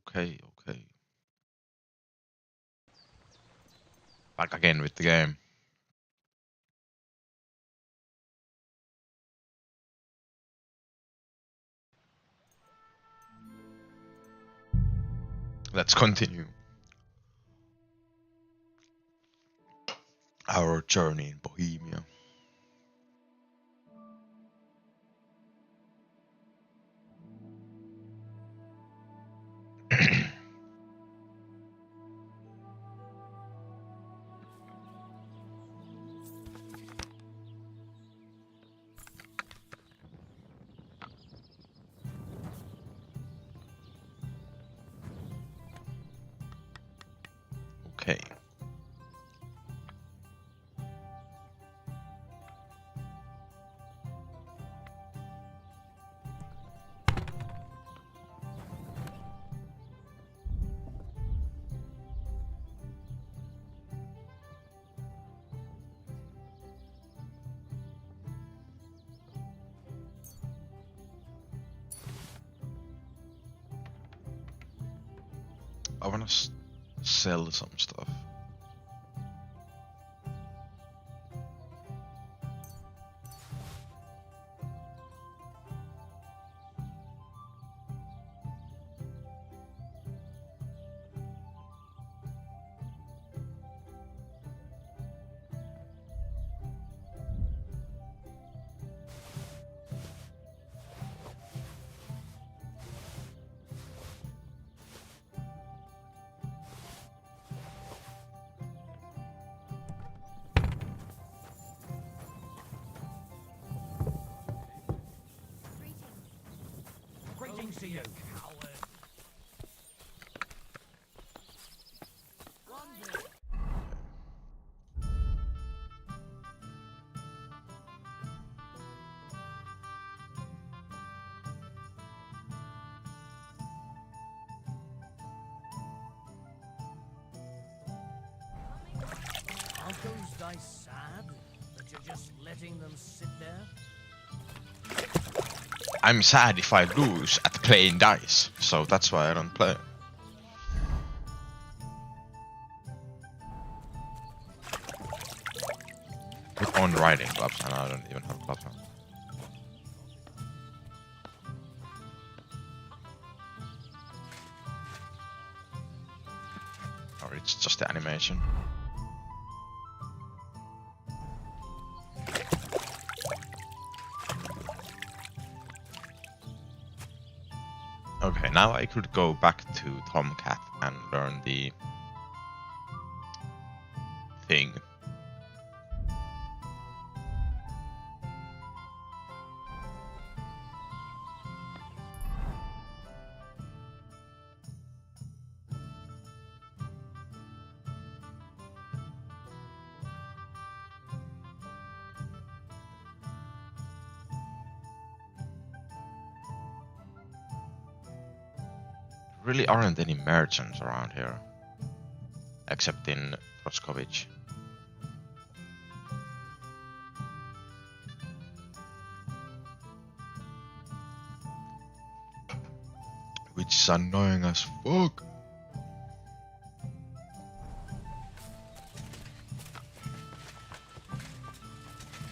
Okay, okay. Back again with the game. Let's continue our journey in Bohemia. Okay. I wanna sell some stuff. Greetings to you, coward. Aren't those dice sad that you're just letting them sit there? I'm sad if I lose at playing dice, so that's why I don't play. Put on riding gloves, and I don't even have gloves on. Or it's just the animation. Okay, now I could go back to Tomcat and learn the thing. Really aren't any merchants around here, except in Proskovich. Which is annoying as fuck.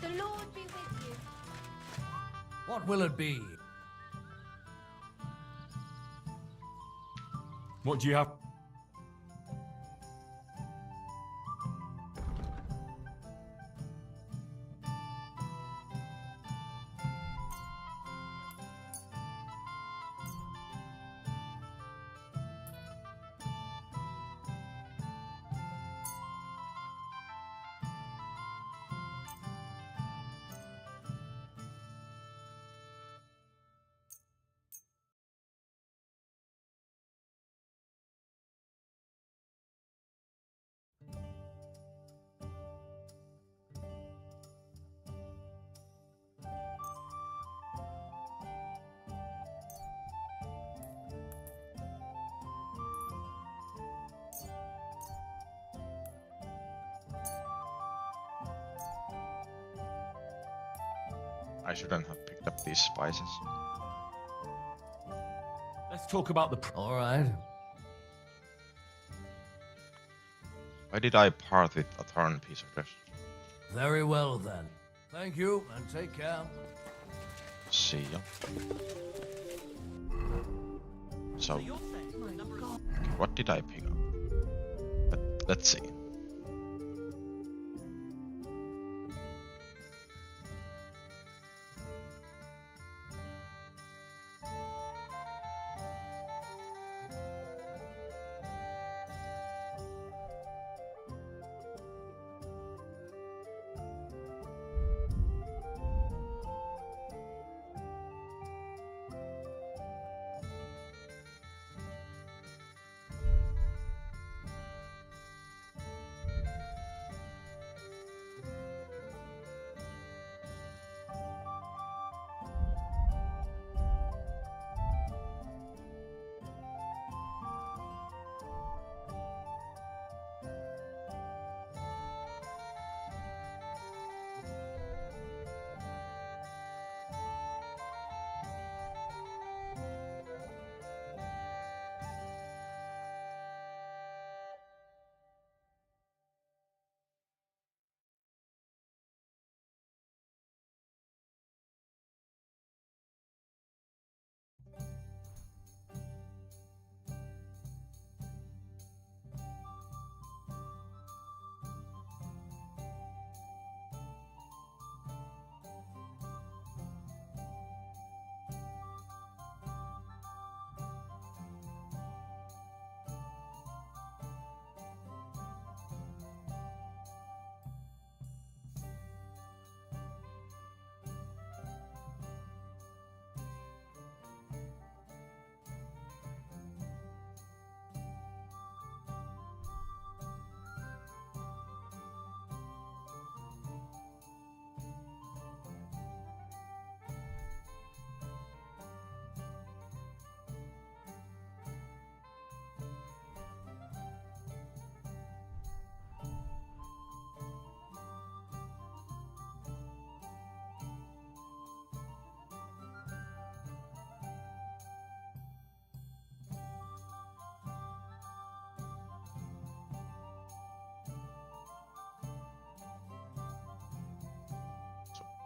The Lord be with you. What will it be? What do you have? I shouldn't have picked up these spices. Let's talk about the. All right. Why did I part with a thorn piece of this? Very well then. Thank you and take care. See ya. So, what did I pick up? Let's see.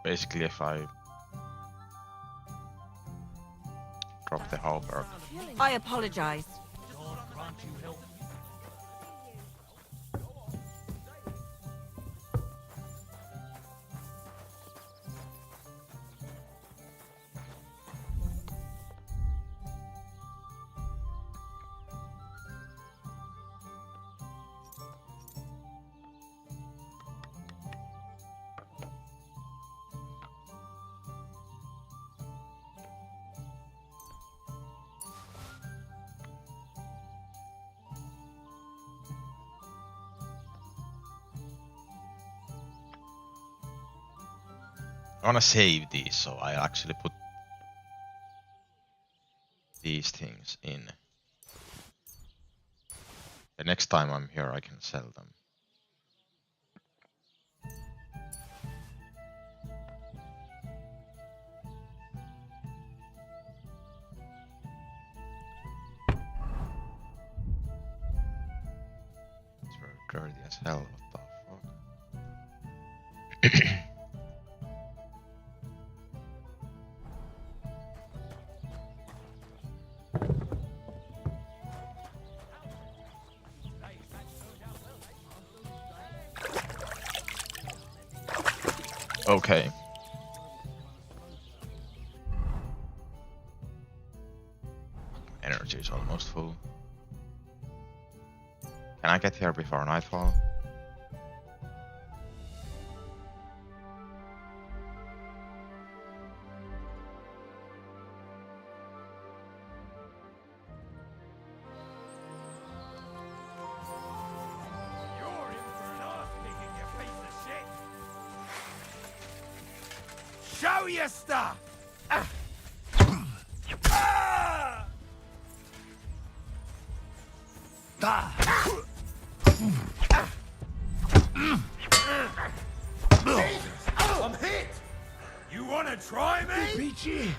Basically, if I drop the halberd. I apologize. Lord grant you help. I wanna save these, so I actually put these things in. The next time I'm here, I can sell them. It's very dirty as hell, what the fuck? Okay. Energy is almost full. Can I get here before nightfall? You're in for an ass kicking, you piece of shit! Show your stuff! Ah. I'm hit! You wanna try me? Peachy!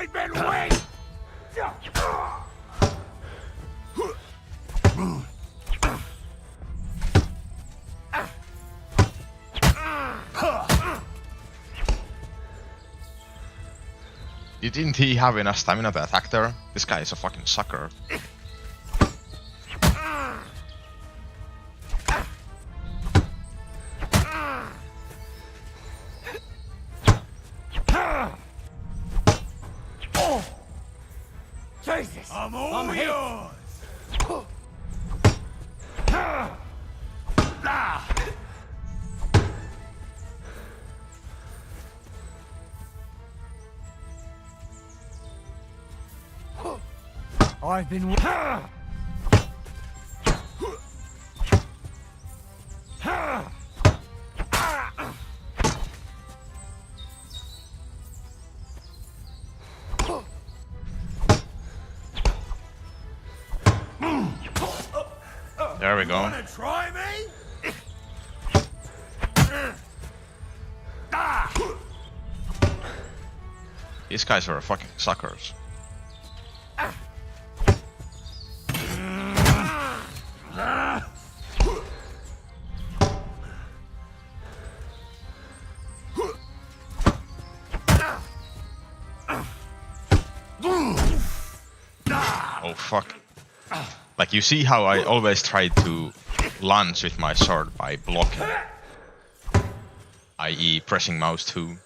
I've been waiting! Didn't he have enough stamina to attack there? This guy is a fucking sucker. Jesus! I'm all yours! I've been. There we go. Wanna try me? These guys are fucking suckers. Oh fuck. Like, you see how I always try to lunge with my sword by blocking, i.e. pressing mouse 2.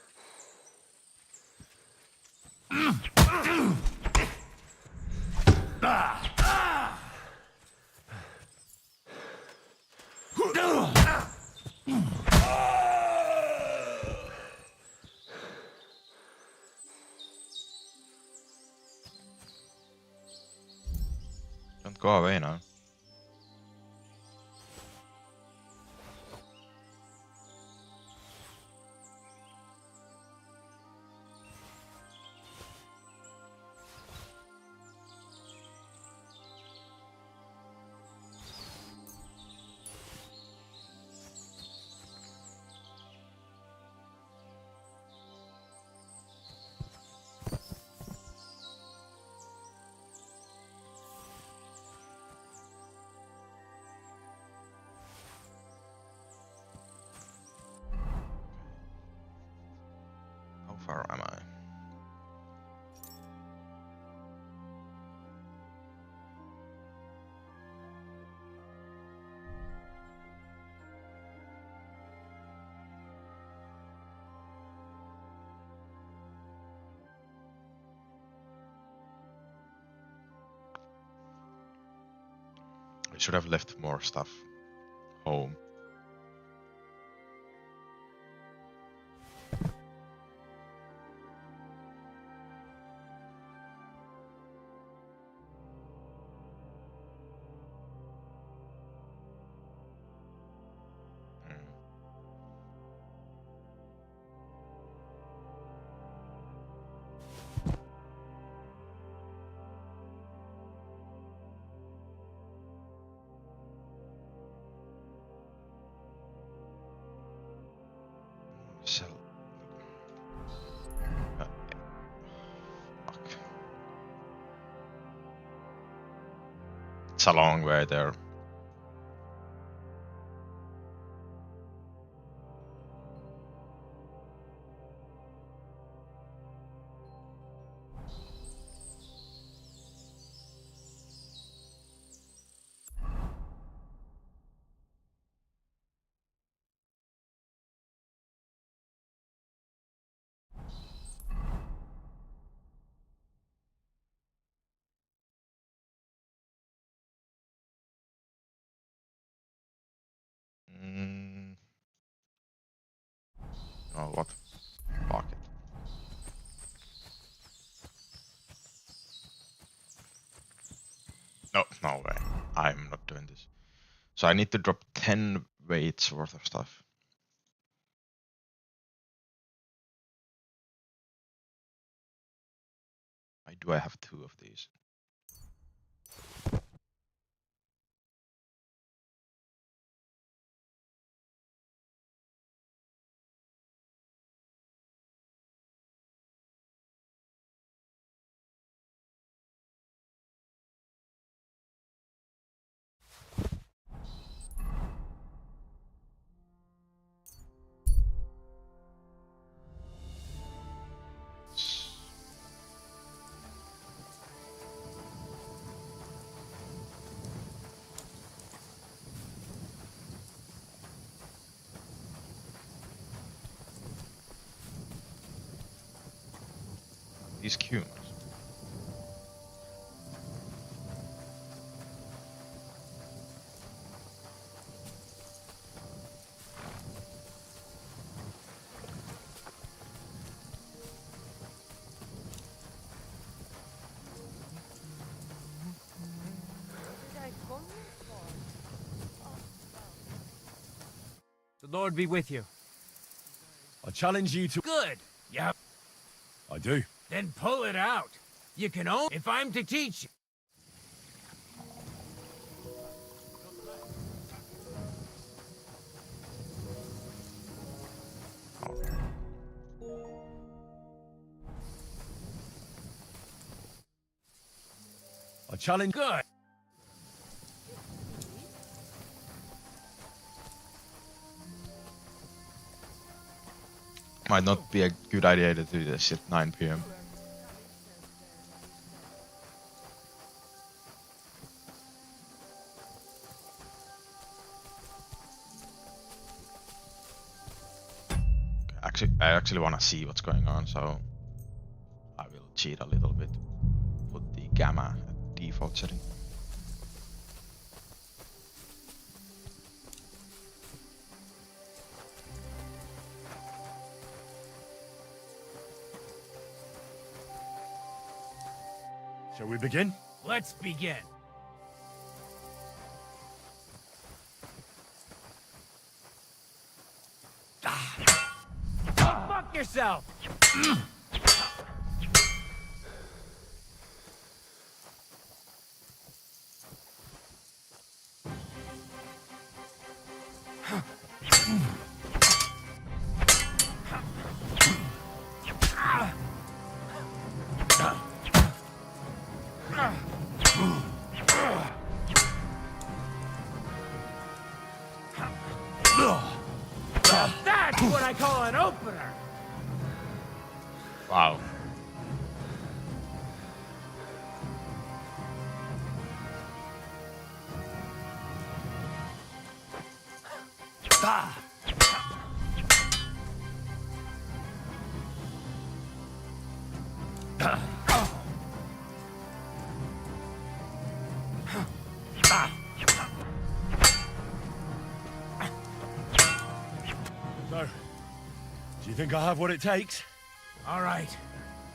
Don't go away now. How far am I? I should have left more stuff home. Sell. Fuck. It's a long way there. Oh, what? Fuck it. No, no way. I'm not doing this. So I need to drop 10 weights worth of stuff. Why do I have 2 of these? these humans. The Lord be with you. I challenge you to... Good. Yep. I do. Then pull it out. You can only if I'm to teach you. I challenge... Good. Might not be a good idea to do this at 9 PM. I actually want to see what's going on, so I will cheat a little bit. Put the gamma at default setting. Shall we begin? Let's begin. Fuck yourself! That's what I call an opener! Wow. So, do you think I have what it takes? All right.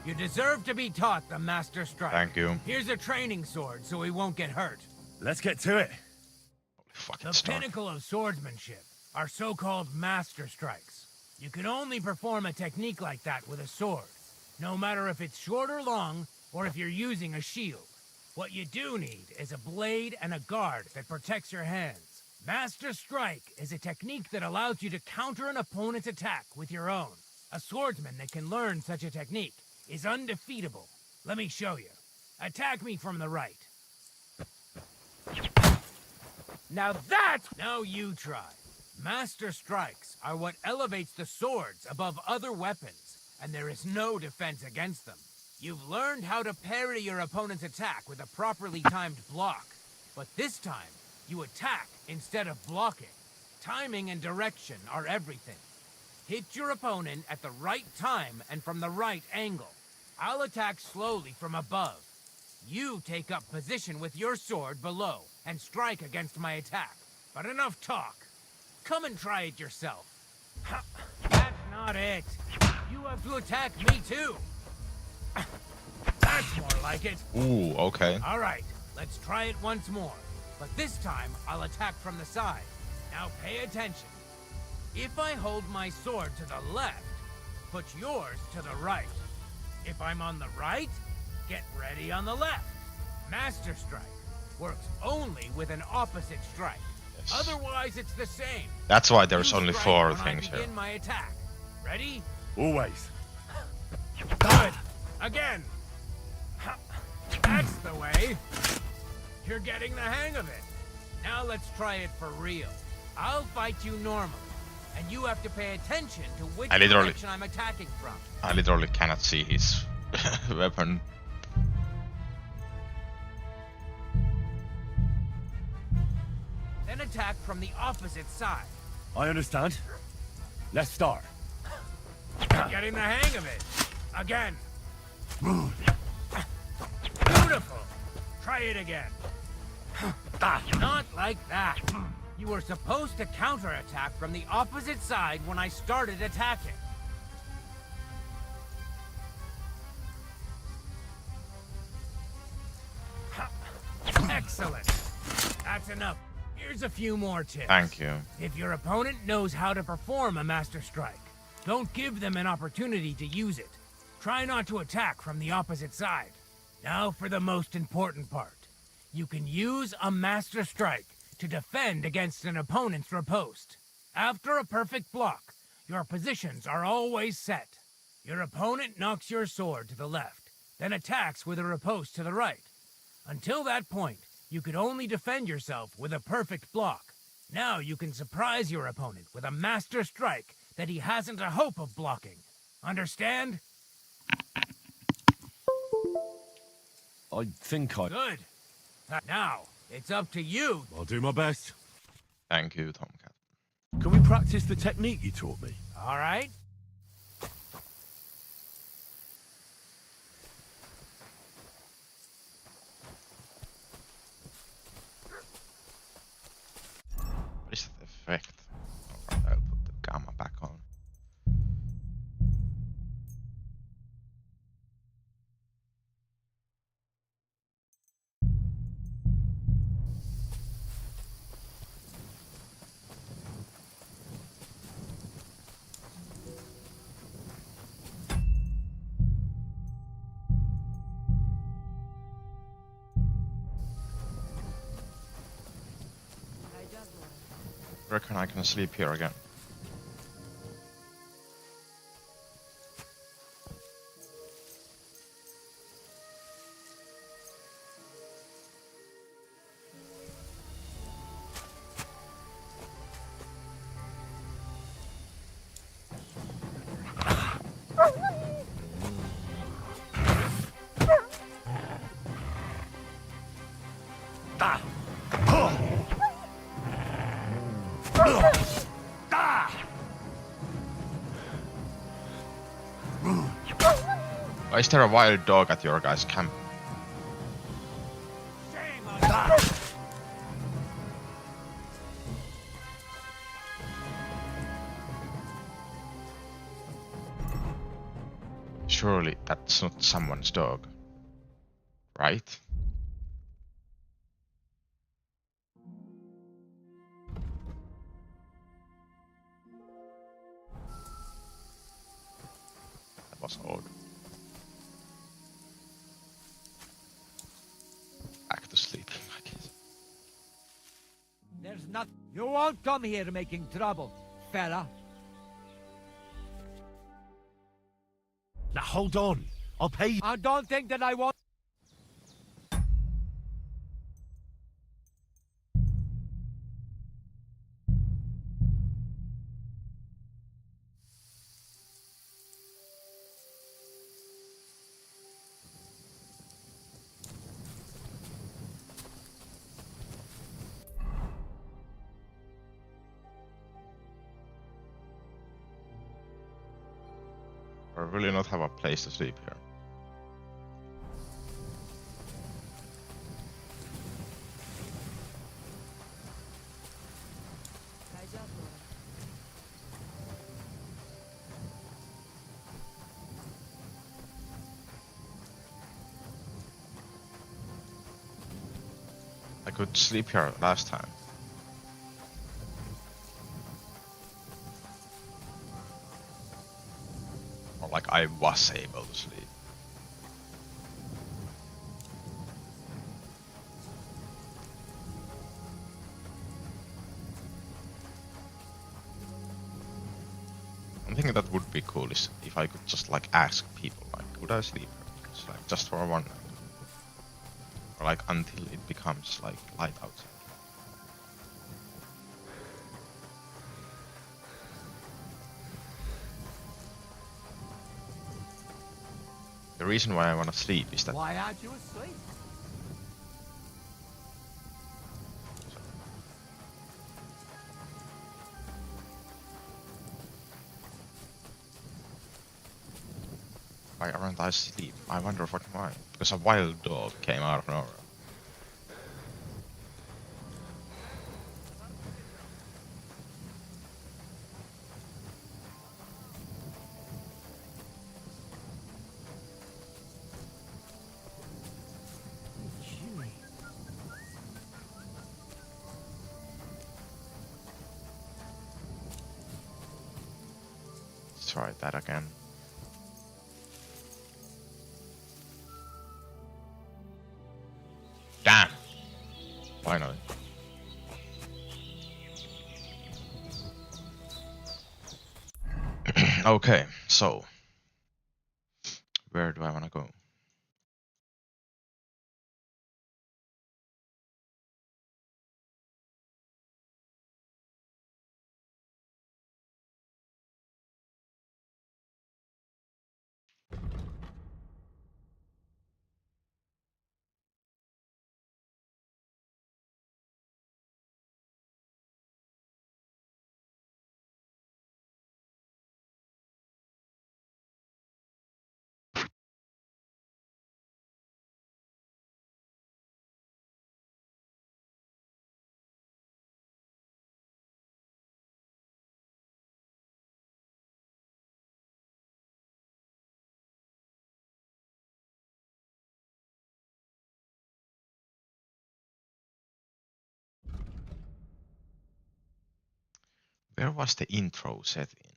You deserve to be taught the Master Strike. Thank you. Here's a training sword so he won't get hurt. Let's get to it. Holy fucking The start. pinnacle of swordsmanship are so-called Master Strikes. You can only perform a technique like that with a sword, no matter if it's short or long, or if you're using a shield. What you do need is a blade and a guard that protects your hands. Master Strike is a technique that allows you to counter an opponent's attack with your own. A swordsman that can learn such a technique is undefeatable. Let me show you. Attack me from the right. Now you try. Master Strikes are what elevates the swords above other weapons, and there is no defense against them. You've learned how to parry your opponent's attack with a properly timed block, but this time, you attack instead of blocking. Timing and direction are everything. Hit your opponent at the right time and from the right angle. I'll attack slowly from above. You take up position with your sword below and strike against my attack. But enough talk. Come and try it yourself. That's not it. You have to attack me too. That's more like it. Ooh, okay. All right, let's try it once more. But this time, I'll attack from the side. Now pay attention. If I hold my sword to the left, put yours to the right. If I'm on the right, get ready on the left. Master Strike works only with an opposite strike. Yes. Otherwise, it's the same. That's why there's You only strike 4 when things I here. begin my attack. Ready? Always. Good. Again. That's the way. You're getting the hang of it. Now let's try it for real. I'll fight you normally, and you have to pay attention to which direction I'm attacking from. I literally cannot see his weapon. Then attack from the opposite side. I understand. Let's start. You're getting the hang of it. Again. Beautiful! Try it again. Not like that. You were supposed to counterattack from the opposite side when I started attacking. Excellent. That's enough. Here's a few more tips. Thank you. If your opponent knows how to perform a Master Strike, don't give them an opportunity to use it. Try not to attack from the opposite side. Now for the most important part. You can use a Master Strike to defend against an opponent's riposte. After a perfect block, your positions are always set. Your opponent knocks your sword to the left, then attacks with a riposte to the right. Until that point, you could only defend yourself with a perfect block. Now you can surprise your opponent with a Master Strike that he hasn't a hope of blocking. Understand? I think I... Good. Now, it's up to you. I'll do my best. Thank you, Tomcat. Can we practice the technique you taught me? All right? What is that effect? Alright, I'll put the gamma back on. Reckon I can sleep here again. Is there a wild dog at your guys' camp? Shame on you. Surely that's not someone's dog, right? That was odd. Back to sleeping, I guess. There's nothing. You won't come here making trouble, fella. Now hold on. I'll pay you. I don't think that I want. I really not have a place to sleep here. I could sleep here last time. Or like I was able to sleep. I'm thinking that would be cool is if I could just like ask people like, could I sleep here? It's like just for one night. Or like until it becomes like light outside. The reason why I want to sleep is that Why aren't you asleep? I Why aren't I asleep? I wonder why. Because a wild dog came out of nowhere. Let's try that again. Damn! Finally. Okay, so where do I want to go? Where was the intro set in?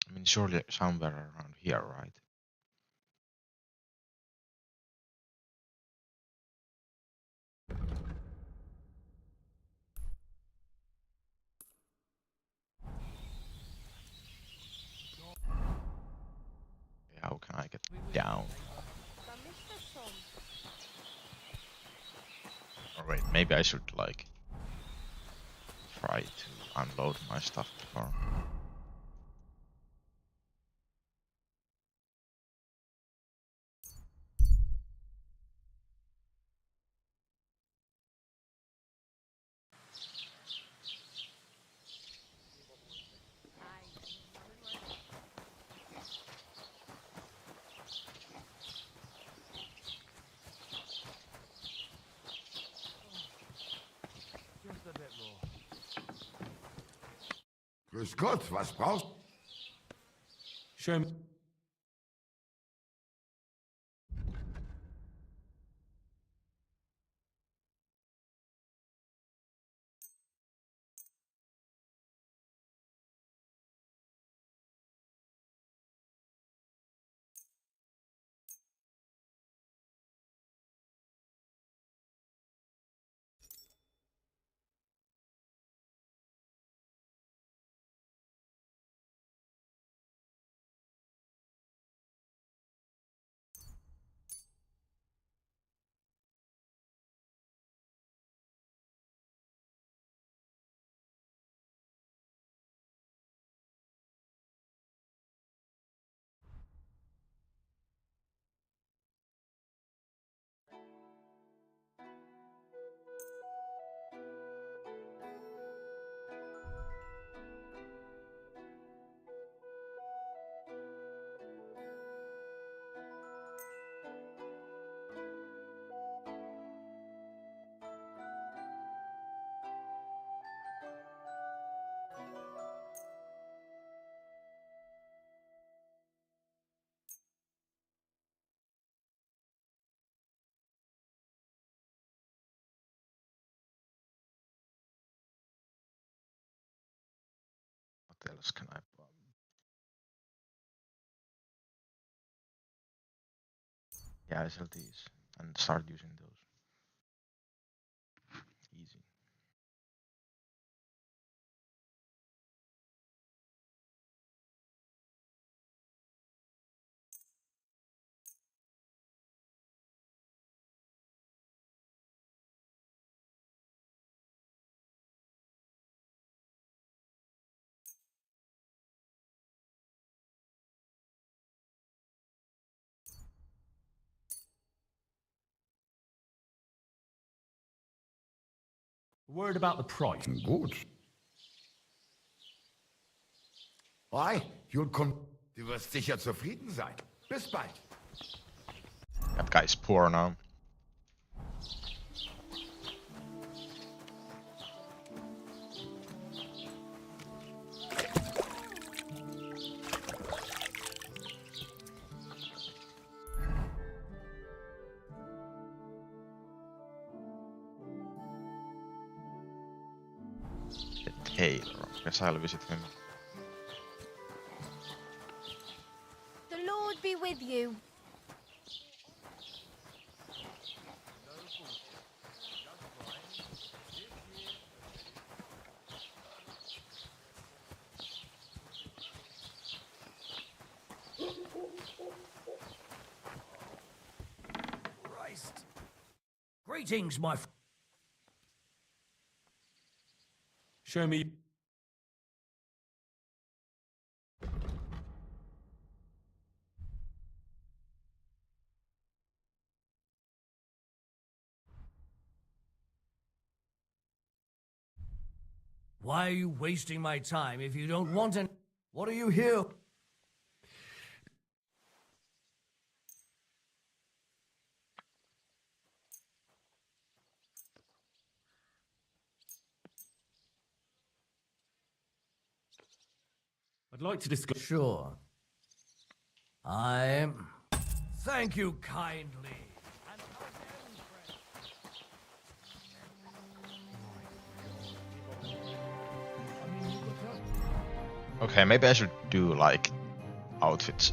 I mean, surely somewhere around here, right? How can I get down? Or wait, maybe I should like try to unload my stuff before. Just a bit more. Grüß Gott, was brauchst du? Schön. What else can I buy? Yeah, I sell these and start using those. Easy. Word about the price. Gut. Why? You'll come. Du wirst sicher zufrieden sein. Bis bald. That guy's poor now. The tailor. Guess I'll visit him. The Lord be with you. Christ. Greetings, my friend. Show me. Why are you wasting my time if you don't want an... What are you here? I'd like to discuss... Sure. I'm... Thank you kindly. Okay, maybe I should do like outfits.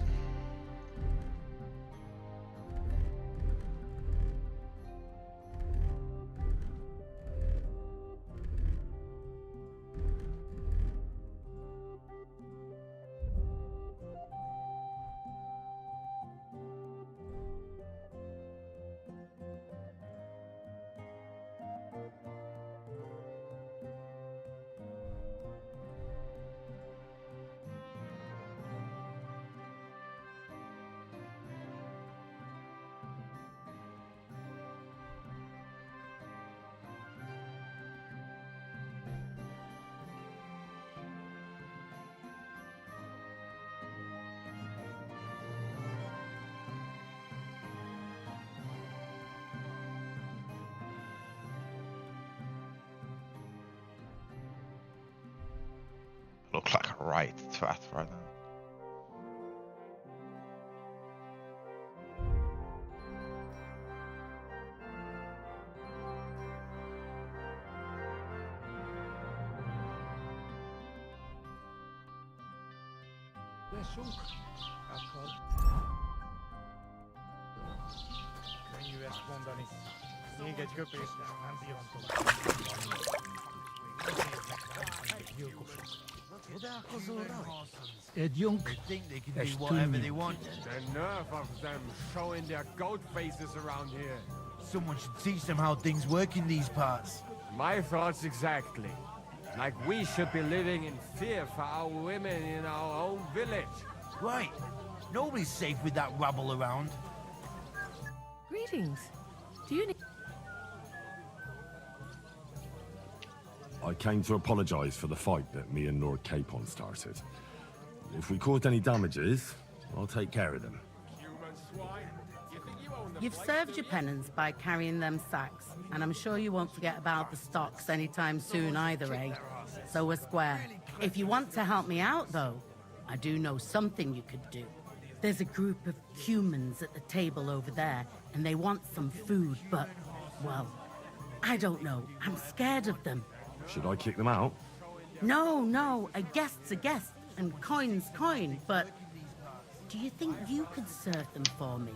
Look like a right twat right now. Adjunct. Think they can do whatever they want. The nerve of them showing their goat faces around here. Someone should teach them how things work in these parts. My thoughts exactly. Like we should be living in fear for our women in our own village. Right. Nobody's safe with that rabble around. Greetings. Do you need... I came to apologize for the fight that me and Lord Capon started. If we caused any damages, I'll take care of them. Human swine. You think you own the You've served your penance by carrying them sacks, and I'm sure you won't forget about the stocks anytime soon either, eh? So we're square. If you want to help me out, though, I do know something you could do. There's a group of humans at the table over there, and they want some food, but, well, I don't know. I'm scared of them. Should I kick them out? No, a guest's a guest, and coin's coin, but do you think you could serve them for me?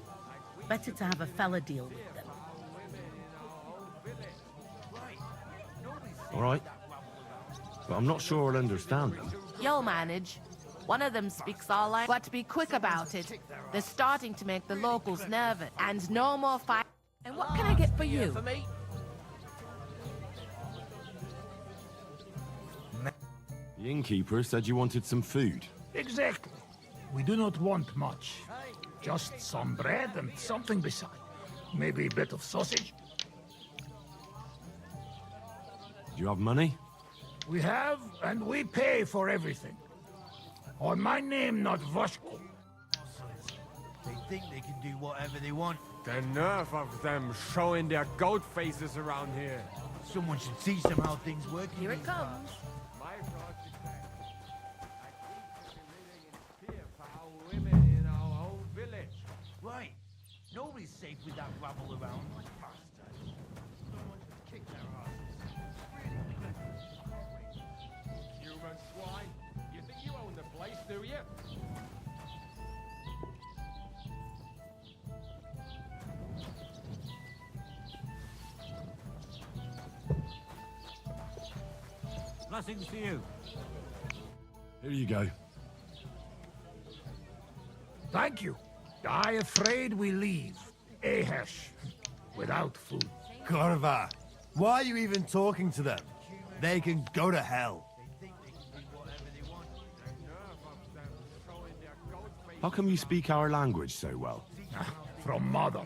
Better to have a fella deal with them. All right. But I'm not sure I'll understand them. You'll manage. One of them speaks our language. But be quick about it. They're starting to make the locals nervous. And no more fight. And what can I get for you? The innkeeper said you wanted some food. Exactly. We do not want much. Just some bread and something beside. Maybe a bit of sausage. Do you have money? We have, and we pay for everything. On my name, not Voshko. They think they can do whatever they want. The nerve of them showing their goat faces around here. Someone should see some how things work. Here it comes. My thoughts exactly. Like we should be living in fear for our women in our own village. Right. Nobody's safe with that rabble around. Bastards. Someone should kick their asses. Human swine. You think you own the place, do you? Blessings to you. Here you go. Thank you. I afraid we leave. Ahesh. Without food. Corva, why are you even talking to them? They can go to hell. How come you speak our language so well? From mother.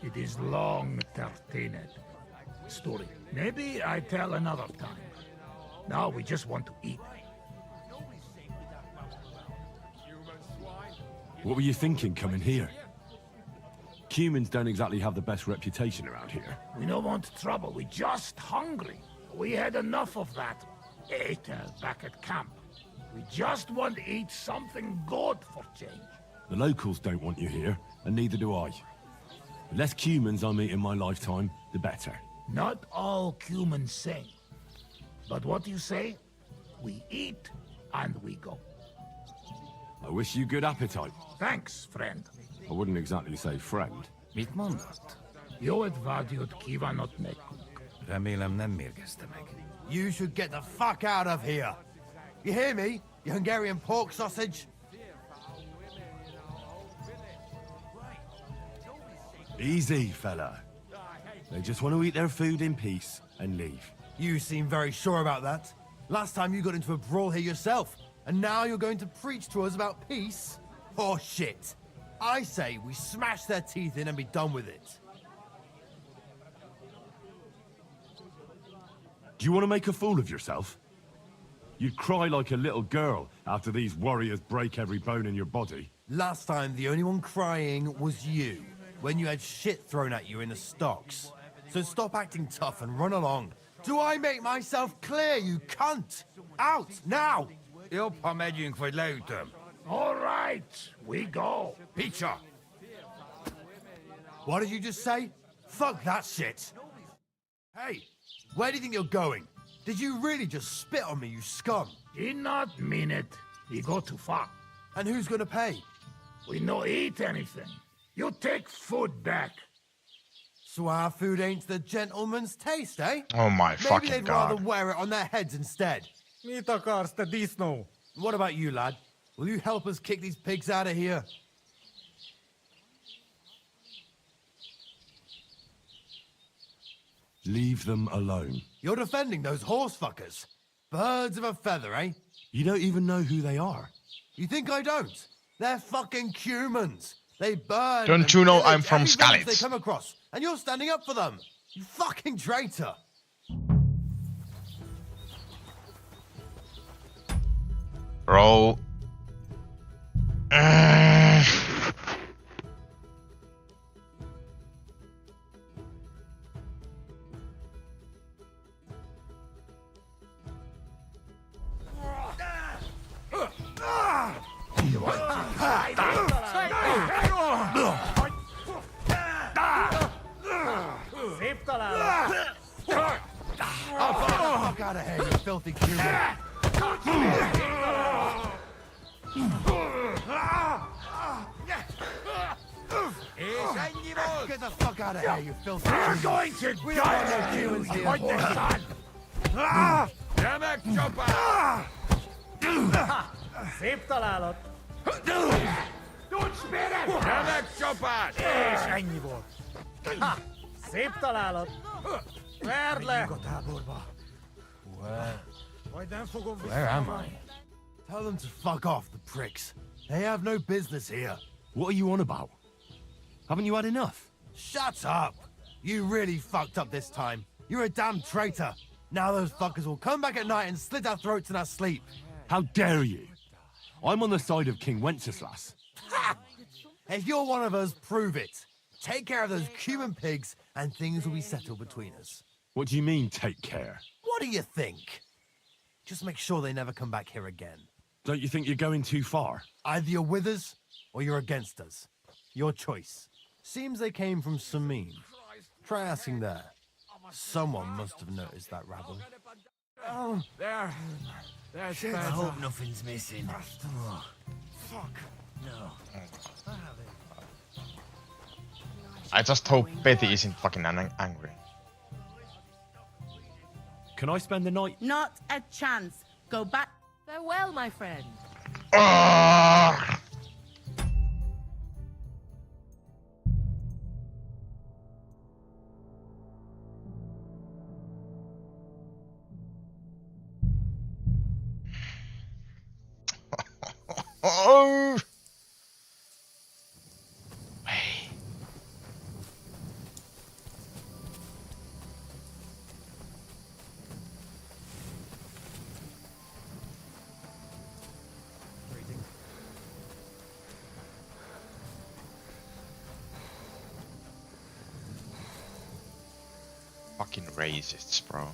It is long tertined. Story. Maybe I tell another time. Now we just want to eat. What were you thinking coming here? Humans don't exactly have the best reputation around here. We don't want trouble. We just hungry. We had enough of that. Ate back at camp. We just want to eat something good for change. The locals don't want you here, and neither do I. The less humans I meet in my lifetime, the better. Not all humans same. But what you say? We eat and we go. I wish you good appetite. Thanks, friend. I wouldn't exactly say friend. Mit mondott? Jót vágyott kívánott nekünk. Remélem nem mérgezte meg. You should get the fuck out of here. You hear me, you Hungarian pork sausage? Easy, fella. They just want to eat their food in peace and leave. You seem very sure about that. Last time you got into a brawl here yourself, and now you're going to preach to us about peace? Oh shit. I say we smash their teeth in and be done with it. Do you want to make a fool of yourself? You'd cry like a little girl after these warriors break every bone in your body. Last time, the only one crying was you, when you had shit thrown at you in the stocks. So stop acting tough and run along. Do I make myself clear, you cunt? Out, now! Jobb, ha megyünk, vagy leütöm. All right, we go. Picsa! What did you just say? Fuck that shit! Hey, where do you think you're going? Did you really just spit on me, you scum? He not mean it. He go too far. And who's gonna pay? We no eat anything. You take food back. So our food ain't the gentleman's taste, eh? Oh my Maybe fucking they'd god. rather wear it on their heads instead. Mit akarsz, te disznó? What about you, lad? Will you help us kick these pigs out of here? Leave them alone. You're defending those horse fuckers. Birds of a feather, eh? You don't even know who they are. You think I don't? They're fucking humans. They burn. Don't and you know pillage I'm from any village they Skalitz? come across, and you're standing up for them. You fucking traitor. Bro. Szép találat! Oh, fuck out of here, you filthy human. Get the fuck out of here, you filthy We're human. going to We don't want no die. humans here. Point the sun. Remek csapás! Szép találat! Don't spit it. Remek csapás! És ennyi volt. Ha! Szép találat! Verd le! A táborba. Majd nem fogom Where am I? Tell them to fuck off, the pricks. They have no business here. What are you on about? Haven't you had enough? Shut up! You really fucked up this time. You're a damn traitor. Now those fuckers will come back at night and slit our throats in our sleep. How dare you? I'm on the side of King Wenceslas. Ha! If you're one of us, prove it. Take care of those Cuban pigs, and things will be settled between us. What do you mean, take care? What do you think? Just make sure they never come back here again. Don't you think you're going too far? Either you're with us, or you're against us. Your choice. Seems they came from Samin. Try asking there. Someone must have noticed that rabble. Oh, there's Shit, I hope nothing's missing. Oh, fuck. No. I just hope Betty isn't fucking angry. Can I spend the night? Not a chance. Go back. Farewell, my friend. Oh! Fucking racists, bro.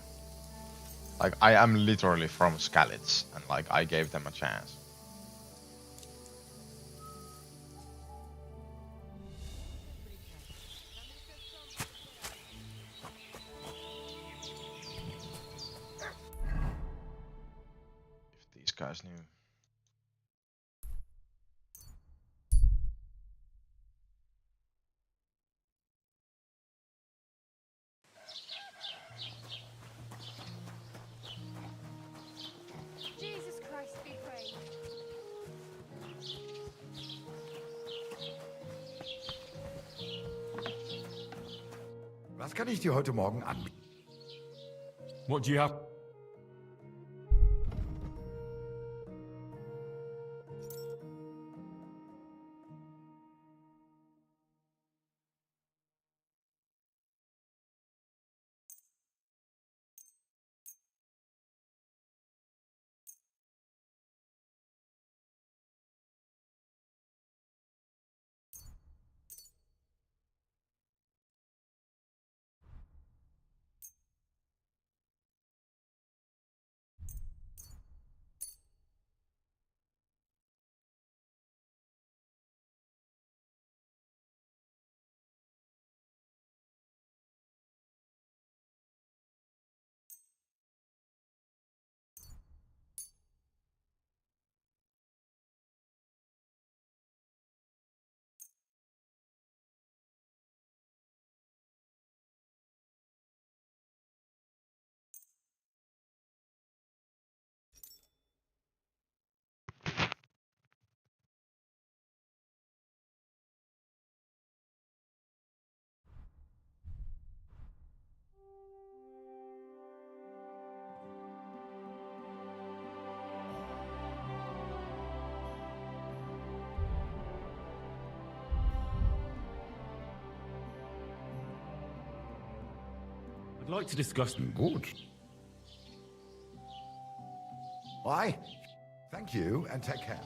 Like, I am literally from Skalitz, and like, I gave them a chance. If these guys knew. Jesus Christ be praised. Was kann ich dir heute Morgen anbieten? What do you have? I'd like to discuss. Gut. Why? Thank you, and take care.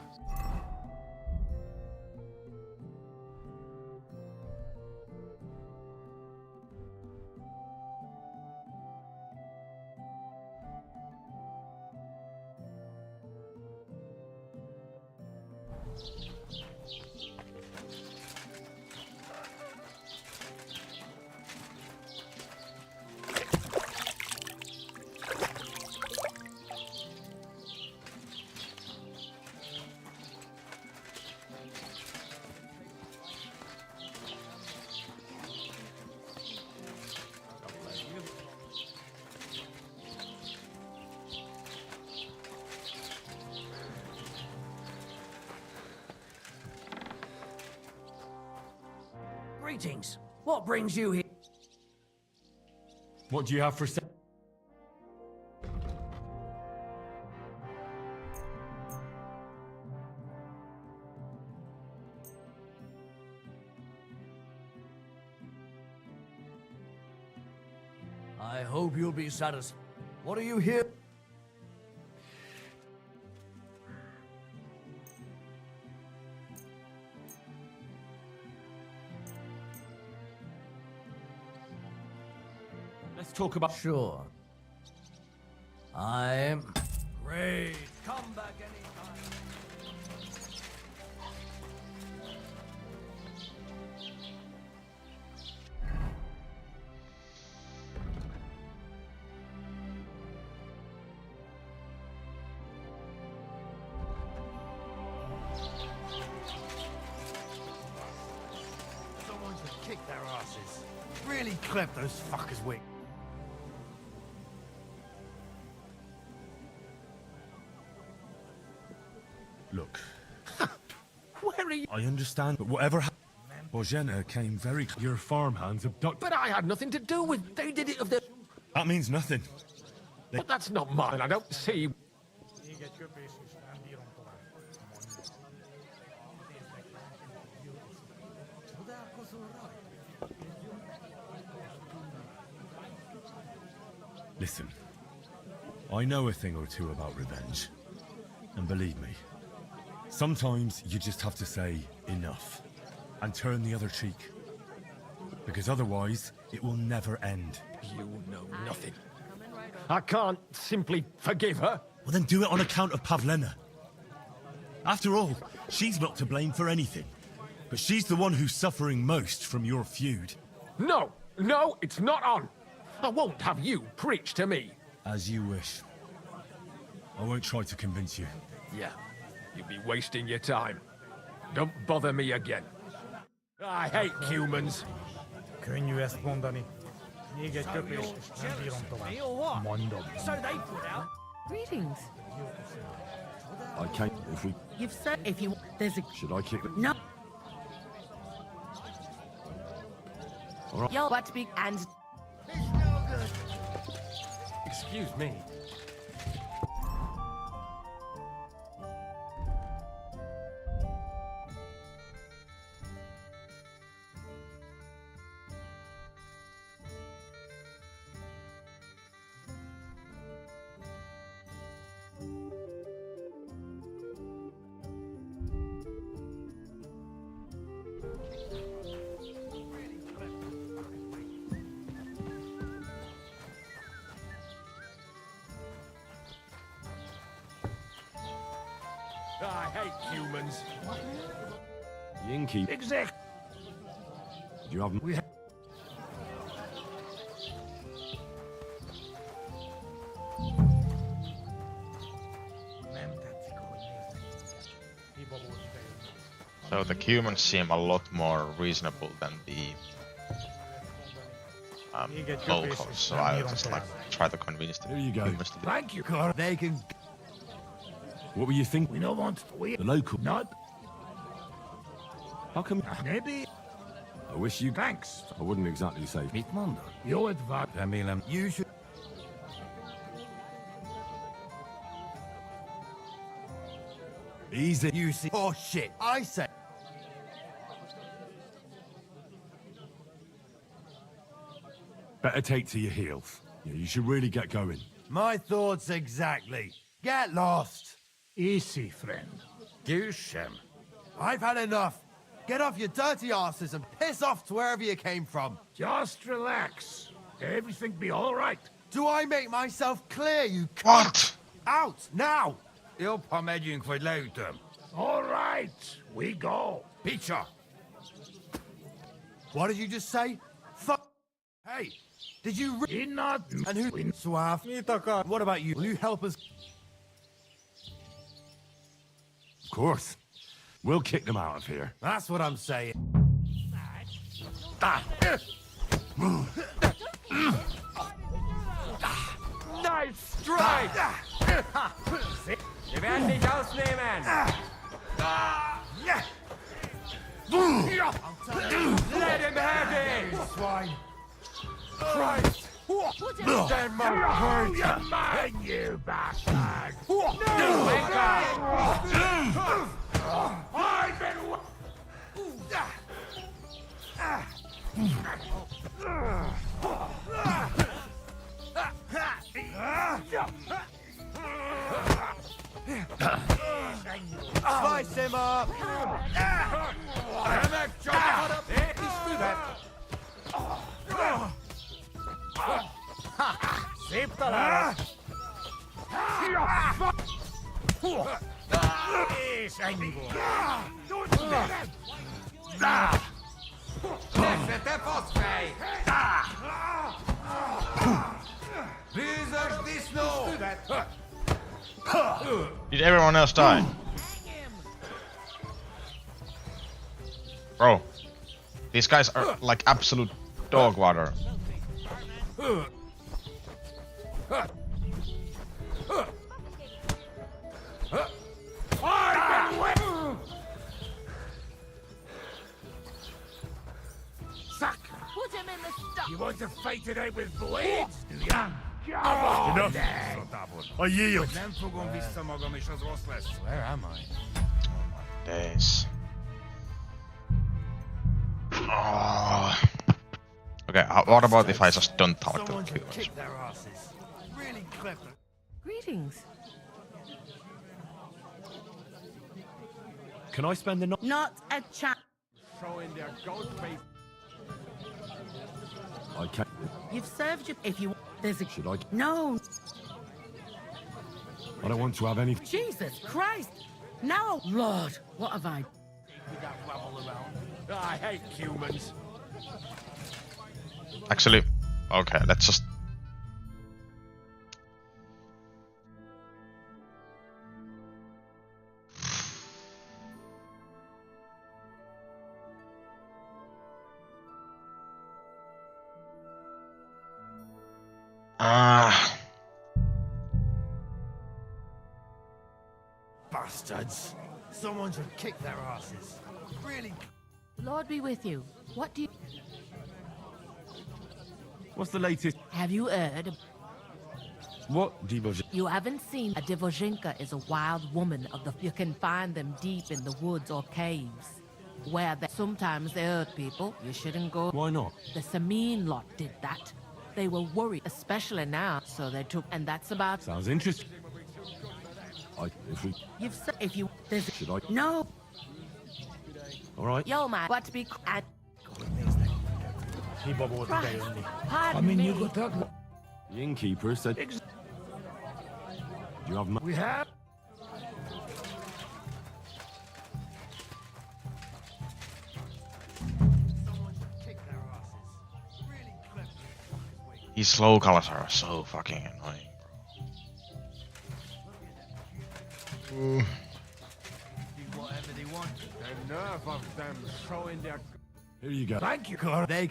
Greetings. What brings you here? What do you have for sale? I hope you'll be satisfied. What are you here? Let's talk about... Sure. I'm... Great. Come back anytime. Someone should kick their asses. Really clip those fuckers' wings. Look, Where are you? I understand, but whatever happened, Bojena came very... Your farmhands abducted... But I had nothing to do with. They did it of their. That means nothing. But that's not mine. I don't see. Listen, I know a thing or two about revenge. And believe me, sometimes you just have to say enough and turn the other cheek. Because otherwise, it will never end. You know nothing. I can't simply forgive her. Well, then do it on account of Pavlena. After all, she's not to blame for anything. But she's the one who's suffering most from your feud. No, no, it's not on. I won't have you preach to me. As you wish. I won't try to convince you. Yeah, you'd be wasting your time. Don't bother me again. I hate humans. Könnyű ezt mondani. Még egy köpés, és nem bírom tovább. Mondom. So they put out. Greetings. I can't... If we... You've said if you... There's a... Should I kick the... No. All right. You'll what be and Excuse me. I hate humans. Yinky. Exact. Do you have... We ha So the humans seem a lot more reasonable than the locals, so I'll just like try to convince the Here you go. humans to do. Thank you. God, they can... What were you thinking? We don't want The local... not How come... maybe. I wish you... Thanks. I wouldn't exactly say... Your advice. You should... Easy. You see... Oh, shit. I say... Better take to your heels. Yeah, you should really get going. My thoughts exactly. Get lost. Easy, friend. Gooshem. I've had enough. Get off your dirty asses and piss off to wherever you came from. Just relax. Everything be all right. Do I make myself clear, you cunt? What? Out, now! You'll pomedium for later. All right. We go. Peter! What did you just say? Fuck! Hey! Did you He not. And who... Suave. What about you? Will you help us? Of course. We'll kick them out of here. That's what I'm saying. Nice strike! Wir werden dich ausnehmen! Let him have it! Swine. Christ! Stand my Oh, you man, you bastard! Wake I've been. Spice him up! Szép találat! És ennyi volt. Persze, te faszfej! Bűzös disznó! Did everyone else die? Bro, these guys are like absolute dog water. Put him in the stock. You want to fight it out with blades, do ya? Enough. I yield. Nem fogom vissza magam, és az rossz lesz. Where am I? Days. Oh. Okay, what about if I just don't talk to Someone the should killers? kick their asses. Really clever. Greetings. Can I spend the night? Not a chance. Showing their goat face. I can't. You've served your... If you... There's a... Should I? No. I don't want to have any. Jesus Christ. No. Lord, what have I... With that rabble around. I hate humans. Actually, okay, let's just... Bastards! Someone should kick their asses. Really. The Lord be with you. What do you... What's the latest? Have you heard? What debuff? You haven't seen a Divozhinka is a wild woman of the... You can find them deep in the woods or caves. Where they... Sometimes they hurt people. You shouldn't go... Why not? The Samin lot did that. They were worried, especially now, so they took... And that's about... Sounds interesting. If we. You've said... If you... There's a... Should I? No. All right. Yo, man, what to be... And... Keep up with the day only. Pardon me. You got that? The innkeeper said. Do you have money? We have. Someone should kick their asses. Really clever. These slow colors are so fucking annoying, bro. Do whatever they want. The nerve of them showing their... Here you go. Thank you, Clara. They.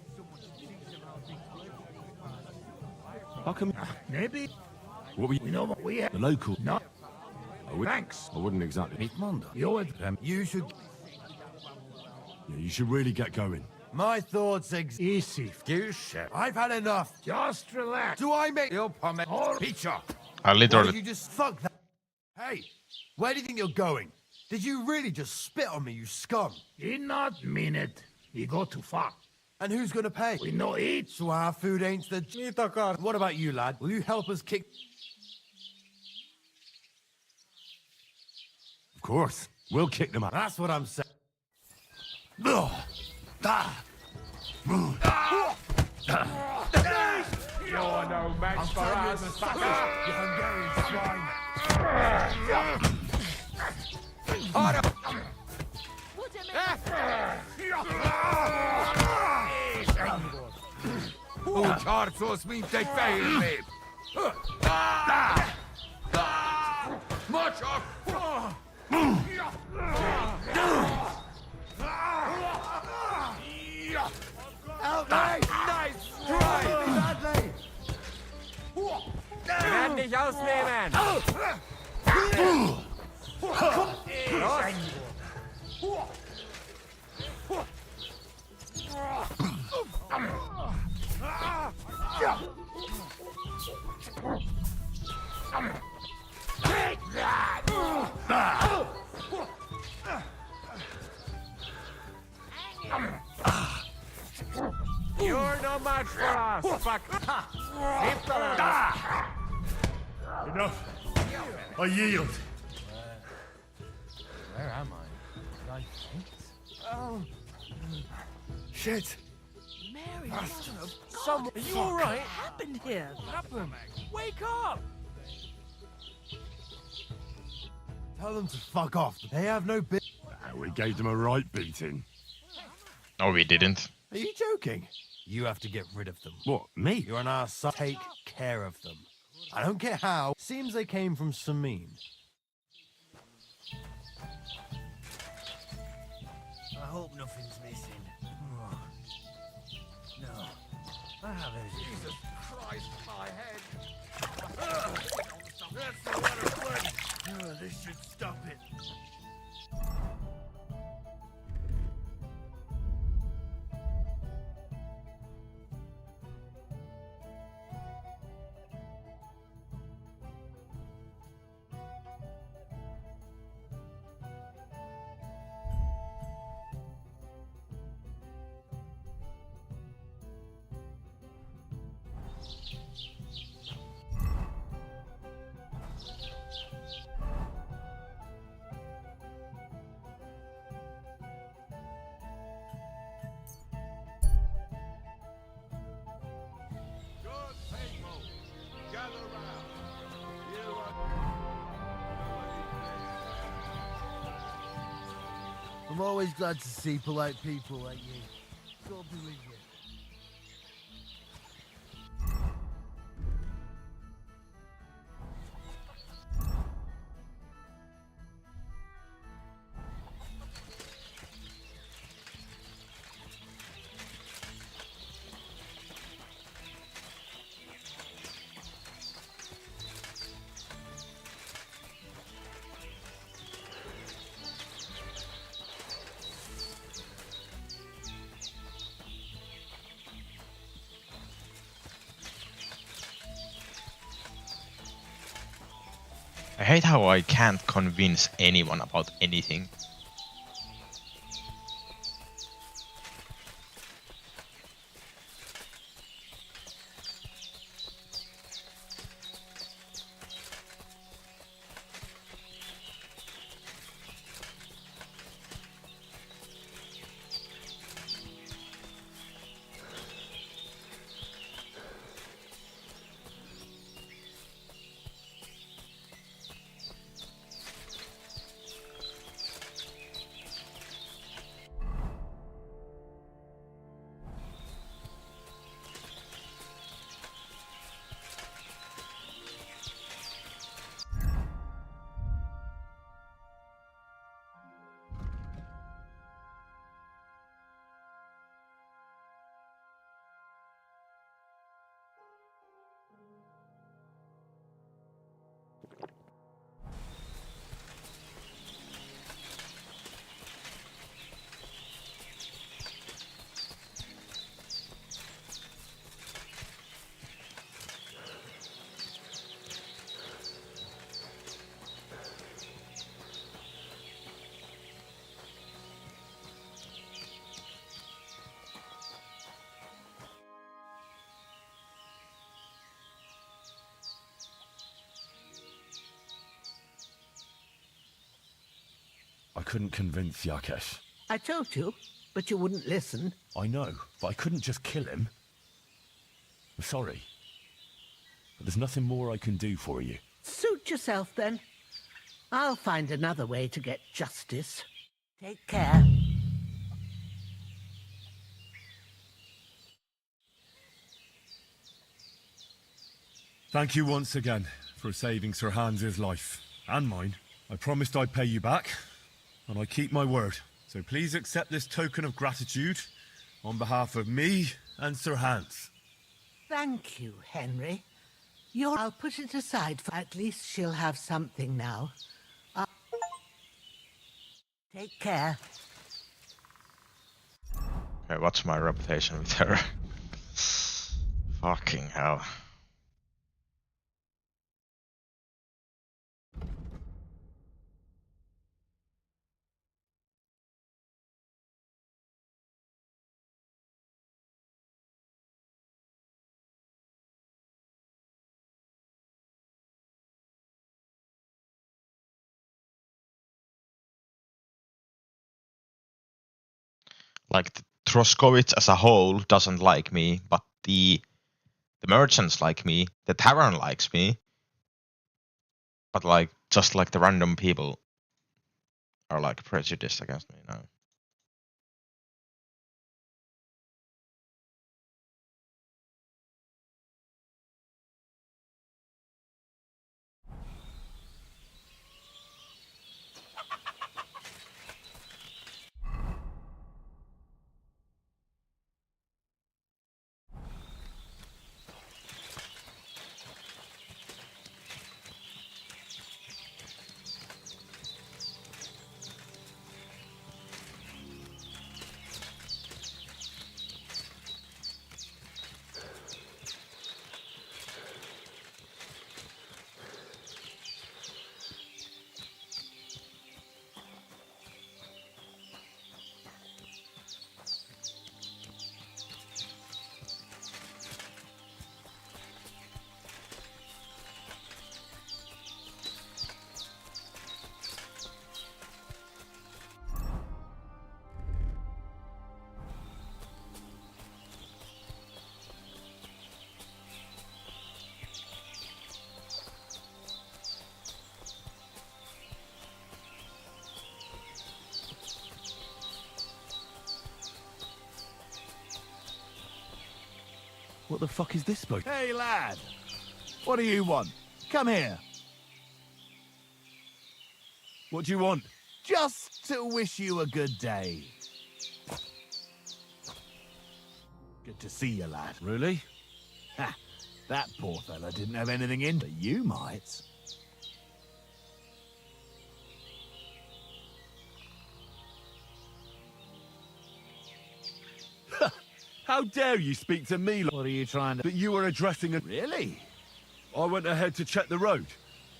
How come? Maybe. What we? We know what we have. The local. No. I would, Thanks. I wouldn't exactly. You would. You should. Yeah, you should really get going. My thoughts Easy. You shit. I've had enough. Just relax. Do I make... You'll pommet. Or Picture. I Why did literally... you just fuck that? Hey, where do you think you're going? Did you really just spit on me, you scum? he not mean it. He go too far. And who's gonna pay? We no eat. So our food ain't the... What about you, lad? Will you help us kick... Of course. We'll kick them out. That's what I'm saying. You're no match for us. You Hungarian swine. Put him in the... Úgy harcolsz, mint egy fehér nép! Macsak! Nice strike, Bradley. Wir werden dich ausnehmen. You're no match for us. Fuck. Enough. I yield. Where am I? Did I faint? Oh. Shit. Mary, Bastard. Mother of God. Someone. Are you alright? What happened here? Happened? Wake up! Tell them to fuck off. They have no bit. We gave them a right beating. No, we didn't. Are you joking? You have to get rid of them. What, me? You're on our side. Take care of them. I don't care how. Seems they came from Samin. I hope nothing's missing. Oh. No. I have everything. Jesus Christ, my head! That's the water blood! This should stop it. I'm always glad to see polite people like you. God be with you. I hate how I can't convince anyone about anything. I couldn't convince Yakesh. I told you, but you wouldn't listen. I know, but I couldn't just kill him. I'm sorry. But there's nothing more I can do for you. Suit yourself, then. I'll find another way to get justice. Take care. Thank you once again for saving Sir Hans's life. And mine. I promised I'd pay you back, and I keep my word. So please accept this token of gratitude on behalf of me and Sir Hans. Thank you, Henry. I'll put it aside for at least she'll have something now. Take care. Okay, what's my reputation with her? Fucking hell. Like the Troskovich as a whole doesn't like me, but the merchants like me, the tavern likes me, but like just like the random people are like prejudiced against me now. What the fuck is this supposed to... Hey, lad! What do you want? Come here. What do you want? Just to wish you a good day. Good to see you, lad. Really? Ha! That poor fella didn't have anything in, but you might. How dare you speak to me like... What are you trying to... But you were addressing a... Really? I went ahead to check the road,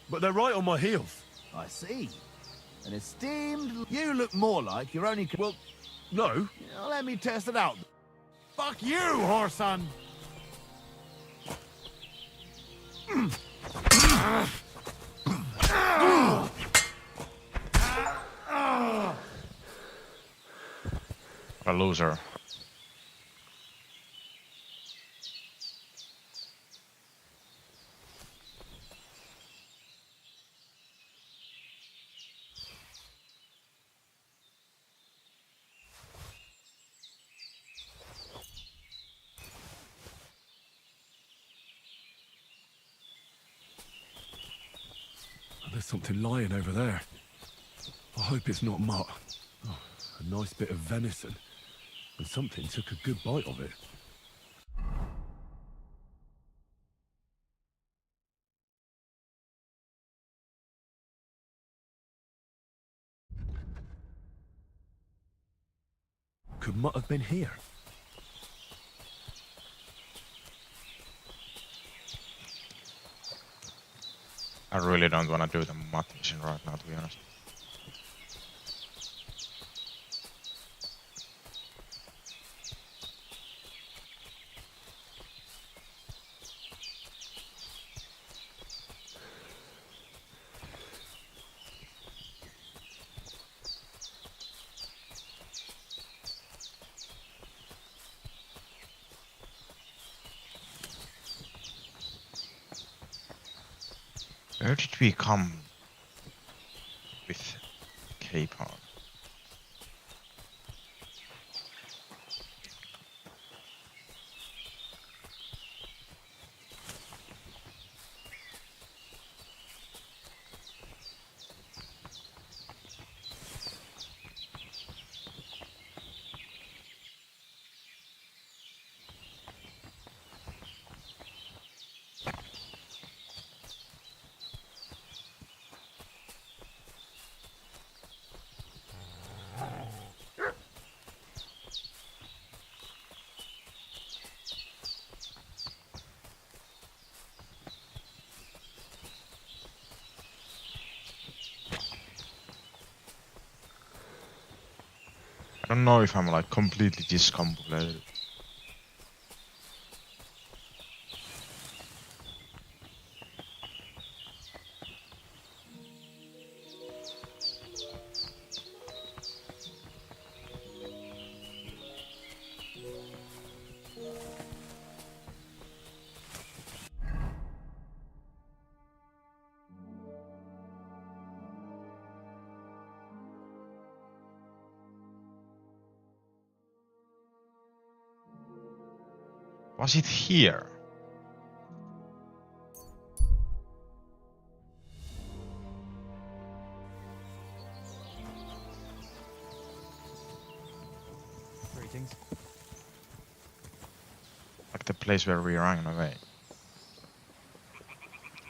but they're right on my heels. I see. An esteemed... You look more like you're only... Well, no. Now, let me test it out. Fuck you, whoreson! A loser. There's something lying over there. I hope it's not mutt. Oh, a nice bit of venison. And something took a good bite of it. Could mutt have been here? I really don't want to do the mud mission right now, to be honest. Where did we come with Capon? I don't know if I'm like completely discombobulated. Was it here? Greetings. Like the place where we ran away.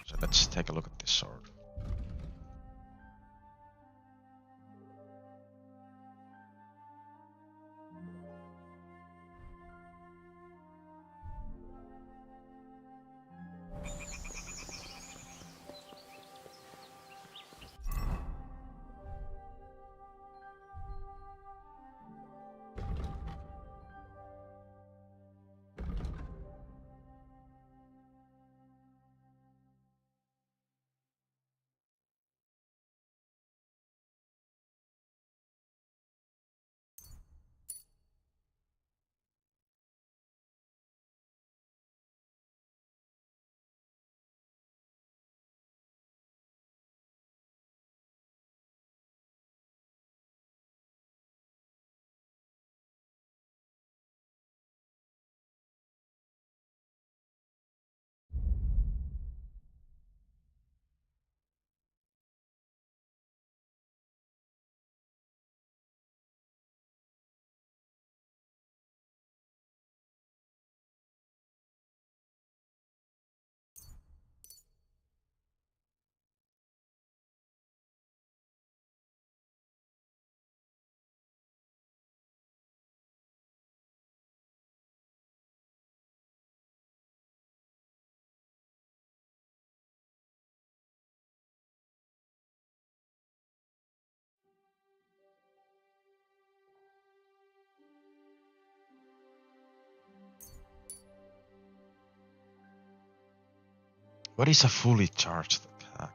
So let's take a look at this sword. What is a fully charged attack?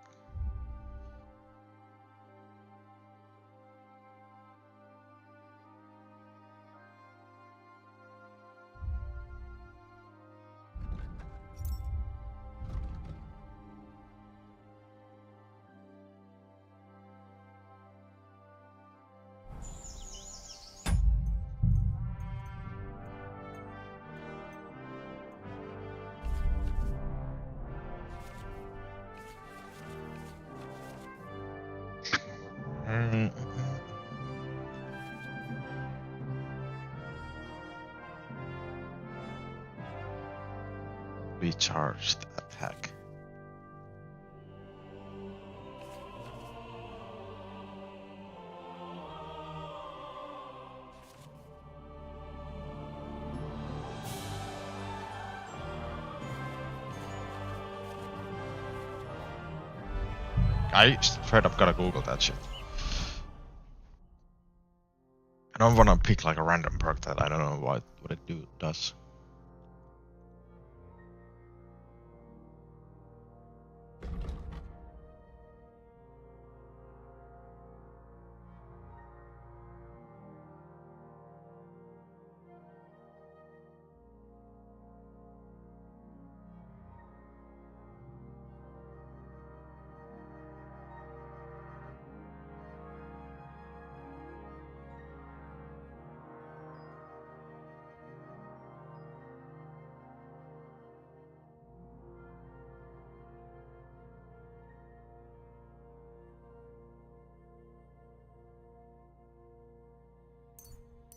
Recharged attack. I straight up gotta Google that shit. I don't wanna pick like a random perk that I don't know what it does.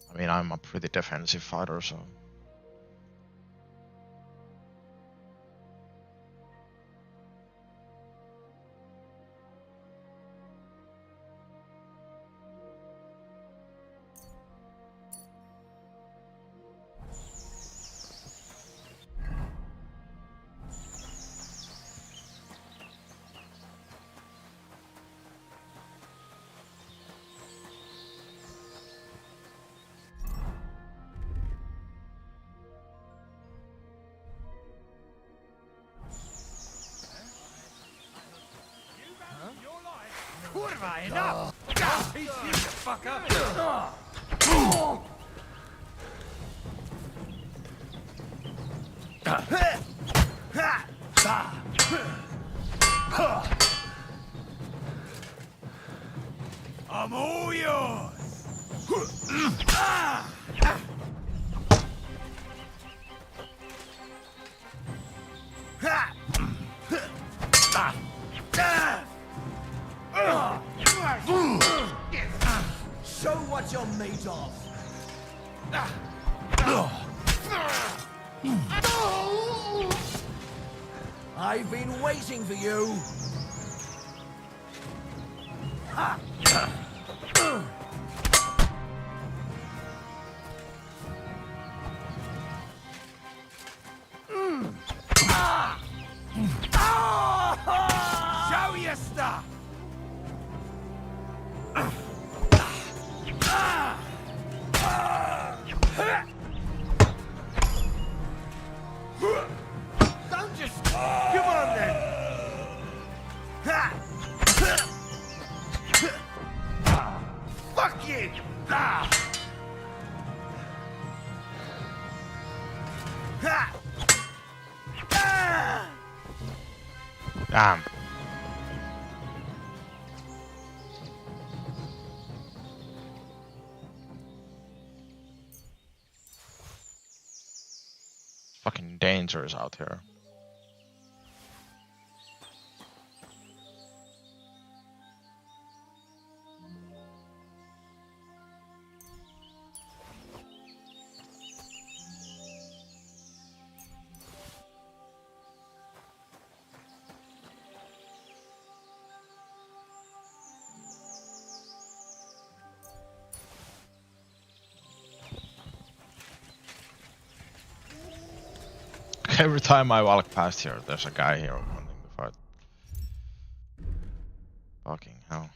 I mean, I'm a pretty defensive fighter, so... Kurva, enough! Peace, you fucker! I'm all yours! Show what you're made of. I've been waiting for you. Show your stuff. Don't just come on then. Fuck you. Damn. Fucking dangerous out here. Every time I walk past here, there's a guy here running before. Fucking hell.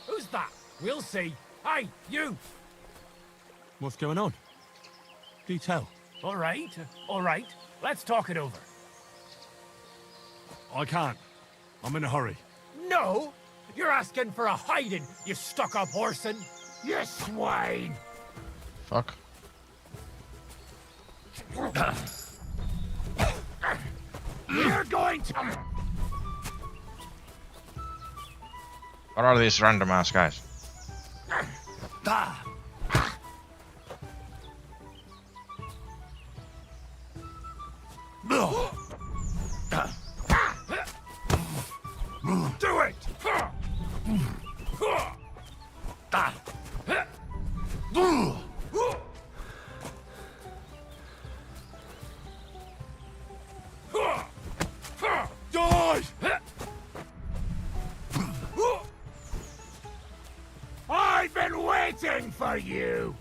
Who's that? We'll see. Hey, you! What's going on? Do tell. All right. Let's talk it over. I can't. I'm in a hurry. No! You're asking for a hiding, you stuck-up horsin'. You swine! Fuck. You're going to... What are these random ass guys? Do it! Die! I've been waiting for you!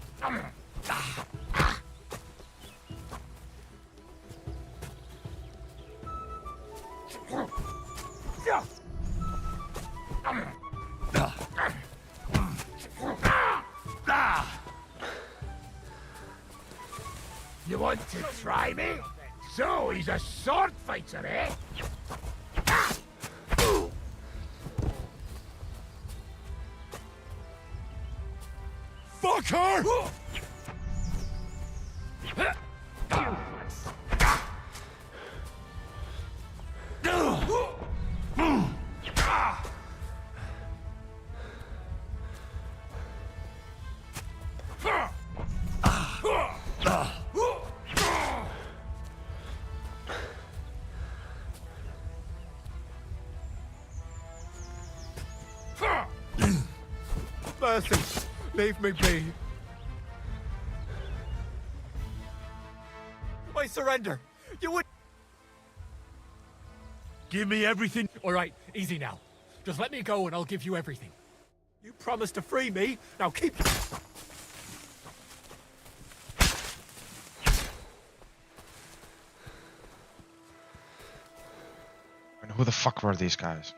You want to try me? So he's a sword fighter, eh? Fuck her! Mercy, leave me be. I surrender. You would. Give me everything. All right, easy now. Just let me go and I'll give you everything. You promised to free me. Now keep. And who the fuck were these guys?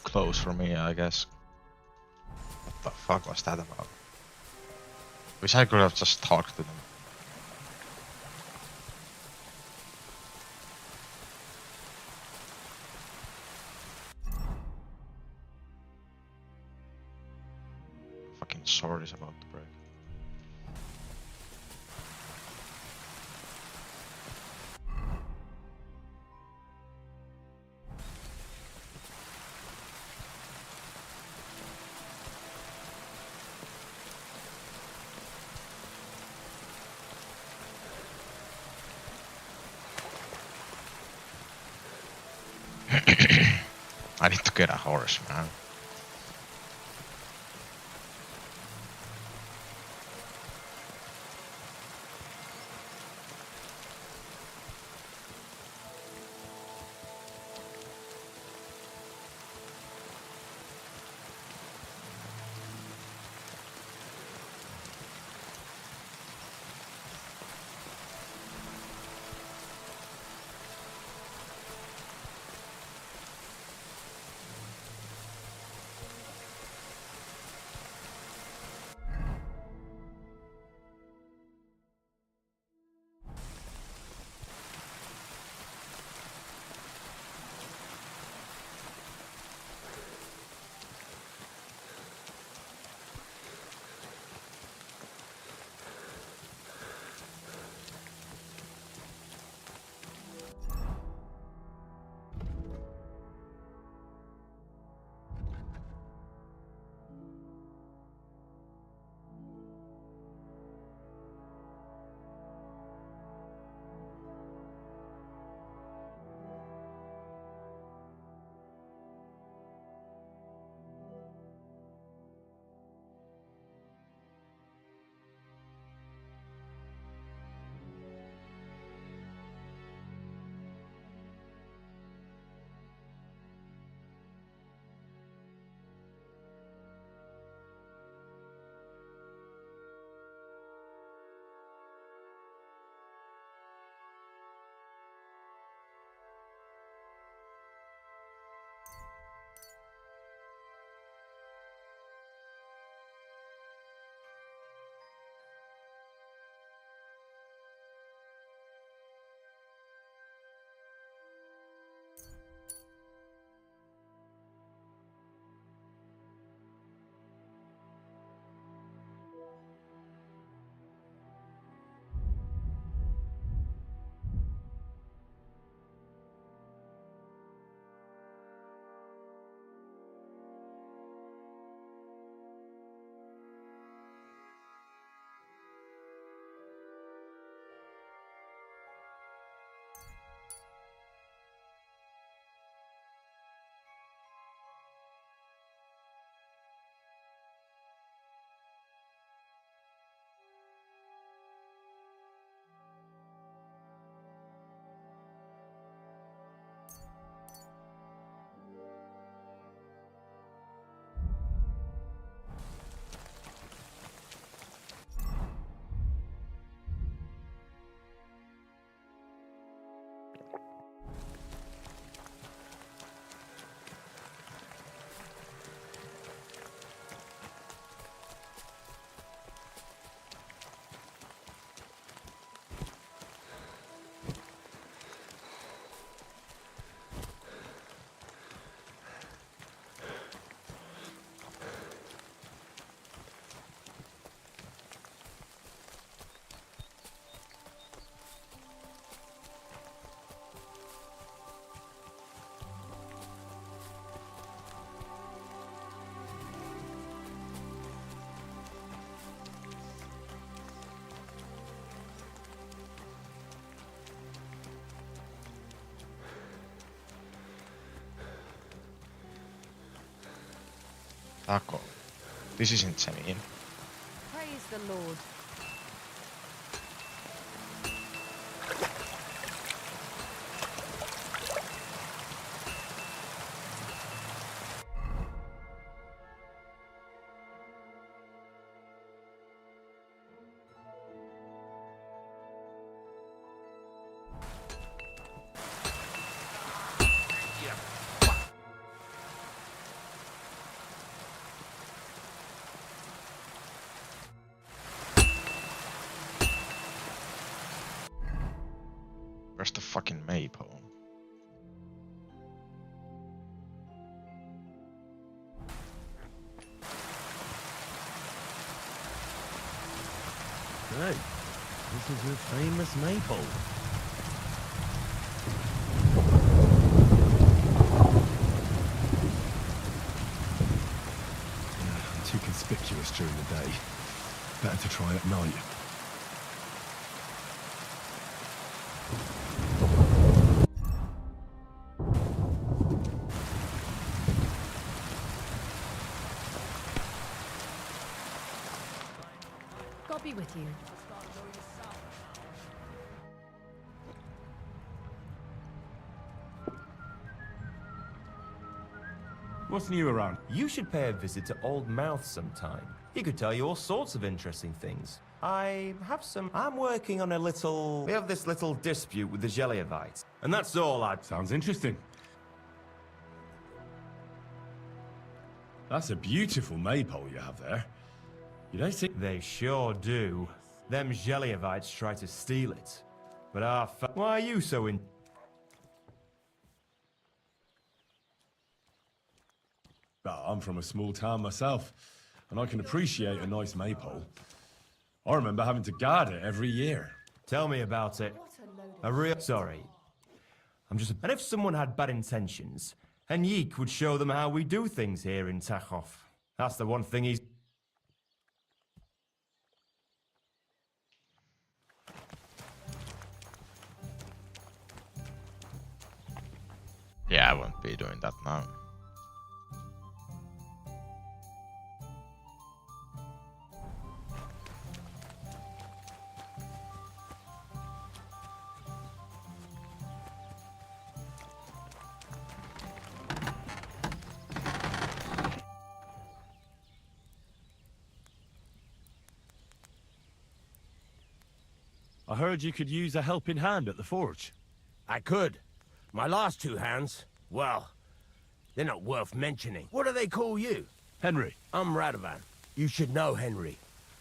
Close for me, I guess. What the fuck was that about? Wish I could have just talked to them. Fucking sword is about to break. I need to get a horse, man. Taco. This isn't genuine. Praise the Lord. Where's the fucking maypole? Hey, this is your famous maypole. I'm too conspicuous during the day. Better to try at night. God be with you. What's new around? You should pay a visit to Old Mouth sometime. He could tell you all sorts of interesting things. I'm working on a little... We have this little dispute with the Delirevance. And that's all Sounds interesting. That's a beautiful maypole you have there. You don't think... They sure do. Them Delirivites try to steal it. But why are you so in... I'm from a small town myself, and I can appreciate a nice maypole. I remember having to guard it every year. Tell me about it. Sorry. And if someone had bad intentions, Henrik would show them how we do things here in Tachov. That's the one thing he's... Yeah, I won't be doing that now. I heard you could use a helping hand at the forge. I could. My last two hands, well, they're not worth mentioning. What do they call you? Henry. I'm Radovan. You should know, Henry.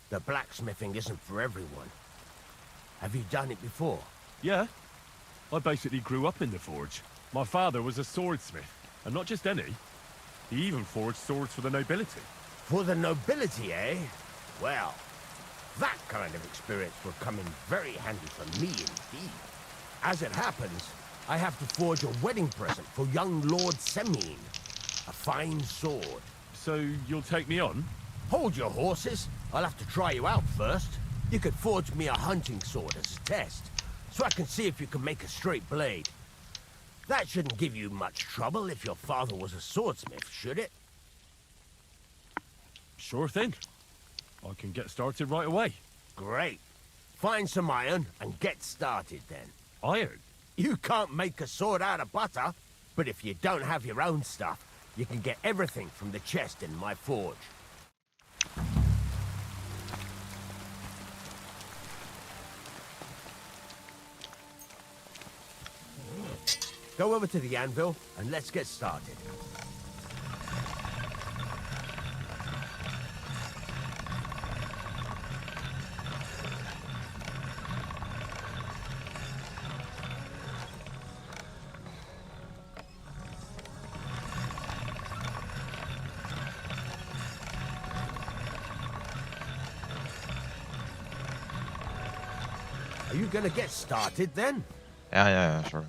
The blacksmithing isn't for everyone. Have you done it before? Yeah. I basically grew up in the forge. My father was a swordsmith, and not just any. He even forged swords for the nobility. For the nobility, eh? Well, that kind of experience will come in very handy for me indeed. As it happens, I have to forge a wedding present for young Lord Semine. A fine sword. So you'll take me on? Hold your horses. I'll have to try you out first. You could forge me a hunting sword as a test, so I can see if you can make a straight blade. That shouldn't give you much trouble if your father was a swordsmith, should it? Sure thing. I can get started right away. Great. Find some iron and get started then. Iron? You can't make a sword out of butter, but if you don't have your own stuff, you can get everything from the chest in my forge. Go over to the anvil and let's get started. Are you gonna get started then? Yeah, sure.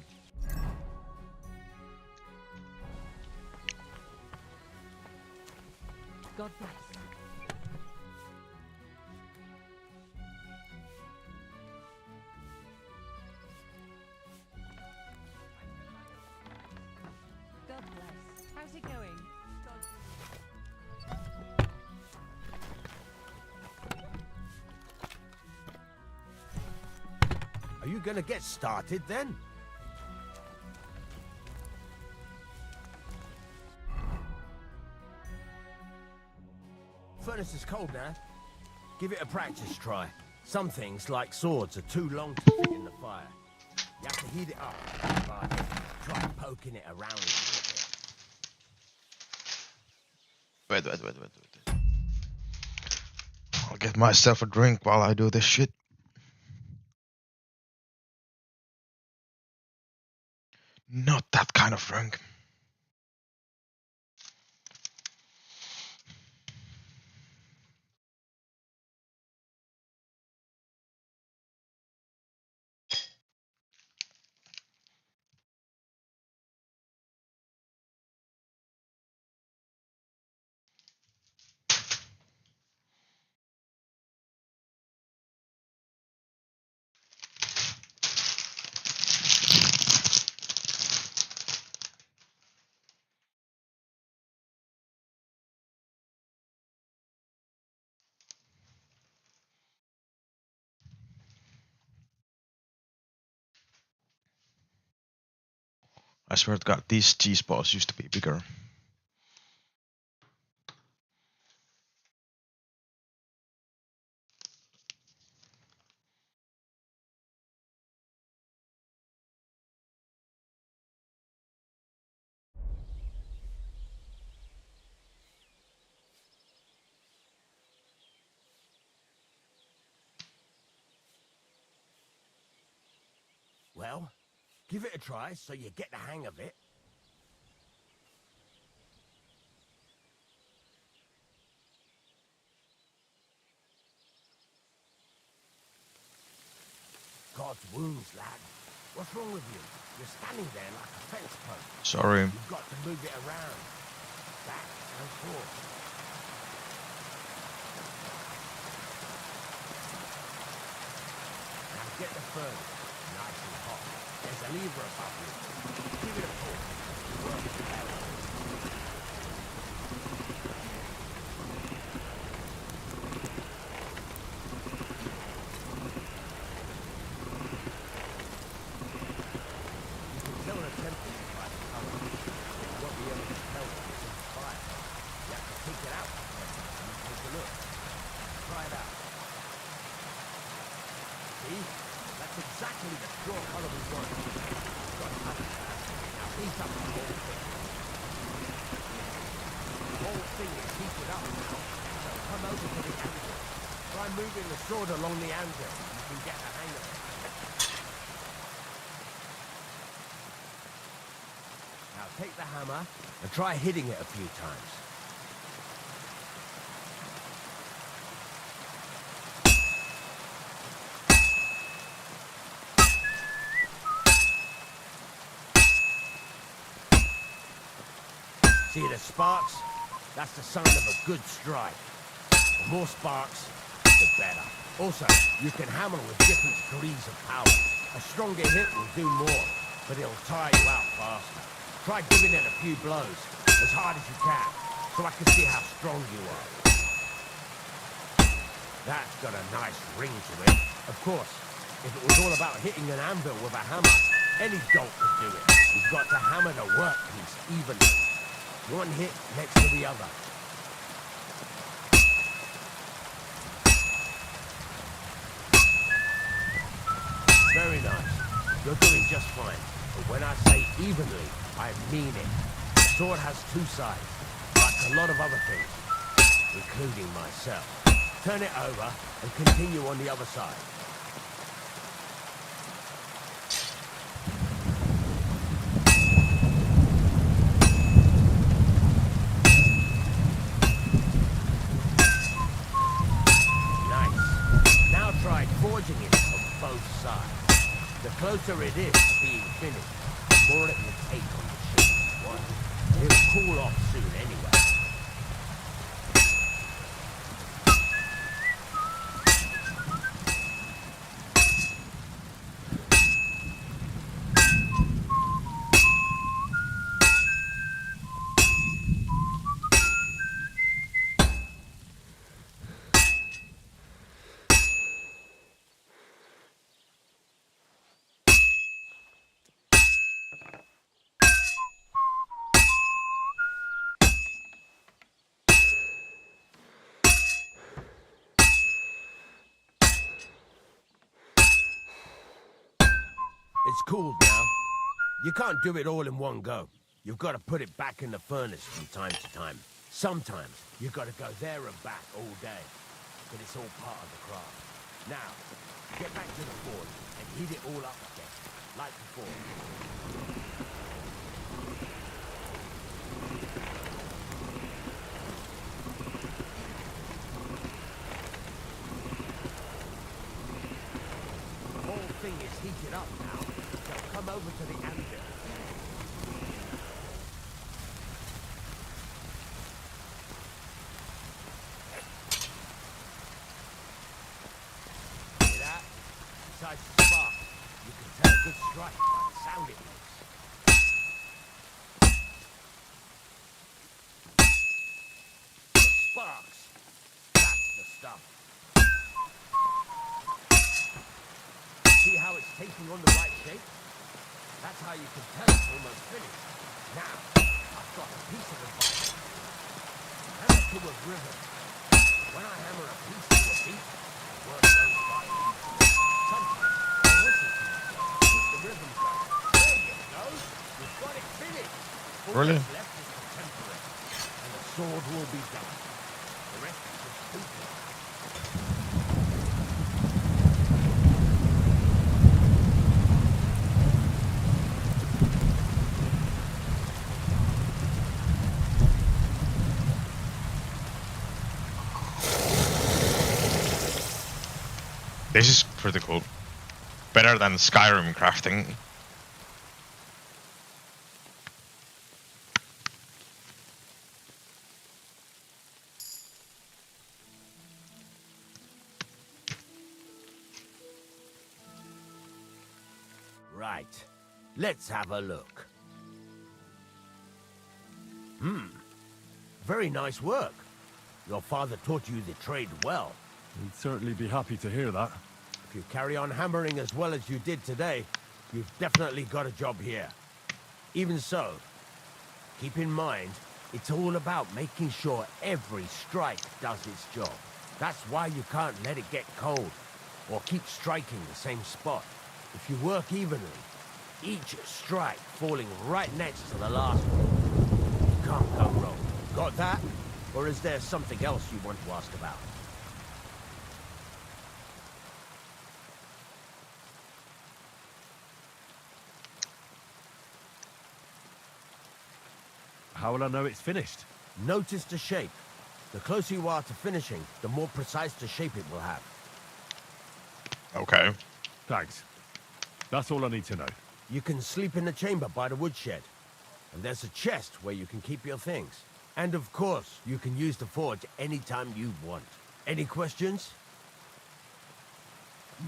God bless. God bless. How's it going? you gonna get started then? Furnace is cold now. Give it a practice try. Some things, like swords, are too long to fit in the fire. You have to heat it up. Try poking it around. Wait. I'll get myself a drink while I do this shit. Not that kind of drink. I swear to God, these cheese balls used to be bigger. Well, give it a try so you get the hang of it. God's wounds, lad. What's wrong with you? You're standing there like a fence post. Sorry. You've got to move it around. Back and forth. Now get the furnace nice and hot. There's a lever above you. Give it a pull. Work it out. Moving the sword along the anvil, you can get the hang of it. Now take the hammer and try hitting it a few times. See the sparks? That's the sign of a good strike. The more sparks, the better. Also, you can hammer with different degrees of power. A stronger hit will do more, but it'll tire you out faster. Try giving it a few blows, as hard as you can, so I can see how strong you are. That's got a nice ring to it. Of course, if it was all about hitting an anvil with a hammer, any dolt could do it. You've got to hammer the workpiece evenly. One hit next to the other. Very nice. You're doing just fine. But when I say evenly, I mean it. The sword has two sides, like a lot of other things, including myself. Turn it over and continue on the other side. Nice. Now try forging it on both sides. The closer it is to being finished, the more it will take on the shape of one. It'll cool off soon anyway. It's cooled now. You can't do it all in one go. You've got to put it back in the furnace from time to time. Sometimes you've got to go there and back all day. But it's all part of the craft. Now, get back to the forge and heat it all up again, like before. The whole thing is heated up now, so come over to the anvil. Besides the spark, you can tell a good strike by the sound it makes. The sparks. That's the stuff. See how it's taking on the right shape? That's how you can tell it's almost finished. Now, I've got a piece of advice. Hammer to a rhythm. When I hammer a piece to a beat, the work goes by easy. Sometimes I listen to myself, keep the rhythm going. There you go. You've got it finished. All Really? that's left is the temperate, and the sword will be done. The rest is just stupid. This is pretty cool. Better than Skyrim crafting. Right. Let's have a look. Very nice work. Your father taught you the trade well. He'd certainly be happy to hear that. If you carry on hammering as well as you did today, you've definitely got a job here. Even so, keep in mind, it's all about making sure every strike does its job. That's why you can't let it get cold, or keep striking the same spot. If you work evenly, each strike falling right next to the last one, you can't go wrong. Got that? Or is there something else you want to ask about? How will I know it's finished? Notice the shape. The closer you are to finishing, the more precise the shape it will have. Okay. Thanks. That's all I need to know. You can sleep in the chamber by the woodshed. And there's a chest where you can keep your things. And of course, you can use the forge anytime you want. Any questions?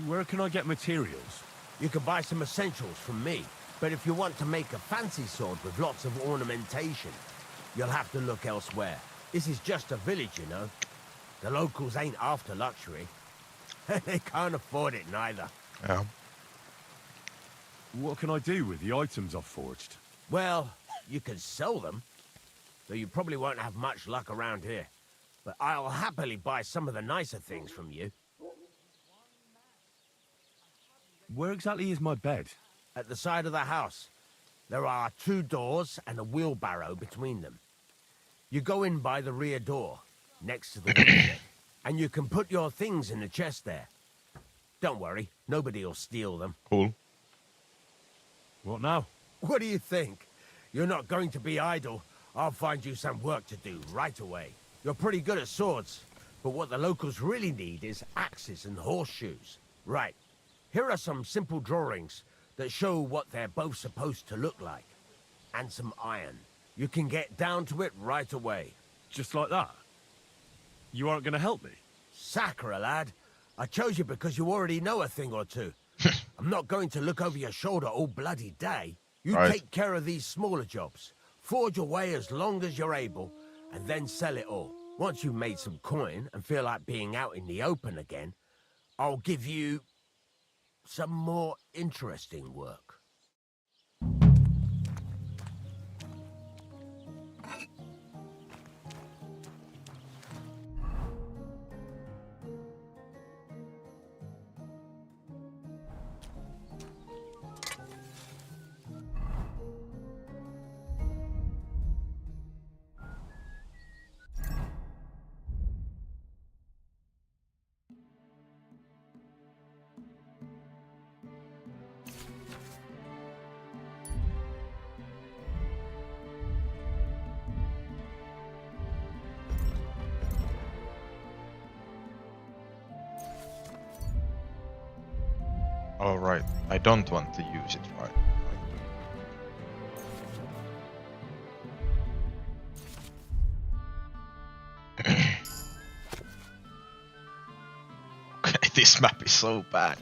Where can I get materials? You can buy some essentials from me. But if you want to make a fancy sword with lots of ornamentation, you'll have to look elsewhere. This is just a village, you know. The locals ain't after luxury. They can't afford it neither. Yeah. What can I do with the items I've forged? Well, you can sell them. Though you probably won't have much luck around here. But I'll happily buy some of the nicer things from you. Where exactly is my bed? At the side of the house. There are 2 doors and a wheelbarrow between them. You go in by the rear door, next to the woodshed, and you can put your things in the chest there. Don't worry, nobody'll steal them. Cool. What now? What do you think? You're not going to be idle. I'll find you some work to do right away. You're pretty good at swords, but what the locals really need is axes and horseshoes. Right. Here are some simple drawings that show what they're both supposed to look like. And some iron. You can get down to it right away. Just like that? You aren't going to help me? Sacre, lad. I chose you because you already know a thing or two. I'm not going to look over your shoulder all bloody day. You Right. take care of these smaller jobs. Forge away as long as you're able, and then sell it all. Once you've made some coin and feel like being out in the open again, I'll give you some more interesting work. All right, I don't want to use it, right? Okay, this map is so bad.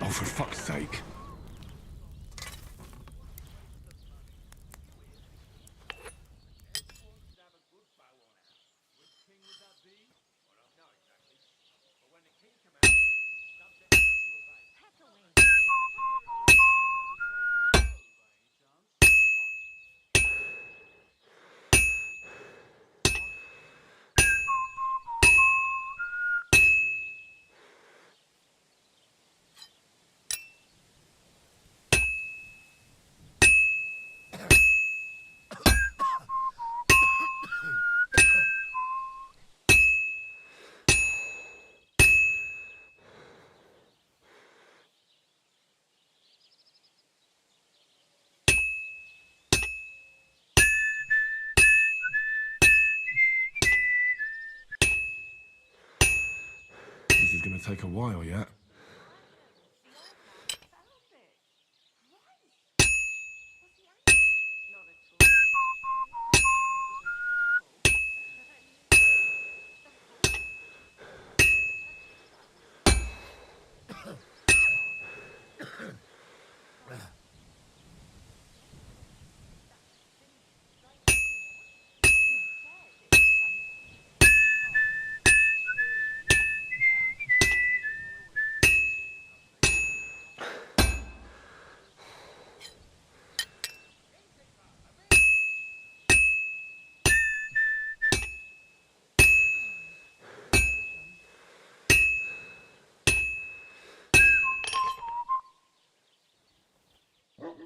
Oh, for fuck's sake. This is gonna take a while yet.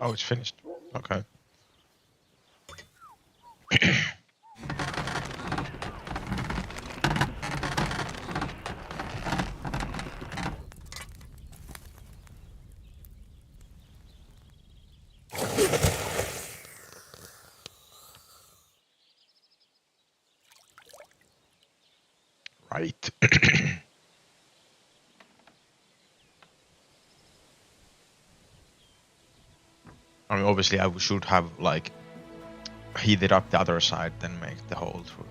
Oh, it's finished. Okay. Right. I mean, obviously, I should have like heated up the other side, then make the hole through.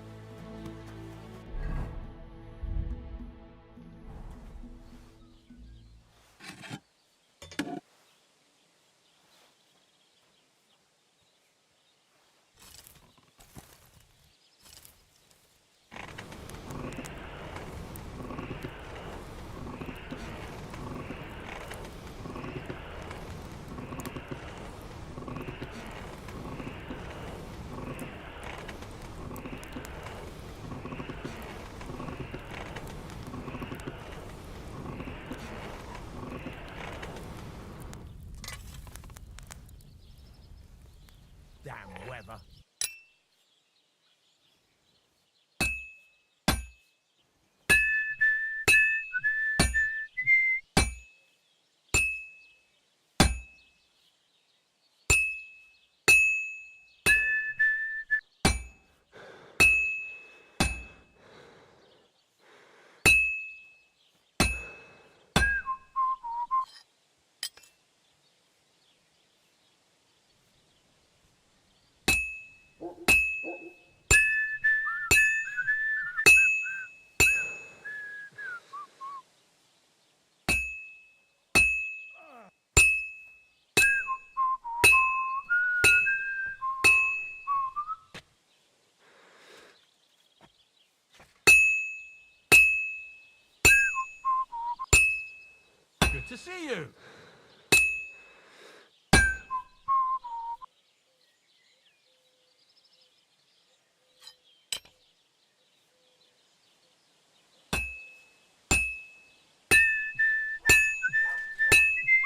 Good to see you.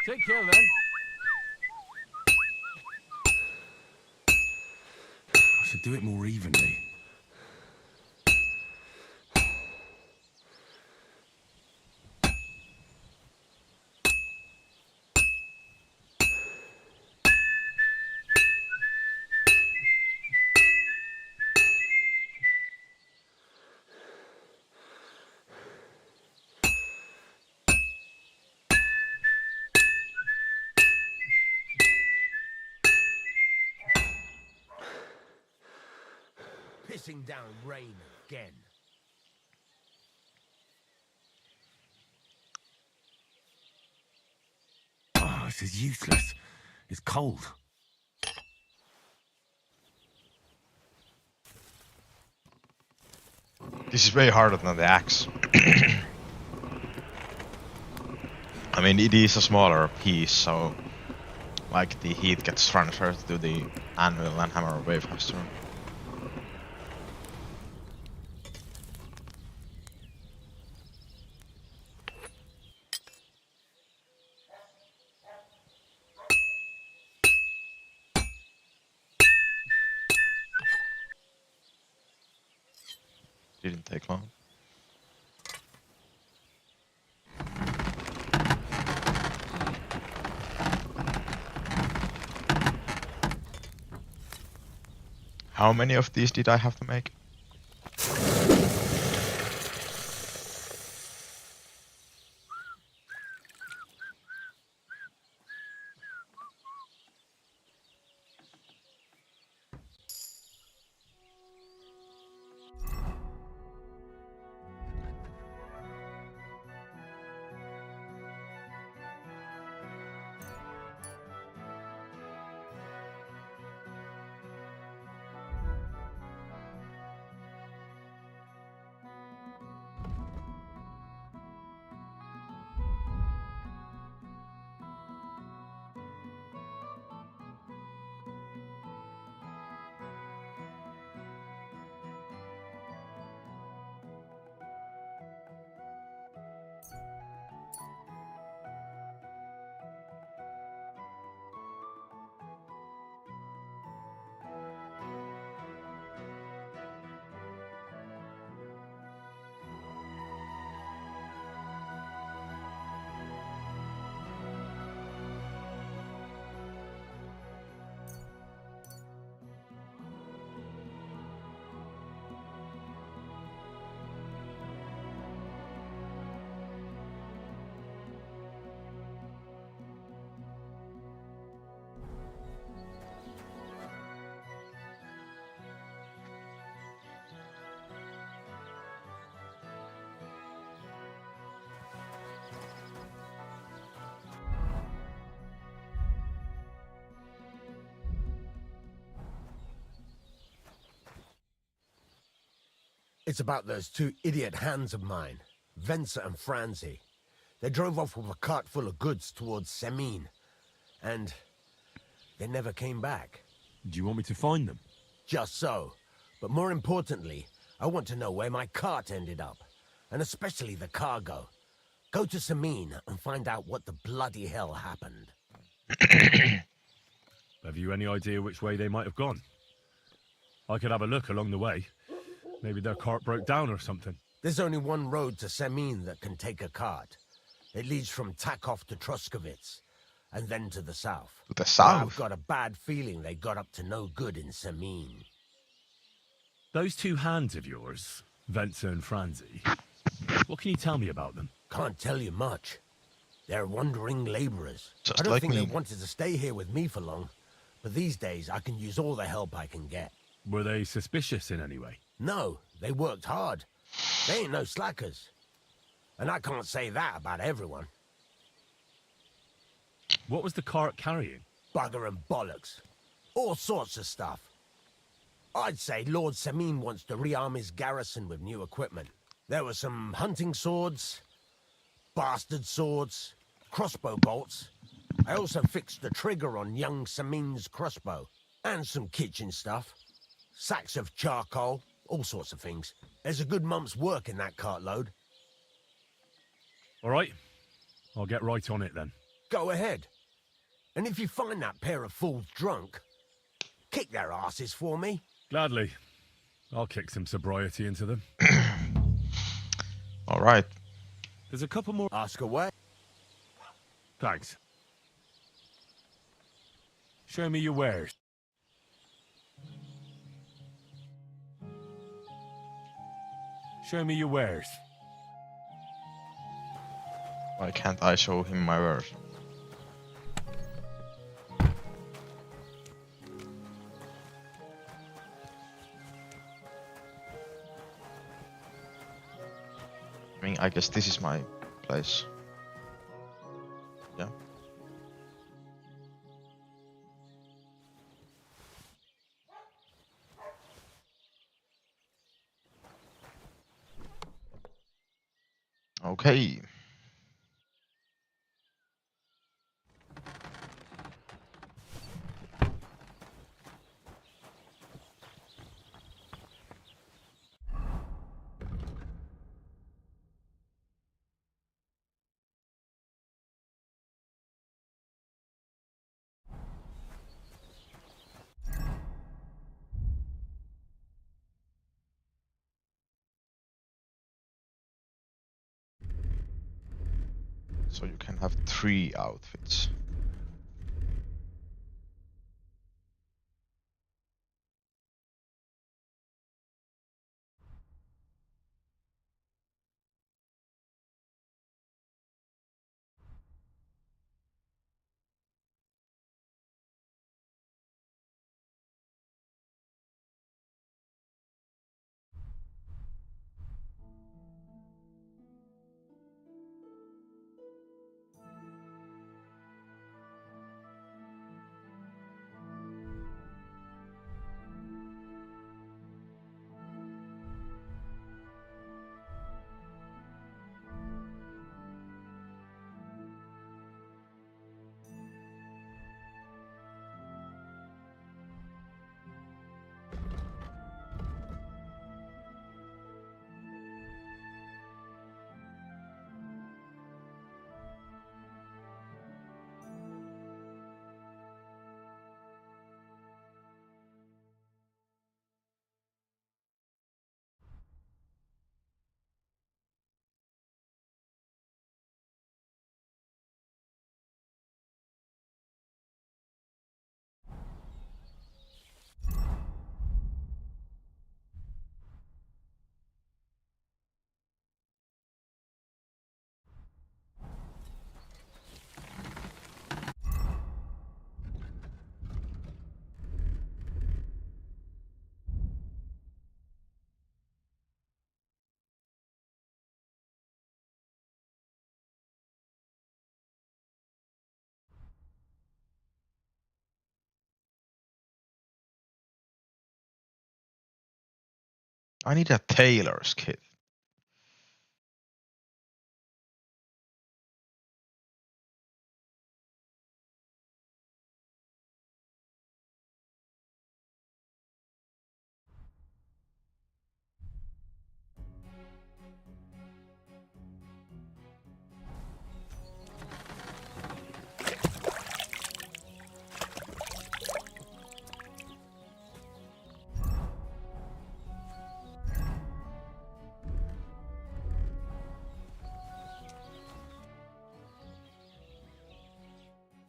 Take care then. I should do it more evenly. Pissing down rain again. Oh, this is useless. It's cold. This is way harder than the axe. I mean, it is a smaller piece, so like the heat gets transferred to the anvil and hammer way faster. Didn't take long. How many of these did I have to make? It's about those two idiot hands of mine, Venser and Franzi. They drove off with a cart full of goods towards Semin, and they never came back. Do you want me to find them? Just so. But more importantly, I want to know where my cart ended up, and especially the cargo. Go to Semin and find out what the bloody hell happened. Have you any idea which way they might have gone? I could have a look along the way. Maybe their cart broke down or something. There's only one road to Semin that can take a cart. It leads from Takov to Troskovitz, and then to the south. To the south? I've got a bad feeling they got up to no good in Semin. Those two hands of yours, Venser and Franzi, what can you tell me about them? Can't tell you much. They're wandering laborers. Just I don't like think me. they wanted to stay here with me for long, but these days I can use all the help I can get. Were they suspicious in any way? No, they worked hard. They ain't no slackers. And I can't say that about everyone. What was the cart carrying? Bugger and bollocks. All sorts of stuff. I'd say Lord Semin wants to rearm his garrison with new equipment. There were some hunting swords, bastard swords, crossbow bolts. I also fixed the trigger on young Samin's crossbow. And some kitchen stuff. Sacks of charcoal, all sorts of things. There's a good month's work in that cartload. All right. I'll get right on it then. Go ahead. And if you find that pair of fools drunk, kick their asses for me. Gladly. I'll kick some sobriety into them. All right. There's a couple more. Ask away. Thanks. Show me your wares. Show me your wares. Why can't I show him my wares? I mean, I guess this is my place. Yeah. Okay. So you can have 3 outfits. I need a tailor's kit.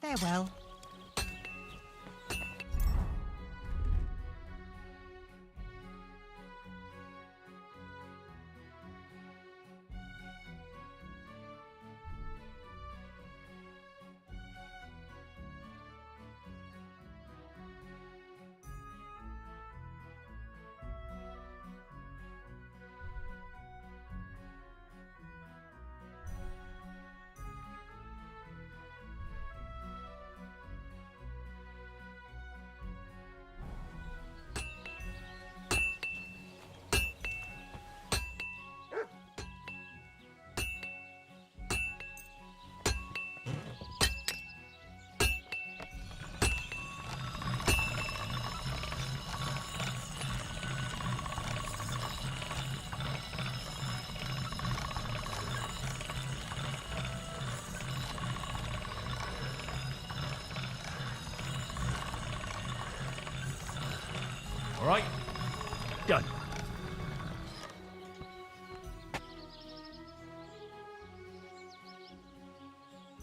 Farewell. right? Done.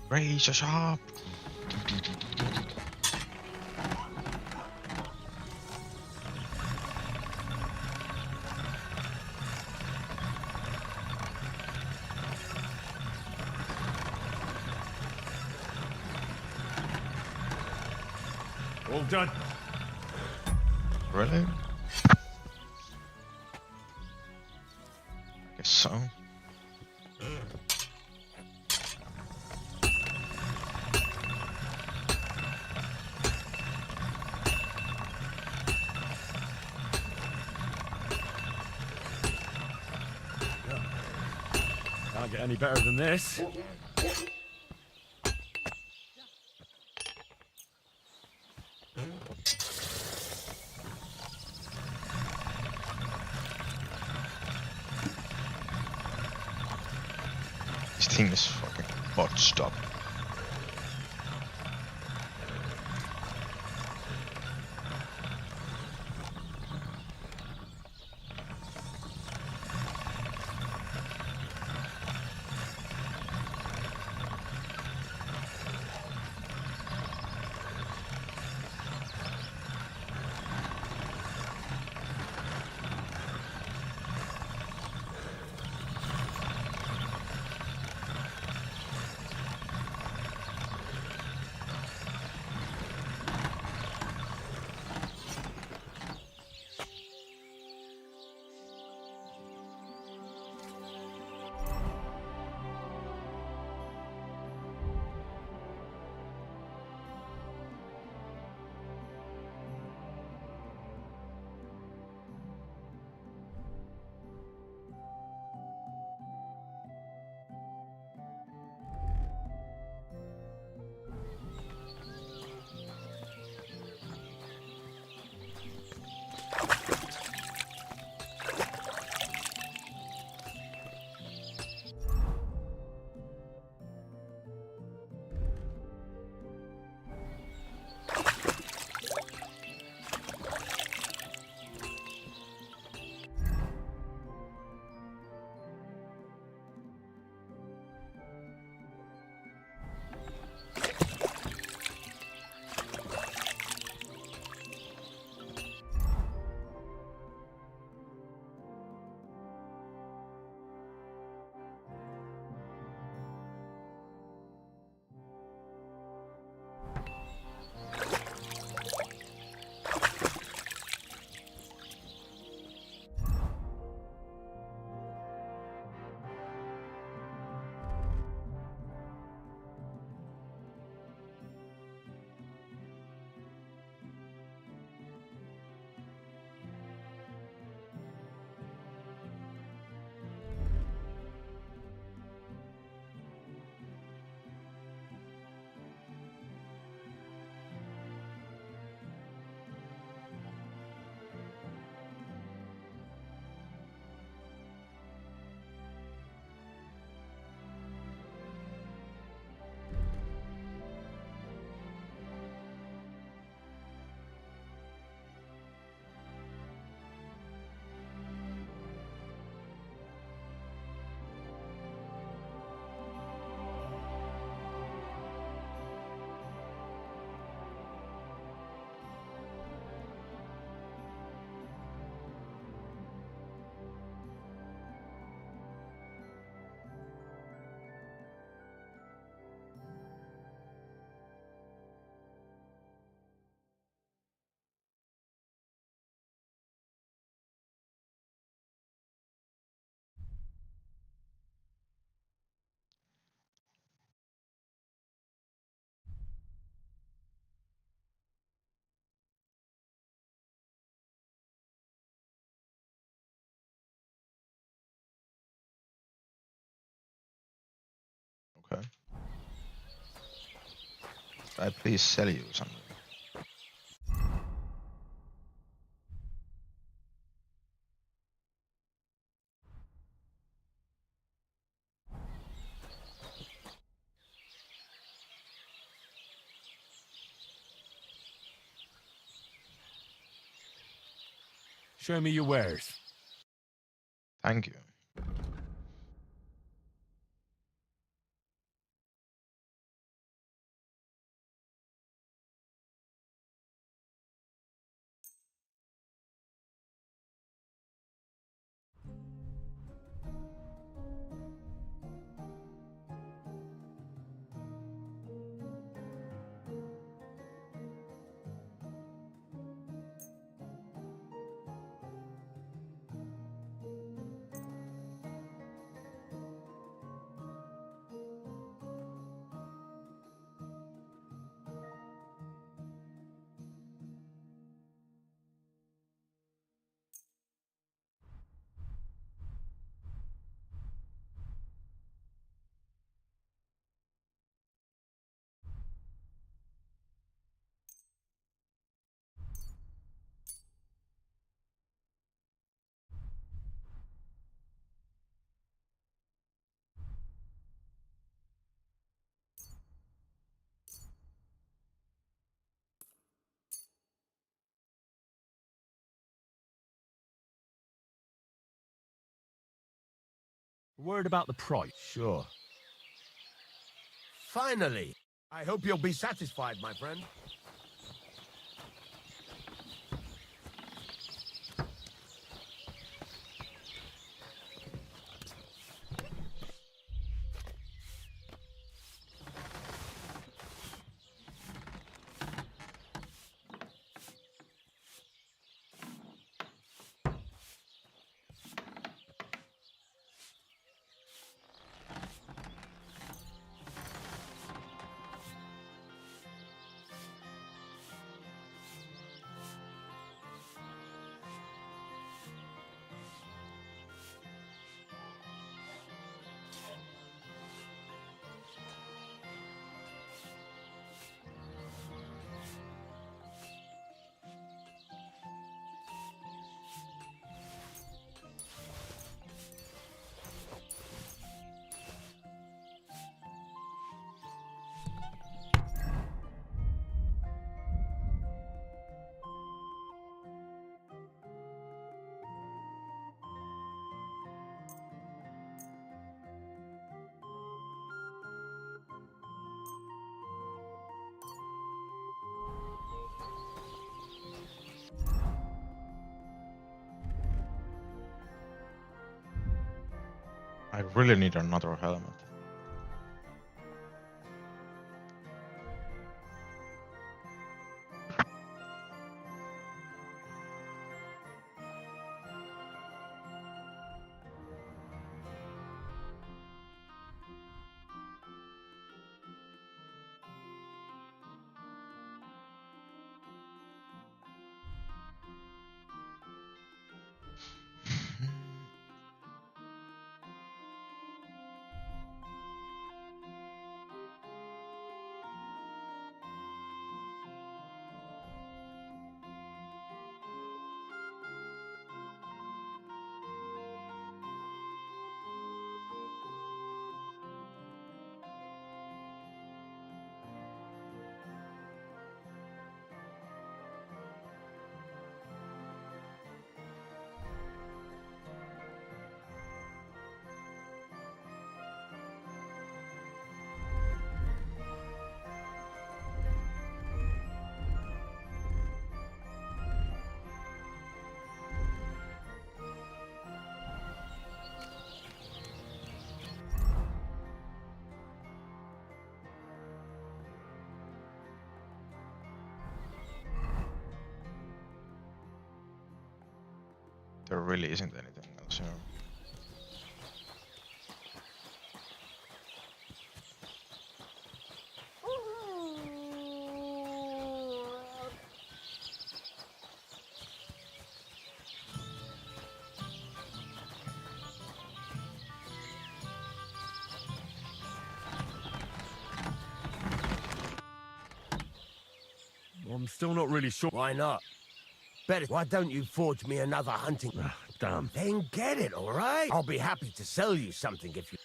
Raise your shop. All done. Really? Guess so. Can't get any better than this. This thing is fucking botched up. Okay. Should I please sell you something? Show me your wares. Thank you. Word about the price. Sure. Finally! I hope you'll be satisfied, my friend. I really need another helmet. There really isn't anything else here. I'm still not really sure. Why not? Better. Why don't you forge me another hunting? Damn. Then get it, all right? I'll be happy to sell you something if you...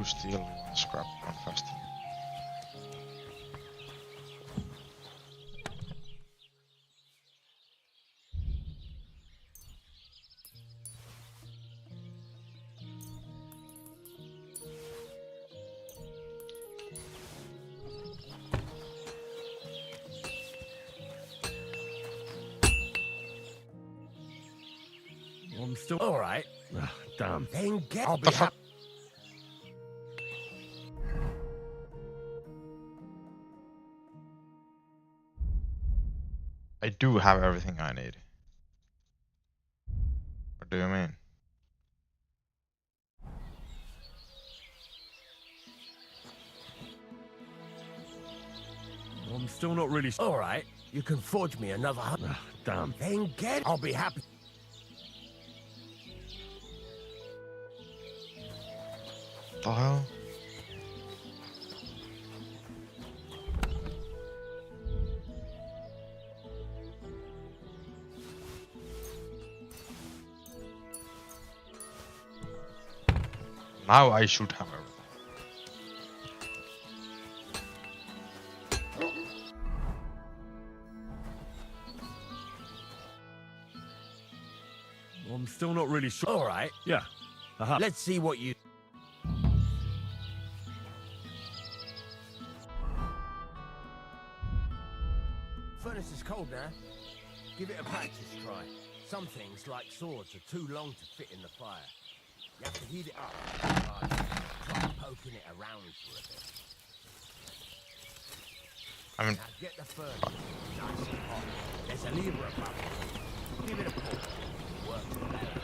2 steel, 1 scrap, 1 fast. I'm still... All right. Damn. Then get... I'll be happy. I do have everything I need. What do you mean? I'm still not really... All right. You can forge me another... Damn. Then get... I'll be happy. The hell? Now I should have everything. I'm still not really sure. All right. Yeah. Let's see what you... Furnace is cold now. Give it a practice try. Some things, like swords, are too long to fit in the fire. You have to heat it up. Try poking it around for a bit. I mean... Now get the furnace nice and hot. There's a lever above it. Give it a pull. Works better.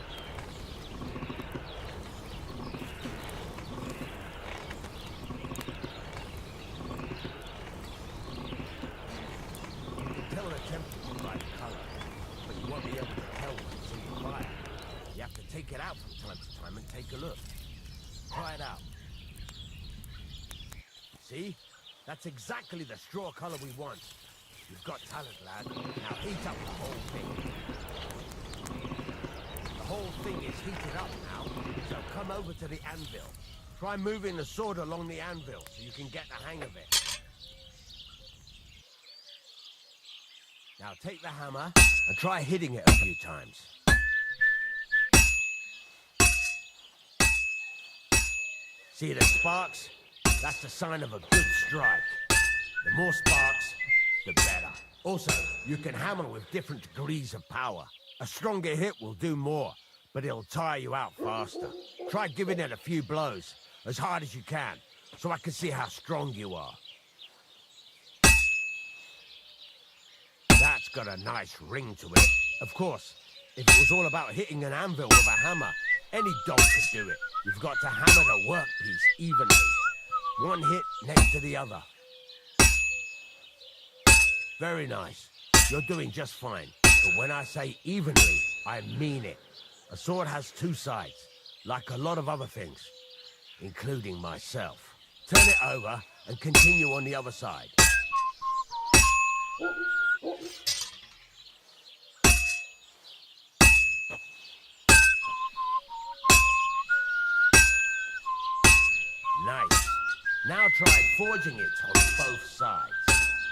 Tell the temperature by the colour, but you won't be able to tell when it's in the fire. You have to take it out from time to time and take a look. Try it out. See? That's exactly the straw colour we want. You've got talent, lad. Now heat up the whole thing. The whole thing is heated up now, so come over to the anvil. Try moving the sword along the anvil so you can get the hang of it. Now take the hammer and try hitting it a few times. See the sparks? That's the sign of a good strike. The more sparks, the better. Also, you can hammer with different degrees of power. A stronger hit will do more, but it'll tire you out faster. Try giving it a few blows, as hard as you can, so I can see how strong you are. That's got a nice ring to it. Of course, if it was all about hitting an anvil with a hammer, any dog could do it. You've got to hammer the workpiece evenly. One hit next to the other. Very nice. You're doing just fine. But when I say evenly, I mean it. A sword has 2 sides, like a lot of other things, including myself. Turn it over and continue on the other side. Nice. Now try forging it on both sides.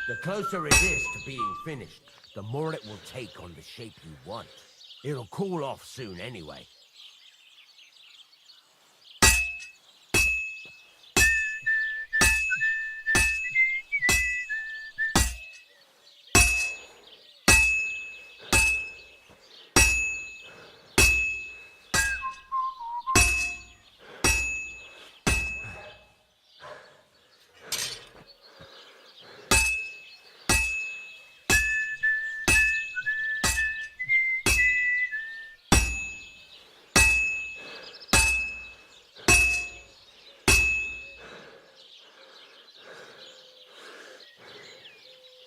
The closer it is to being finished, the more it will take on the shape you want. It'll cool off soon anyway.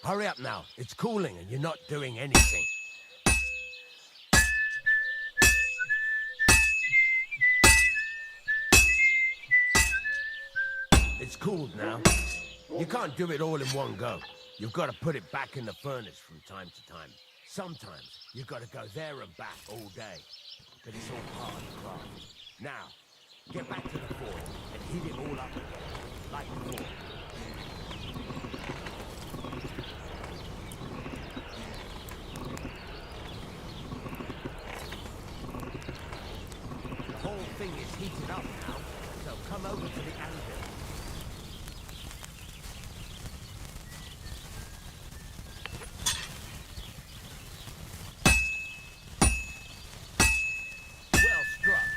Hurry up now. It's cooling and you're not doing anything. It's cooled now. You can't do it all in one go. You've got to put it back in the furnace from time to time. Sometimes you've got to go there and back all day. But it's all part of the craft. Now, Get back to the fort and heat it all up again, like before. The whole thing is heated up now, so come over to the anvil. Well struck.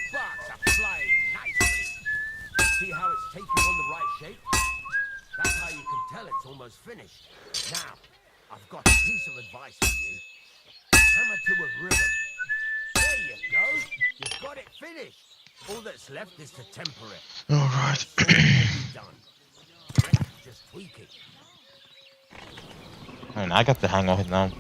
Sparks are flying nicely. See how it's taking on the right shape? That's how you can tell it's almost finished. Now, I've got a piece of advice for you. Hammer to a rhythm. There you go. You've got it finished. All that's left is to temper it. Alright. The sword will be done. The rest is just tweaking. I mean, I got the hang of it now.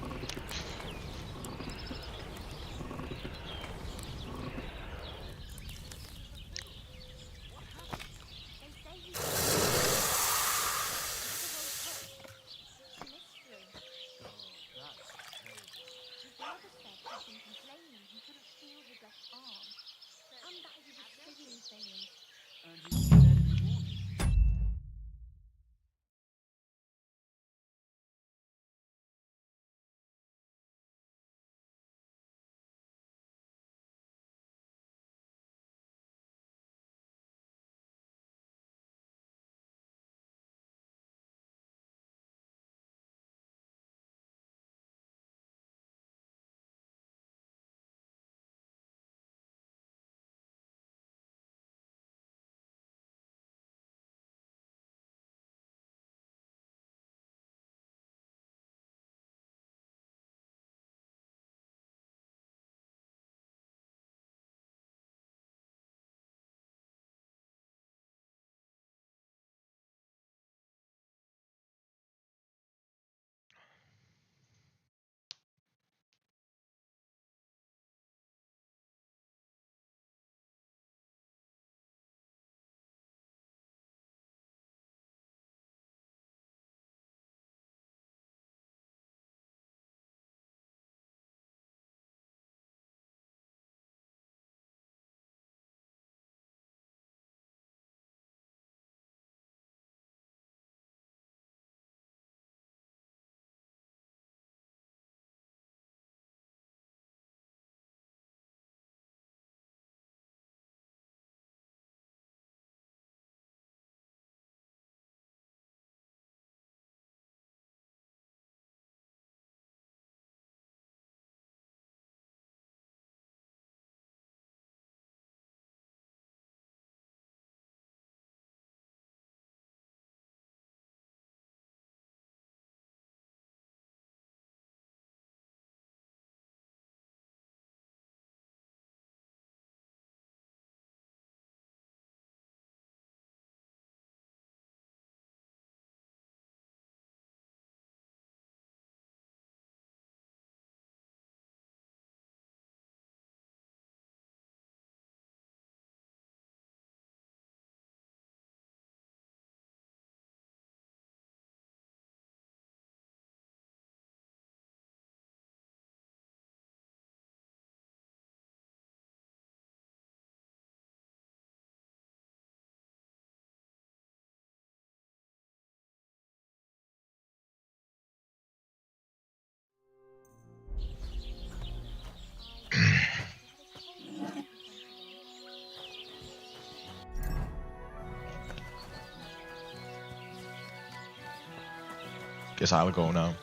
Guess I'll go now.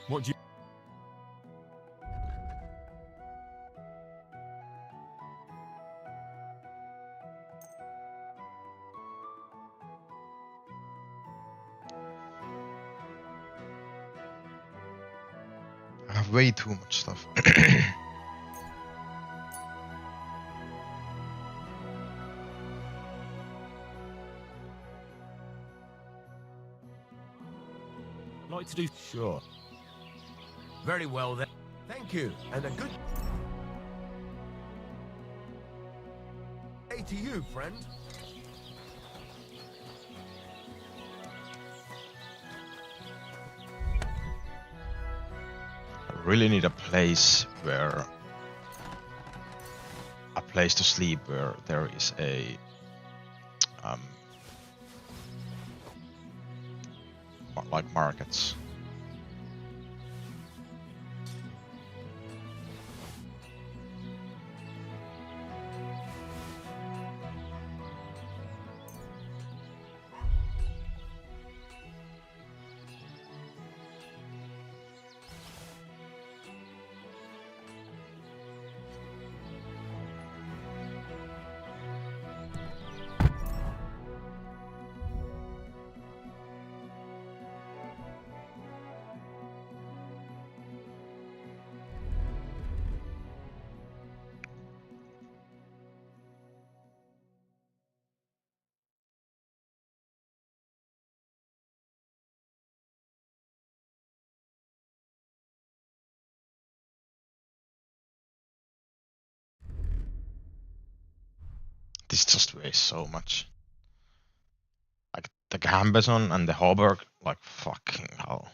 What do you... I have way too much stuff. like to do? Sure. Very well then. Thank you, and a good day to you, friend. I really need a place to sleep where there is a like markets. This just wastes so much. Like the Gambison and the Hauberg, like fucking hell.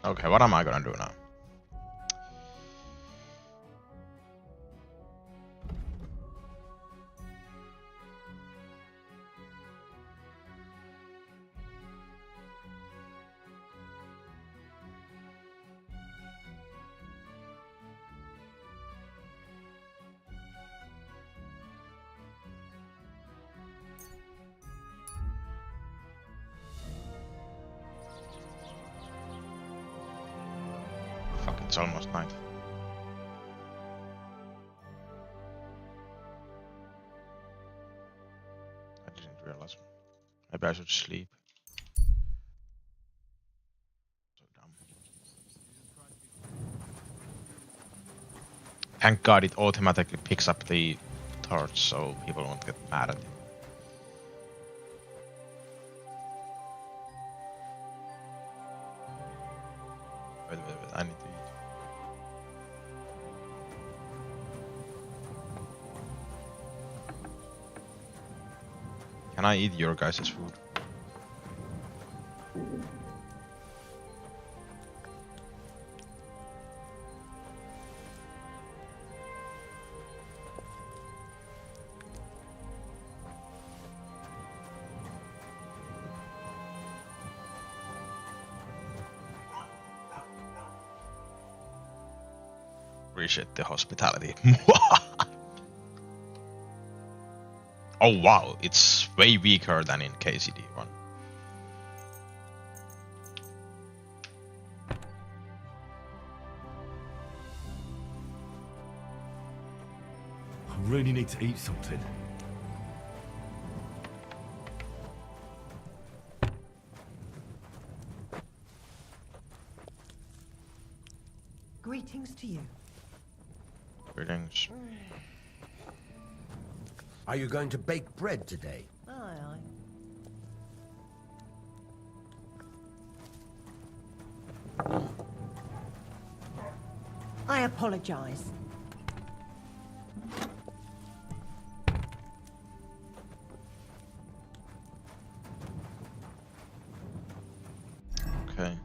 Okay, what am I gonna do now? Fuck, it's almost night. I didn't realize. Maybe I should sleep. So dumb. Thank God it automatically picks up the torch so people won't get mad at it. Wait, I need to eat. Can I eat your guys' food? Appreciate the hospitality. Oh wow, it's way weaker than in KCD1. I really need to eat something. Greetings to you. Greetings. Are you going to bake bread today? Aye, aye. I apologize. Okay.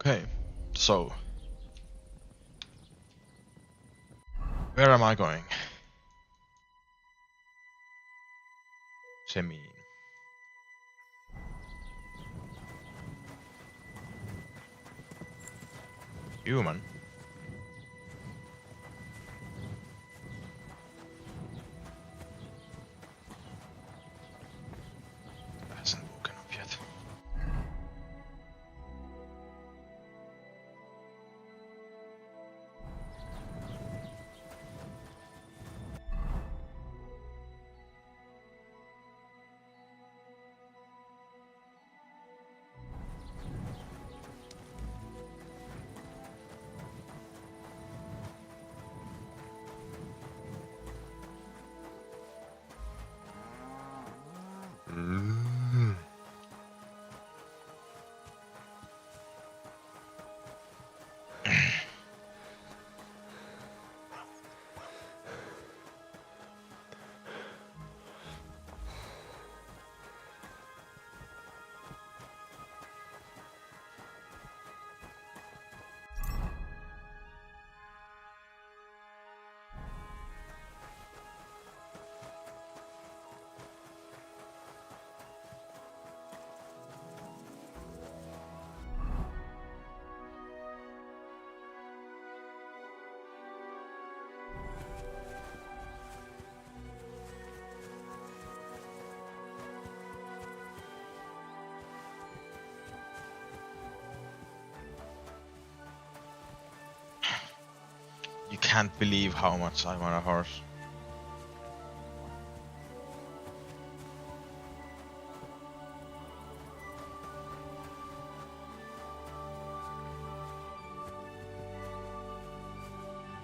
Okay, so where am I going? Semin. Human. Hasn't woken up yet. You can't believe how much I want a horse.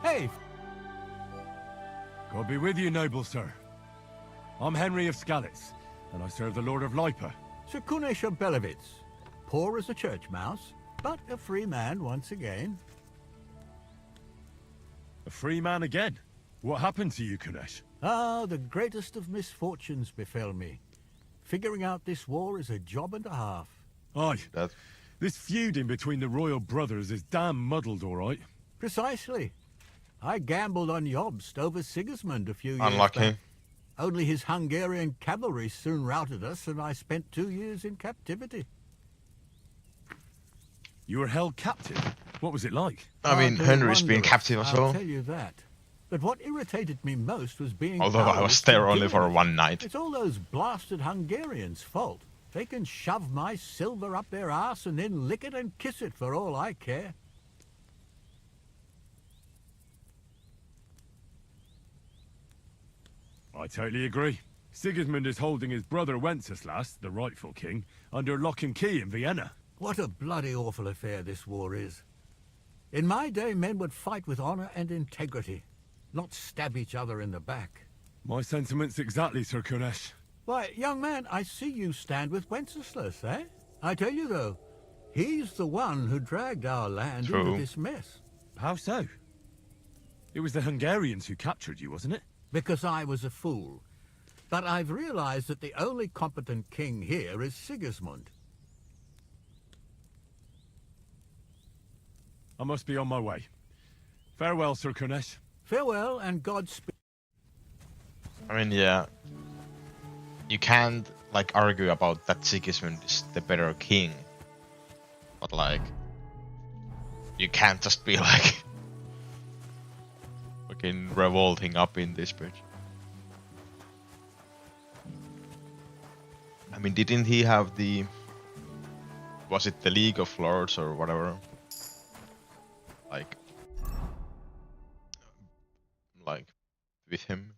Hey! God be with you, noble sir. I'm Henry of Skalitz, and I serve the Lord of Lipa. Sir Kunesh of Belevitz. Poor as a church mouse, but a free man once again. A free man again? What happened to you, Kunesh? Ah, the greatest of misfortunes befell me. Figuring out this war is a job and a half. Aye. This feuding between the royal brothers is damn muddled, all right. Precisely. I gambled on Jobst over Sigismund a few years Unlucky. back. Only his Hungarian cavalry soon routed us, and I spent 2 years in captivity. You were held captive? What was it like? I mean, Hardly Henry's being wondrous, captive as I'll well. tell you that. But what irritated me most was being Although I powerless was to there only deal for with it. one night. It's all those blasted Hungarians' fault. They can shove my silver up their arse and then lick it and kiss it for all I care. I totally agree. Sigismund is holding his brother Wenceslas, the rightful king, under lock and key in Vienna. What a bloody awful affair this war is. In my day, men would fight with honor and integrity, not stab each other in the back. My sentiments exactly, Sir Kunesh. Why, young man, I see you stand with Wenceslas, eh? I tell you, though, he's the one who dragged our land into this mess. How so? It was the Hungarians who captured you, wasn't it? Because I was a fool. But I've realized that the only competent king here is Sigismund. I must be on my way. Farewell, Sir Kunesh. Farewell, and Godspeed. I mean, yeah. You can't, like, argue about that Sigismund is the better king. But, like, you can't just be, like, fucking revolting up in this bitch. I mean, didn't he have the... Was it the League of Lords or whatever? Like, with him?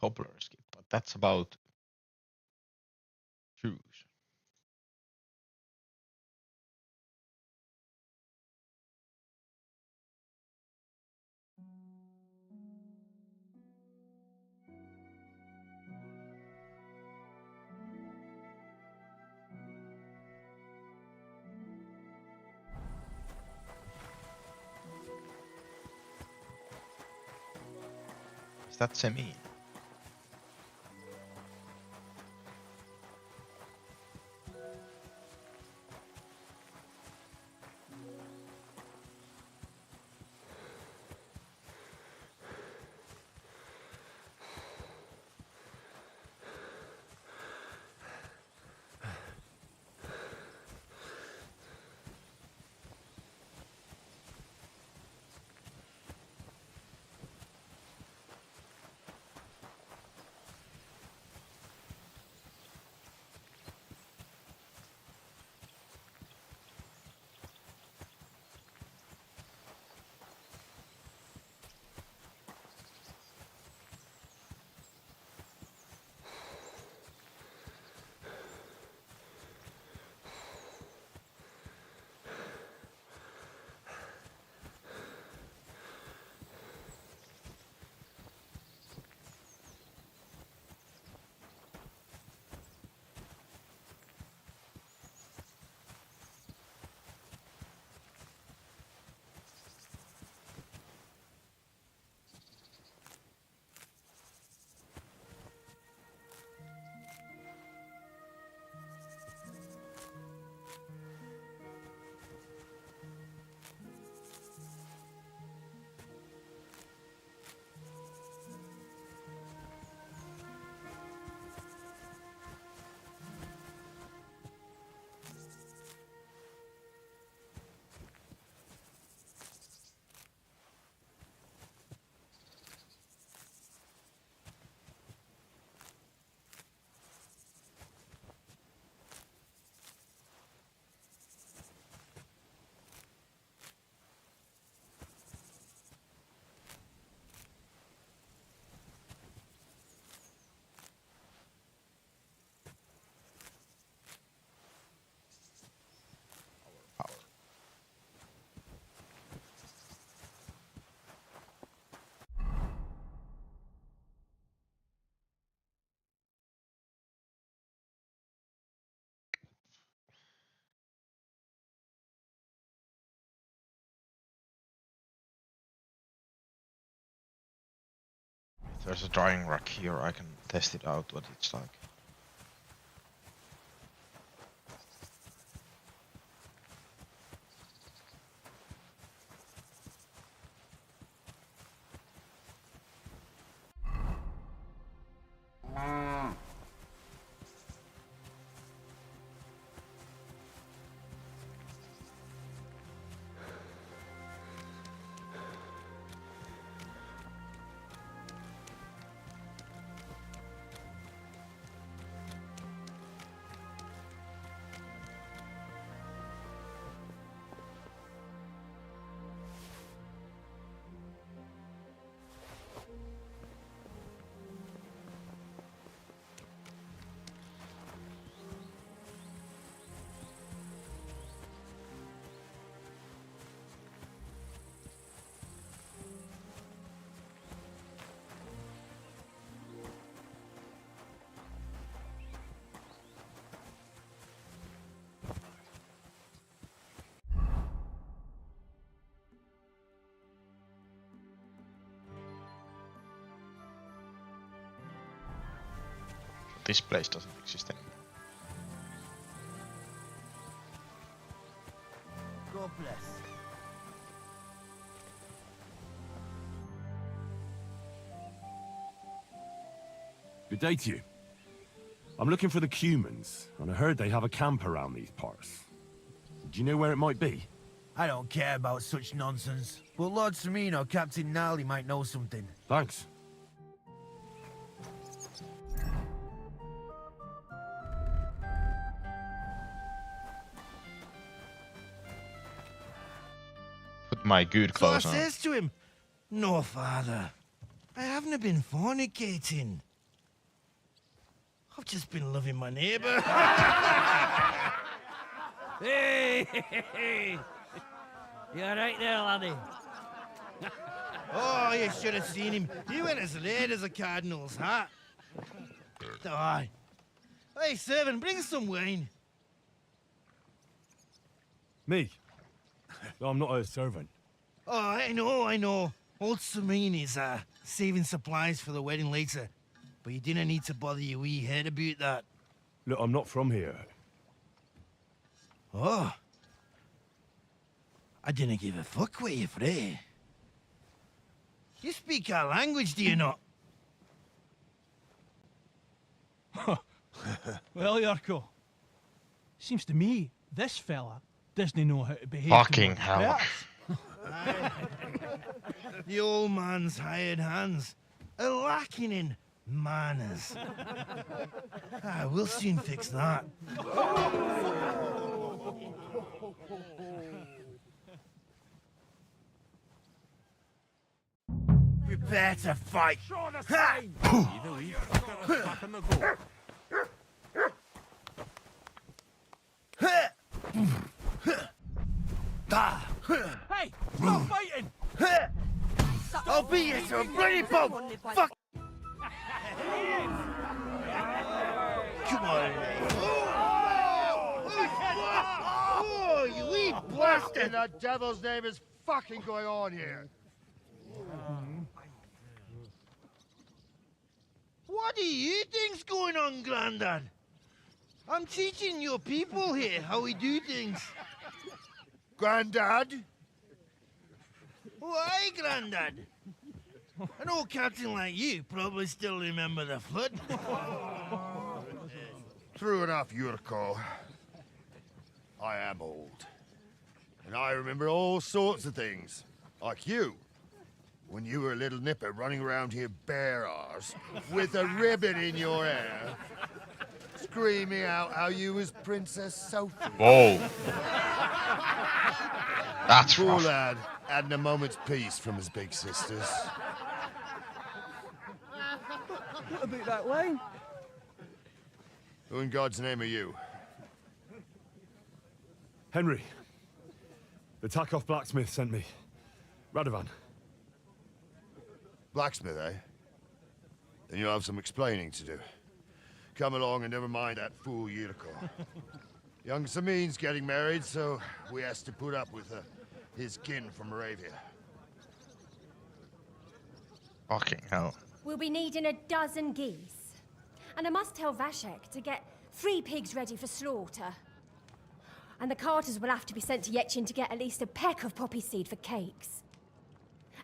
cobbler's kit, but that's about shoes. Is that semi? If there's a drying rack here, I can test it out what it's like. This place doesn't exist anymore. God bless. Good day to you. I'm looking for the Cumans, and I heard they have a camp around these parts. Do you know where it might be? I don't care about such nonsense, but Lord Sereno, Captain Gnarly might know something. Thanks. Put my good So I clothes on. says to him, "No, father, I haven't been fornicating. just been loving my neighbour. Hey! You alright there, laddie? Oh, you should have seen him. He went as red as a cardinal's hat. Aye. Hey, servant, bring some wine. Me? I'm not a servant. Oh, I know. Old Samine is saving supplies for the wedding later. But you didn't need to bother your wee head about that. Look, I'm not from here. Oh. I didn't give a fuck what you pray. You speak our language, do you not? Well, Yarko. Seems to me this fella doesn't know how to behave. Fucking hell. The old man's hired hands are lacking in manners. We'll soon fix that. Prepare to fight. Hey, stop fighting! I'll beat you to a bloody pulp! Fuck! Come on. Oh, you wee blasted! The devil's name is fucking going on here. What do you think's going on, Grandad? I'm teaching your people here how we do things. Grandad? Why, Grandad? An old captain like you probably still remember the flood. True enough, Yurko. I am old. And I remember all sorts of things. Like you. When you were a little nipper running around here bare-arse, with a ribbon in your hair, screaming out how you was Princess Sophie. Whoa. That's Poor rough. lad, hadn't a moment's peace from his big sisters. What about that wine? Who in God's name are you? Henry. The Takoff blacksmith sent me. Radovan. Blacksmith, eh? Then you'll have some explaining to do. Come along and never mind that fool Yurko. Young Samin's getting married, so we has to put up with his kin from Moravia. Fucking hell. We'll be needing a dozen geese. And I must tell Vashek to get 3 pigs ready for slaughter. And the carters will have to be sent to Yetchin to get at least a peck of poppy seed for cakes.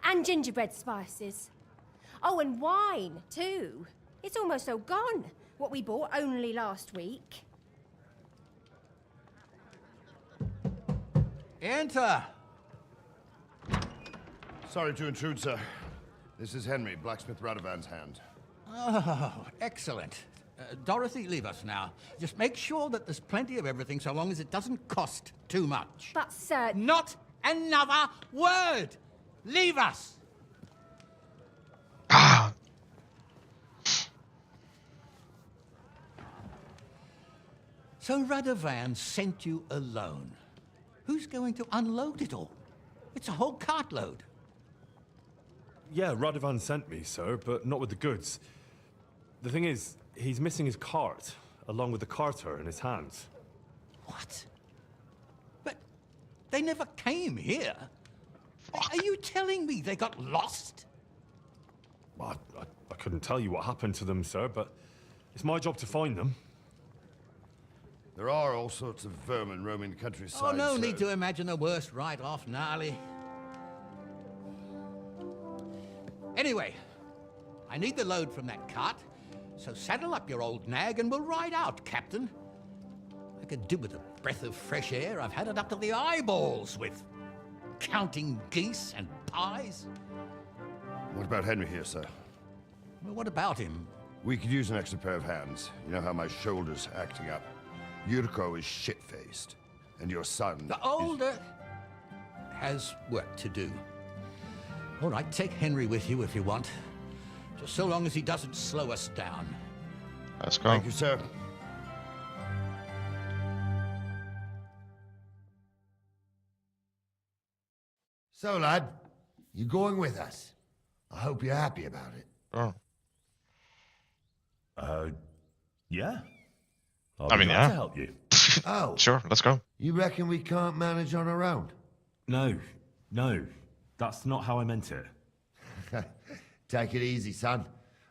And gingerbread spices. Oh, and wine, too. It's almost all gone. What we bought only last week. Enter! Sorry to intrude, sir. This is Henry, blacksmith Radovan's hand. Oh, excellent. Dorothy, leave us now. Just make sure that there's plenty of everything so long as it doesn't cost too much. But, sir... Not another word! Leave us! So Radovan sent you alone. Who's going to unload it all? It's a whole cartload. Yeah, Radovan sent me, sir, but not with the goods. The thing is, he's missing his cart, along with the carter in his hands. What? But they never came here. Are you telling me they got lost? Well, I couldn't tell you what happened to them, sir, but it's my job to find them. There are all sorts of vermin roaming the countryside. Oh, no sir. need to imagine the worst right off, gnarly. Anyway, I need the load from that cart, so saddle up your old nag and we'll ride out, Captain. I could do with a breath of fresh air. I've had it up to the eyeballs with counting geese and pies. What about Henry here, sir? Well, what about him? We could use an extra pair of hands. You know how my shoulder's acting up. Yurko is shit-faced, and your son The older has work to do. All right, take Henry with you if you want. Just so long as he doesn't slow us down. Let's go. Thank you, sir. So, lad, you going with us? I hope you're happy about it. Oh. Yeah. I mean, yeah. To help you. Oh. Sure, let's go. You reckon we can't manage on our own? No. That's not how I meant it. Take it easy, son.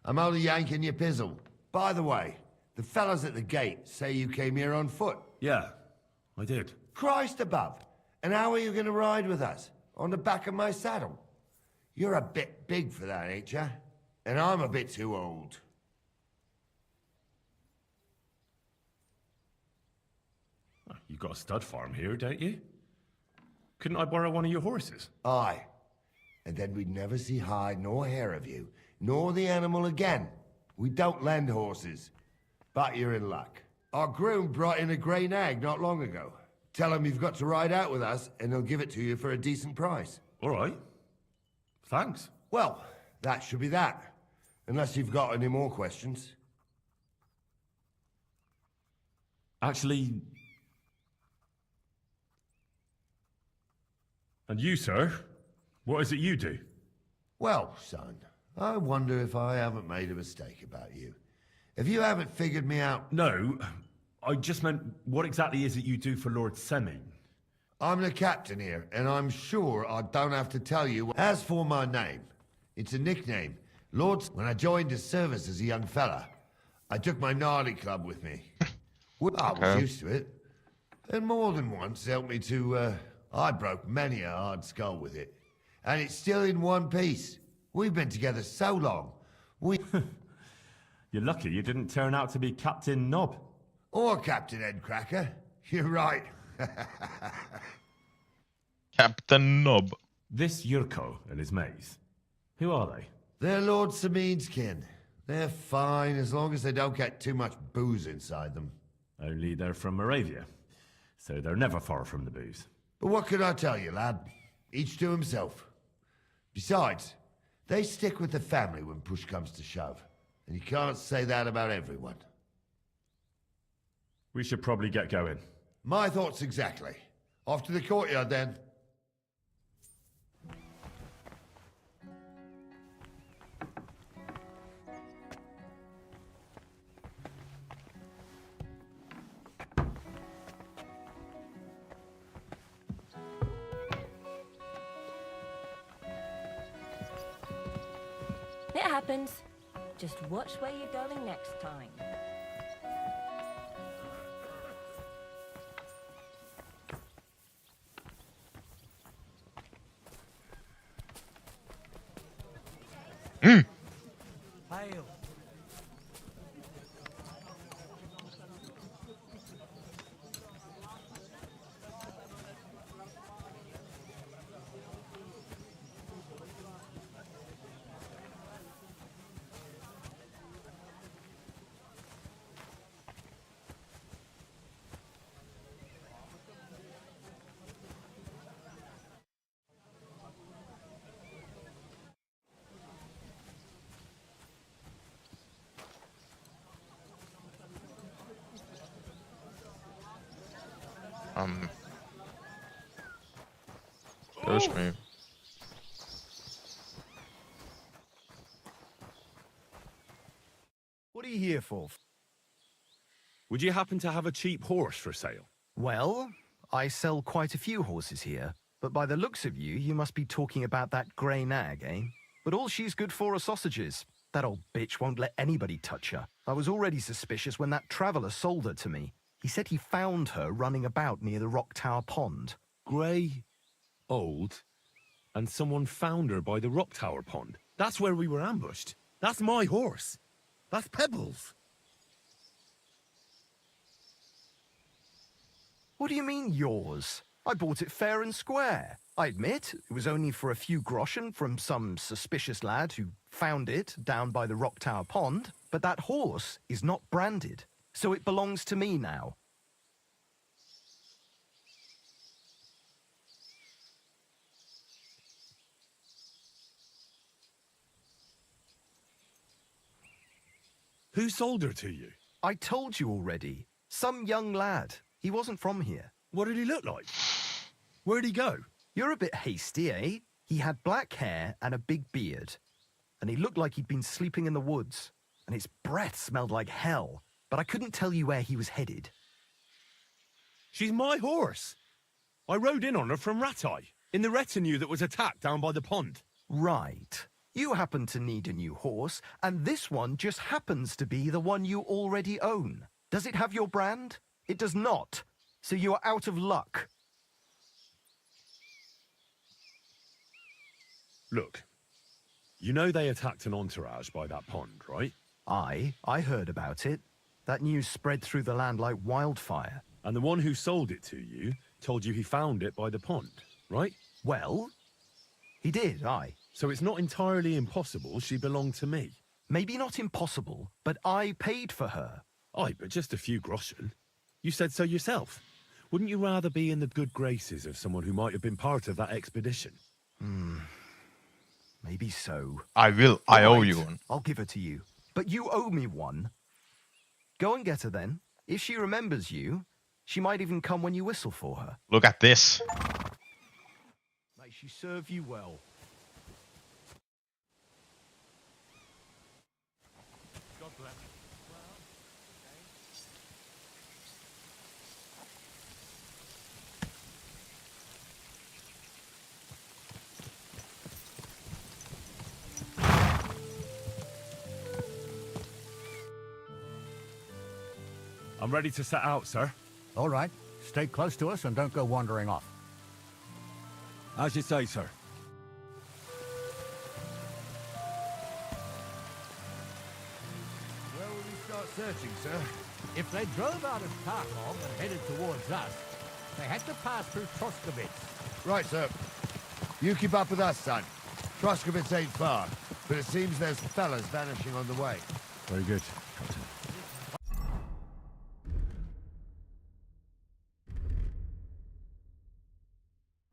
I'm only yanking your pizzle. By the way, the fellas at the gate say you came here on foot. Yeah, I did. Christ above. And how are you going to ride with us? On the back of my saddle? You're a bit big for that, ain't ya? And I'm a bit too old. You've got a stud farm here, don't you? Couldn't I borrow one of your horses? Aye. And then we'd never see hide nor hair of you, nor the animal again. We don't lend horses. But you're in luck. Our groom brought in a grey nag not long ago. Tell him you've got to ride out with us, and he'll give it to you for a decent price. All right. Thanks. Well, that should be that. Unless you've got any more questions. Actually... And you, sir? What is it you do? Well, son, I wonder if I haven't made a mistake about you. If you haven't figured me out... No, I just meant, what exactly is it you do for Lord Semine? I'm the captain here, and I'm sure I don't have to tell you. As for my name, it's a nickname. Lord, when I joined his service as a young fella, I took my gnarly club with me. Well, I was used to it. And more than once helped me to, I broke many a hard skull with it. And it's still in one piece. We've been together so long. You're lucky you didn't turn out to be Captain Knob. Or Captain Headcracker. You're right. Captain Knob. This Yurko and his mates, who are they? They're Lord Samine's kin. They're fine as long as they don't get too much booze inside them. Only they're from Moravia, so they're never far from the booze. But what can I tell you, lad? Each to himself. Besides, they stick with the family when push comes to shove. And you can't say that about everyone. We should probably get going. My thoughts exactly. Off to the courtyard, then. It happens. Just watch where you're going next time. Mm. Hail. Goes me. What are you here for? Would you happen to have a cheap horse for sale? Well, I sell quite a few horses here, but by the looks of you, you must be talking about that grey nag, eh? But all she's good for are sausages. That old bitch won't let anybody touch her. I was already suspicious when that traveller sold her to me. He said he found her running about near the Rock Tower Pond. Grey, old, and someone found her by the Rock Tower Pond. That's where we were ambushed. That's my horse. That's Pebbles. What do you mean, yours? I bought it fair and square. I admit, it was only for a few groschen from some suspicious lad who found it down by the Rock Tower Pond, but that horse is not branded, so it belongs to me now. Who sold her to you? I told you already. Some young lad. He wasn't from here. What did he look like? Where'd he go? You're a bit hasty, eh? He had black hair and a big beard. And he looked like he'd been sleeping in the woods. And his breath smelled like hell. But I couldn't tell you where he was headed. She's my horse. I rode in on her from Ratai, in the retinue that was attacked down by the pond. Right. You happen to need a new horse, and this one just happens to be the one you already own. Does it have your brand? It does not. So you are out of luck. Look, you know they attacked an entourage by that pond, right? I heard about it. That news spread through the land like wildfire. And the one who sold it to you told you he found it by the pond, right? Well, he did, aye. So it's not entirely impossible she belonged to me. Maybe not impossible, but I paid for her. Aye, but just a few groschen. You said so yourself. Wouldn't you rather be in the good graces of someone who might have been part of that expedition? Maybe so. I owe you one. I'll give her to you. But you owe me one. Go and get her then. If she remembers you, she might even come when you whistle for her. Look at this. May she serve you well. God bless. I'm ready to set out, sir. All right. Stay close to us and don't go wandering off. As you say, sir. Where will we start searching, sir? If they drove out of Tarkov and headed towards us, they had to pass through Troskovitz. Right, sir. You keep up with us, son. Troskovitz ain't far, but it seems there's fellas vanishing on the way. Very good, Captain.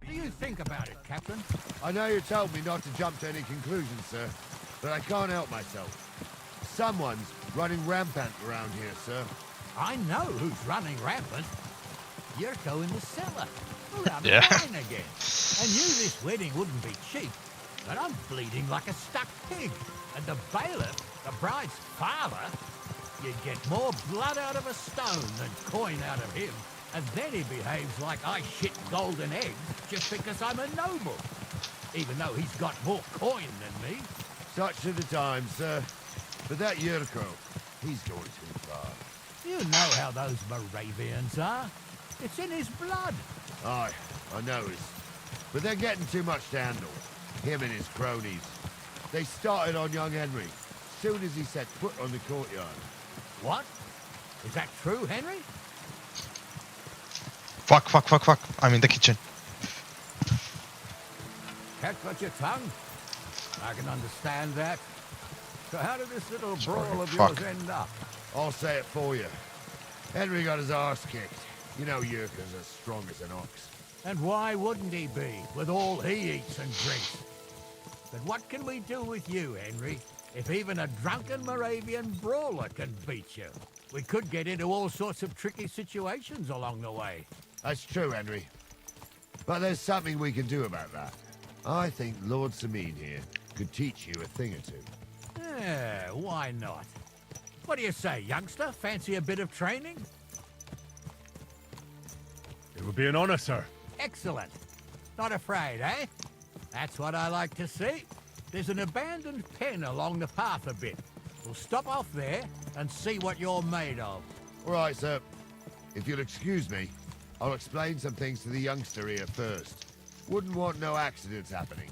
What do you think about it, Captain? I know you told me not to jump to any conclusions, sir, but I can't help myself. Someone's running rampant around here, sir. I know who's running rampant. Yurko in the cellar. Around the Yeah. line again. I knew this wedding wouldn't be cheap, but I'm bleeding like a stuck pig. And the bailiff, the bride's father, you'd get more blood out of a stone than coin out of him. And then he behaves like I shit golden eggs just because I'm a noble. Even though he's got more coin than me. Such are the times, sir. But that Yurko, he's going too far. You know how those Moravians are. It's in his blood. Aye, I noticed. But they're getting too much to handle. Him and his cronies. They started on young Henry, soon as he set foot on the courtyard. What? Is that true, Henry? Fuck. I'm in the kitchen. Catch your tongue? I can understand that. So how did this little brawl of fuck. yours end up? I'll say it for you. Henry got his arse kicked. You know Yurko's as strong as an ox. And why wouldn't he be, with all he eats and drinks? But what can we do with you, Henry, if even a drunken Moravian brawler can beat you? We could get into all sorts of tricky situations along the way. That's true, Henry. But there's something we can do about that. I think Lord Sameen here could teach you a thing or two. Yeah, why not? What do you say, youngster? Fancy a bit of training? It would be an honor, sir. Excellent. Not afraid, eh? That's what I like to see. There's an abandoned pen along the path a bit. We'll stop off there and see what you're made of. All right, sir. If you'll excuse me, I'll explain some things to the youngster here first. Wouldn't want no accidents happening.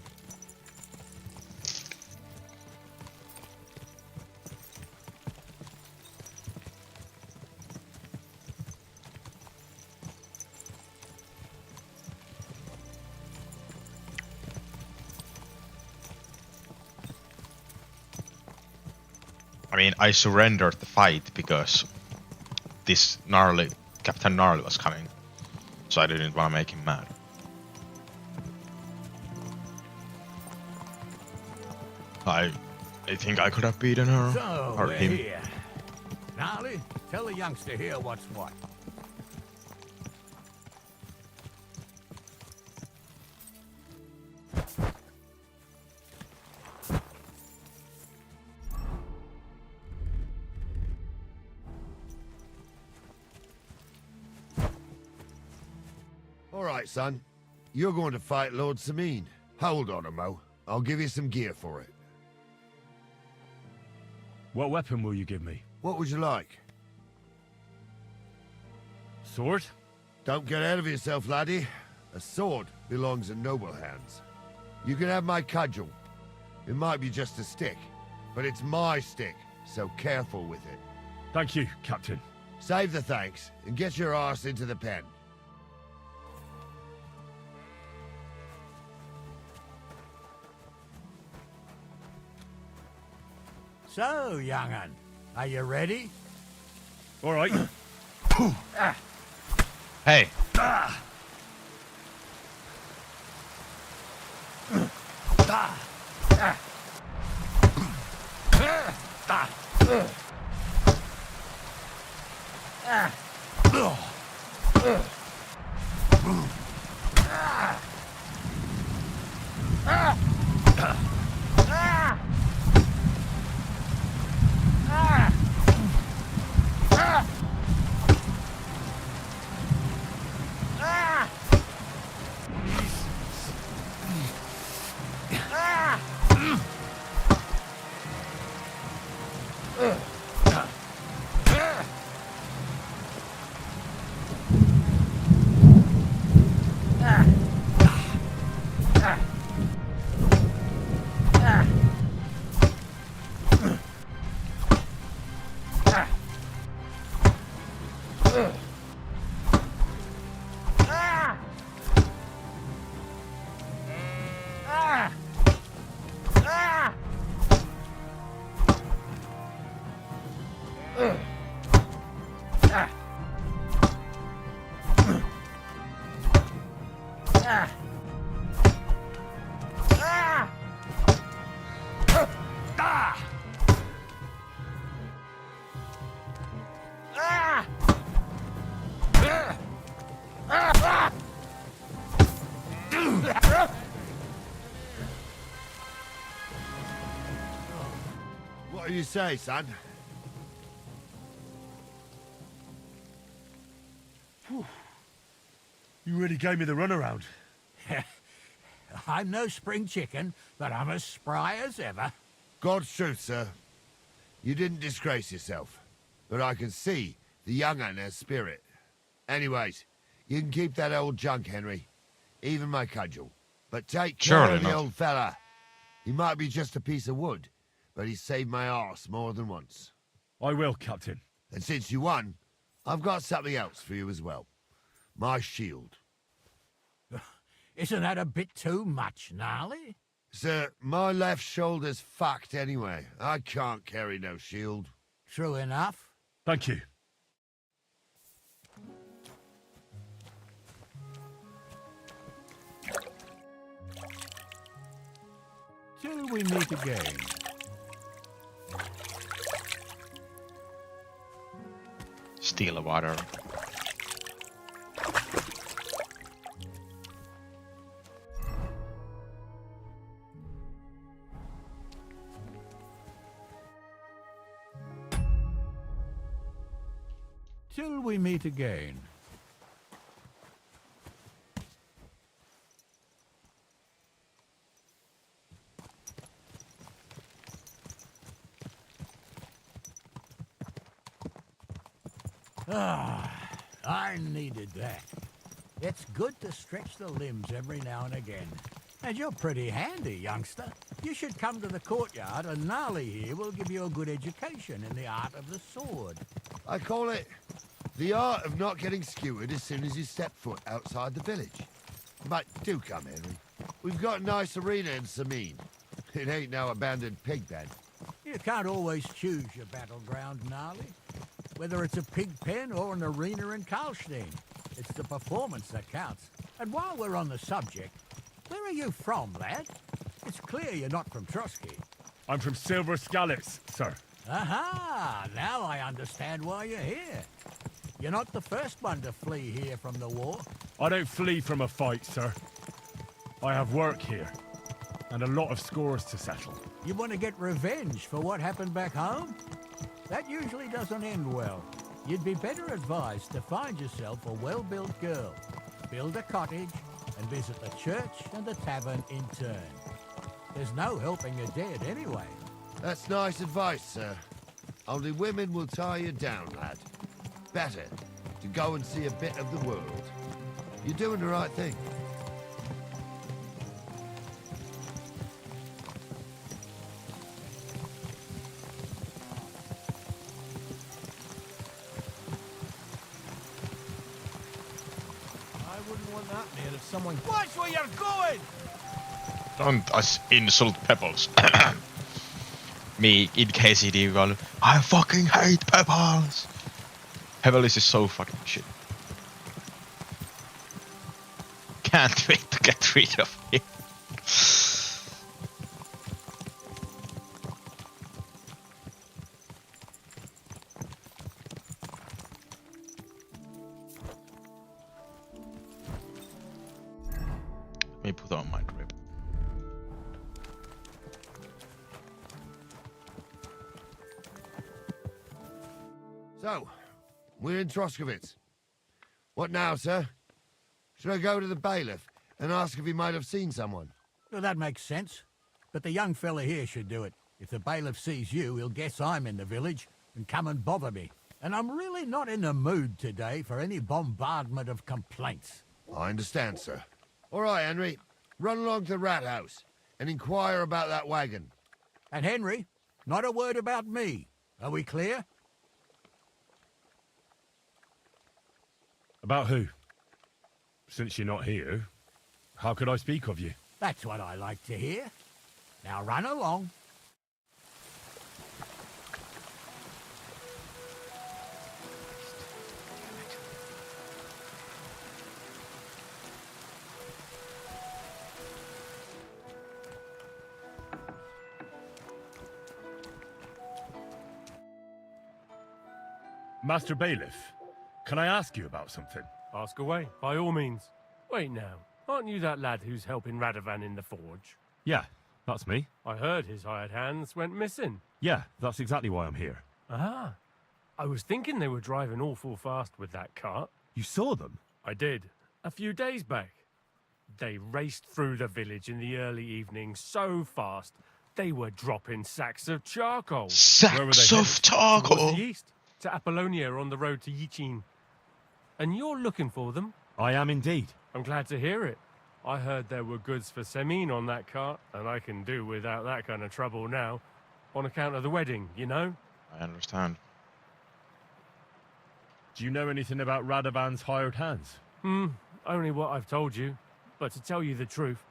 I mean, I surrendered the fight because this Captain Gnarly was coming. So I didn't want to make him mad. I think I could have beaten her. So, or we're him. here. Gnarly, tell the youngster here what's what. All right, son. You're going to fight Lord Sameen. Hold on a mo. I'll give you some gear for it. What weapon will you give me? What would you like? Sword? Don't get ahead of yourself, laddie. A sword belongs in noble hands. You can have my cudgel. It might be just a stick, but it's my stick, so careful with it. Thank you, Captain. Save the thanks, and get your arse into the pen. So, young'un, are you ready? All right. Hey. What do you say, son? You really gave me the runaround. I'm no spring chicken, but I'm as spry as ever. God's truth, sir. You didn't disgrace yourself, but I can see the young'un has spirit. Anyways, you can keep that old junk, Henry. Even my cudgel. But take care Surely of the not. old fella. He might be just a piece of wood, but he saved my arse more than once. I will, Captain. And since you won, I've got something else for you as well. My shield. Isn't that a bit too much, Gnarly? Sir, my left shoulder's fucked anyway. I can't carry no shield. True enough. Thank you. Till we meet again. Steal water. Till we meet again. Ah, I needed that. It's good to stretch the limbs every now and again. And you're pretty handy, youngster. You should come to the courtyard, and Gnarly here will give you a good education in the art of the sword. I call it the art of not getting skewered as soon as you step foot outside the village. But do come, Henry. We've got a nice arena in Sameen. It ain't no abandoned pig pen. You can't always choose your battleground, Gnarly. Whether it's a pig pen or an arena in Karlstein, it's the performance that counts. And while we're on the subject, where are you from, lad? It's clear you're not from Trotsky. I'm from Silver Scallops, sir. Aha! Now I understand why you're here. You're not the first one to flee here from the war. I don't flee from a fight, sir. I have work here, and a lot of scores to settle. You want to get revenge for what happened back home? That usually doesn't end well. You'd be better advised to find yourself a well-built girl, build a cottage, and visit the church and the tavern in turn. There's no helping the dead anyway. That's nice advice, sir. Only women will tie you down, lad. Better to go and see a bit of the world. You're doing the right thing. I wouldn't want that near if someone... Watch where you're going! Don't us insult Pebbles. Me in KCD run. I fucking hate Pebbles! Pebbles is so fucking shit. Can't wait to get rid of him. Let me put on my grip. So, we're in Troskovitz. What now, sir? Should I go to the bailiff and ask if he might have seen someone? Well, that makes sense. But the young fella here should do it. If the bailiff sees you, he'll guess I'm in the village and come and bother me. And I'm really not in the mood today for any bombardment of complaints. I understand, sir. All right, Henry. Run along to the rat house and inquire about that wagon. And Henry, not a word about me. Are we clear? About who? Since you're not here, how could I speak of you? That's what I like to hear. Now run along. Master Bailiff, can I ask you about something? Ask away, by all means. Wait now, aren't you that lad who's helping Radovan in the forge? Yeah, that's me. I heard his hired hands went missing. Yeah, that's exactly why I'm here. Ah, I was thinking they were driving awful fast with that cart. You saw them? I did, a few days back. They raced through the village in the early evening so fast, they were dropping sacks of charcoal. Sacks of charcoal? Towards the east, to Apollonia on the road to Yichin. And you're looking for them? I am indeed. I'm glad to hear it. I heard there were goods for Semin on that cart, and I can do without that kind of trouble now, on account of the wedding, you know? I understand. Do you know anything about Radovan's hired hands? Only what I've told you. But to tell you the truth,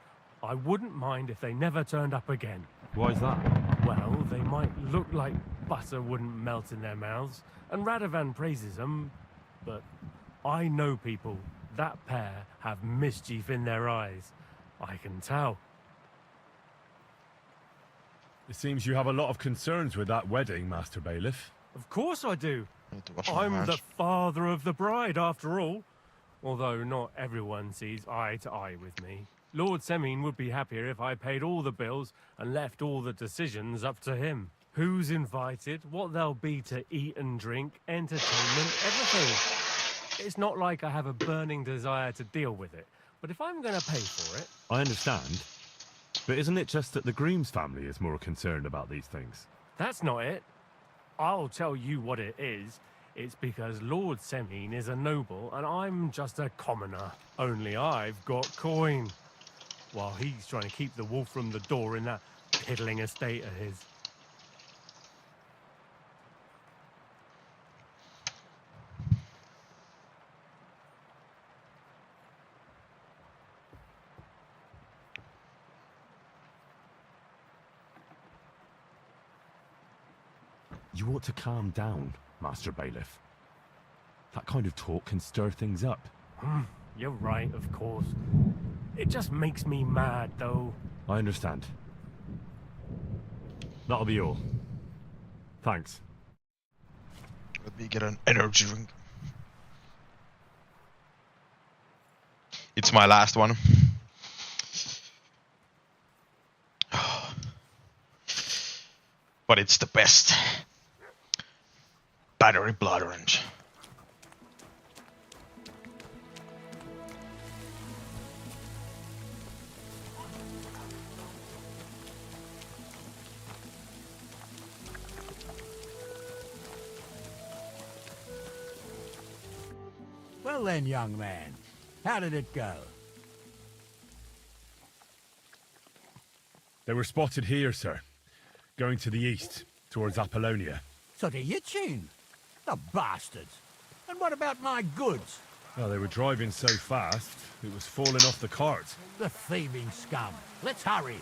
I wouldn't mind if they never turned up again. Why is that? Well, they might look like butter wouldn't melt in their mouths, and Radovan praises them, but I know people. That pair have mischief in their eyes. I can tell. It seems you have a lot of concerns with that wedding, Master Bailiff. Of course I do. my I'm hands. the father of the bride, after all. Although not everyone sees eye to eye with me. Lord Semin would be happier if I paid all the bills and left all the decisions up to him. Who's invited, what there'll be to eat and drink, entertainment, everything. It's not like I have a burning desire to deal with it, but if I'm going to pay for it... I understand. But isn't it just that the Grooms family is more concerned about these things? That's not it. I'll tell you what it is. It's because Lord Semin is a noble and I'm just a commoner. Only I've got coin. While he's trying to keep the wolf from the door in that piddling estate of his. You ought to calm down, Master Bailiff. That kind of talk can stir things up. You're right, of course. It just makes me mad, though. I understand. That'll be all. Thanks. Let me get an energy drink. It's my last one. But it's the best. Battery blood orange. Well then, young man, how did it go? They were spotted here, sir. Going to the east, towards Apollonia. So to Yitchin? The bastards! And what about my goods? Well, they were driving so fast, it was falling off the cart. The thieving scum. Let's hurry.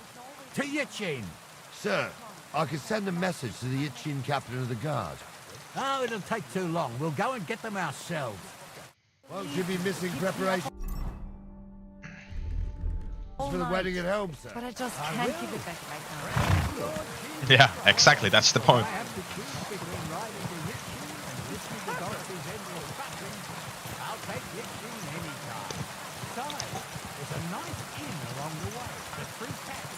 To Yitchin! Sir, I could send a message to the Yitchin captain of the guard. Oh, it'll take too long. We'll go and get them ourselves. Won't you be missing preparation for the wedding at home, sir? But I just can't keep it back right now. Yeah, exactly, that's the point. I'll take Yitchin any time. Besides, there's a nice inn along the way. The Three Cats.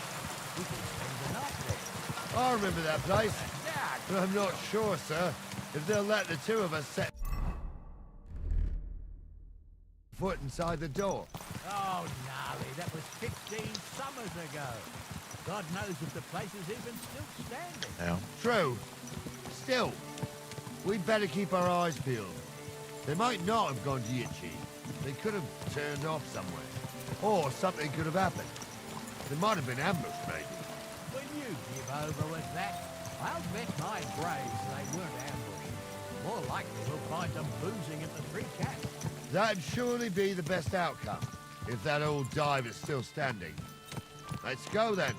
We can spend the night there. I remember that place. But I'm not sure, sir, if they'll let the two of us set foot inside the door. Oh, gnarly, that was 15 summers ago. God knows if the place is even still standing. Yeah. True. Still, we'd better keep our eyes peeled. They might not have gone to Yitchin. They could have turned off somewhere. Or something could have happened. They might have been ambushed, maybe. When you give over with that, I'll bet my braves they weren't ambushed. More likely we'll find them boozing at the Three Cats. That'd surely be the best outcome, if that old dive is still standing. Let's go, then.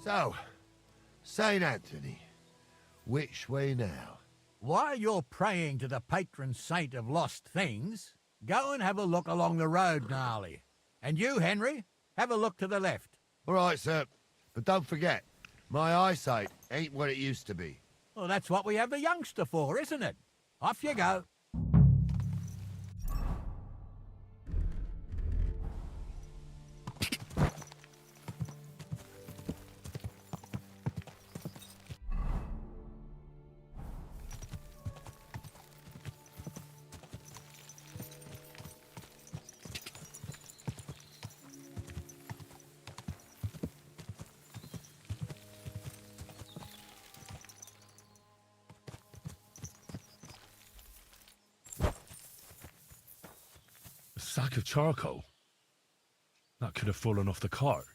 So, St. Anthony, which way now? While you're praying to the patron saint of lost things, go and have a look along the road, Gnarly. And you, Henry, have a look to the left. All right, sir. But don't forget, my eyesight ain't what it used to be. Well, that's what we have the youngster for, isn't it? Off you go. A sack of charcoal? That could have fallen off the cart.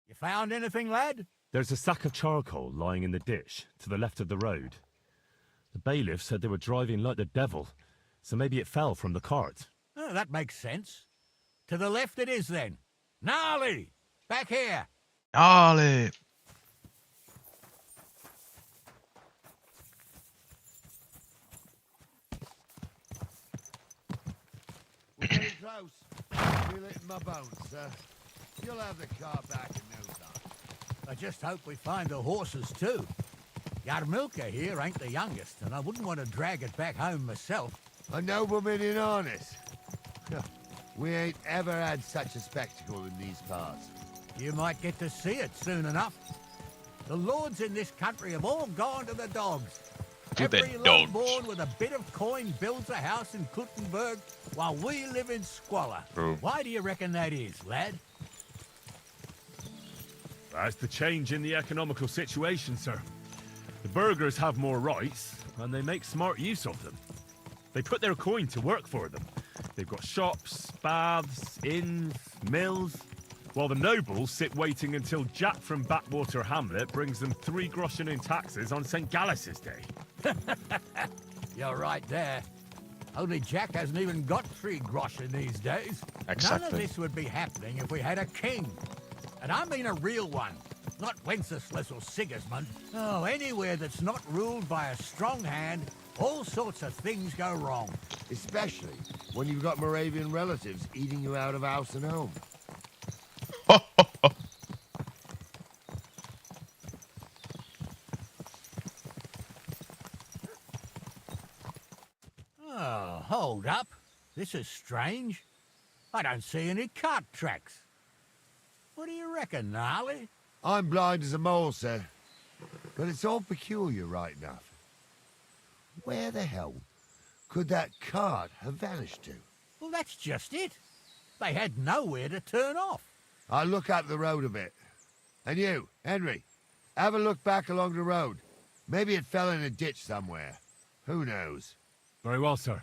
You found anything, lad? There's a sack of charcoal lying in the ditch to the left of the road. The bailiff said they were driving like the devil, so maybe it fell from the cart. Oh, that makes sense. To the left it is, then. Gnarly! Back here! Gnarly! We're getting close. Feel it in my bones, sir. You'll have the car back in no time. I just hope we find the horses, too. Yarmilka here ain't the youngest, and I wouldn't want to drag it back home myself. A nobleman in harness. We ain't ever had such a spectacle in these parts. You might get to see it soon enough. The lords in this country have all gone to the dogs. To the Every dogs. lord born with a bit of coin builds a house in Kuttenberg, while we live in squalor. True. Why do you reckon that is, lad? That's the change in the economical situation, sir. The burghers have more rights, and they make smart use of them. They put their coin to work for them. They've got shops, baths, inns, mills, while the nobles sit waiting until Jack from Backwater Hamlet brings them 3 groschen in taxes on St. Gallus's Day. You're right there. Only Jack hasn't even got 3 groschen these days. None Exactly. of this would be happening if we had a king. And I mean a real one, not Wenceslas or Sigismund. Oh, anywhere that's not ruled by a strong hand, all sorts of things go wrong. Especially when you've got Moravian relatives eating you out of house and home. Oh, hold up. This is strange. I don't see any cart tracks. What do you reckon, Gnarly? I'm blind as a mole, sir. But it's all peculiar right enough. Where the hell could that cart have vanished to? Well, that's just it. They had nowhere to turn off. I'll look up the road a bit. And you, Henry, have a look back along the road. Maybe it fell in a ditch somewhere. Who knows? Very well, sir.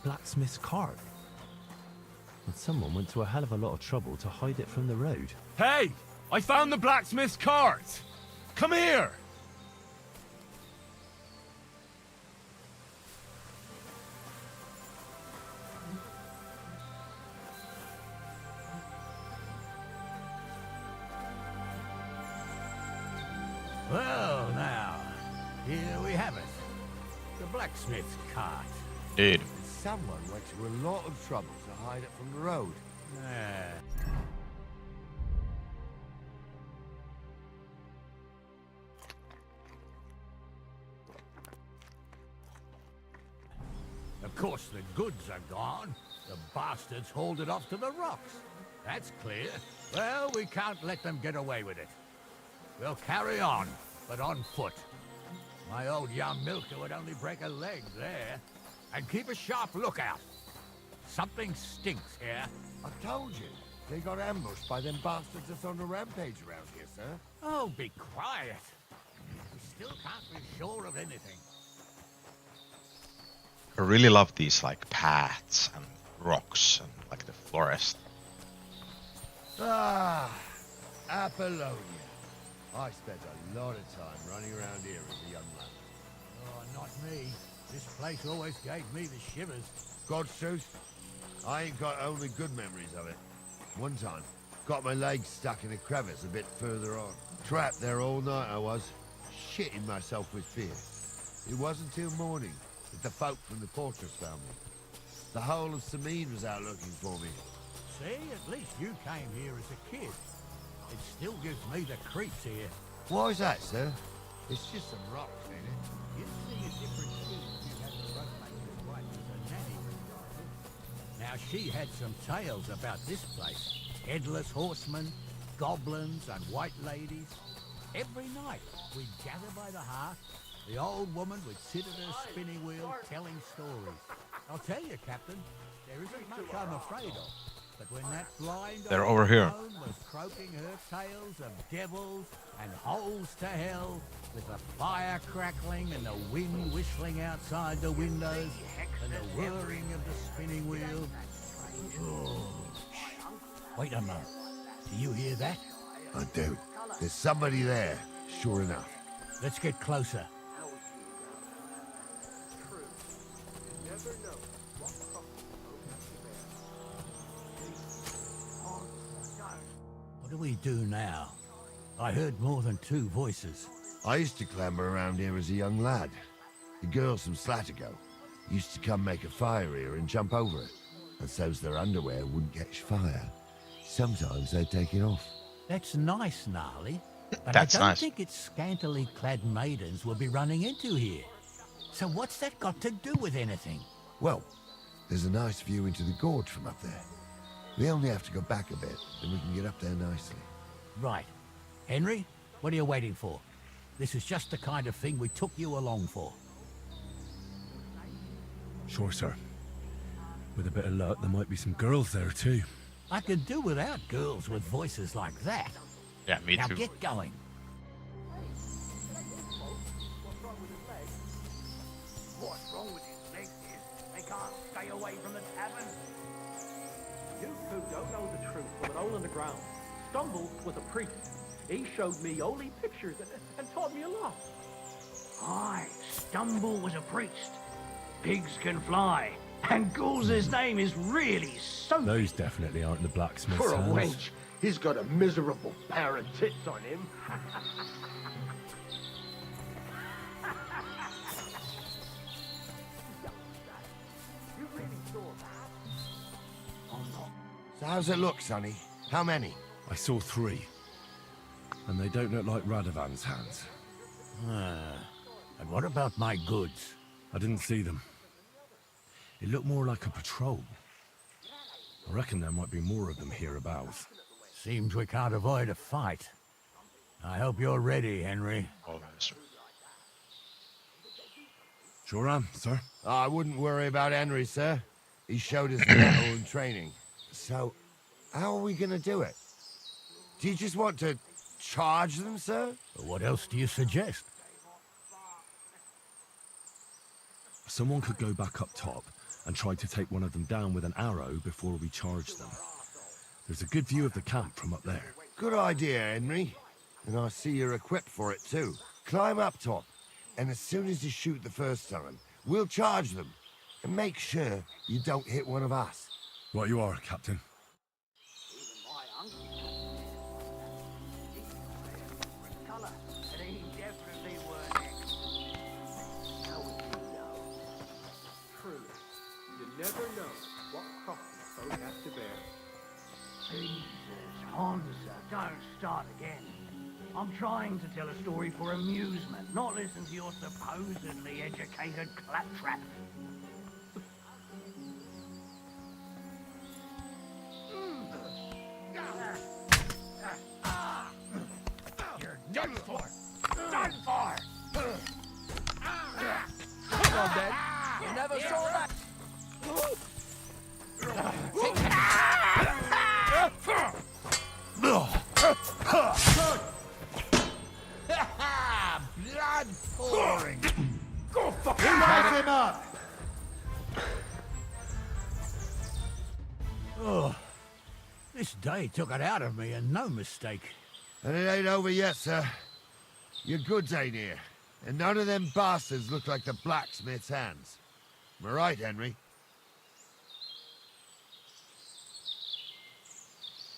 Blacksmith's cart. And someone went to a hell of a lot of trouble to hide it from the road. Hey! I found the blacksmith's cart! Come here! Well, now, here we have it. The blacksmith's cart. Dude. Someone went to a lot of trouble to hide it from the road. Of course, the goods are gone. The bastards hauled it off to the rocks. That's clear. Well, we can't let them get away with it. We'll carry on, but on foot. My old young milker would only break a leg there. And keep a sharp lookout. Something stinks here. I told you. They got ambushed by them bastards that's on the rampage around here, sir. Oh, be quiet. We still can't be sure of anything. I really love these like paths and rocks and like the forest. Ah, Apollonia. I spent a lot of time running around here as a young man. Oh, not me. This place always gave me the shivers. God's truth, I ain't got only good memories of it. One time, Got my legs stuck in a crevice a bit further on. Trapped there all night I was, shitting myself with fear. It wasn't till morning that the folk from the fortress found me. The whole of Sameen was out looking for me. See, at least you came here as a kid. It still gives me the creeps here. Why is that, sir? It's just some rocks, ain't it? You'd see a different scene if you had the roadmaker's wife as a nanny for starters. Now, she had some tales about this place. Headless horsemen, goblins, and white ladies. Every night, we'd gather by the hearth. The old woman would sit at her spinning wheel telling stories. I'll tell you, Captain, there isn't much I'm afraid of. But when that blind They're old over here. crone was croaking her tales of devils and holes to hell, with the fire crackling and the wind whistling outside the windows, and the whirring of the spinning wheel. Oh. Wait a moment. Do you hear that? I do. There's somebody there, sure enough. Let's get closer. What do we do now? I heard more than two voices. I used to clamber around here as a young lad. The girls from Slatigo used to come make a fire here and jump over it, and so's their underwear wouldn't catch fire. Sometimes they'd take it off. That's nice, Gnarly. But That's I don't nice. think it's scantily clad maidens we'll be running into here. So what's that got to do with anything? Well, there's a nice view into the gorge from up there. We only have to go back a bit, and we can get up there nicely. Right. Henry, what are you waiting for? This is just the kind of thing we took you along for. Sure, sir. With a bit of luck, there might be some girls there too. I could do without girls with voices like that. Yeah, me now too. get going. What's wrong with his legs is they can't stay away from the tavern. You two don't know the truth from an hole in the ground. Stumble was a priest. He showed me holy pictures and taught me a lot. Aye, Stumble was a priest. Pigs can fly. And Ghoul's name is really so... Those definitely aren't the blacksmith's For a hands. wench, he's got a miserable pair of tits on him. You really saw that? Oh, no. So how's it look, Sonny? How many? I saw 3. And they don't look like Radovan's hands. And what about my goods? I didn't see them. It looked more like a patrol. I reckon there might be more of them hereabouts. Seems we can't avoid a fight. I hope you're ready, Henry. Always. Sure am, sir. I wouldn't worry about Henry, sir. He showed his mettle and training. So, how are we gonna do it? Do you just want to charge them, sir? What else do you suggest? Someone could go back up top and try to take one of them down with an arrow before we charge them. There's a good view of the camp from up there. Good idea, Henry. And I see you're equipped for it, too. Climb up top, and as soon as you shoot the first time, we'll charge them. And make sure you don't hit one of us. Right you are, Captain. Colour, and he definitely weren't X. How would you know? Truly, you never know what crosses folk have to bear. Jesus, Hansa, don't start again. I'm trying to tell a story for amusement, not listen to your supposedly educated claptrap. You're done for! Done for! Come on, then. You never saw that. Blood pouring. Go fuck Rise him up! Oh, this day took it out of me, and no mistake. And it ain't over yet, sir. Your goods ain't here. And none of them bastards look like the blacksmith's hands. Am I right, Henry?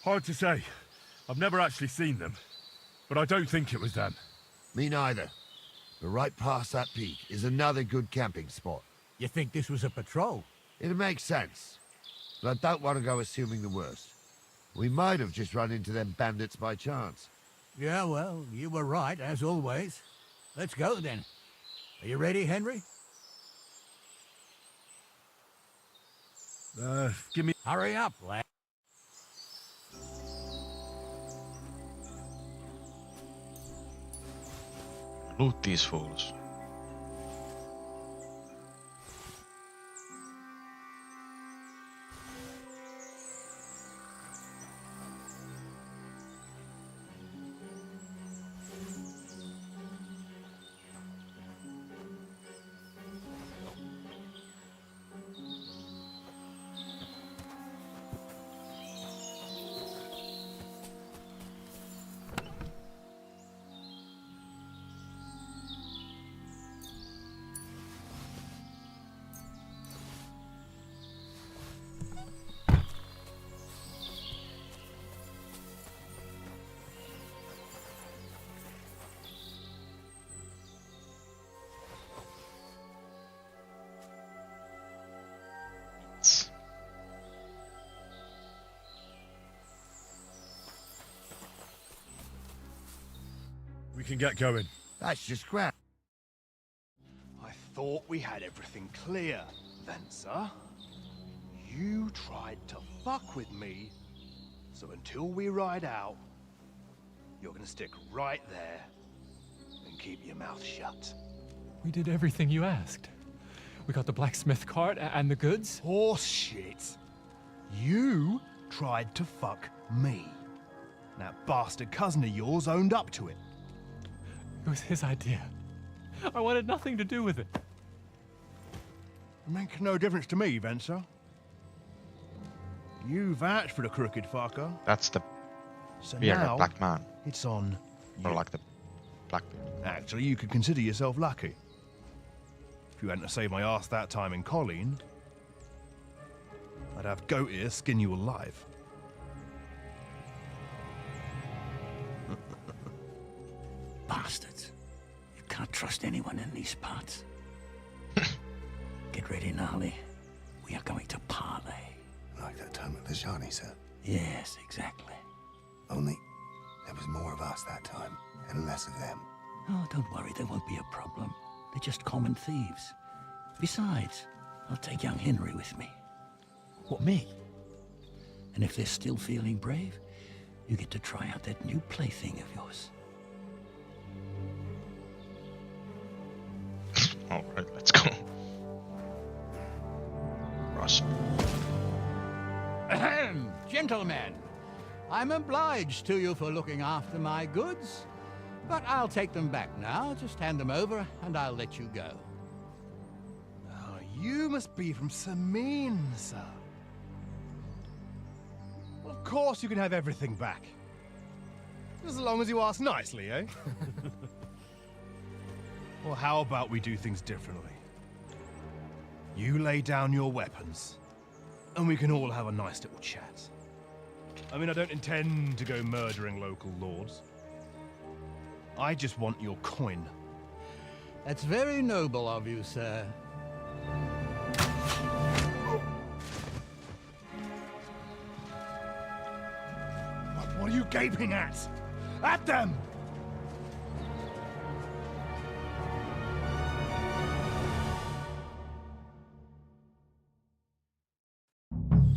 Hard to say. I've never actually seen them, but I don't think it was them. Me neither. But right past that peak is another good camping spot. You think this was a patrol? It makes sense. But I don't want to go assuming the worst. We might have just run into them bandits by chance. Yeah, well, you were right, as always. Let's go, then. Are you ready, Henry? Give me... Hurry up, lad. Loot these fools. We can get going. That's just crap. I thought we had everything clear, Venser. You tried to fuck with me, so until we ride out, you're gonna stick right there and keep your mouth shut. We did everything you asked. We got the blacksmith cart and the goods. Horse shit. You tried to fuck me. That bastard cousin of yours owned up to it. It was his idea. I wanted nothing to do with it. Make no difference to me, Venser. You vouched for the crooked fucker. That's the So bearded now, black man. it's on Or like the black beard. Actually, you could consider yourself lucky. If you hadn't saved my ass that time in Colleen, I'd have goat ear skin you alive. Bastards. You can't trust anyone in these parts. Get ready, Gnarly. We are going to parley. Like that time at Vishani, sir. Yes, exactly. Only there was more of us that time, and less of them. Oh, don't worry, there won't be a problem. They're just common thieves. Besides, I'll take young Henry with me. What, me? And if they're still feeling brave, you get to try out that new plaything of yours. Alright, let's go. Ross. Ahem, gentlemen, I'm obliged to you for looking after my goods, but I'll take them back now. Just hand them over, and I'll let you go. Oh, you must be from Samin, sir. Well, of course you can have everything back. Just as long as you ask nicely, eh? Well, how about we do things differently? You lay down your weapons, and we can all have a nice little chat. I mean, I don't intend to go murdering local lords. I just want your coin. That's very noble of you, sir. What are you gaping at? At them!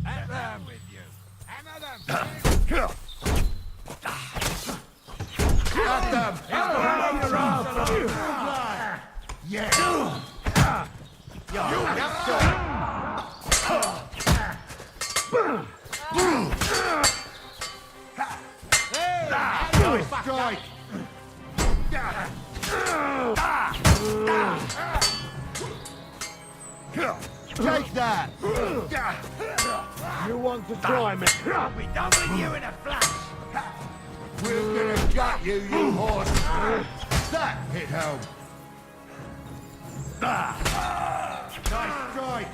At them with you. Hammer them. At them! Yeah. Strike! Take that! You want to try me? I'll be done with you in a flash. We're gonna gut you, you horse! That hit home! Nice strike!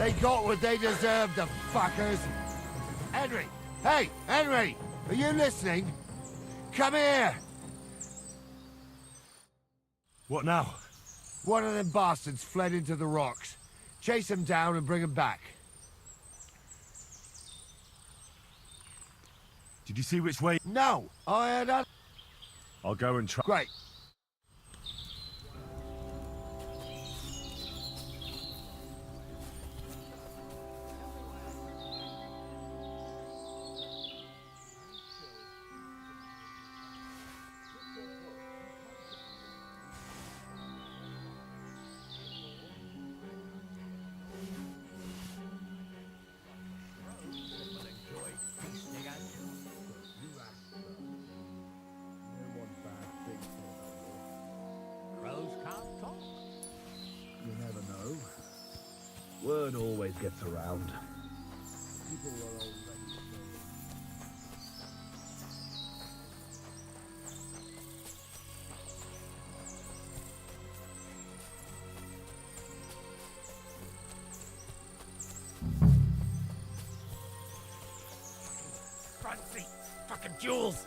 They got what they deserved, the fuckers. Henry! Hey, Henry! Are you listening? Come here! What now? One of them bastards fled into the rocks. Chase him down and bring him back. Did you see which way? No, I had... I'll go and try. Great. You never know. Word always gets around. People are already... Fancy fucking jewels.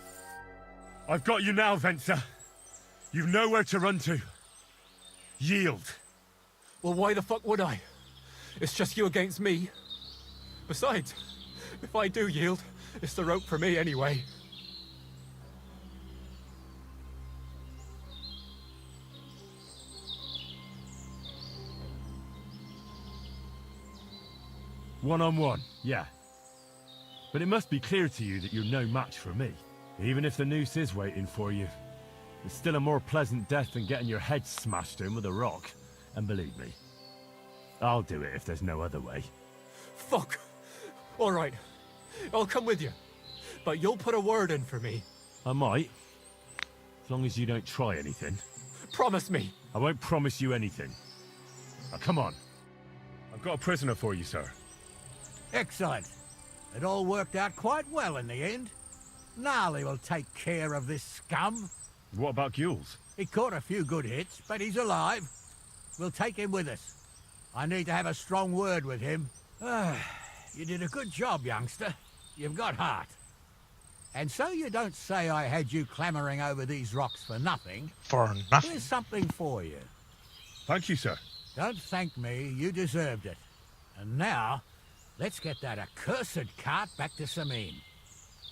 I've got you now, Venser. You've nowhere to run to. Yield. Well, why the fuck would I? It's just you against me. Besides, if I do yield, it's the rope for me anyway. One-on-one, yeah. But it must be clear to you that you're no match for me. Even if the noose is waiting for you, it's still a more pleasant death than getting your head smashed in with a rock. And believe me, I'll do it if there's no other way. Fuck! Alright, I'll come with you. But you'll put a word in for me. I might. As long as you don't try anything. Promise me. I won't promise you anything. Now come on. I've got a prisoner for you, sir. Excellent. It all worked out quite well in the end. Gnarly will take care of this scum. What about Gules? He caught a few good hits, but he's alive. We'll take him with us. I need to have a strong word with him. You did a good job, youngster. You've got heart. And so you don't say I had you clambering over these rocks for nothing. For nothing? Here's something for you. Thank you, sir. Don't thank me. You deserved it. And now, let's get that accursed cart back to Samin.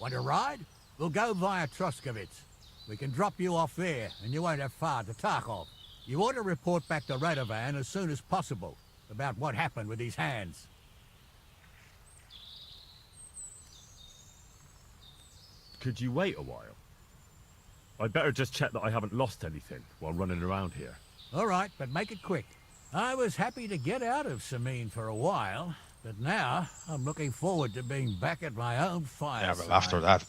Want to ride? We'll go via Troskovitz. We can drop you off there, and you won't have far to Tarkov. You ought to report back to Radovan as soon as possible about what happened with these hands. Could you wait a while? I'd better just check that I haven't lost anything while running around here. All right, but make it quick. I was happy to get out of Samin for a while, but now I'm looking forward to being back at my own fireside. Yeah, well, after that.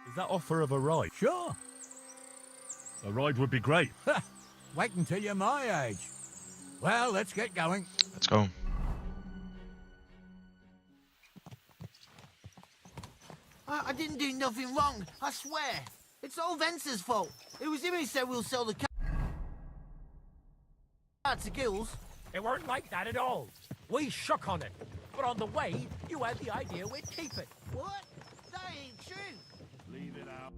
Is that offer of a ride? Sure. A ride would be great. Wait until you're my age. Well, let's get going. Let's go. I didn't do nothing wrong, I swear. It's all Venser's fault. It was him who said we'll sell the car to Gills. It weren't like that at all. We shook on it. But on the way, you had the idea we'd keep it. What? That ain't true. Leave it out.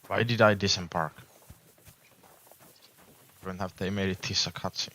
Why did I disembark? When have they made it this a cutscene?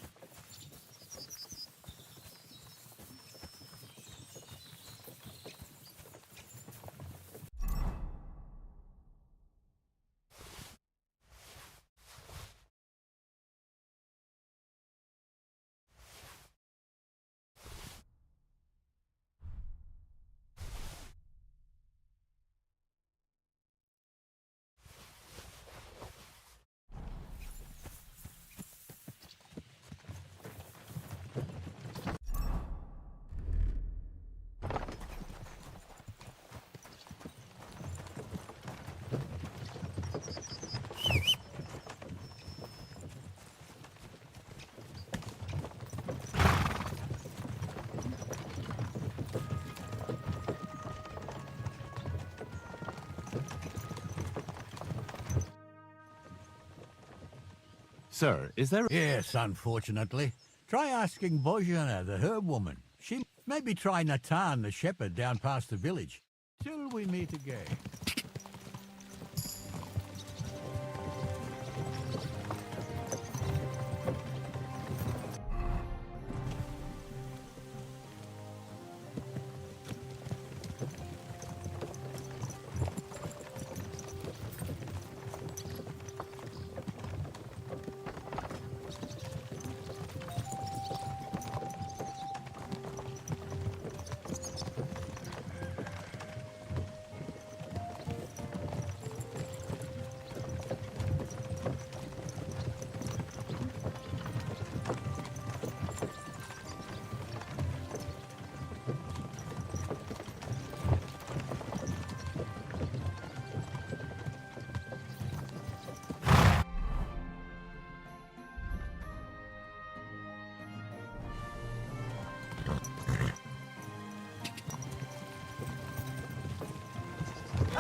Sir, is there... Yes, unfortunately. Try asking Bojana, the herb woman. She maybe try Natan, the shepherd, down past the village. Till we meet again.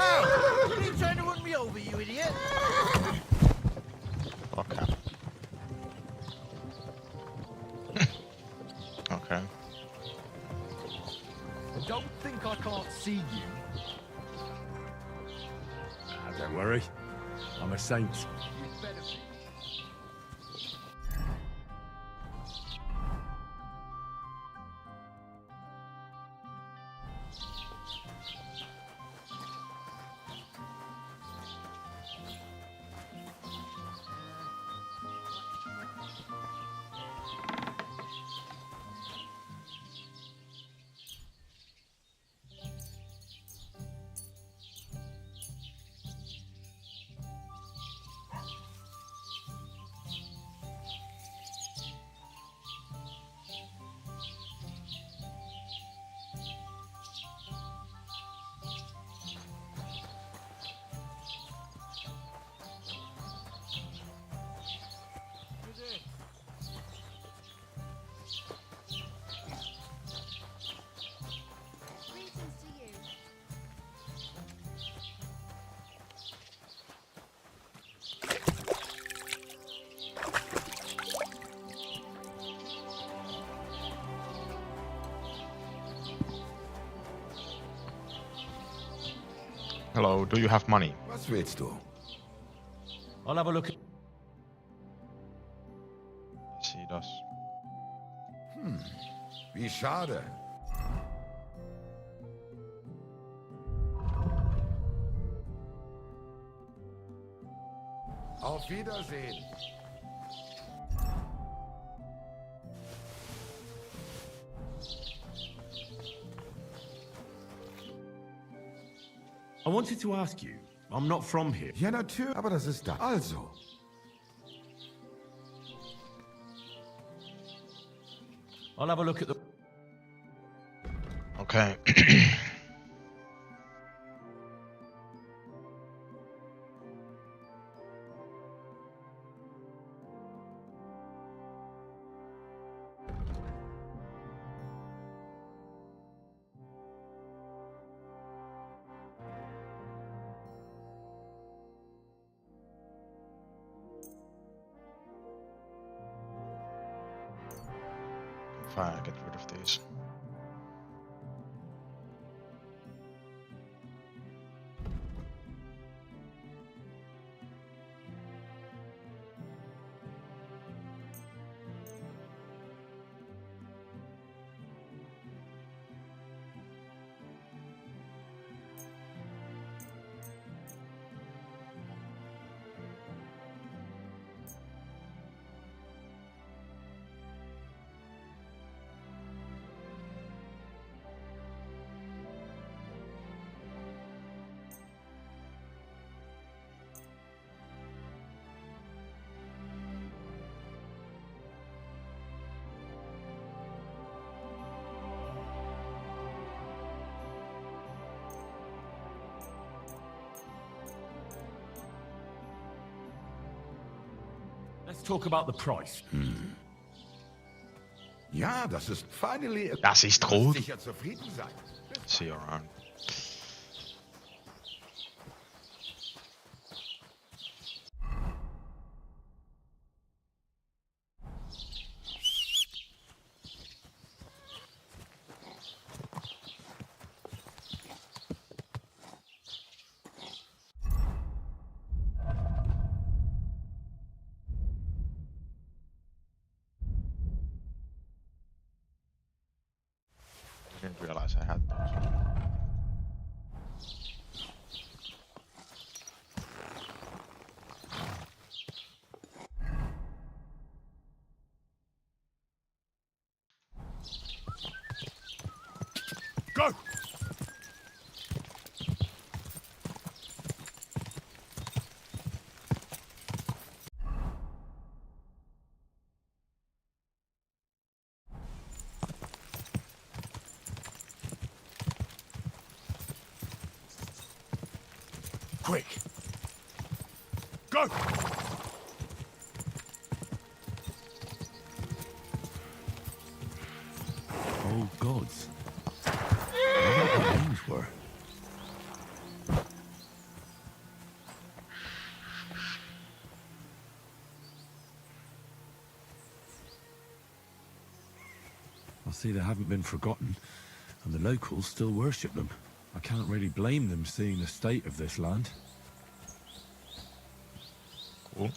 Oh! What are you trying to run me over, you idiot? Okay. Okay. Don't think I can't see you. Don't worry. I'm a saint. You'd better be. Hello, do you have money? Was willst du? I'll have a look. Yes, he does. Wie schade. Auf Wiedersehen. I wanted to ask you, I'm not from here. Ja, natürlich, aber das ist da. Also. I'll have a look at the... Okay. Fine, get rid of these. Let's talk about the price. Ja, das ist finally... Das ist gut. Sicher zufrieden sein. See you around. I didn't realize I had those. Go! Quick! Go! Oh, gods. I wonder what the names were. I see they haven't been forgotten, and the locals still worship them. I can't really blame them seeing the state of this land. Cool.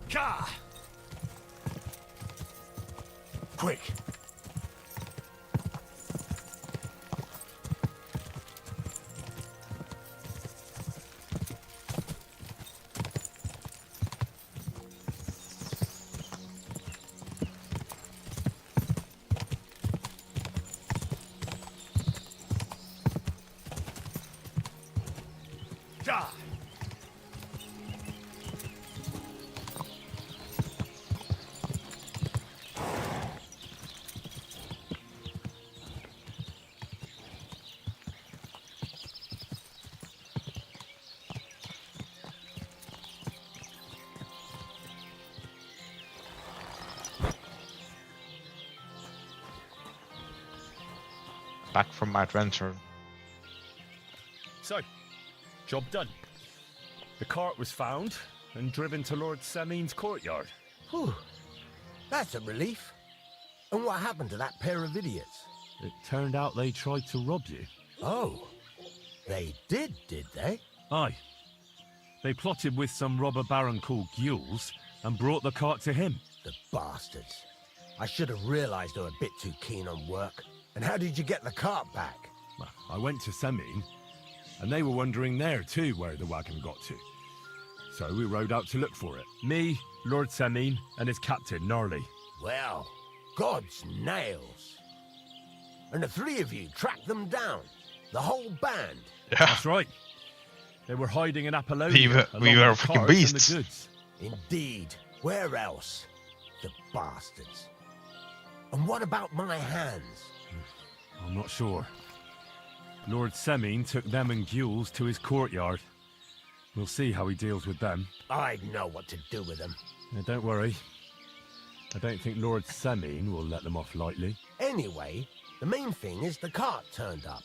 Ka! Quick! Ka! Back from my adventure. So, job done. The cart was found and driven to Lord Semin's courtyard. Whew. That's a relief. And what happened to that pair of idiots? It turned out they tried to rob you. Oh. They did they? Aye. They plotted with some robber baron called Gules and brought the cart to him. The bastards. I should have realized they were a bit too keen on work. And how did you get the cart back? Well, I went to Semin, and they were wondering there too where the wagon got to. So we rode out to look for it. Me, Lord Semin, and his captain, Gnarly. Well, God's nails. And the three of you tracked them down. The whole band. That's right. They were hiding in Apollonia. We were freaking beasts. The goods. Indeed. Where else? The bastards. And what about my hands? I'm not sure. Lord Semin took them and Gules to his courtyard. We'll see how he deals with them. I know what to do with them. Now, don't worry. I don't think Lord Semin will let them off lightly. Anyway, the main thing is the cart turned up.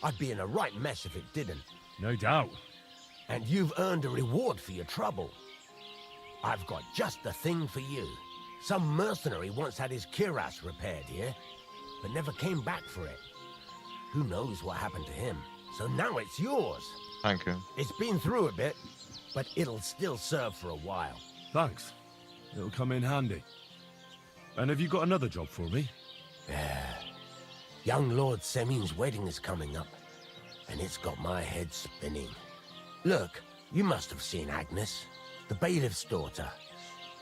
I'd be in a right mess if it didn't. No doubt. And you've earned a reward for your trouble. I've got just the thing for you. Some mercenary once had his cuirass repaired here, but never came back for it. Who knows what happened to him? So now it's yours. Thank you. It's been through a bit, but it'll still serve for a while. Thanks. It'll come in handy. And have you got another job for me? Young Lord Semin's wedding is coming up, and it's got my head spinning. Look, you must have seen Agnes, the bailiff's daughter,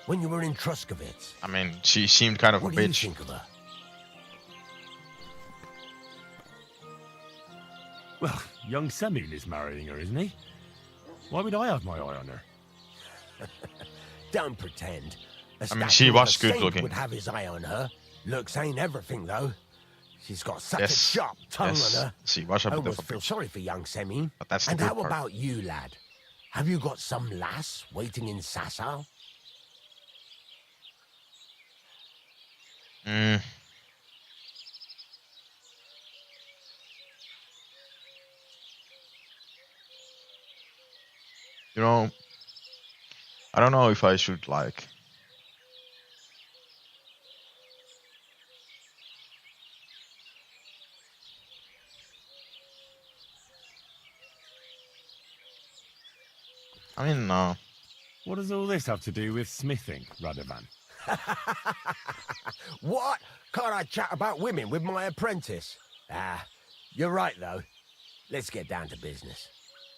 when you were in Truskovitz. I mean, she seemed kind of What a do you bitch. think of her? Well, young Semin is marrying her, isn't he? Why would I have my eye on her? Don't pretend. I mean, she was good saint looking. Would have his eye on her. Looks ain't everything, though. She's got such a Yes, sharp tongue yes, on her. she was a I bit of almost a feel bitch. sorry for young Semin. But that's the And good how part. about you, lad? Have you got some lass waiting in Sasau? Mm. You know, I don't know if I should like. I mean, no. What does all this have to do with smithing, Radovan? What? Can't I chat about women with my apprentice? You're right, though. Let's get down to business.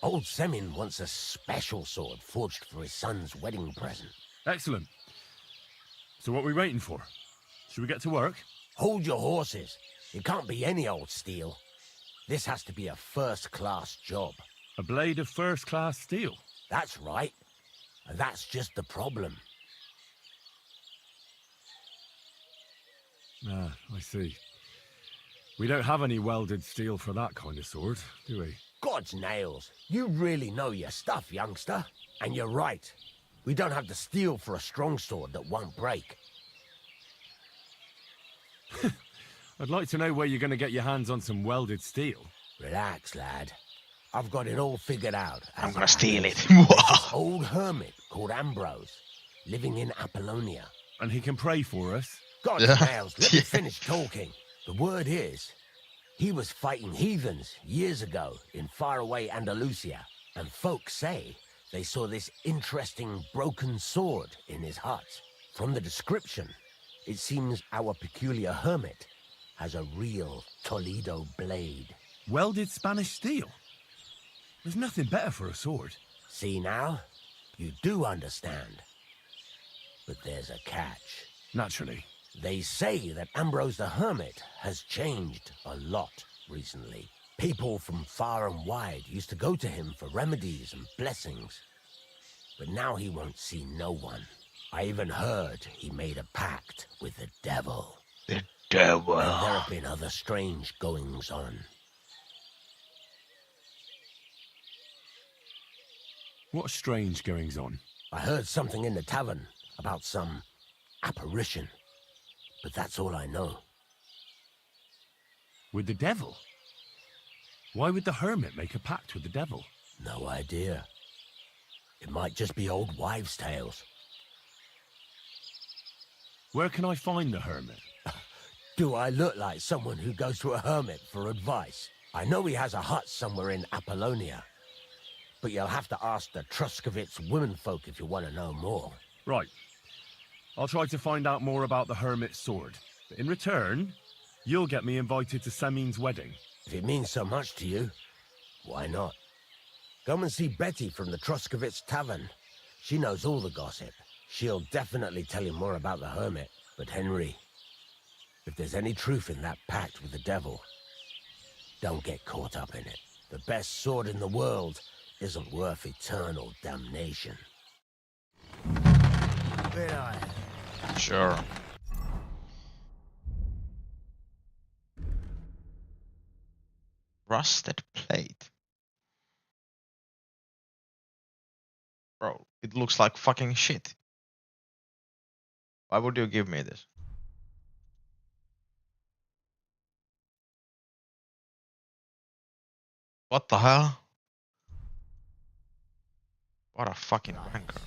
Old Semin wants a special sword forged for his son's wedding present. Excellent. So what are we waiting for? Should we get to work? Hold your horses. It can't be any old steel. This has to be a first-class job. A blade of first-class steel? That's right. And that's just the problem. Ah, I see. We don't have any welded steel for that kind of sword, do we? God's nails. You really know your stuff, youngster. And you're right. We don't have the steel for a strong sword that won't break. I'd like to know where you're going to get your hands on some welded steel. Relax, lad. I've got it all figured out. I'm gonna steal it. There's this old hermit called Ambrose, living in Apollonia. And he can pray for us? God's nails, let me finish talking. The word is, he was fighting heathens years ago in faraway Andalusia, and folks say they saw this interesting broken sword in his hut. From the description, it seems our peculiar hermit has a real Toledo blade. Welded Spanish steel? There's nothing better for a sword. See now? You do understand. But there's a catch. Naturally. They say that Ambrose the Hermit has changed a lot recently. People from far and wide used to go to him for remedies and blessings. But now he won't see no one. I even heard he made a pact with the devil. The devil. And there have been other strange goings-on. What strange goings-on? I heard something in the tavern about some apparition. But that's all I know. With the devil? Why would the hermit make a pact with the devil? No idea. It might just be old wives' tales. Where can I find the hermit? Do I look like someone who goes to a hermit for advice? I know he has a hut somewhere in Apollonia. But you'll have to ask the Truskovitz womenfolk if you want to know more. Right. I'll try to find out more about the hermit's sword. But in return, you'll get me invited to Semin's wedding. If it means so much to you, why not? Come and see Betty from the Troskovitz Tavern. She knows all the gossip. She'll definitely tell you more about the Hermit. But Henry, if there's any truth in that pact with the devil, don't get caught up in it. The best sword in the world isn't worth eternal damnation. Sure. Rusted plate. Bro, it looks like fucking shit. Why would you give me this? What the hell? What a fucking wanker.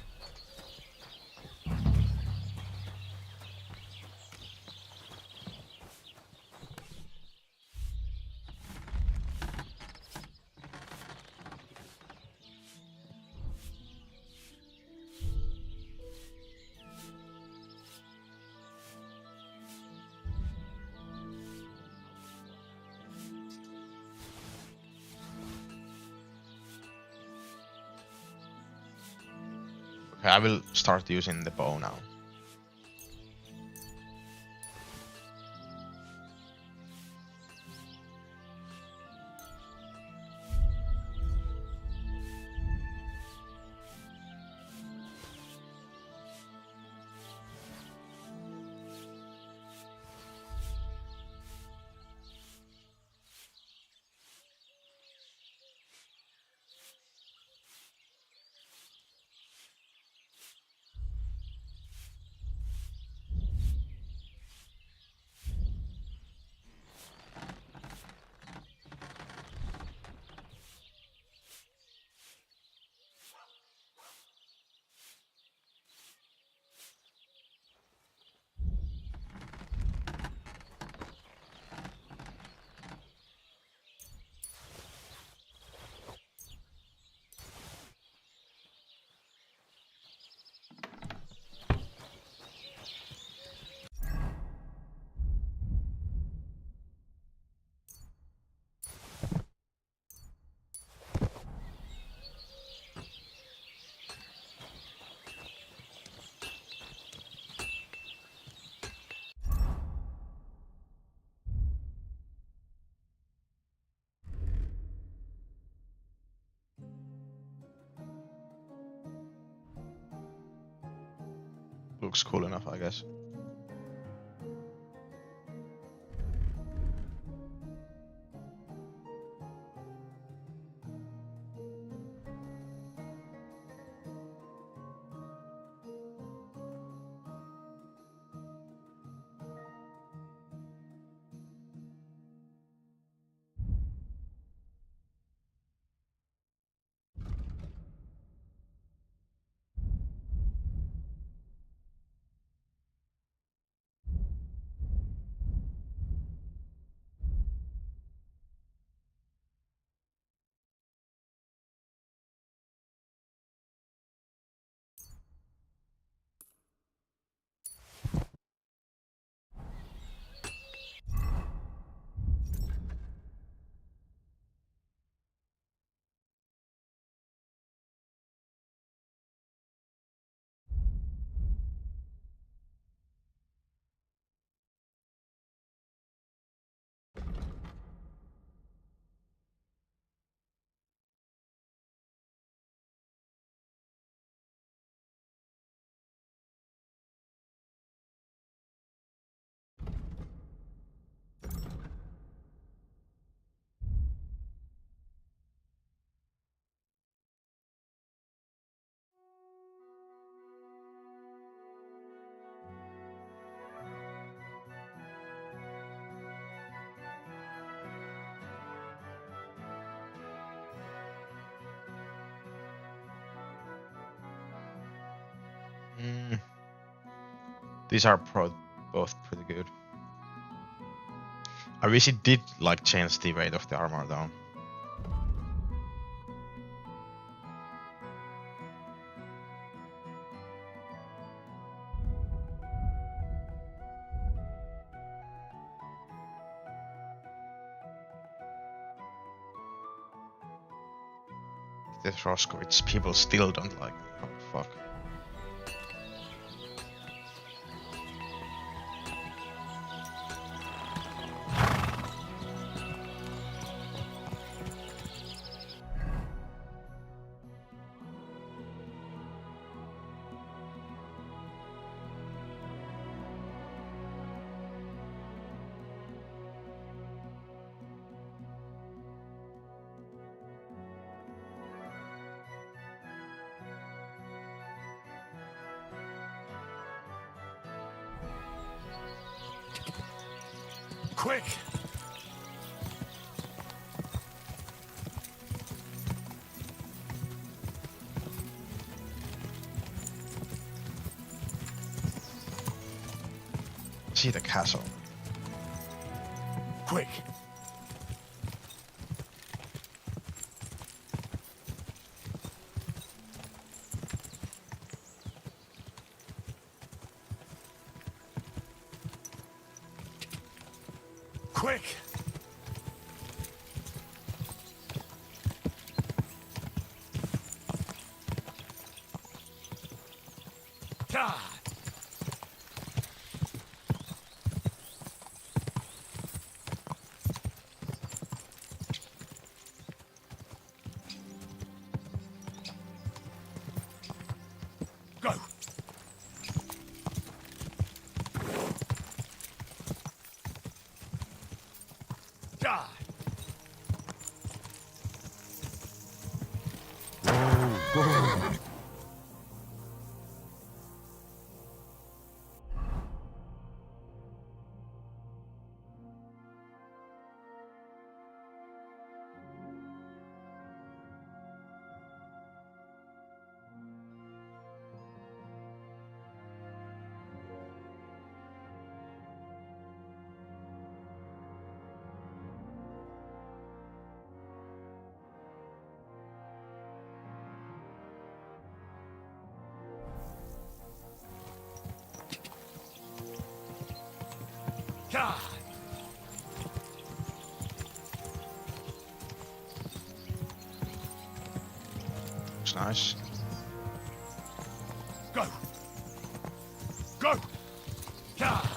Okay, I will start using the bow now. Looks cool enough, I guess. These are both pretty good. I wish it did like change the weight of the armor though. this Roskovich people still don't like me. What the fuck? Quick! See the castle. Quick! Quick! God! Go! God! God! It's nice. Go! Go! God!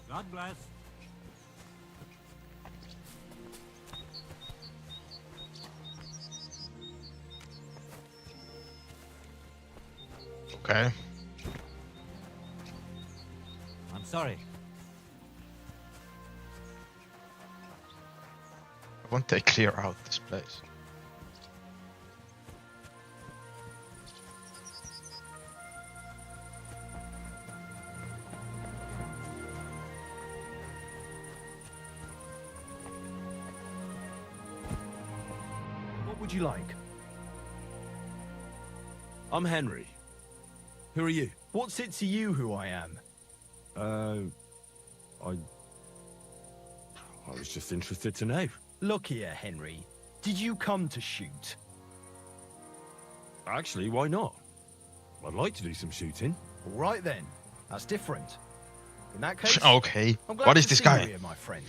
God bless. Okay. I'm sorry. Won't they clear out this place? What would you like? I'm Henry. Who are you? What's it to you who I am? I was just interested to know. Look here, Henry. Did you come to shoot? Actually, why not? I'd like to do some shooting. All right then. That's different. In that case, Okay. I'm glad What is to this see you guy? here, my friend.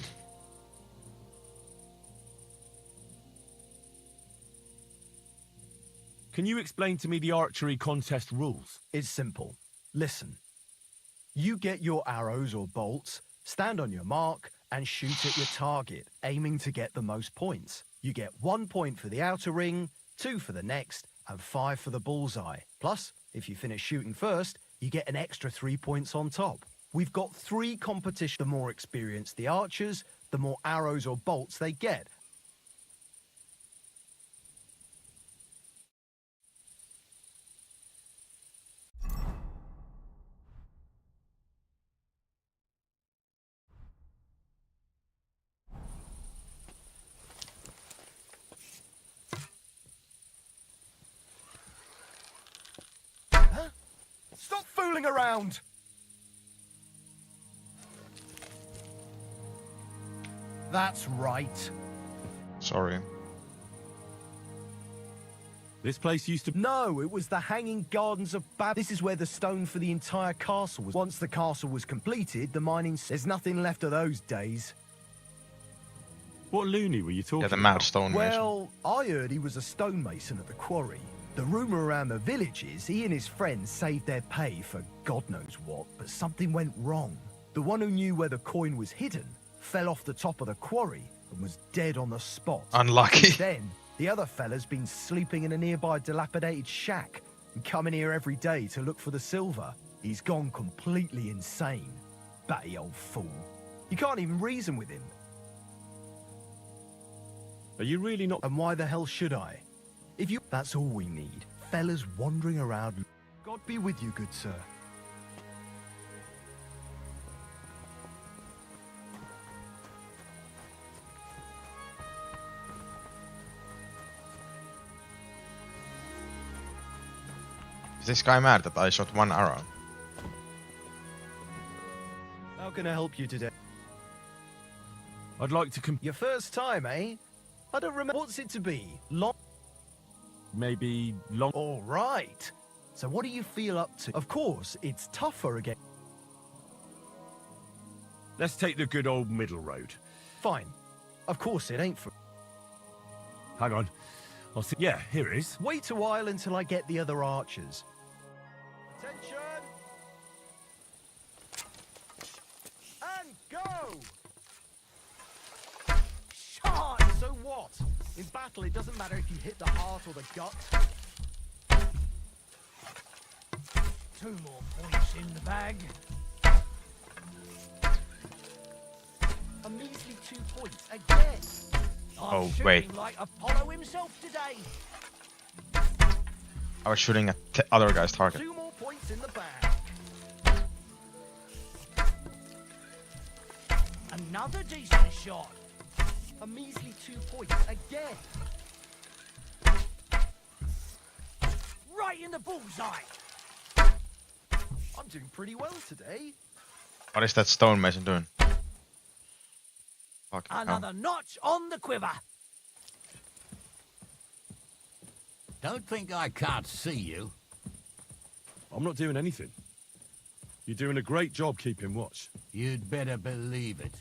Can you explain to me the archery contest rules? It's simple. Listen. You get your arrows or bolts, stand on your mark, and shoot at your target, aiming to get the most points. You get 1 point for the outer ring, 2 for the next, and 5 for the bullseye. Plus, if you finish shooting first, you get an extra 3 points on top. We've got 3 competitions. The more experienced the archers, the more arrows or bolts they get. Huh? Stop fooling around! That's right. Sorry. This place used to... No, it was the Hanging Gardens of Bab. This is where the stone for the entire castle was. Once the castle was completed, the mining... There's nothing left of those days. What loony were you talking Yeah, the about? mad stonemason. Well, I heard he was a stonemason at the quarry. The rumour around the village is he and his friends saved their pay for God knows what, but something went wrong. The one who knew where the coin was hidden fell off the top of the quarry and was dead on the spot. Unlucky. Since then, the other fella's been sleeping in a nearby dilapidated shack and coming here every day to look for the silver. He's gone completely insane. Batty old fool. You can't even reason with him. Are you really not... And why the hell should I? If you... That's all we need. Fellas wandering around. God be with you, good sir. Is this guy mad that I shot one arrow? How can I help you today? I'd like to Your first time, eh? I don't remember. What's it to be? Long? Maybe long... All right. So what do you feel up to? Of course, it's tougher again. Let's take the good old middle road. Fine. Of course, it ain't for... Hang on. I'll see... Yeah, here it is. Wait a while until I get the other archers. Attention! And go! Shot! So what? In battle, it doesn't matter if you hit the heart or the gut. 2 more points in the bag. A measly 2 points again. Oh, I'm wait. shooting like Apollo himself today. I was shooting at the other guy's target. 2 more points in the bag. Another decent shot. A measly 2 points again. Right in the bullseye. I'm doing pretty well today. What is that stonemason doing? Fucking hell. Another notch on the quiver. Don't think I can't see you. I'm not doing anything. You're doing a great job keeping watch. You'd better believe it.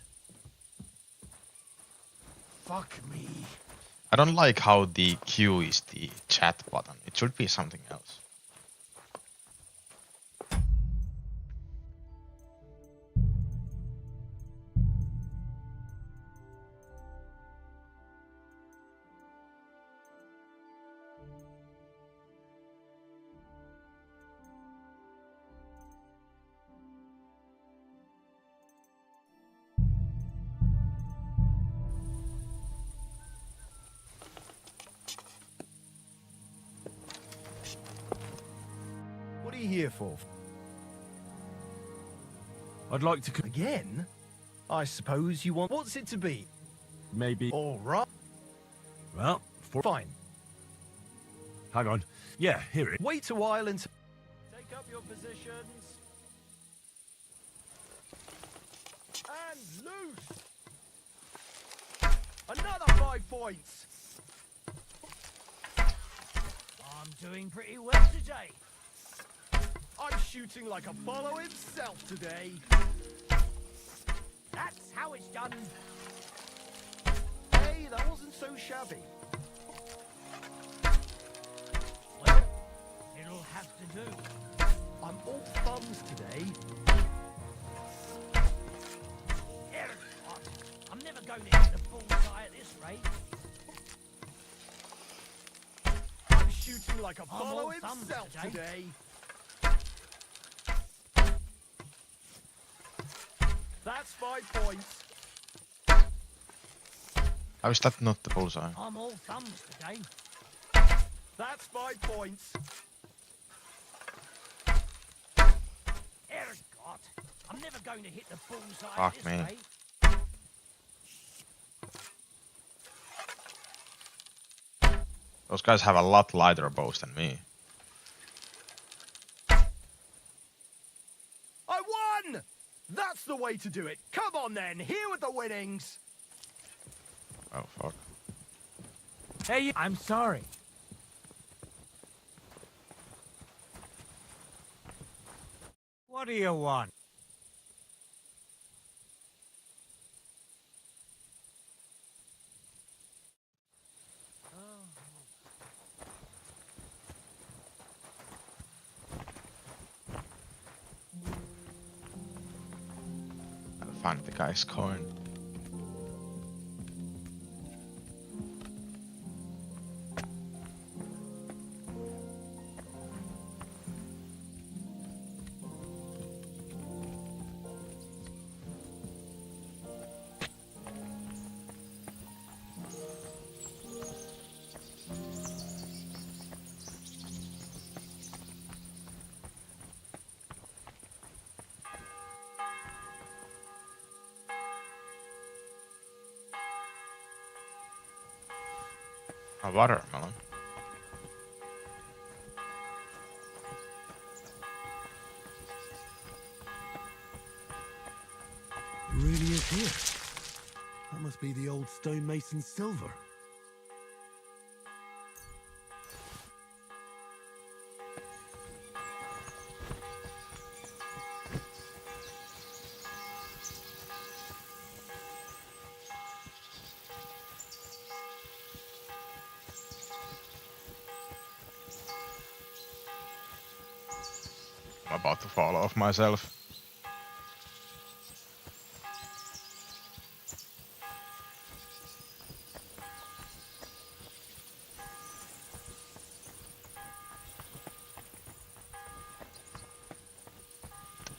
Fuck me. I don't like how the Q is the chat button. It should be something else. What are you here for? I'd like to... Again? I suppose you want... What's it to be? Maybe... All right. Well, Fine. Hang on. Yeah, here it is. Wait a while until... Take up your positions. And loose! Another 5 points! I'm doing pretty well today. I'm shooting like Apollo himself today. That's how it's done. Hey, that wasn't so shabby. Well, it'll have to do. I'm all thumbs today. I'm never going to hit the bullseye at this rate. I'm shooting like I'm all Apollo thumbs himself today. That's 5 points. How is that not the bullseye? I'm all thumbs today. That's 5 points. Ergot, I'm never going to hit the bullseye at Fuck this me. rate. Those guys have a lot lighter bows than me. I won! That's the way to do it. Come on then, here with the winnings. Oh fuck. Hey, I'm sorry. What do you want? I'll find the guy's coin. A watermelon. It really is here. That must be the old stonemason's silver. I'm about to fall off myself.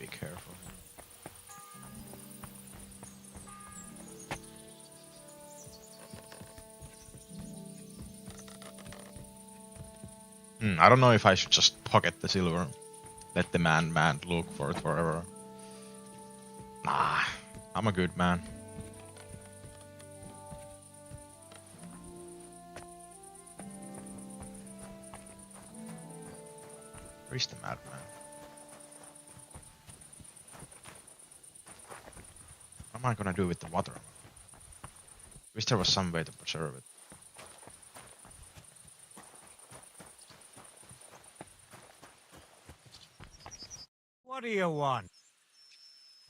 Be careful. I don't know if I should just pocket the silver. Let the man look for it forever. Nah, I'm a good man. Where's the madman? What am I gonna do with the water? Wish there was some way to preserve it. What do you want?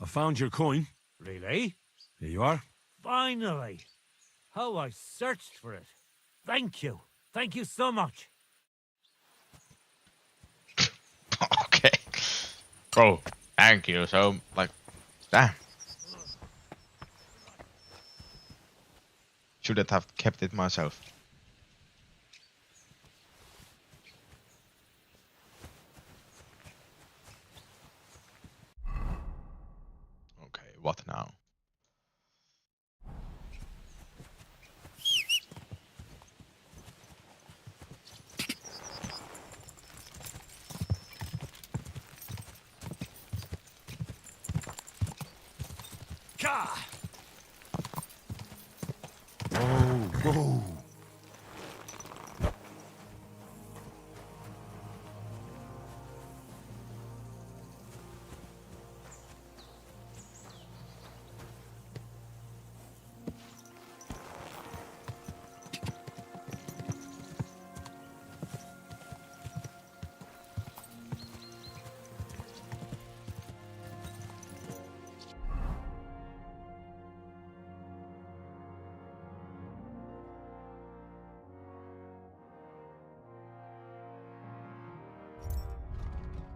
I found your coin. Really? Here you are. Finally! How I searched for it. Thank you. Thank you so much. Okay. Bro, thank you. So, like, damn. Shouldn't have kept it myself. Okay, what now? Ka! Whoa.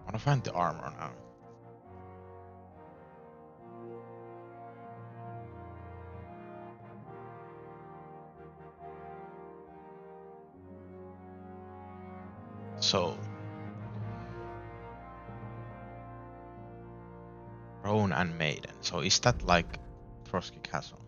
I wanna find the armor now. So, Roan and Maiden. So is that like Trotsky Castle?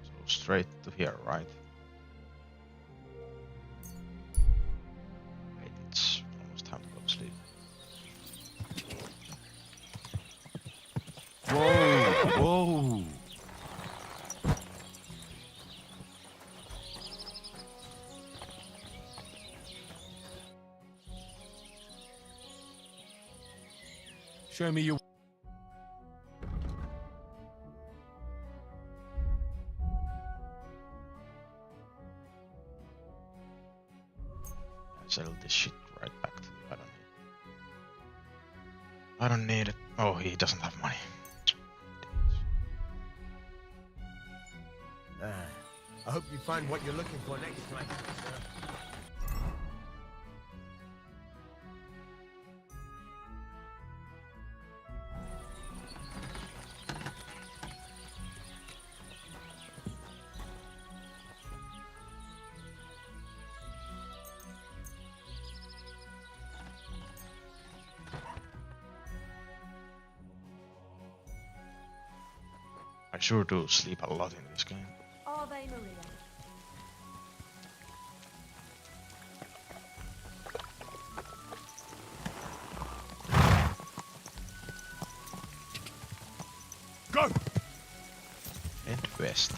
So straight to here, right? Show me your... Sell this shit right back to you. I don't need it. Oh, he doesn't have money. I hope you find what you're looking for next time, sir. I sure do sleep a lot in this game. Ave Maria. Go! And west.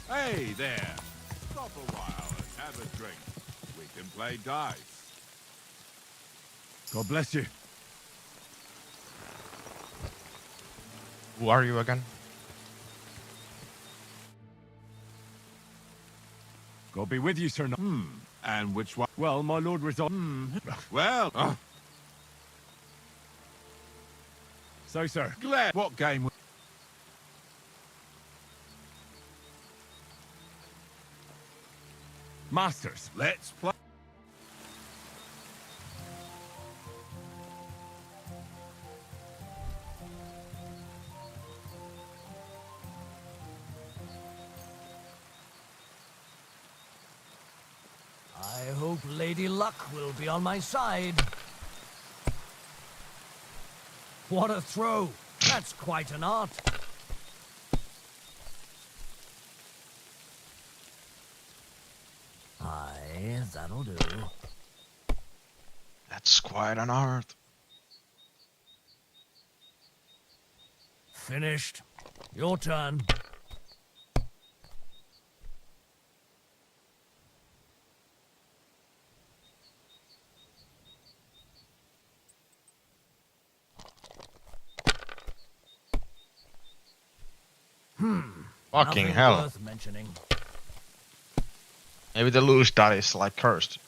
Hey there! Stop a while and have a drink. We can play dice. God bless you. Who are you again? God be with you, sir. And which one? Well, my lord resides. Well, So, sir. glad. What game? Masters. Let's play. I hope Lady Luck will be on my side. What a throw! That's quite an art. Aye, that'll do. That's quite an art. Finished. Your turn. Fucking Nothing hell. worth mentioning. Maybe the loose die is like cursed.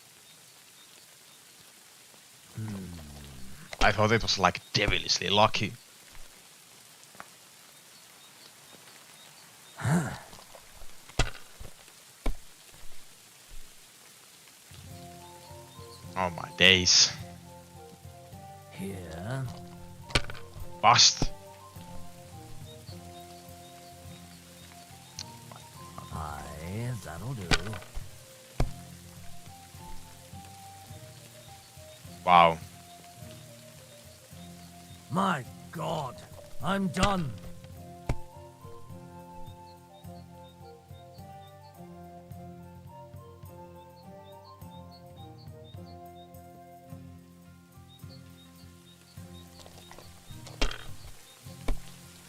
I thought it was like devilishly lucky. Oh my days. Here. Bust. Aye, that'll do. Wow. My God, I'm done.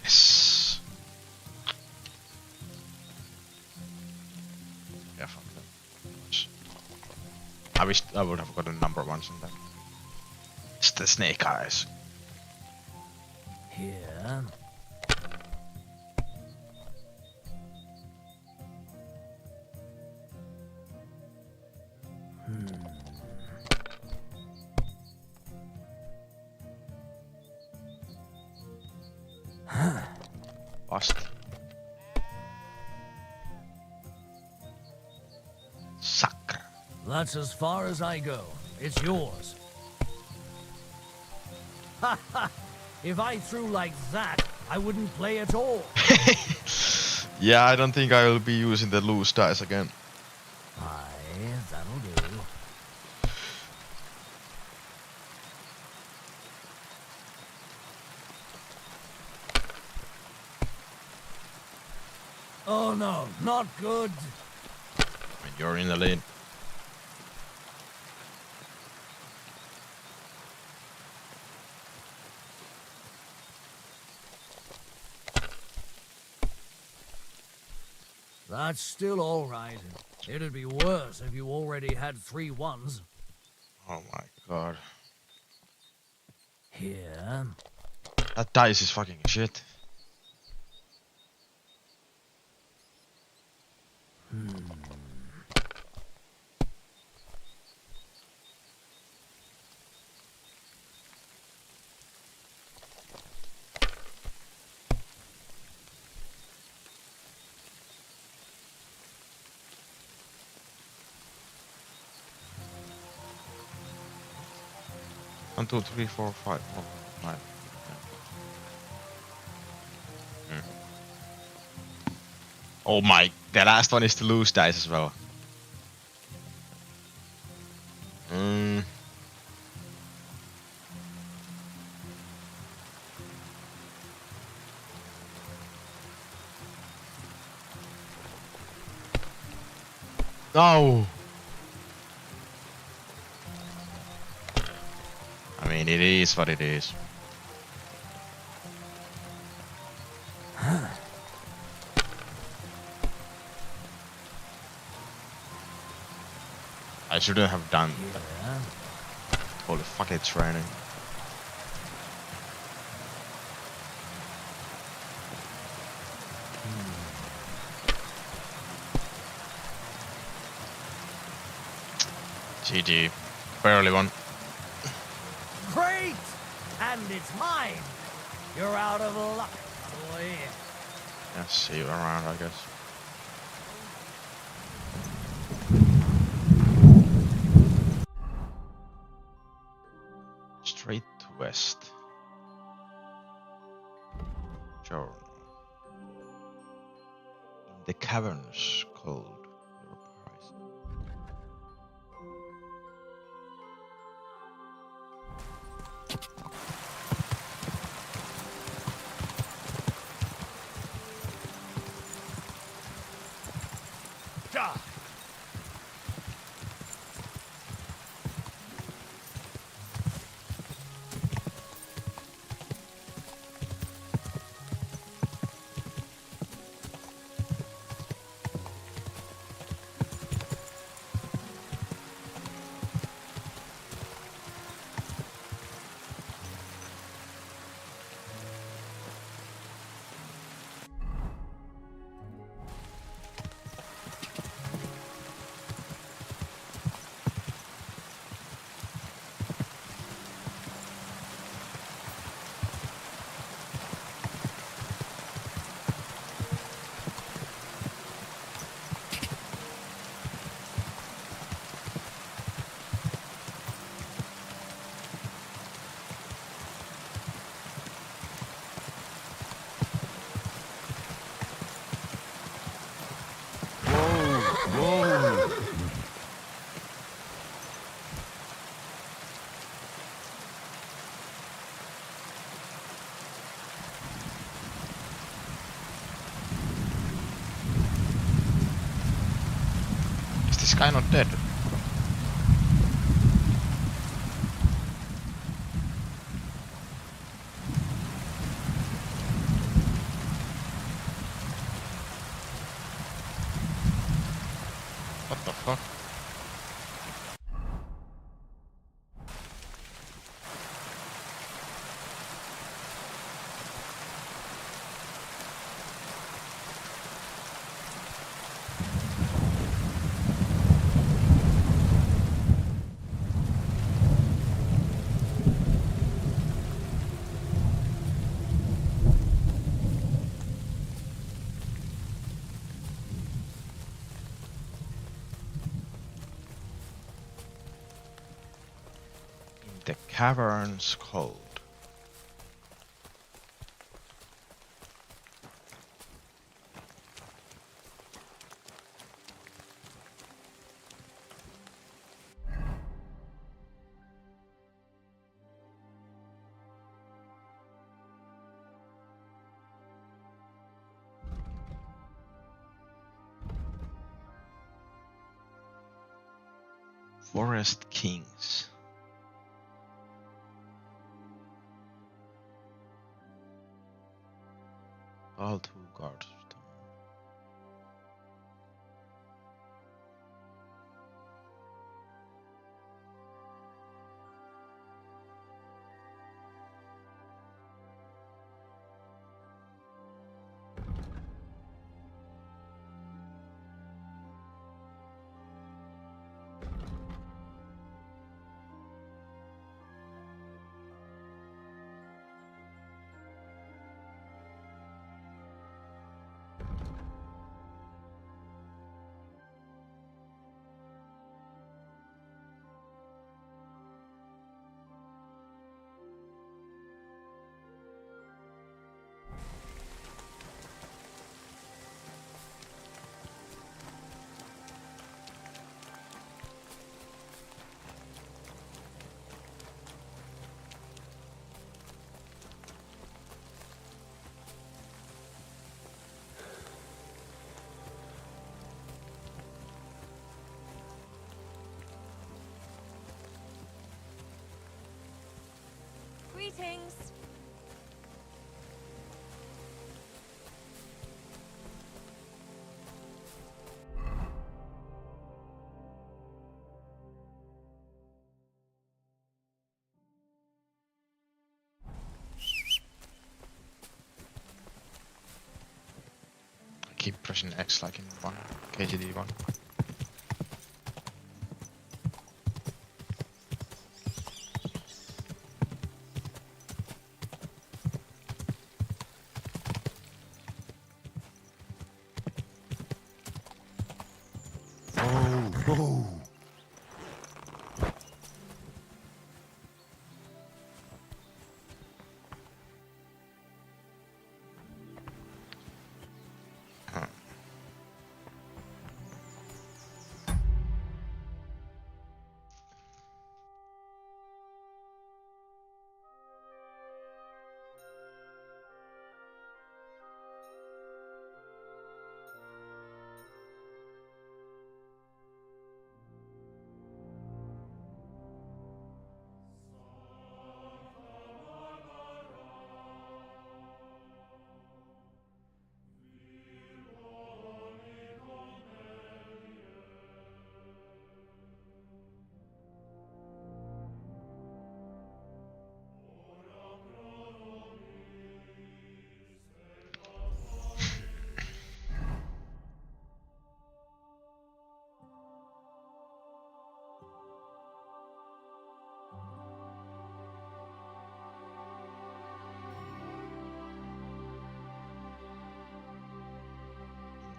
Yes. Yeah, fuck that. I wish I would have gotten number ones on that. It's the snake eyes. Here. Bust. Sucker. That's as far as I go. It's yours. Ha ha! If I threw like that, I wouldn't play at all. Yeah, I don't think I will be using the loose dice again. Aye, that'll do. Oh no, not good. When you're in the lead. That's still all right. It'd be worse if you already had 3 1s. Oh my god. Here. That dice is fucking shit. One, two, three, four, five. Oh, nine. Hmm. Oh my, the last one is the loose dice as well. No! I mean, it is what it is. I shouldn't have done that. Holy fuck, it's raining. GG. Barely won. Great! And it's mine! You're out of luck, boy. Yeah, see you around, I guess. Straight to west. Journal. In the caverns cold. Your price. Whoa! Is this guy not dead? What the fuck? The caverns cold. Forest Kings. All two guards. Greetings. I keep pressing X like in one KGD one. Oh.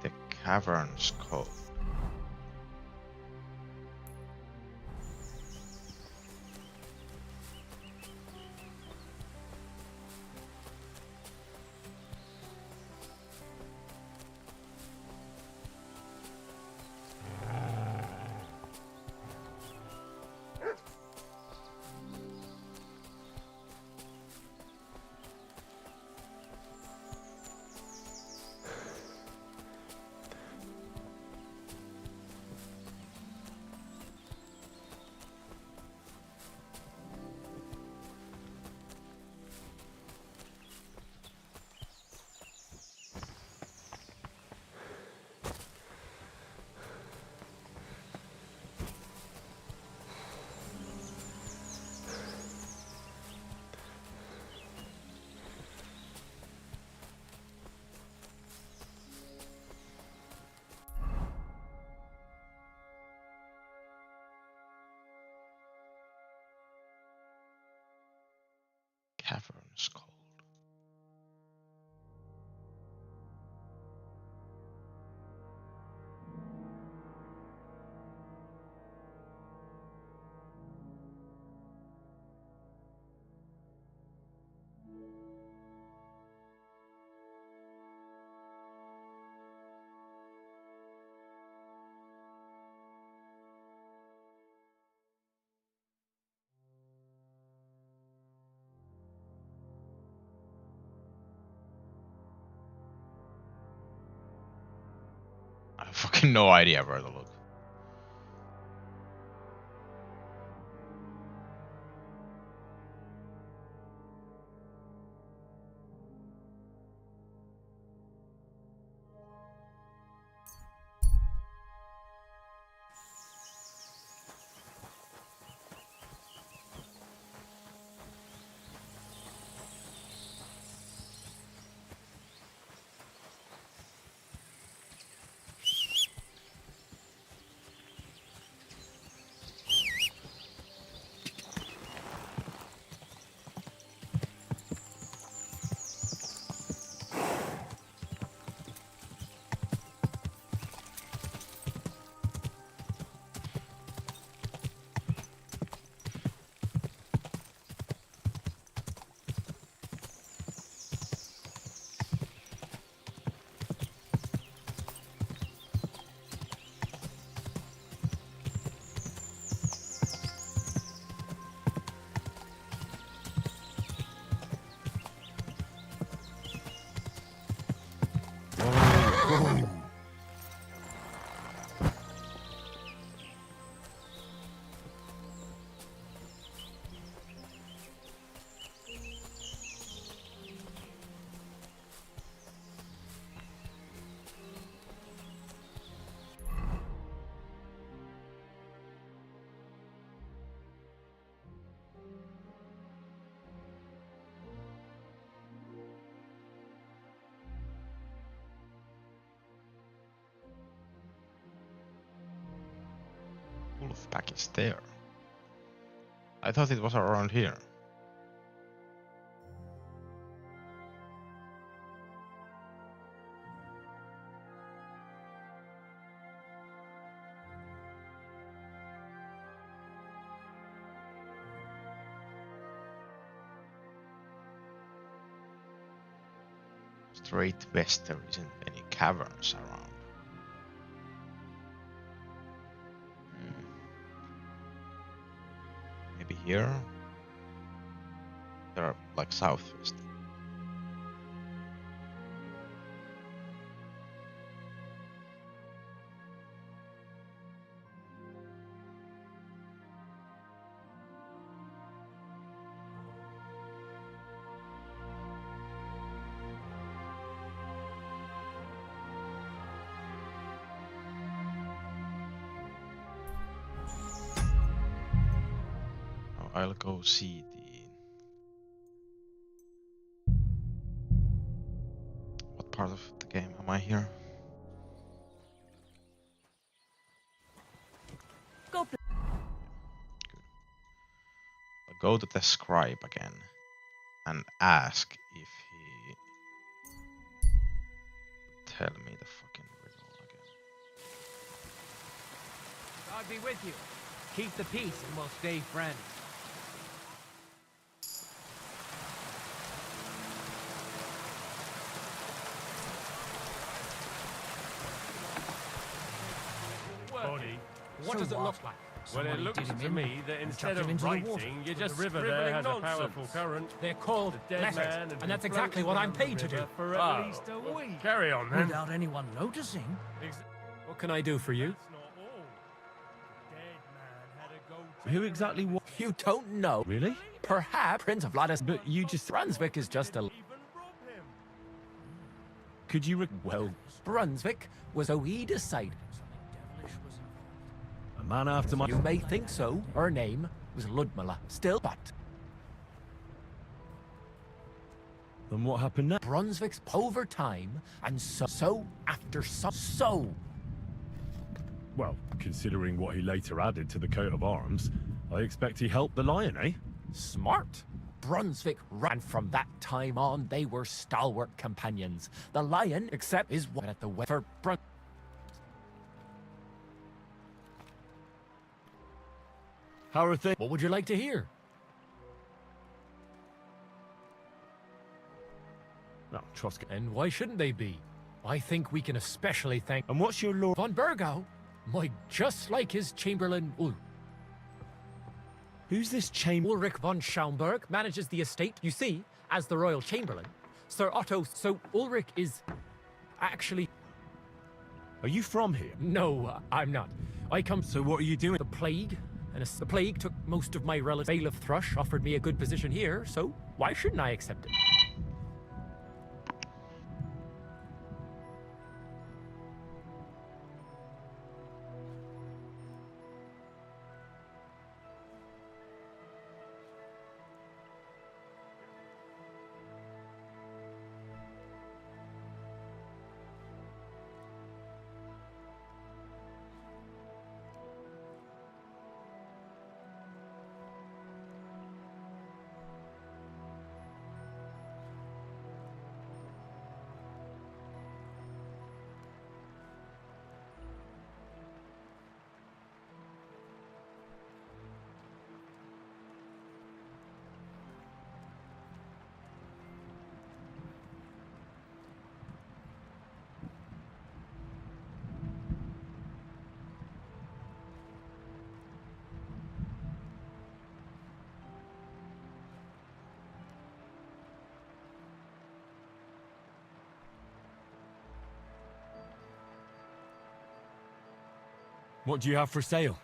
The Caverns Code. Caverns Code. I have fucking no idea where to look. package there? I thought it was around here. Straight west, there isn't any caverns around. Maybe here? They're like southwest. I'll go see what part of the game am I here? Go. Good. I'll go to the scribe again and ask if he tell me the fucking riddle again. God be with you. Keep the peace and we'll stay friends. Body. What does it look like? Well, it Somebody looks did him to in me that and instead chucked him of into the water. writing, you're But just the river scribbling there has a nonsense. powerful current. They're called dead letters, man and that's exactly what I'm paid to do. For at least a week. Carry on then. Without anyone noticing. What can I do for you? Who exactly was? You don't know. Really? Perhaps Prince of Vladis, But you just... Brunswick is just a... Could you... Well, Brunswick was so he decided. A man after my... You may think so. Her name was Ludmilla. Still, but... Then what happened next? Brunswick's over time, and so after so... Well, considering what he later added to the coat of arms, I expect he helped the lion, eh? Smart. Brunswick ran from that time on. They were stalwart companions. The lion, except his one at the for Brun. How are things? What would you like to hear? No, trust. And why shouldn't they be? I think we can especially thank. And what's your lord? Von Burgau? My, just like his Chamberlain Who's this chamber? Ulrich von Schaumburg manages the estate, you see, as the royal chamberlain. Sir Otto, so Ulrich is actually... Are you from here? No, I'm not. I come... So what are you doing? The plague. And the plague took most of my relatives. Bailiff Thrush offered me a good position here, so why shouldn't I accept it? What do you have for sale?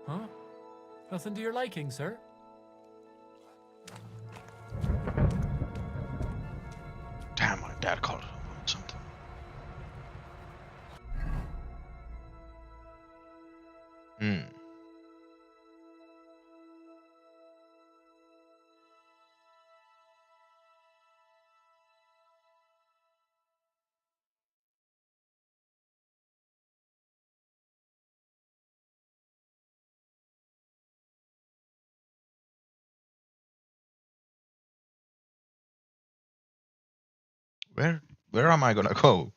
Huh? Nothing to your liking, sir? Damn, my dad called something. Where am I gonna go?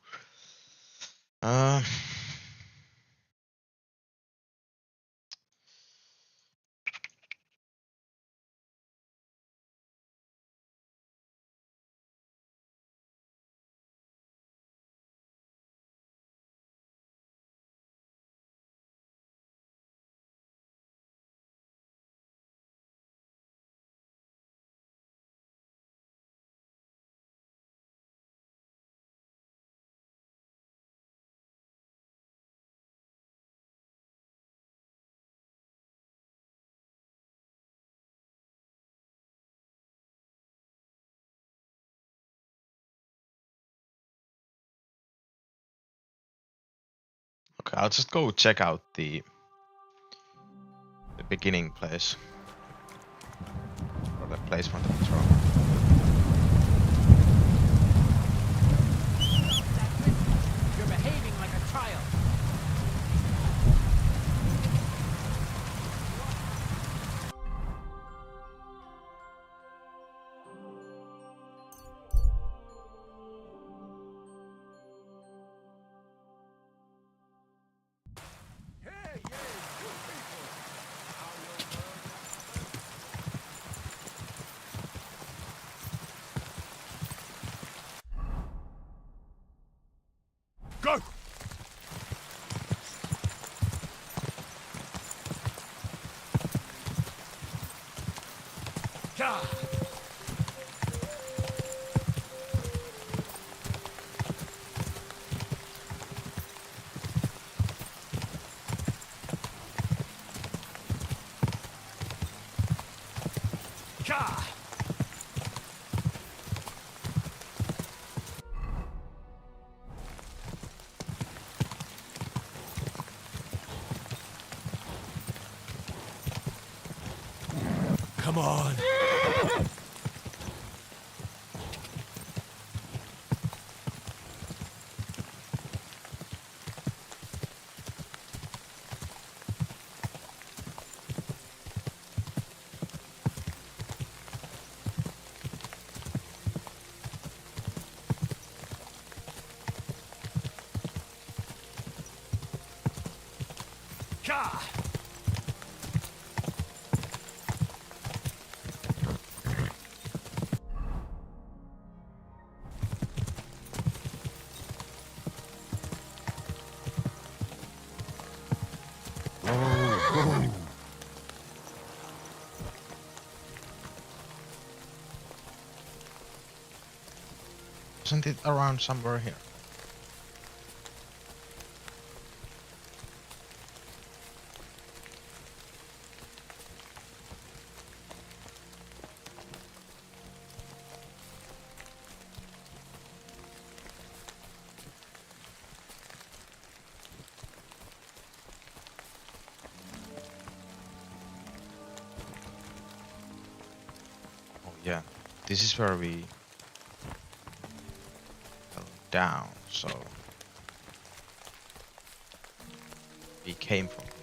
Uh, okay, I'll just go check out the beginning place. Or the placement of the throne. You're behaving like a child. Go! Ka! Ka! Come on. Ka! Isn't it around somewhere here? Oh yeah, this is where we fell down, so we came from here.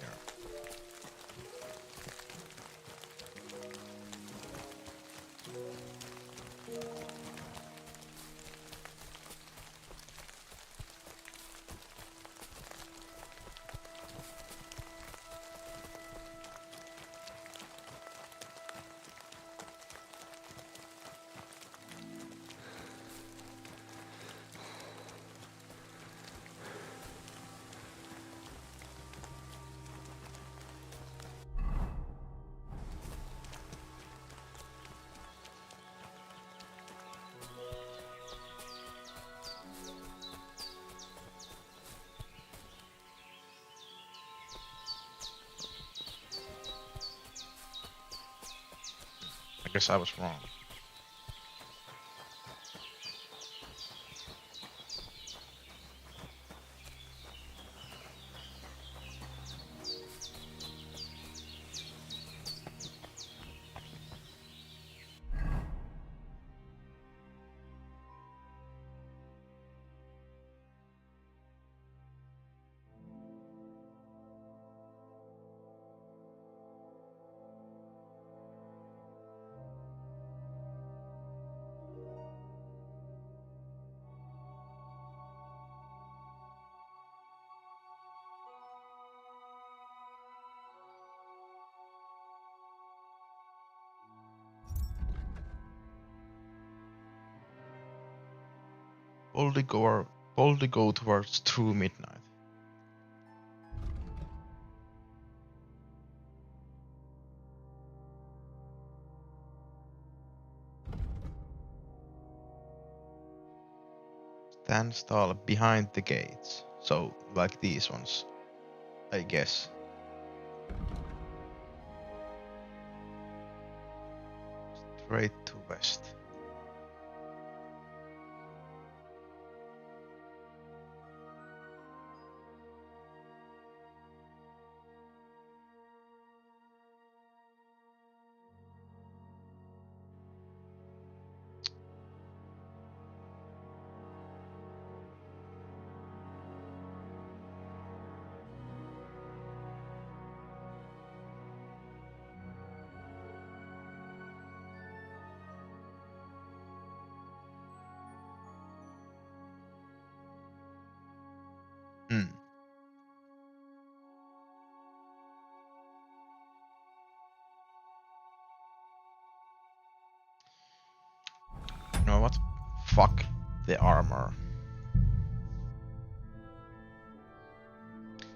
I guess I was wrong. Boldly go towards true midnight. Stand still behind the gates. So, like these ones, I guess. Straight to west. You know what? Fuck the armor.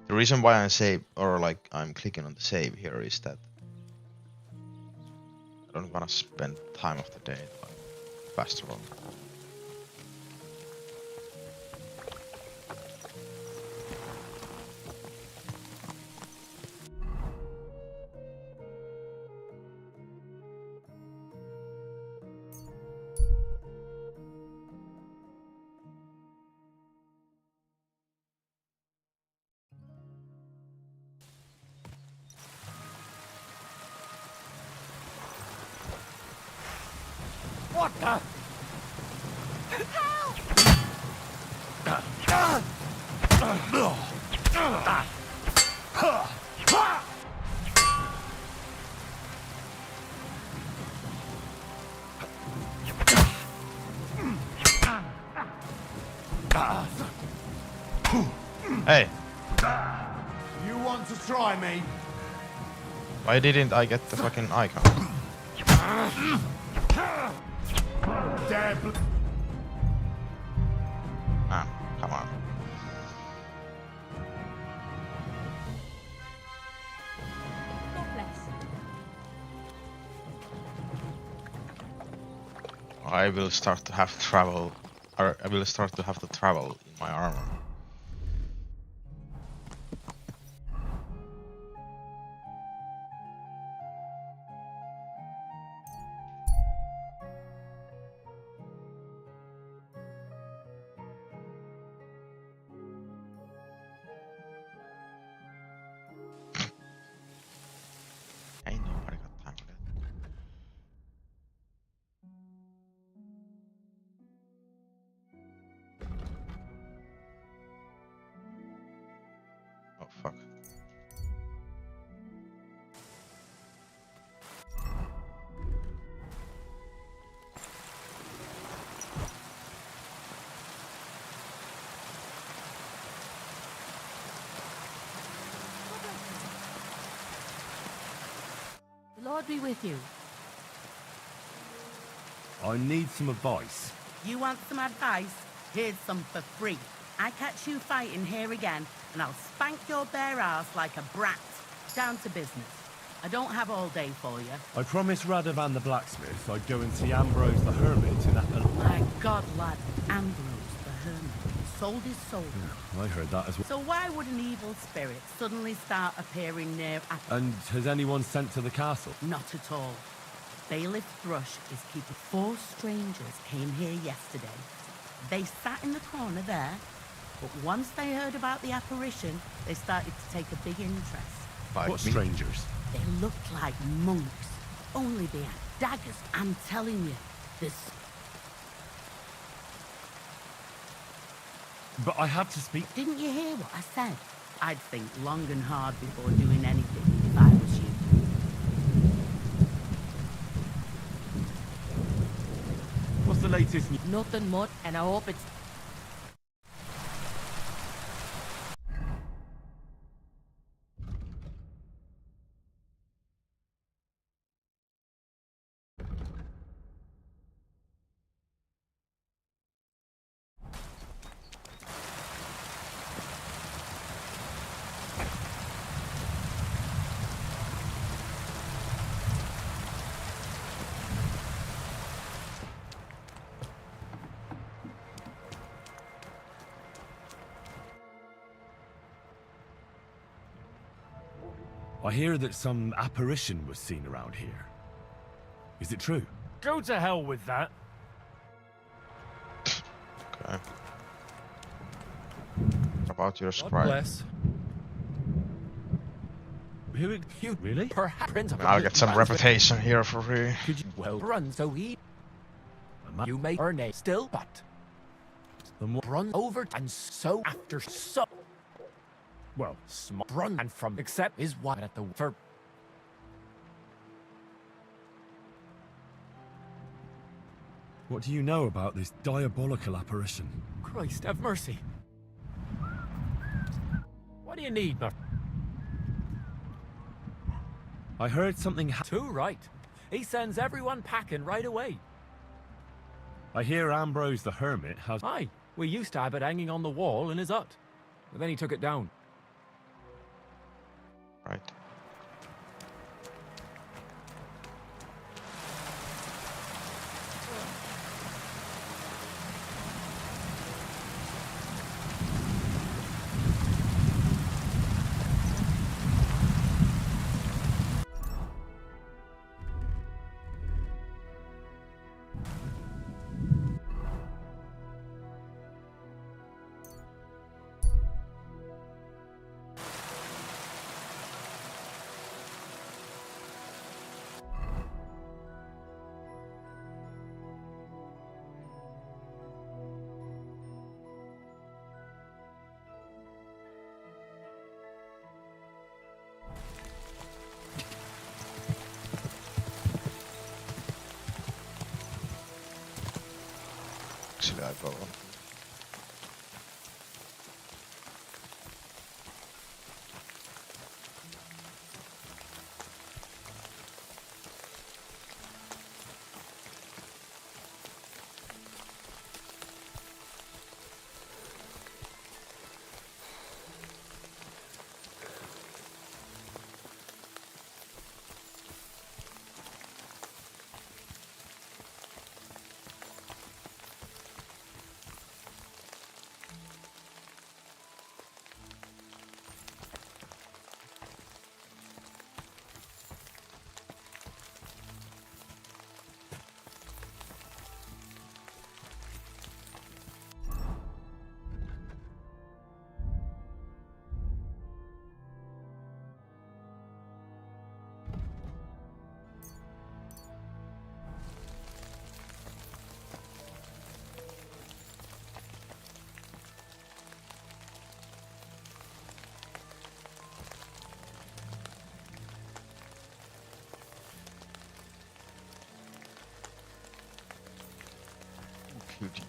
The reason why I'm clicking on the save here is that I don't wanna spend time of the day like fast travel. What the? Hey! You want to try me? Why didn't I get the fucking icon? Dab. Ah, come on. I will start to have travel, or I will start to have to travel in my armor. Ain't nobody got time for that. Oh fuck. The Lord be with you. I need some advice. You want some advice? Here's some for free. I catch you fighting here again, and I'll spank your bare ass like a brat. Down to business. I don't have all day for you. I promised Radovan the blacksmith I'd go and see Ambrose the hermit in Appel. My God, lad, Ambrose the hermit sold his soul. I heard that as well. So why would an evil spirit suddenly start appearing near Appel? And has anyone sent to the castle? Not at all. Bailiff Thrush is keeping 4 strangers came here yesterday. They sat in the corner there, but once they heard about the apparition, they started to take a big interest. What strangers? They looked like monks, only they had daggers. I'm telling you, this... But I have to speak... Didn't you hear what I said? I'd think long and hard before doing anything if I was you. What's the latest news? Nothing much, and I hope it's... I hear that some apparition was seen around here. Is it true? Go to hell with that. Okay. What about your God scribe? bless. Who you really? Perhaps Prince of I'll get some reputation here for free. Could you well run so he you may earn a still, but the more run over and so after so well small run and from except is one at the for What do you know about this diabolical apparition? Christ have mercy. What do you need, my I heard something too right. He sends everyone packing right away. I hear Ambrose the Hermit has... Aye, we used to have it hanging on the wall in his hut. But then he took it down. Right. Actually, I go on. Cutie.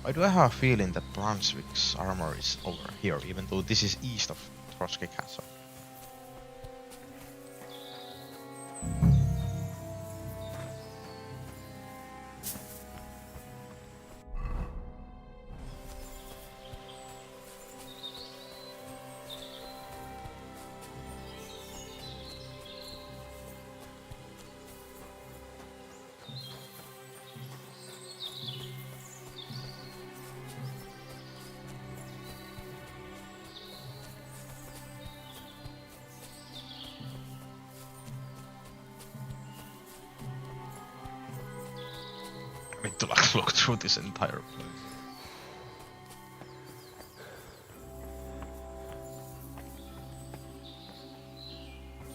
Why do I have a feeling that Brunswick's armor is over here, even though this is east of Trotsky Castle? I need to like look through this entire place.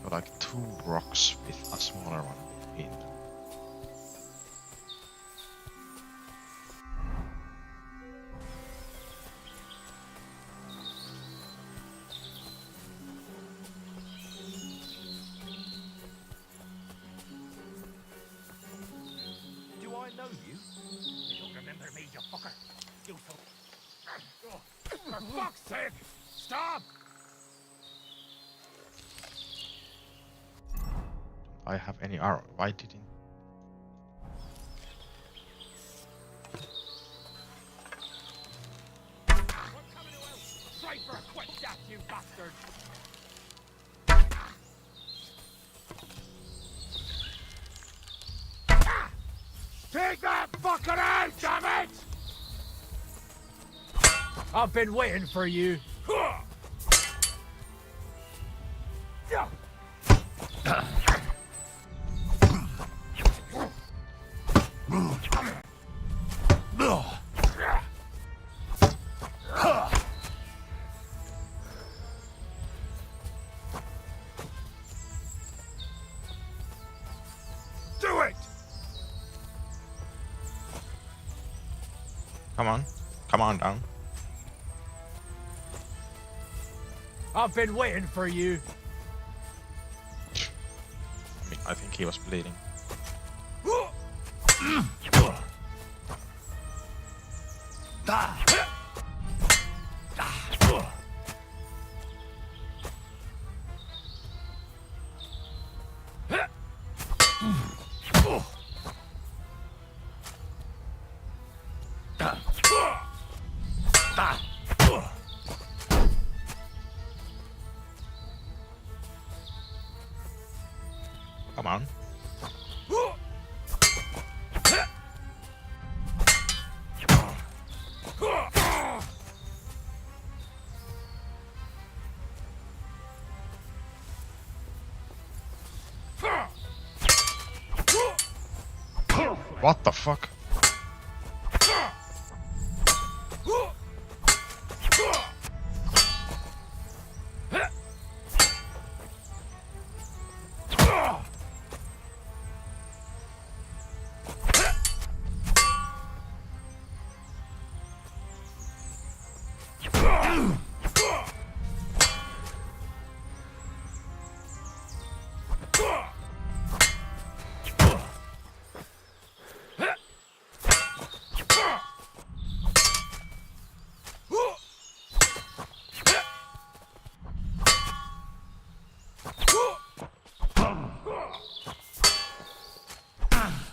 So like two rocks with a smaller one between them. know you? You don't remember me, you fucker. You so... For fuck's sake! Stop! I have any arrow. Why didn't? Try for a quick death, you bastard! Take that fucker out, damn it! I've been waiting for you. Do it! Come on. Come on down. I've been waiting for you. I think he was bleeding. Come on. What the fuck?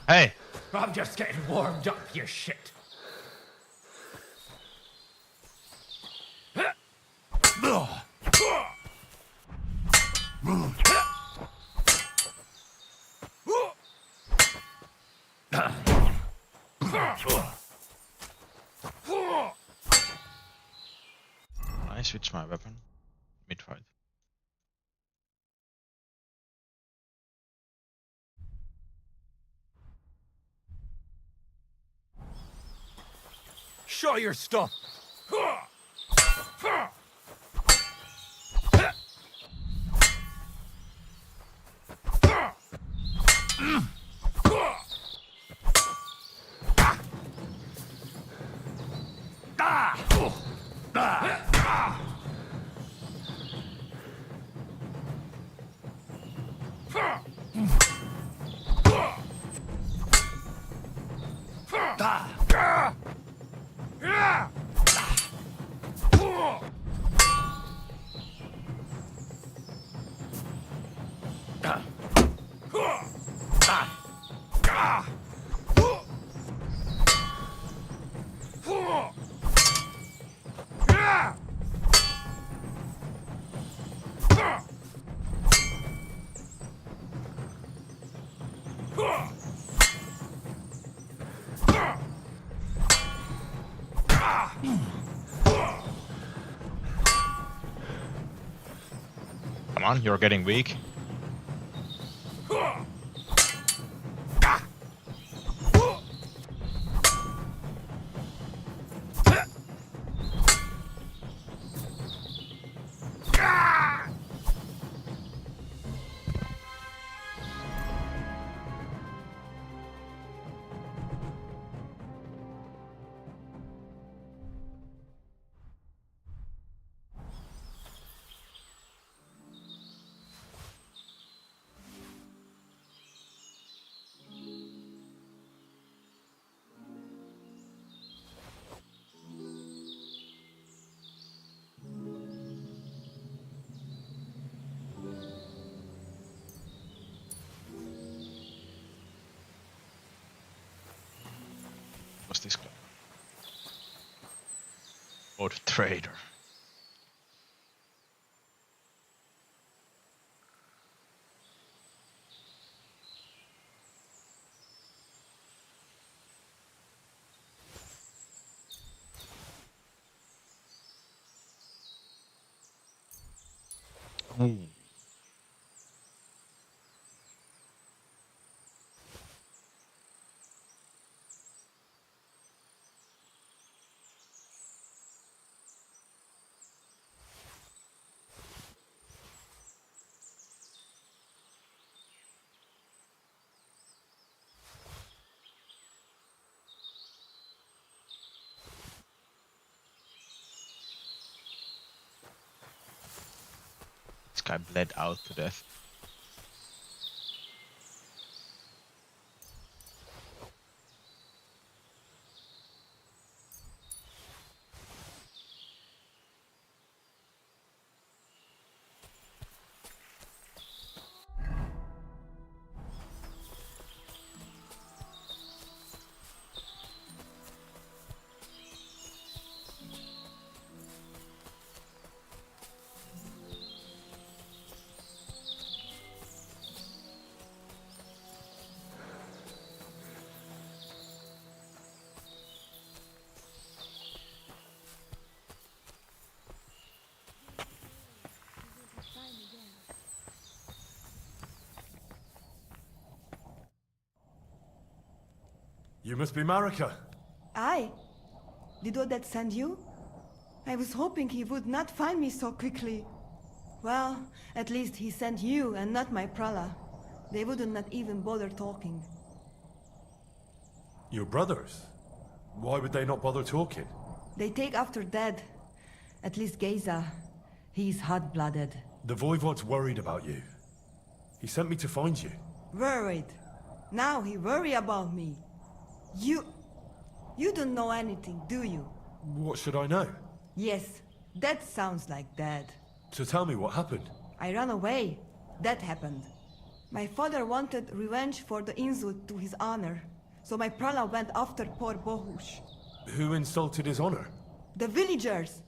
Hey! I'm just getting warmed up, you shit. I switch my weapon mid-fight. Show your stuff. Come on, you're getting weak. was this guy? Odd trader. Ooh. This guy bled out to death. You must be Marika. I? Did Odette send you? I was hoping he would not find me so quickly. Well, at least he sent you and not my prala. They would not even bother talking. Your brothers? Why would they not bother talking? They take after dead. At least Geza. He's hot-blooded. The Voivod's worried about you. He sent me to find you. Worried. Now he worry about me. You don't know anything, do you? What should I know? Yes, that sounds like Dad. So tell me what happened. I ran away. That happened. My father wanted revenge for the insult to his honor. So my prala went after poor Bohush. Who insulted his honor? The villagers!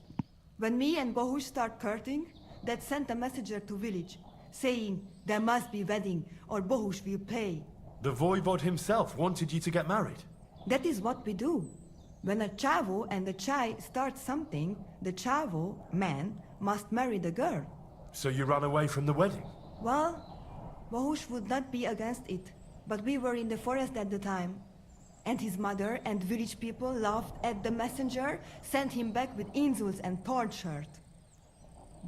When me and Bohush start courting, Dad sent a messenger to village, saying there must be wedding or Bohush will pay. The Voivod himself wanted you to get married. That is what we do. When a chavo and a chai start something, the chavo, man, must marry the girl. So you ran away from the wedding? Well, Bohush would not be against it, but we were in the forest at the time. And his mother and village people laughed at the messenger, sent him back with insults and tortured.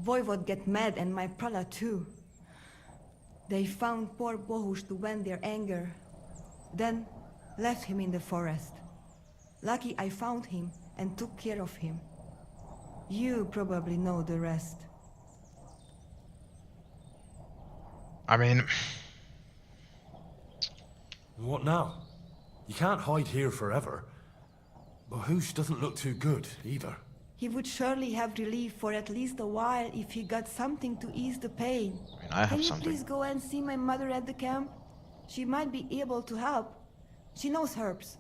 Voivod get mad and my prala too. They found poor Bohush to vent their anger. Then left him in the forest. Lucky I found him and took care of him. You probably know the rest. I mean... What now? You can't hide here forever. Bohush doesn't look too good, either. He would surely have relief for at least a while if he got something to ease the pain. I mean, I have Can you something. please go and see my mother at the camp? She might be able to help. She knows herbs.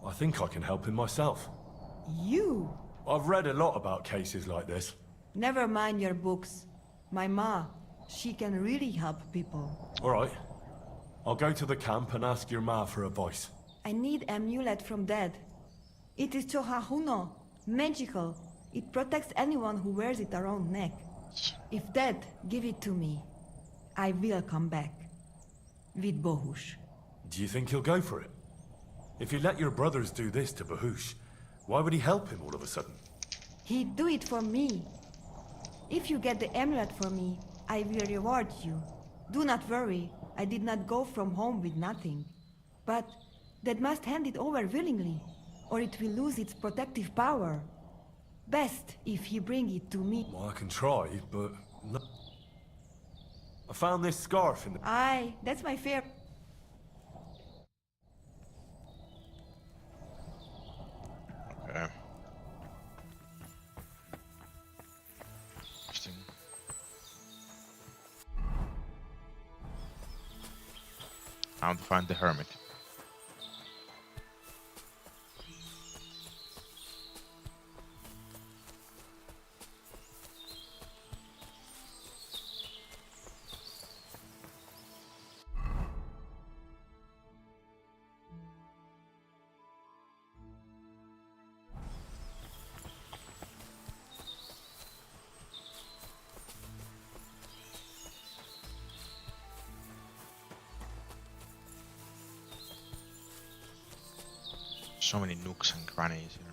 I think I can help him myself. You? I've read a lot about cases like this. Never mind your books. My ma, she can really help people. All right. I'll go to the camp and ask your ma for advice. I need amulet from Dad. It is Chohahuno, magical. It protects anyone who wears it around neck. If Dad give it to me, I will come back. With Bohush. Do you think he'll go for it? If you let your brothers do this to Bohush, why would he help him all of a sudden? He'd do it for me. If you get the amulet for me, I will reward you. Do not worry, I did not go from home with nothing. But Dad must hand it over willingly, or it will lose its protective power. Best if he bring it to me. Well, I can try, but no. I found this scarf in the... Aye, that's my fair... Okay. Interesting. Time to find the hermit. So many nooks and crannies here.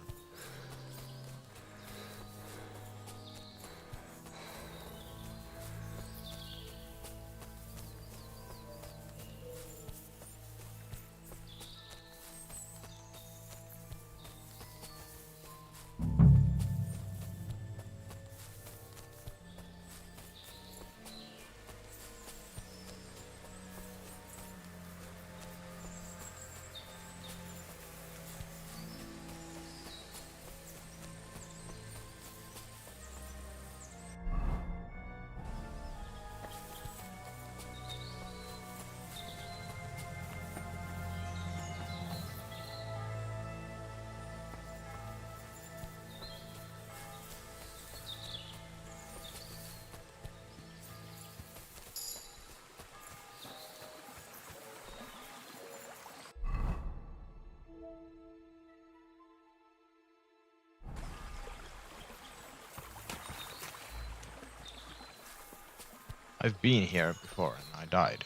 I've been here before and I died.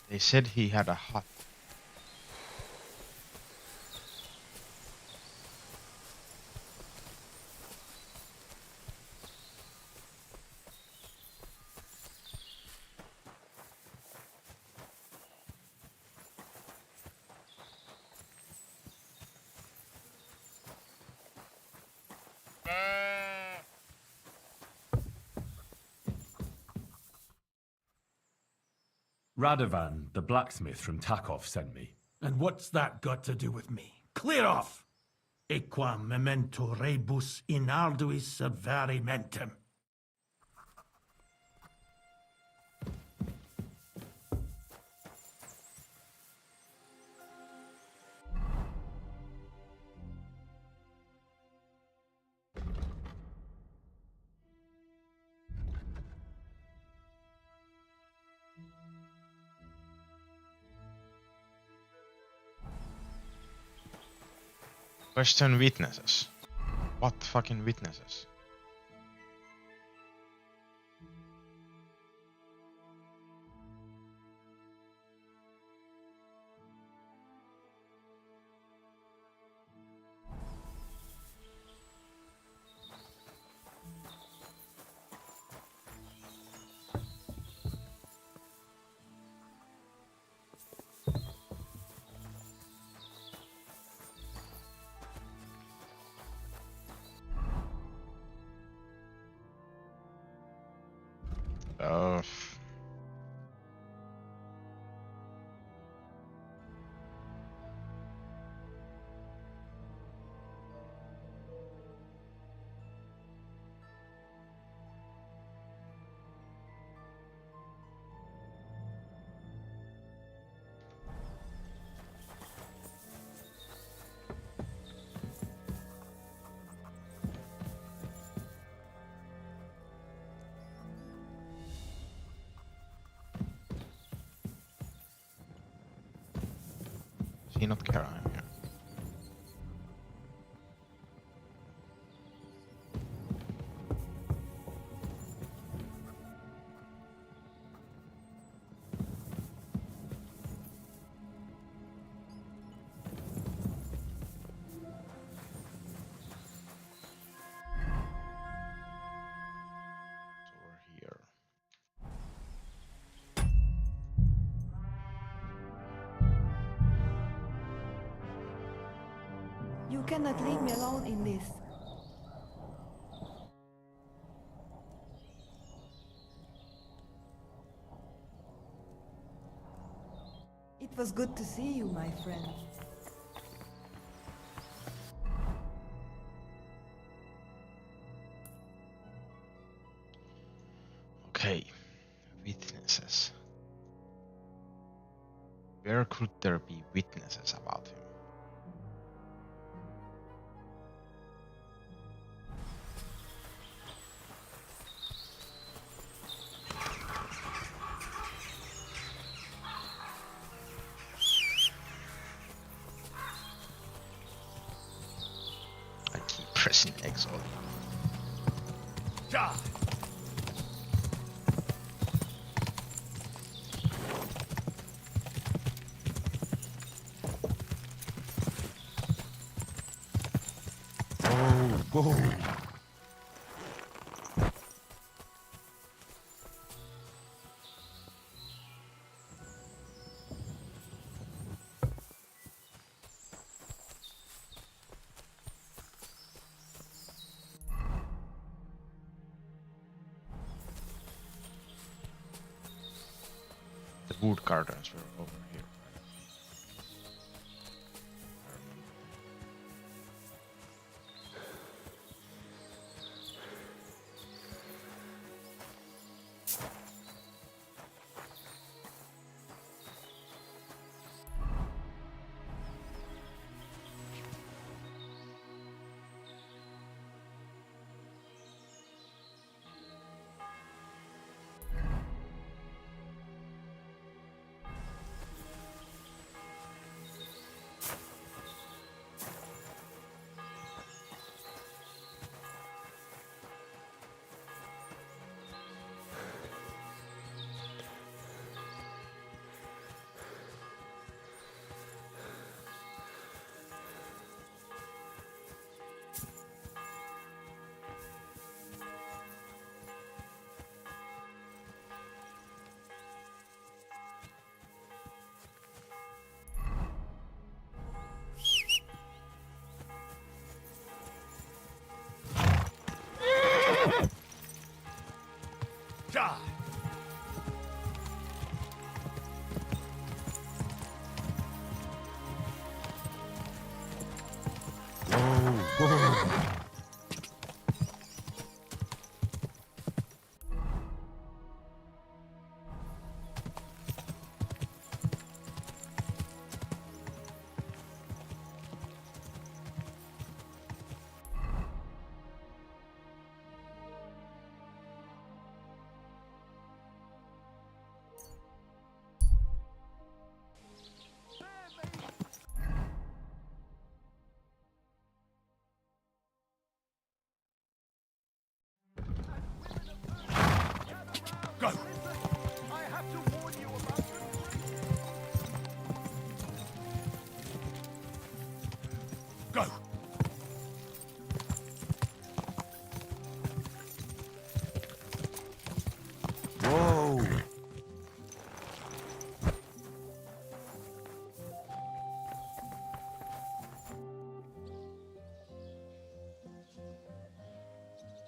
They said he had a hut. Radovan, the blacksmith from Takov, sent me. And what's that got to do with me? Clear off! Equam memento rebus in arduis serverimentem. Question witnesses. What fucking witnesses? Oh. Is he not care I'm here? You cannot leave me alone in this. It was good to see you, my friend. Okay, witnesses. Where could there be witnesses about him? I keep pressing X all. Die! Whoa! The wood gardens were over here. Die! Whoa! Go! I have to warn you about the Go! Whoa!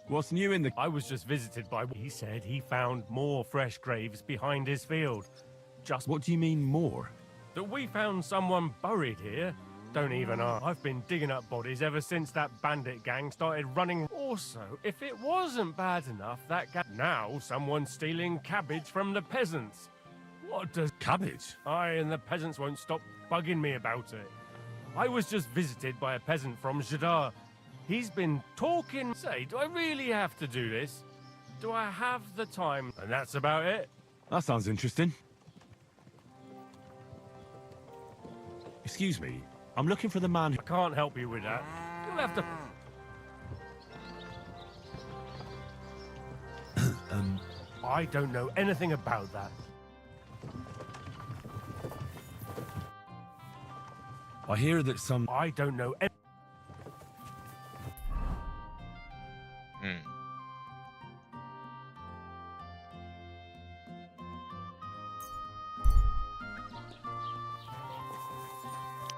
What's new in the... I was just visited by... He said he found more fresh graves behind his field. Just... What do you mean, more? That we found someone buried here. Don't even ask. I've been digging up bodies ever since that bandit gang started running. Also, if it wasn't bad enough, that gang... Now someone's stealing cabbage from the peasants. What does... Cabbage? Aye, and the peasants won't stop bugging me about it. I was just visited by a peasant from Jadar. He's been talking. Say, do I really have to do this? Do I have the time? And that's about it. That sounds interesting. Excuse me. I'm looking for the man who... I can't help you with that. You'll have to... I don't know anything about that. I hear that some... I don't know...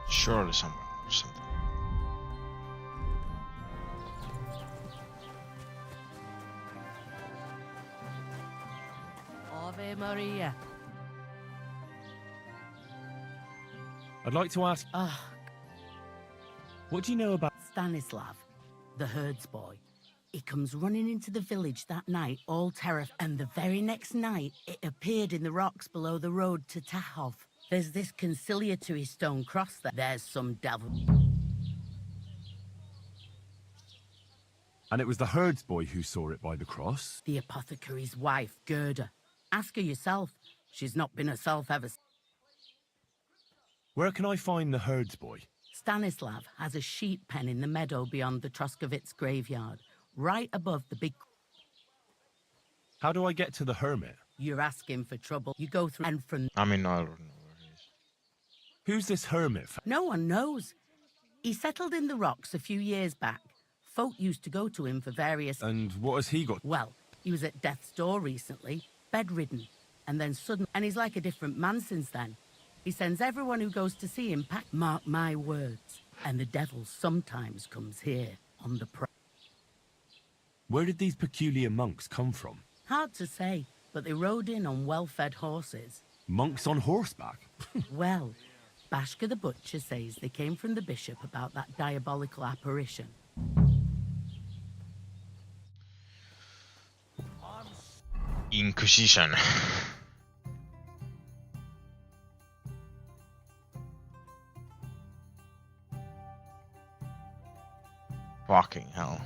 Surely someone or something. Maria. I'd like to ask, Ah, what do you know about... Stanislav, the herds boy. He comes running into the village that night, all terrified, and the very next night, it appeared in the rocks below the road to Tahov. There's this conciliatory stone cross there. There's some devil. And it was the herds boy who saw it by the cross? The apothecary's wife, Gerda. Ask her yourself. She's not been herself ever. Where can I find the herds boy? Stanislav has a sheep pen in the meadow beyond the Troskovitz graveyard, right above the big... How do I get to the hermit? You're asking for trouble. You go through and from... I mean, I don't know where he is. Who's this hermit? No one knows. He settled in the rocks a few years back. Folk used to go to him for various... And what has he got? Well, he was at death's door recently, bedridden, and then suddenly... And he's like a different man since then. He sends everyone who goes to see him pack. Mark my words. And the devil sometimes comes here on the pro... Where did these peculiar monks come from? Hard to say, but they rode in on well-fed horses. Monks on horseback? Well, Bashka the butcher says they came from the bishop about that diabolical apparition. Inquisition. Fucking hell.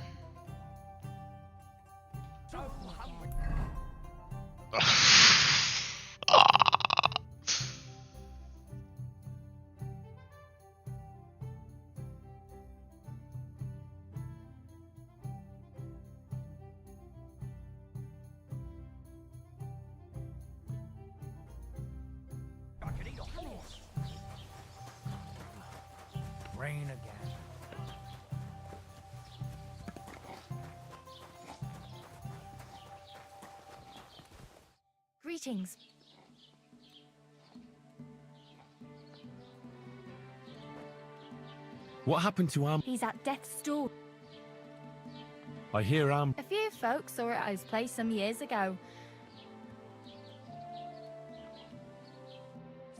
Rain again. Greetings. What happened to Am? He's at death's door. I hear Am... A few folks saw it at his place some years ago.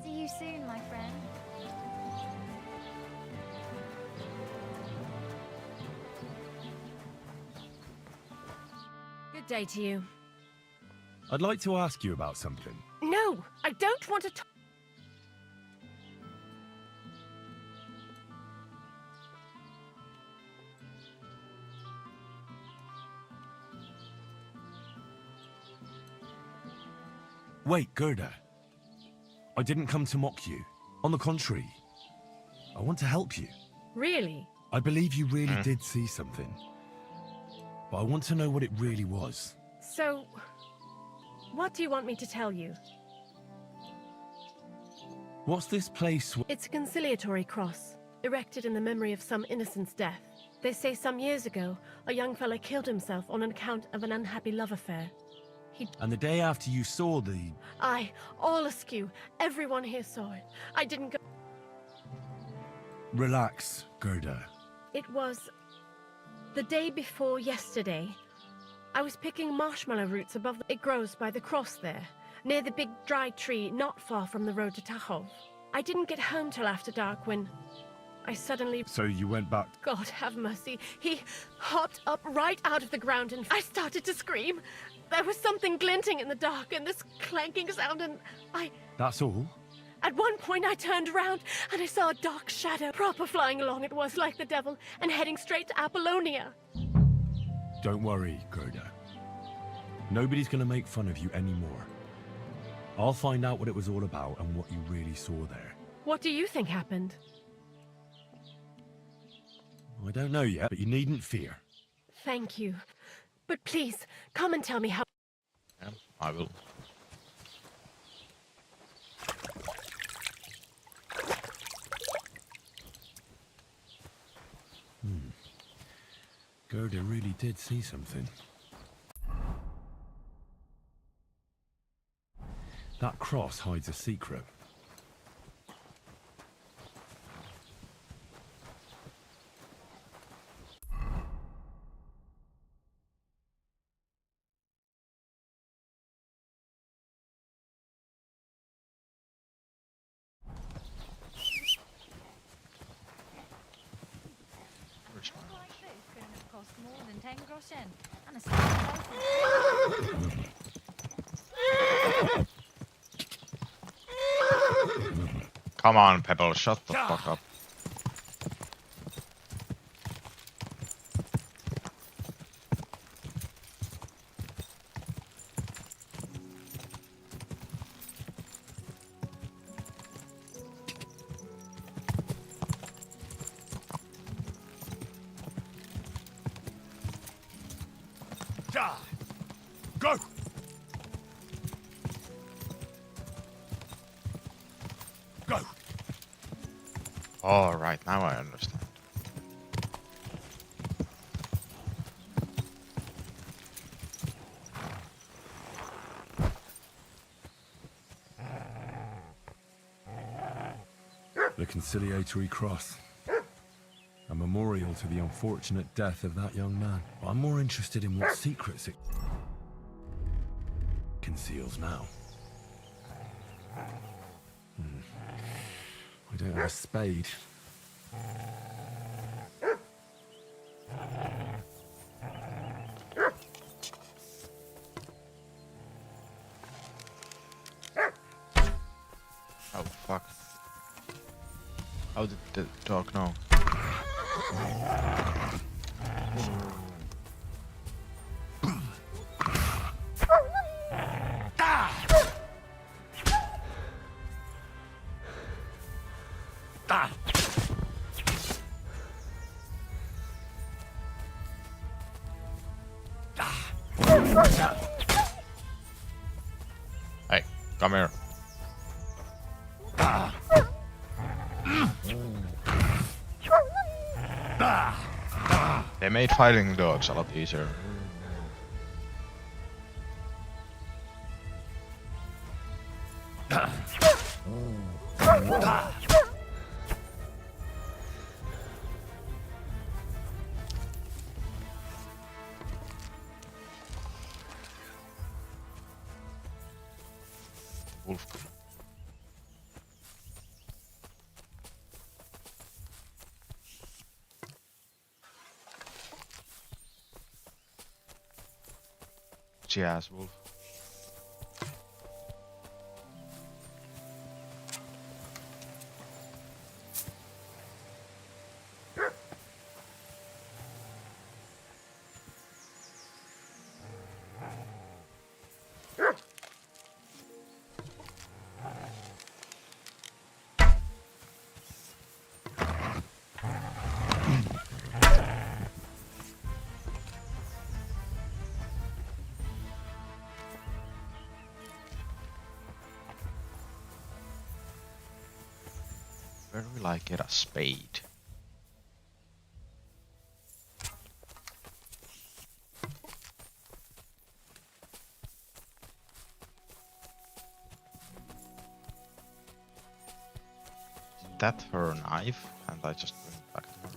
See you soon, my friend. Good day to you. I'd like to ask you about something. No, I don't want to talk. Wait, Gerda. I didn't come to mock you. On the contrary, I want to help you. Really? I believe you really did see something. But I want to know what it really was. So, what do you want me to tell you? What's this place? It's a conciliatory cross, erected in the memory of some innocent's death. They say some years ago, a young fellow killed himself on account of an unhappy love affair. And the day after you saw the... Aye, all askew. Everyone here saw it. I didn't go... Relax, Gerda. It was... the day before yesterday. I was picking marshmallow roots above the... It grows by the cross there, near the big dry tree not far from the road to Tahov. I didn't get home till after dark when I suddenly... So you went back... God have mercy. He hopped up right out of the ground and I started to scream. There was something glinting in the dark and this clanking sound and I... That's all? At one point I turned around and I saw a dark shadow proper flying along it was like the devil and heading straight to Apollonia. Don't worry, Gerda. Nobody's gonna make fun of you anymore. I'll find out what it was all about and what you really saw there. What do you think happened? I don't know yet, but you needn't fear. Thank you. But please, come and tell me how... Yeah, I will. Gerda really did see something. That cross hides a secret. 10 groschen and a stand. Come on, Pebble, shut the fuck up. Go! Go! All right, now I understand. The conciliatory cross. A memorial to the unfortunate death of that young man. I'm more interested in what secrets it conceals now. I don't have a spade. Oh fuck. How did the dog know? Hey, come here. They made fighting dogs a lot easier. Wolf. Jazz wolf. Where will I get a spade? Is that her knife? And I just bring it back to her.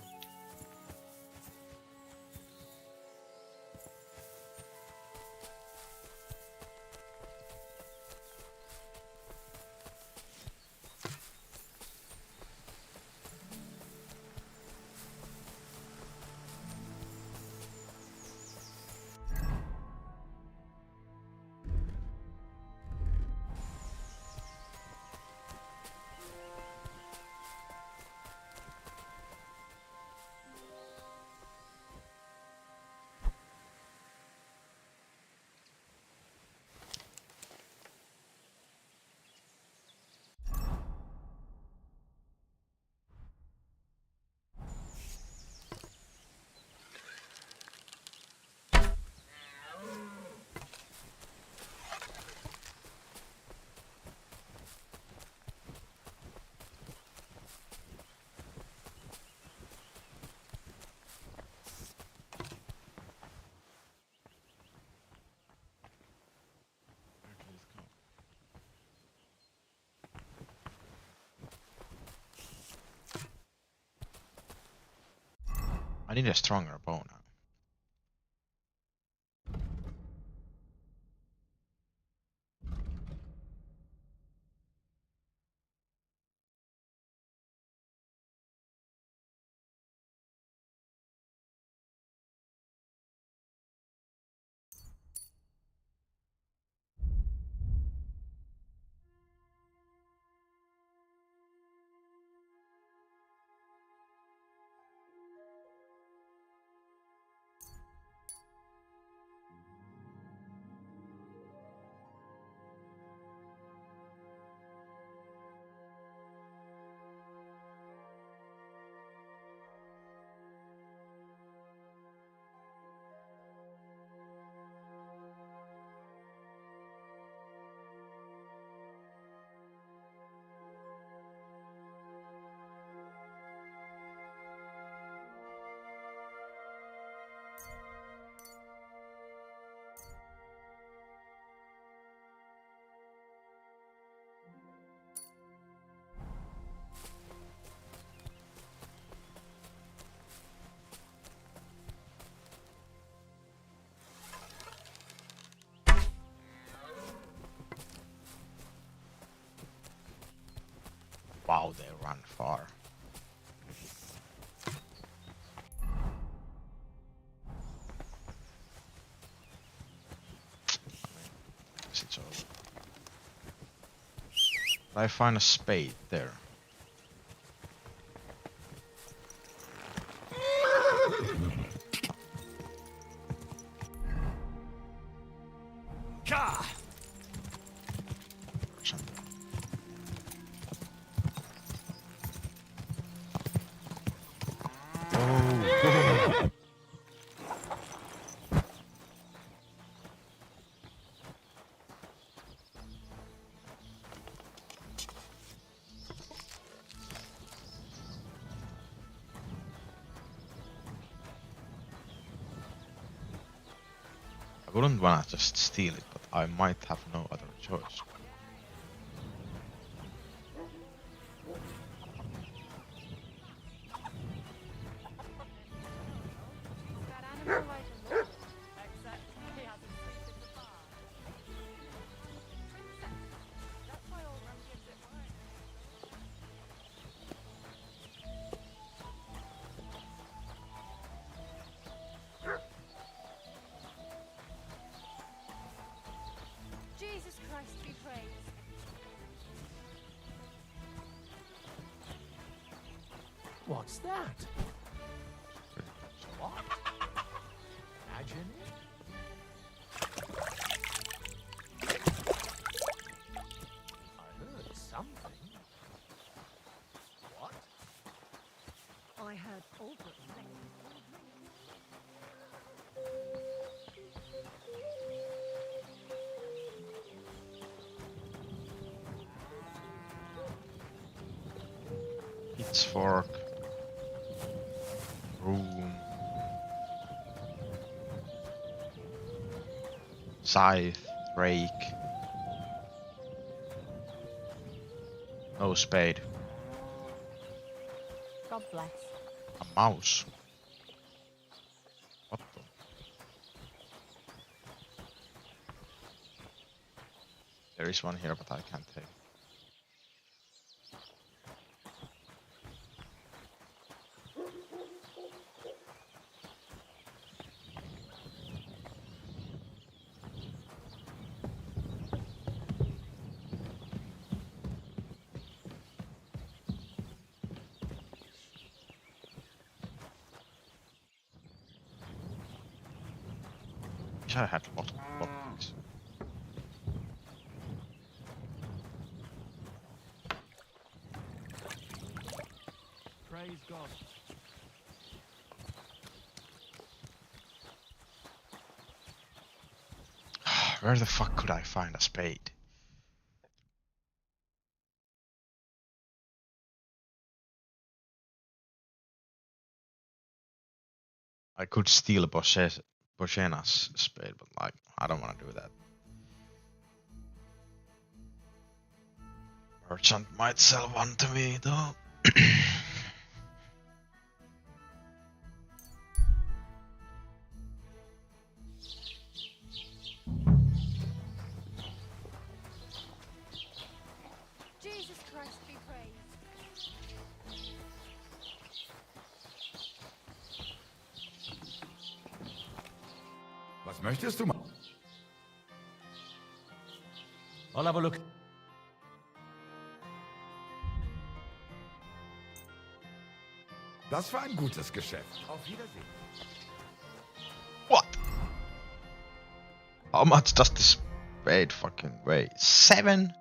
I need a stronger bow now. Wow, they run far. It's over. I find a spade there. Gah! Oh. I wouldn't wanna just steal it, but I might have no other choice. Jesus Christ be praised. What's that? What? Imagine it. I heard something. What? I heard Albert say. Pitchfork. Broom. Scythe. Rake. No spade. God bless. A mouse. What the? There is one here, but I can't take. Wish I had lockpicks. Praise God. Where the fuck could I find a spade? I could steal Boshena's spade, but like, I don't want to do that. Merchant might sell one to me though. Jesus Christ be praised. Was möchtest du? I'll have a look. Das war ein gutes Geschäft. Auf Wiedersehen. What? How much does this spade fucking weigh? 7?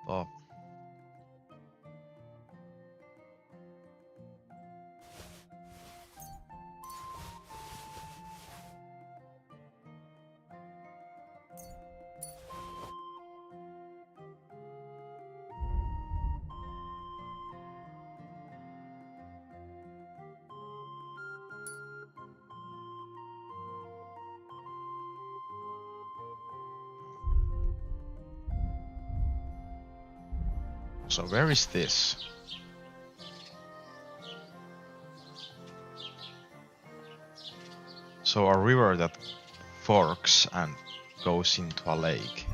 What the? So where is this? So a river that forks and goes into a lake.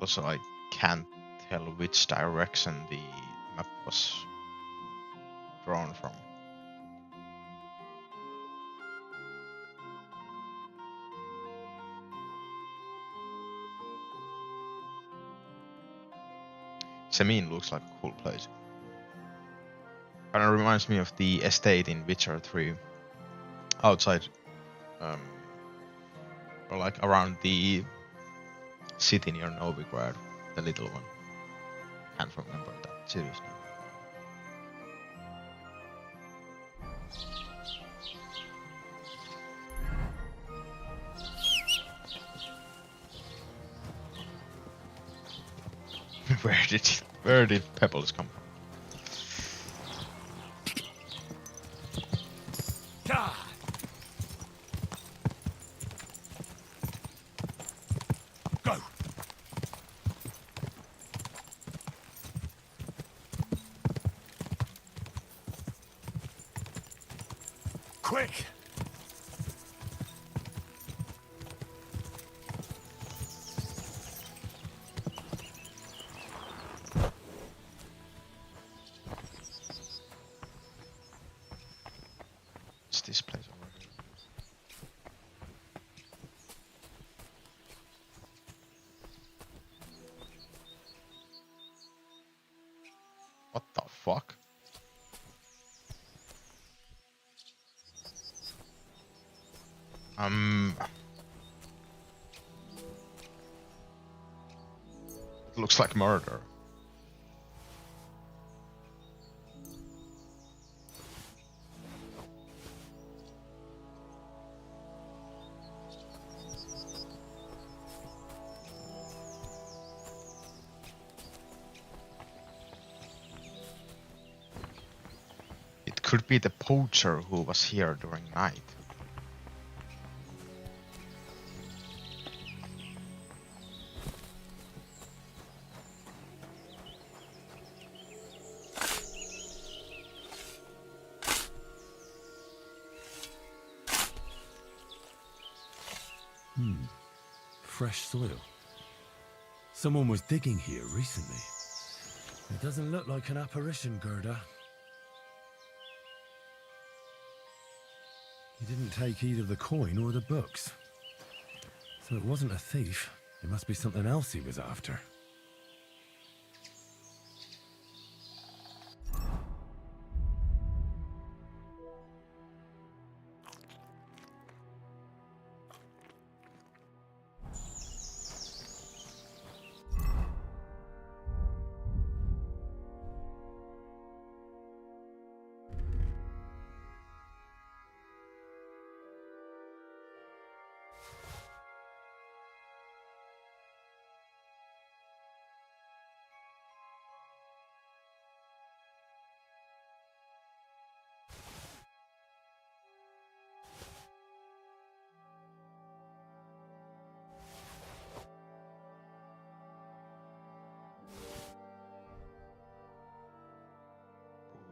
Also, I can't tell which direction the map was drawn from. Semin looks like a cool place. Kind of reminds me of the estate in Witcher 3. Outside, or like around the city near Novigrad, the little one. Can't remember that seriously. Where did pebbles come from? Go! Quick! It's this place over here. What the fuck? It looks like murder. It could be the poacher who was here during night. Fresh soil. Someone was digging here recently. It doesn't look like an apparition, Gerda. He didn't take either the coin or the books. So it wasn't a thief. It must be something else he was after.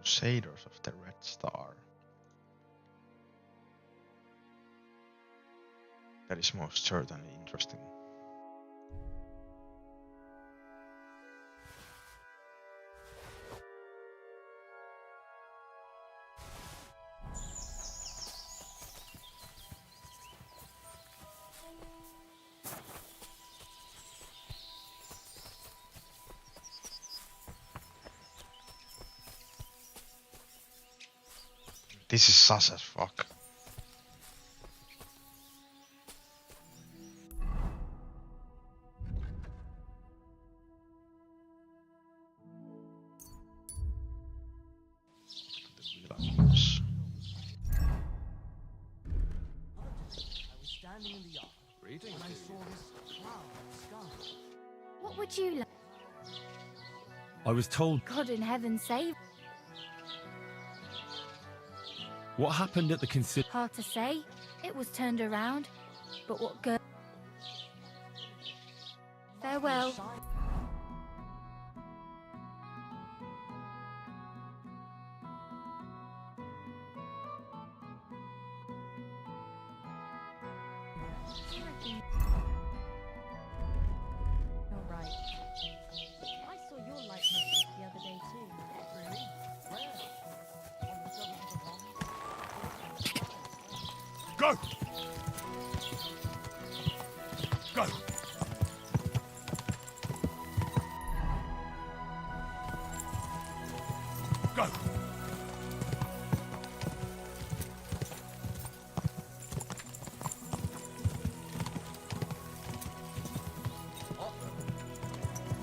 Crusaders of the Red Star. That is most certainly interesting. This is sus as fuck. Standing in the yard, when I saw this cloud of sky. What would you like? I was told... God in heaven save. What happened at the Hard to say. It was turned around. But what good? Farewell. All right. Go! Go! Go!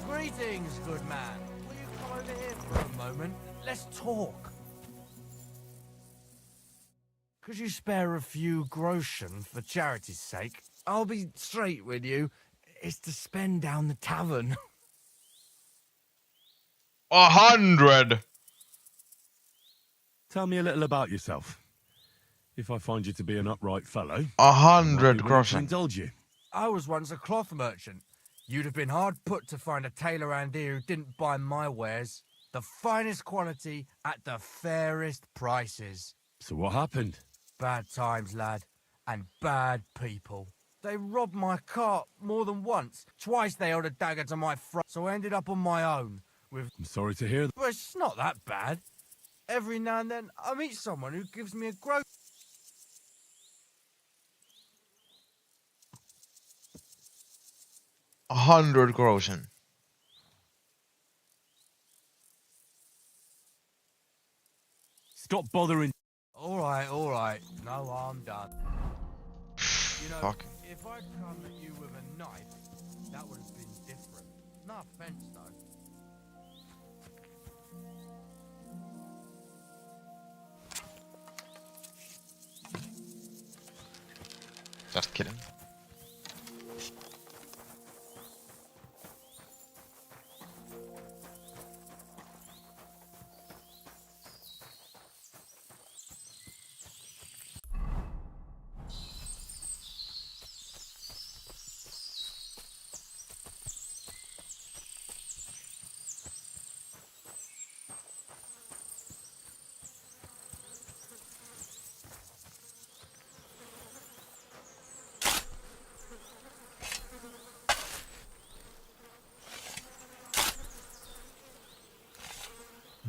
Greetings, good man. Will you come over here for a moment? Let's talk. Could you spare a few groschen for charity's sake? I'll be straight with you. It's to spend down the tavern. 100! Tell me a little about yourself. If I find you to be an upright fellow, 100 to groschen. indulge you. I was once a cloth merchant. You'd have been hard put to find a tailor around here who didn't buy my wares. The finest quality at the fairest prices. So what happened? Bad times, lad, and bad people. They robbed my cart more than once. Twice they held a dagger to my throat, so I ended up on my own with... I'm sorry to hear that. But it's not that bad. Every now and then I meet someone who gives me a groat. A 100 groschen. Stop bothering. All right. No, I'm done. You know, Fuck. if I'd come at you with a knife, that would have been different. No offense, though. Just kidding.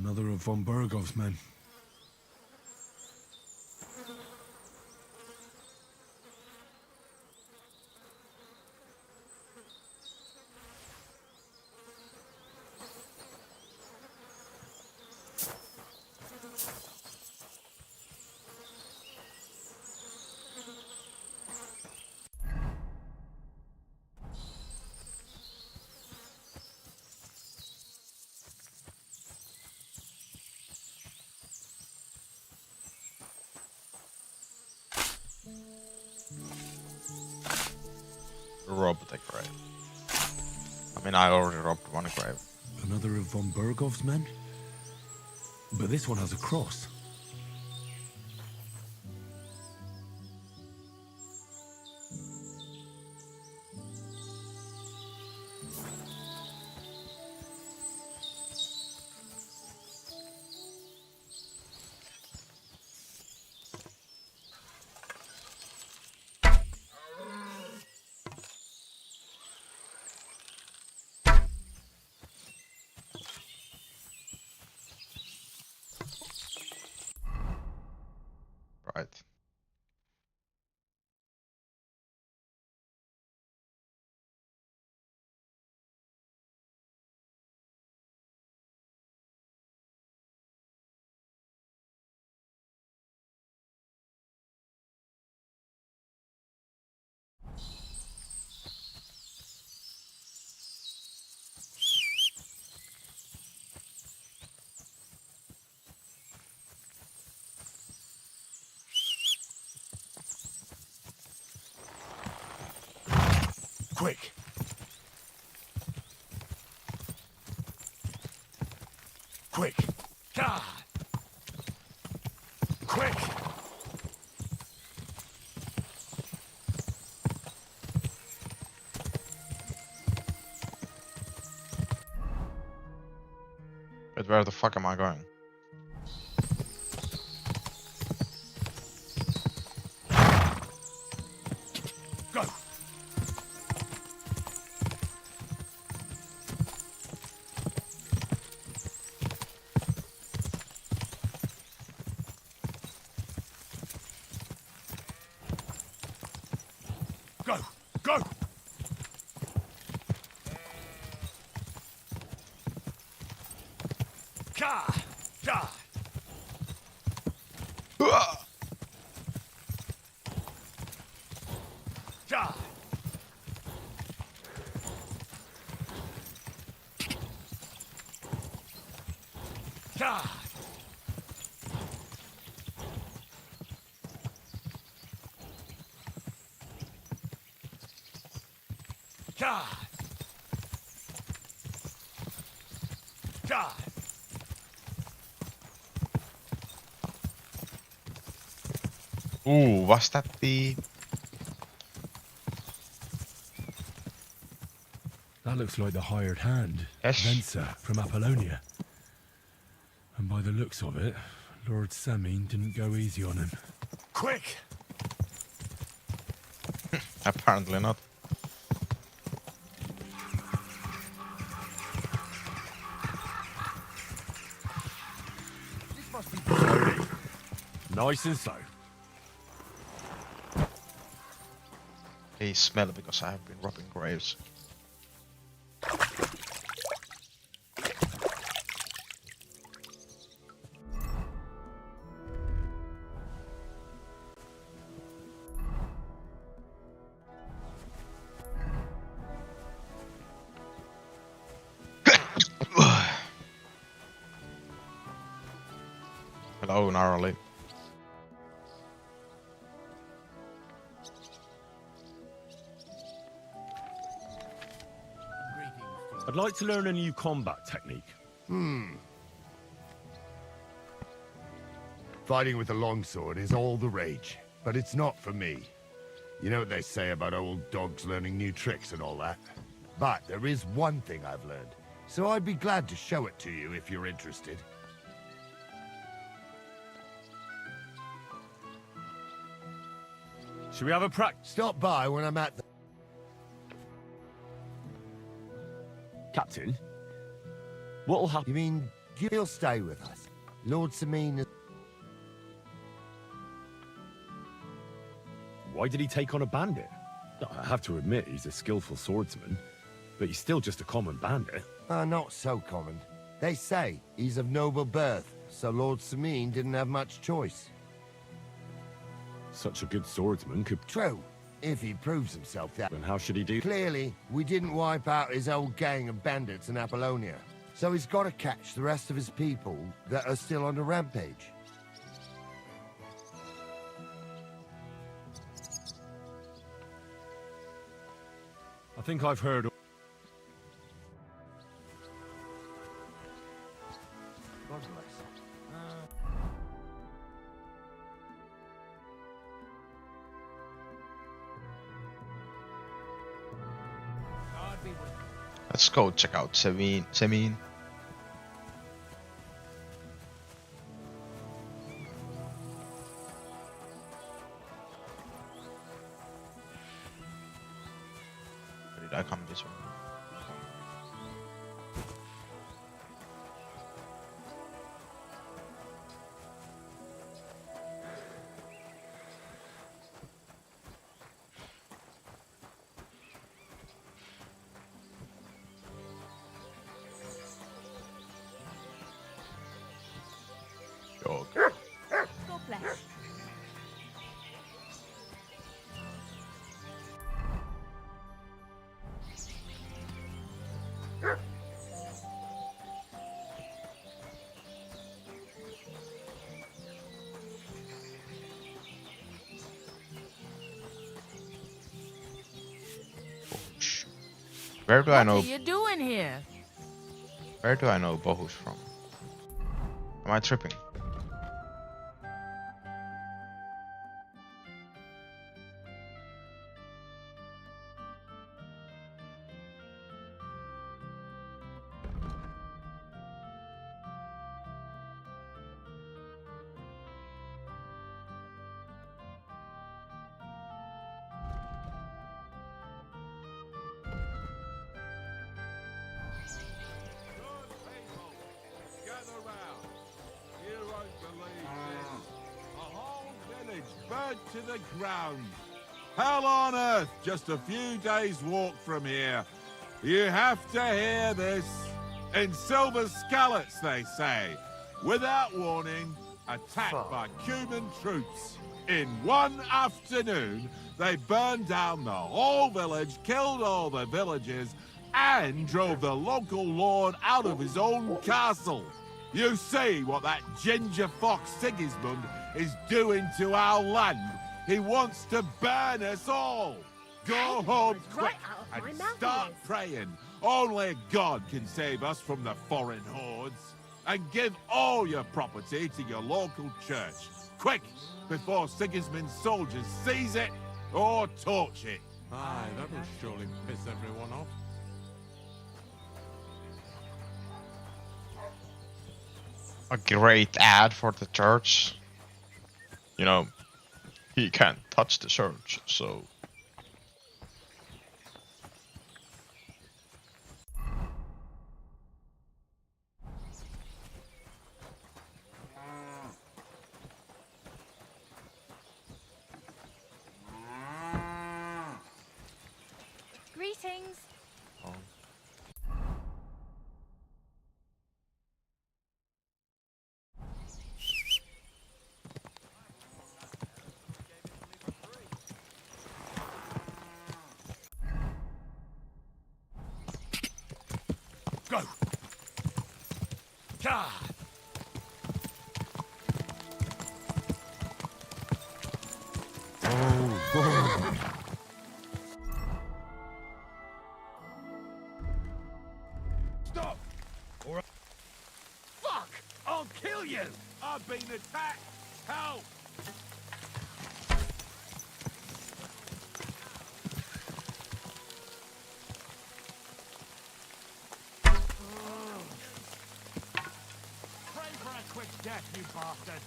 Another of von Bergov's men. Rob the grave. I mean, I already robbed one grave. Another of von Bergov's men? But this one has a cross. Right. Quick! Quick! God! Quick! But where the fuck am I going? Go! Go! Go! Ka! Ka! Ka! Ka! God! God! Was that the... That looks like the hired hand, Yes. Venser from Apollonia. And by the looks of it, Lord Semine didn't go easy on him. Quick! Apparently not. This must be dirty. Nice and so. They smell because I have been robbing graves. Hello, gnarly. I'd like to learn a new combat technique. Fighting with a longsword is all the rage, but it's not for me. You know what they say about old dogs learning new tricks and all that? But there is one thing I've learned, so I'd be glad to show it to you if you're interested. Should we have a practice? Stop by when I'm at the... Captain? What'll happen? You mean you'll stay with us? Lord Semine... Why did he take on a bandit? I have to admit, he's a skillful swordsman, but he's still just a common bandit. Not so common. They say he's of noble birth, so Lord Semine didn't have much choice. Such a good swordsman could... True, if he proves himself that. And how should he do? Clearly, we didn't wipe out his old gang of bandits in Apollonia, so he's got to catch the rest of his people that are still on the rampage. I think I've heard... God bless. Let's go check out Semine. Where did I come this way? Dog. God bless. Where do I know? What are you doing here? Where do I know Bohus from? Am I tripping? Gather round. You won't believe this. A whole village burnt to the ground. Hell on earth, just a few days' walk from here. You have to hear this. In silver scallops, they say. Without warning, attacked by Cuban troops. In one afternoon, they burned down the whole village, killed all the villagers, and drove the local lord out of his own castle. You see what that ginger fox Sigismund is doing to our land. He wants to burn us all. Go home quick and start praying. Only God can save us from the foreign hordes. And give all your property to your local church. Quick, before Sigismund's soldiers seize it or torch it. Aye, that will surely piss everyone off. A great ad for the church. You know, he can't touch the church, so... Greetings. Go! God! Stop! Or fuck! I'll kill you! I've been attacked! Help! Pray for a quick death, you bastard!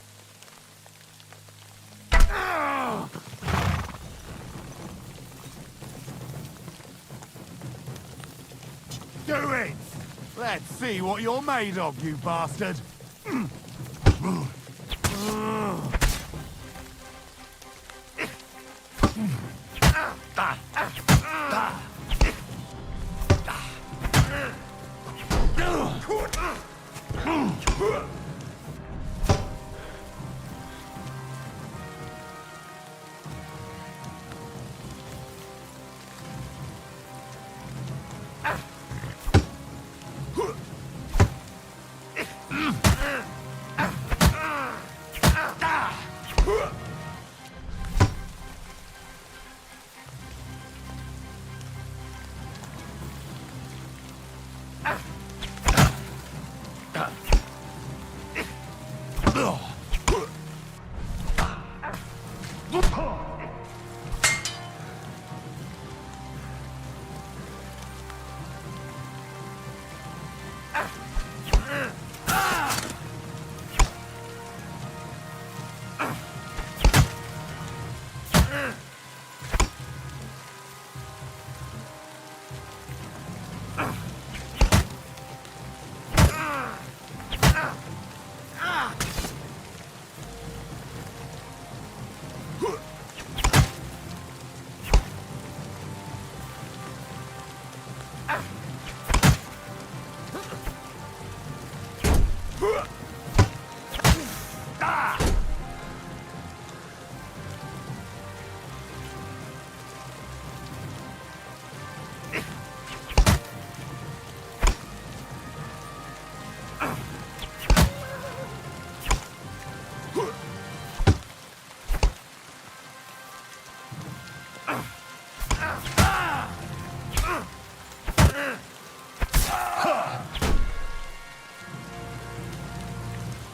Do it! Let's see what you're made of, you bastard!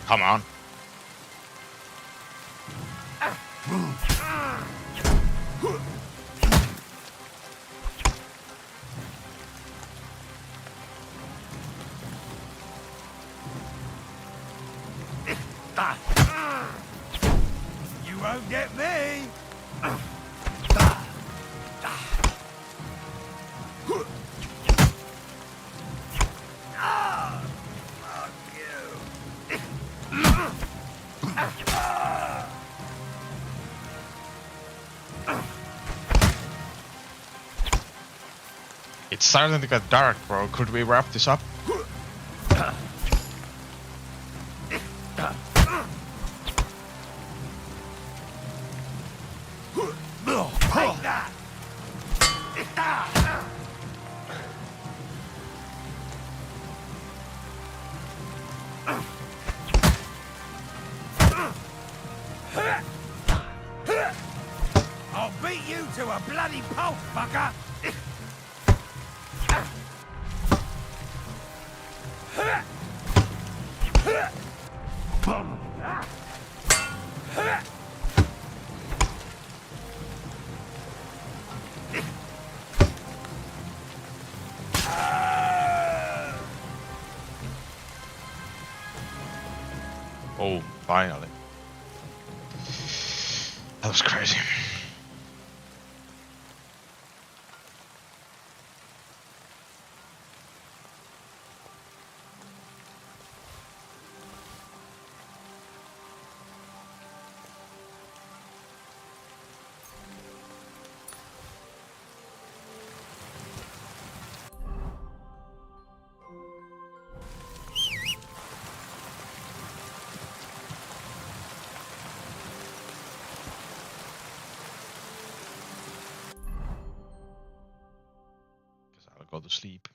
Come on. You won't get me! It's starting to get dark, bro. Could we wrap this up? Take that! I'll beat you to a bloody pulp, fucker! Oh, finally. That was crazy. I'll go to sleep.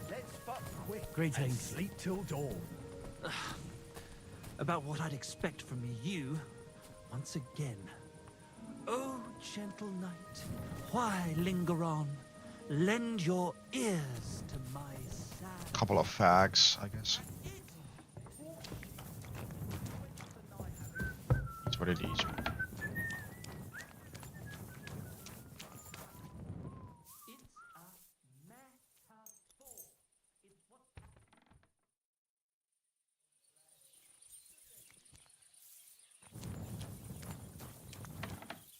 Let's fuck quick. Greetings. Sleep till dawn. About what I'd expect from you, once again. Oh, gentle knight, why linger on? Lend your ears to my sad... Couple of fags, I guess. It's what it is.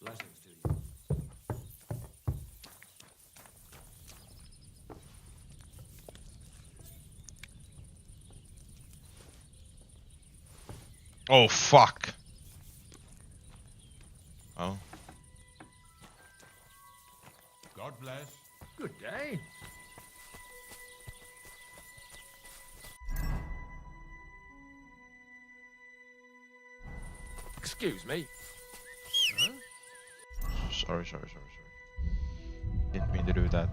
Blessings to you. Oh, fuck. Oh. God bless. Good day. Excuse me. Huh? Sorry. Didn't mean to do that.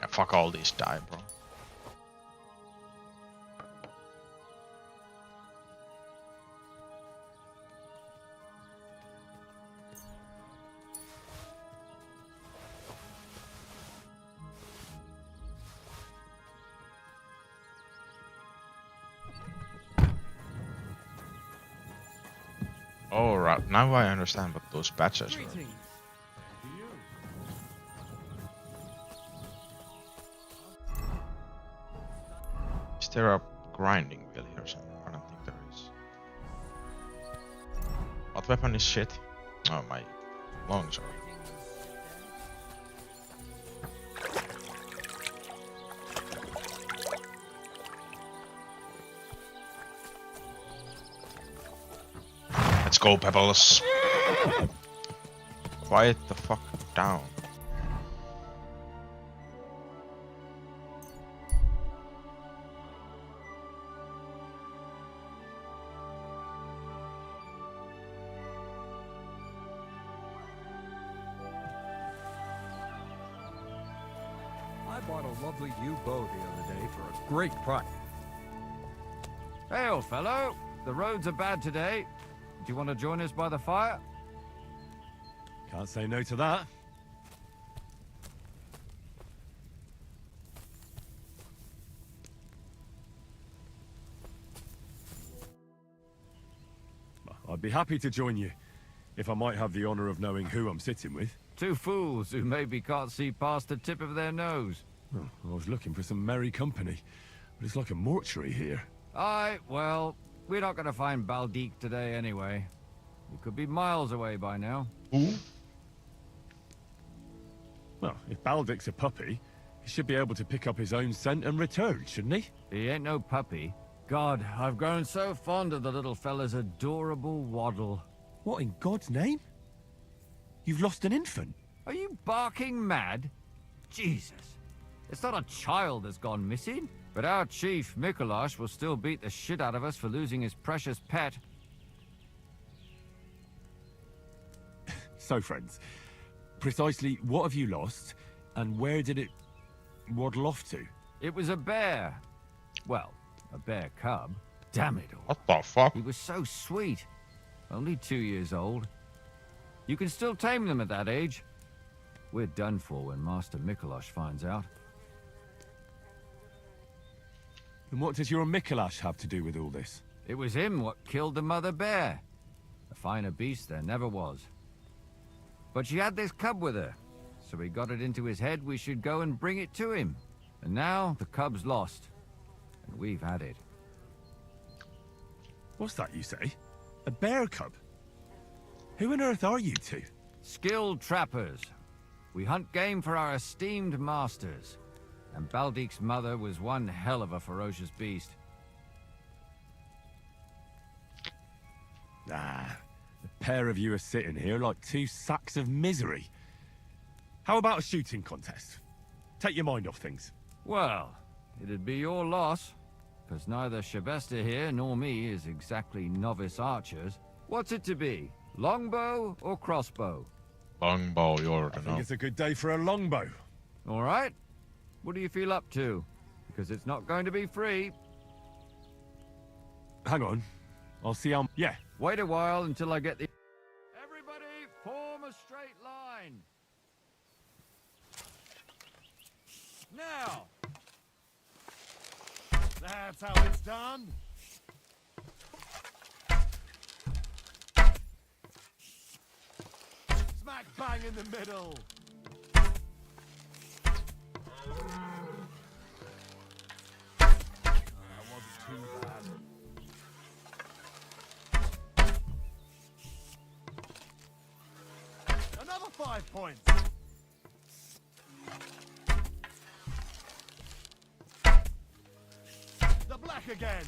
Yeah, fuck all these die, bro. Oh, right. Now I understand what those patches were. Is there a grinding wheel here or something? I don't think there is. What weapon is shit? Oh, my lungs are. Let's go, Pebbles. Quiet the fuck down. I bought a lovely new bow the other day for a great price. Hey, old fellow. The roads are bad today. you want to join us by the fire? Can't say no to that. I'd be happy to join you, if I might have the honor of knowing who I'm sitting with. Two fools who maybe can't see past the tip of their nose. Oh, I was looking for some merry company, but it's like a mortuary here. Aye, well, we're not gonna find Baldique today anyway. He could be miles away by now. Ooh. Well, if Baldick's a puppy, he should be able to pick up his own scent and return, shouldn't he? He ain't no puppy. God, I've grown so fond of the little fella's adorable waddle. What in God's name? You've lost an infant. Are you barking mad? Jesus. It's not a child that's gone missing. But our chief, Mikolash, will still beat the shit out of us for losing his precious pet. So, friends, precisely what have you lost, and where did it waddle off to? It was a bear. Well, a bear cub. Damn it all. What the fuck? He was so sweet. Only 2 years old. You can still tame them at that age. We're done for when Master Mikolash finds out. And what does your Mikolash have to do with all this? It was him what killed the mother bear. A finer beast there never was. But she had this cub with her, so he got it into his head we should go and bring it to him. And now the cub's lost, and we've had it. What's that you say? A bear cub? Who on earth are you two? Skilled trappers. We hunt game for our esteemed masters. And Baldique's mother was one hell of a ferocious beast. Ah, the pair of you are sitting here like two sacks of misery. How about a shooting contest? Take your mind off things. Well, it'd be your loss, because neither Shabesta here nor me is exactly novice archers. What's it to be? Longbow or crossbow? Longbow, you're I think it's a good day for a longbow. All right. What do you feel up to? Because it's not going to be free. Hang on. I'll see how... Yeah. Wait a while until I get the... Everybody form a straight line. Now! That's how it's done. Smack bang in the middle. That wasn't too bad. Another 5 points. The black again.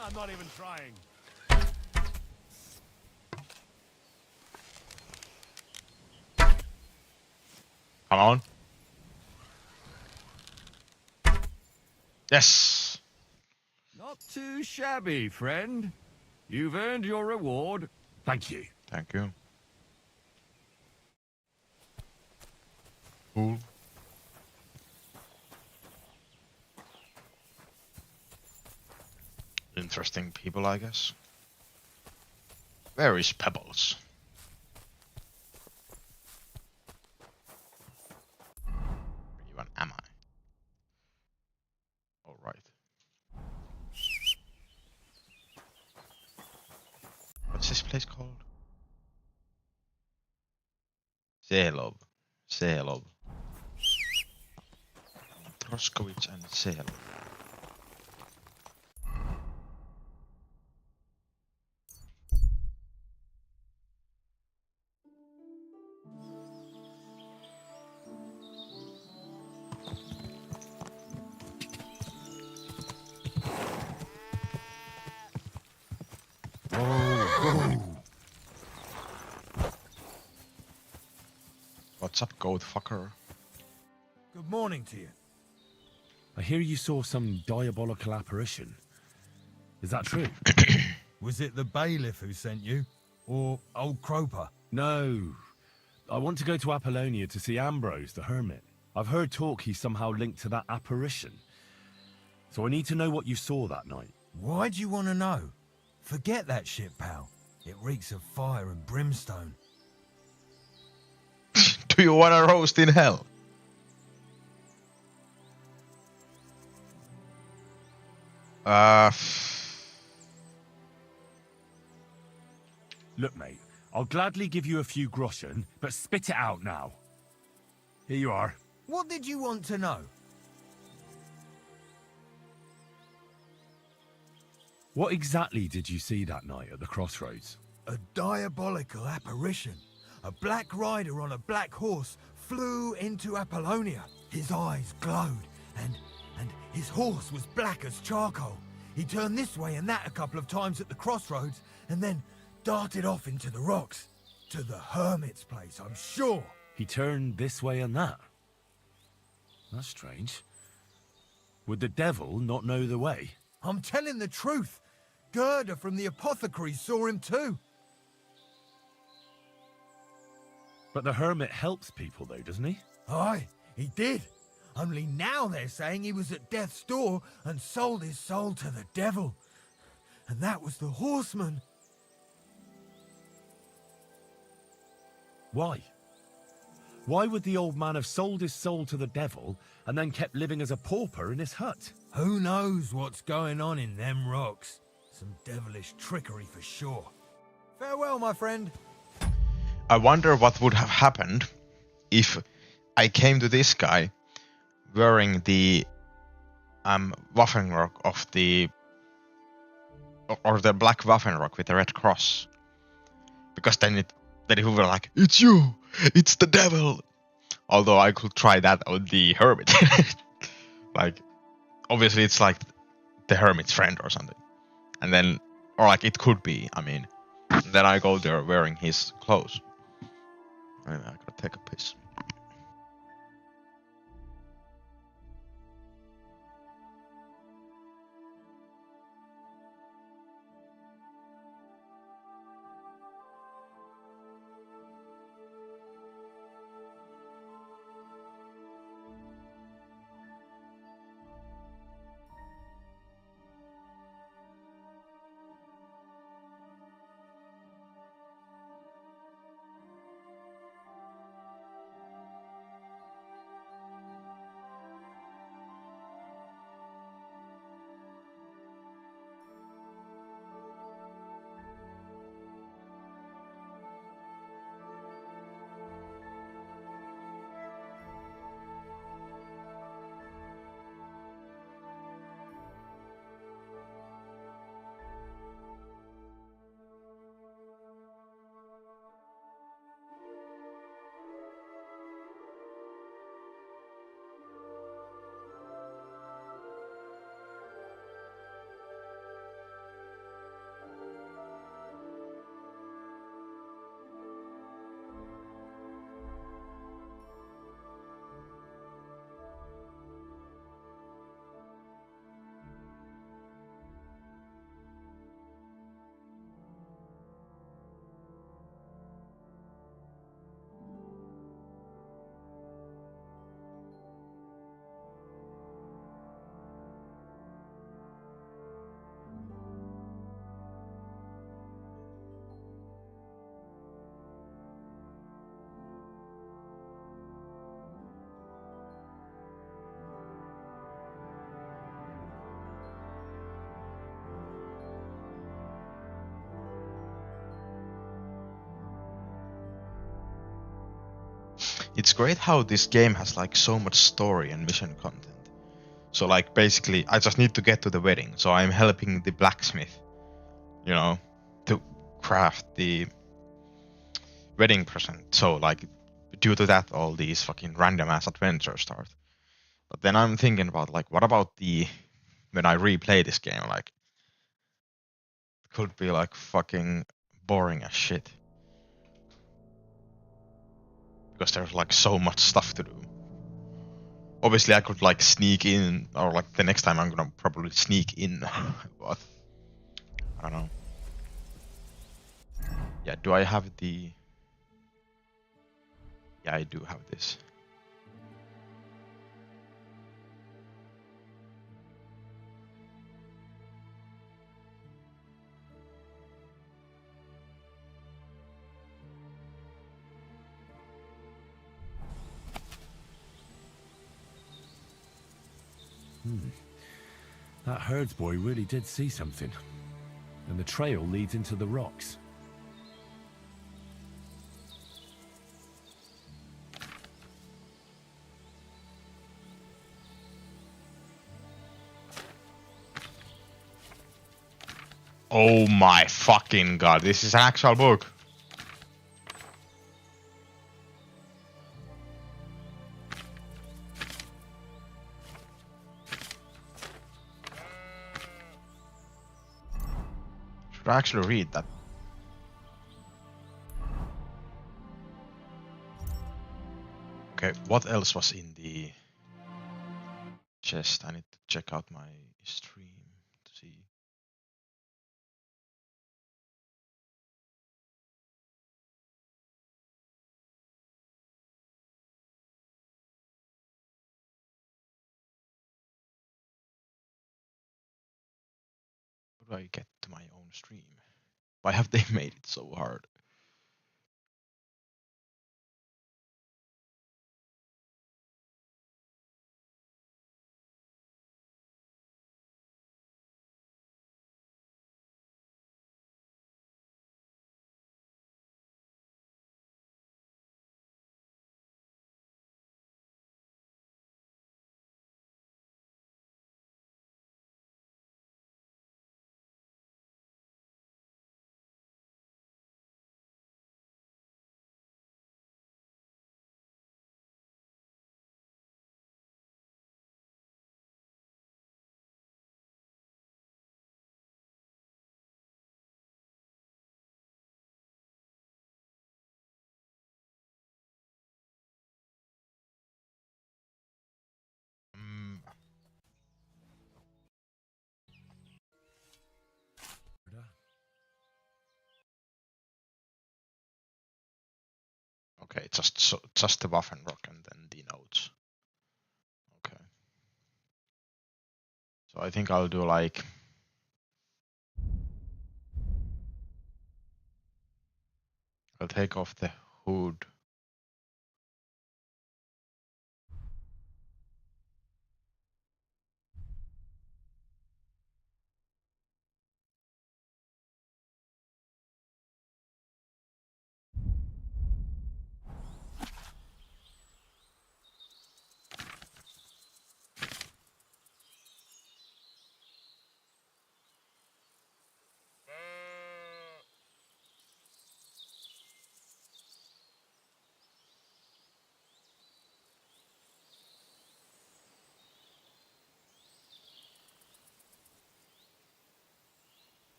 I'm not even trying. Come on. Yes. Not too shabby, friend. You've earned your reward. Thank you. Thank you. Cool. Interesting people, I guess. Where is Pebbles? Where even am I? All right. What's this place called? Seelob. Seelob. Troskowitz and Seelob. What's up, goat fucker? Good morning to you. I hear you saw some diabolical apparition. Is that true? Was it the bailiff who sent you? Or old Croper? No. I want to go to Apollonia to see Ambrose, the hermit. I've heard talk he's somehow linked to that apparition. So I need to know what you saw that night. Why do you want to know? Forget that shit, pal. It reeks of fire and brimstone. Do you want to roast in hell? Look, mate, I'll gladly give you a few groschen, but spit it out now. Here you are. What did you want to know? What exactly did you see that night at the crossroads? A diabolical apparition. A black rider on a black horse flew into Apollonia. His eyes glowed, and his horse was black as charcoal. He turned this way and that a couple of times at the crossroads, and then darted off into the rocks. To the hermit's place, I'm sure. He turned this way and that? That's strange. Would the devil not know the way? I'm telling the truth. Gerda from the apothecary saw him too. But the hermit helps people though, doesn't he? Aye, he did. Only now they're saying he was at death's door and sold his soul to the devil. And that was the horseman. Why? Why would the old man have sold his soul to the devil and then kept living as a pauper in his hut? Who knows what's going on in them rocks? Some devilish trickery for sure. Farewell, my friend. I wonder what would have happened if I came to this guy wearing the Waffenrock of the or the black Waffenrock with the red cross, because then he would be like, "It's you, it's the devil." Although I could try that on the hermit, like obviously it's like the hermit's friend or something, and then or like it could be. I mean, then I go there wearing his clothes. Anyway, I gotta take a piss. It's great how this game has like so much story and mission content. So like basically I just need to get to the wedding. So I'm helping the blacksmith, you know, to craft the wedding present. So like due to that all these fucking random ass adventures start. But then I'm thinking about like what about when I replay this game, like it could be like fucking boring as shit. Because there's like so much stuff to do. Obviously I could like sneak in, or like the next time I'm gonna probably sneak in, but I don't know. Yeah, do I have the... Yeah, I do have this. That herds boy really did see something. And the trail leads into the rocks. Oh my fucking god, this is an actual book. Should I actually read that? Okay, what else was in the chest? I need to check out my stream to see. How do I get to my own stream? Why have they made it so hard? Okay, just the Waffenrock and then the notes. Okay. So I think I'll do like I'll take off the hood.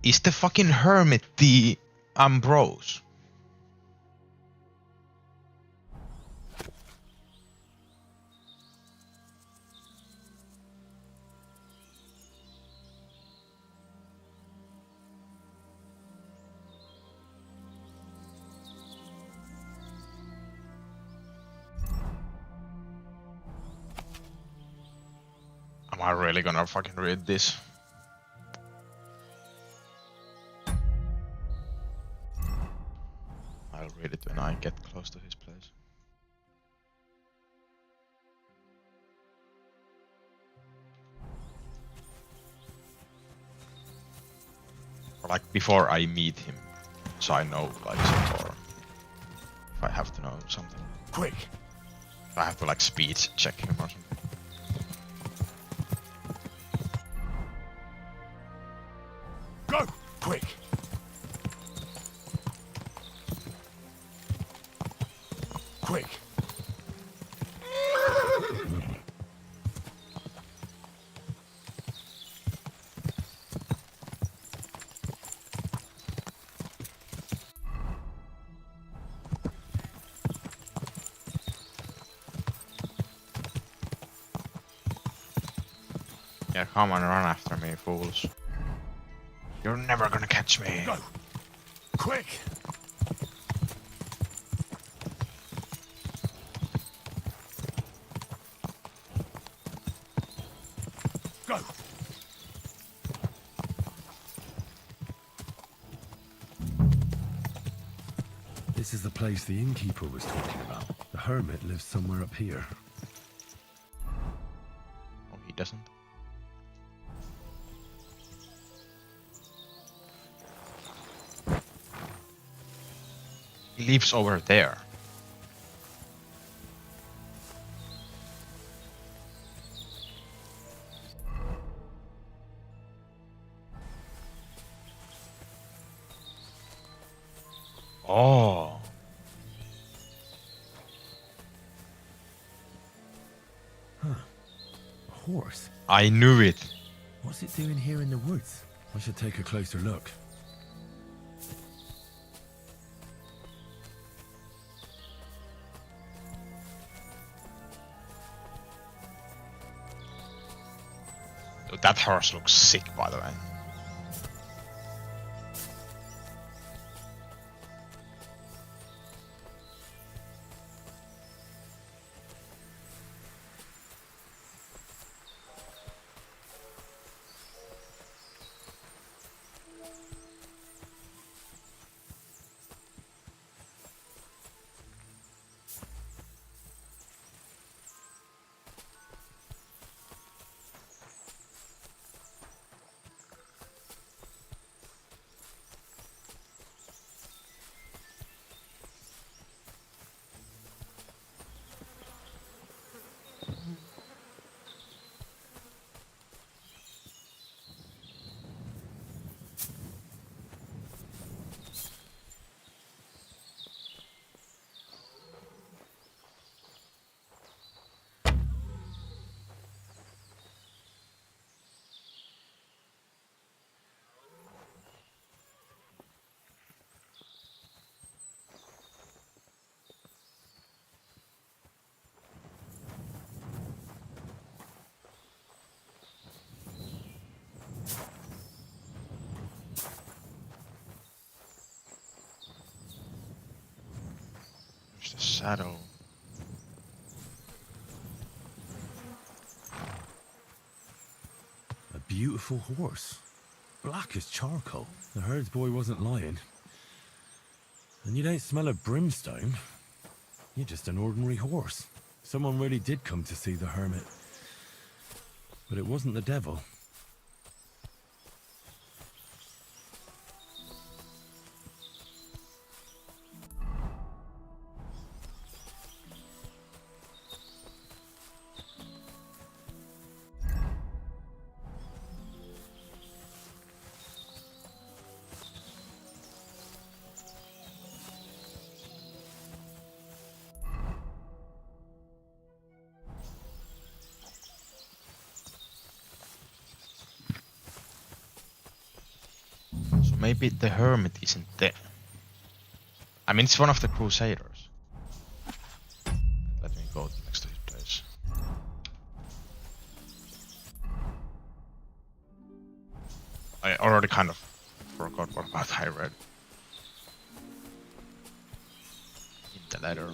Is the fucking hermit the Ambrose? Am I really gonna fucking read this? I'll read it when I get close to his place. Or like before I meet him, so I know like some more. If I have to know something. Quick! I have to like speed check him or something. Go! Quick! Quick! Yeah, come on, run after me, fools. You're never gonna catch me. Go! Quick! Go! This is the place the innkeeper was talking about. The hermit lives somewhere up here. Oh, he doesn't. He lives over there. Oh. Huh. A horse? I knew it. What's it doing here in the woods? I should take a closer look. That horse looks sick, by the way. There's the shadow. A beautiful horse. Black as charcoal. The herds boy wasn't lying. And you don't smell of brimstone. You're just an ordinary horse. Someone really did come to see the hermit. But it wasn't the devil. So maybe the hermit isn't there. I mean, it's one of the crusaders. Let me go next to his place. I already kind of forgot what path I read in the letter.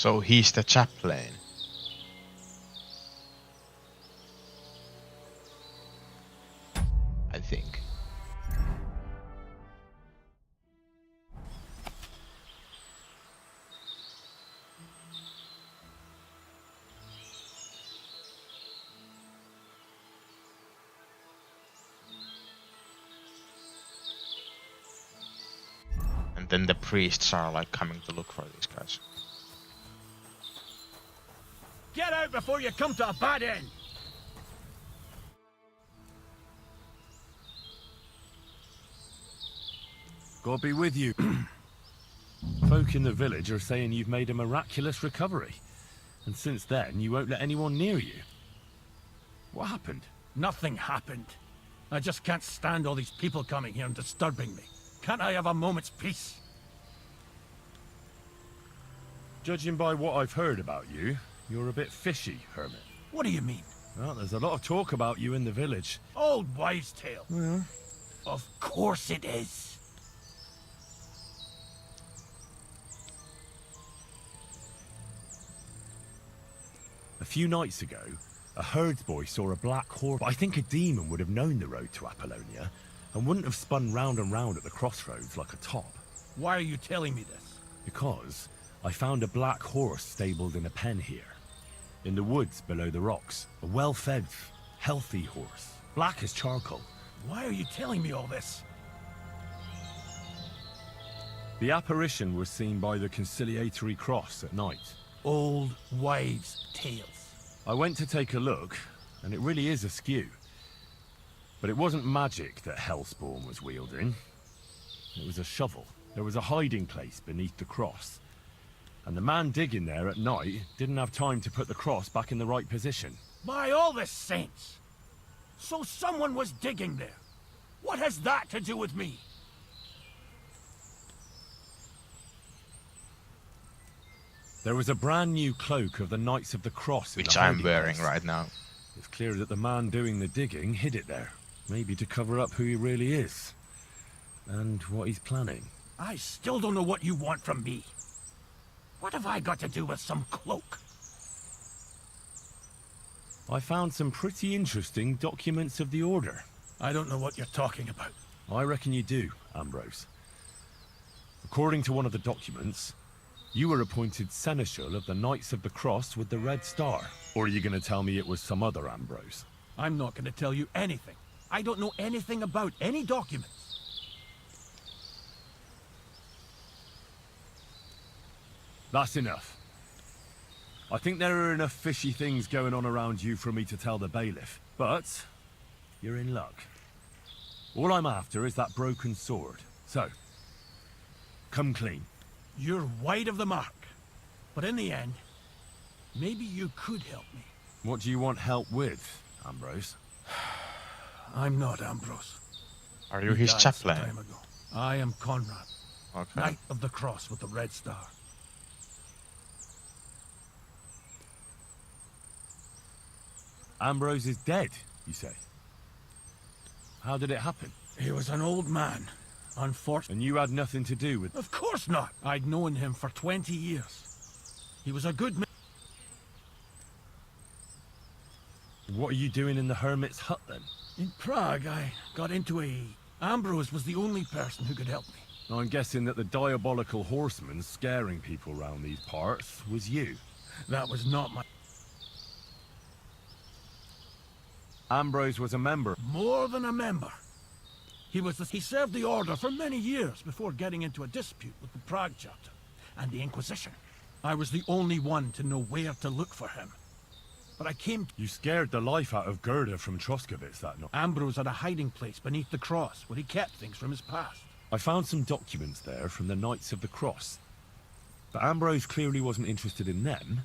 So he's the chaplain. I think. And then the priests are like coming to look for these guys. Get out before you come to a bad end! God be with you. Folk in the village are saying you've made a miraculous recovery. And since then, you won't let anyone near you. What happened? Nothing happened. I just can't stand all these people coming here and disturbing me. Can't I have a moment's peace? Judging by what I've heard about you, you're a bit fishy, Hermit. What do you mean? Well, there's a lot of talk about you in the village. Old wives' tale. Well, Of course it is. a few nights ago, a herdsboy saw a black horse. I think a demon would have known the road to Apollonia and wouldn't have spun round and round at the crossroads like a top. Why are you telling me this? Because I found a black horse stabled in a pen here. In the woods below the rocks. A well-fed, healthy horse. Black as charcoal. Why are you telling me all this? The apparition was seen by the conciliatory cross at night. Old wives' tales. I went to take a look, and it really is askew. But it wasn't magic that Hellspawn was wielding. It was a shovel. There was a hiding place beneath the cross. And the man digging there at night didn't have time to put the cross back in the right position. By all the saints! So someone was digging there. What has that to do with me? There was a brand new cloak of the Knights of the Cross, which I'm wearing right now. It's clear that the man doing the digging hid it there. Maybe to cover up who he really is. And what he's planning. I still don't know what you want from me. What have I got to do with some cloak? I found some pretty interesting documents of the Order. I don't know what you're talking about. I reckon you do, Ambrose. According to one of the documents, you were appointed Seneschal of the Knights of the Cross with the Red Star. Or are you going to tell me it was some other Ambrose? I'm not going to tell you anything. I don't know anything about any documents. That's enough. I think there are enough fishy things going on around you for me to tell the bailiff. But you're in luck. All I'm after is that broken sword. So, come clean. You're wide of the mark. But in the end, maybe you could help me. What do you want help with, Ambrose? I'm not Ambrose. Are you his died chaplain? some time ago. I am Conrad, Okay. Knight of the Cross with the Red Star. Ambrose is dead, you say? How did it happen? He was an old man, unfortunately. And you had nothing to do with... Of course not. I'd known him for 20 years. He was a good man. What are you doing in the hermit's hut, then? In Prague, I got into a... Ambrose was the only person who could help me. I'm guessing that the diabolical horseman scaring people round these parts was you. That was not my... Ambrose was a member. More than a member. He served the Order for many years before getting into a dispute with the Prague chapter and the Inquisition. I was the only one to know where to look for him. But I came... You scared the life out of Gerda from Troskowitz that night. Ambrose had a hiding place beneath the cross where he kept things from his past. I found some documents there from the Knights of the Cross. But Ambrose clearly wasn't interested in them.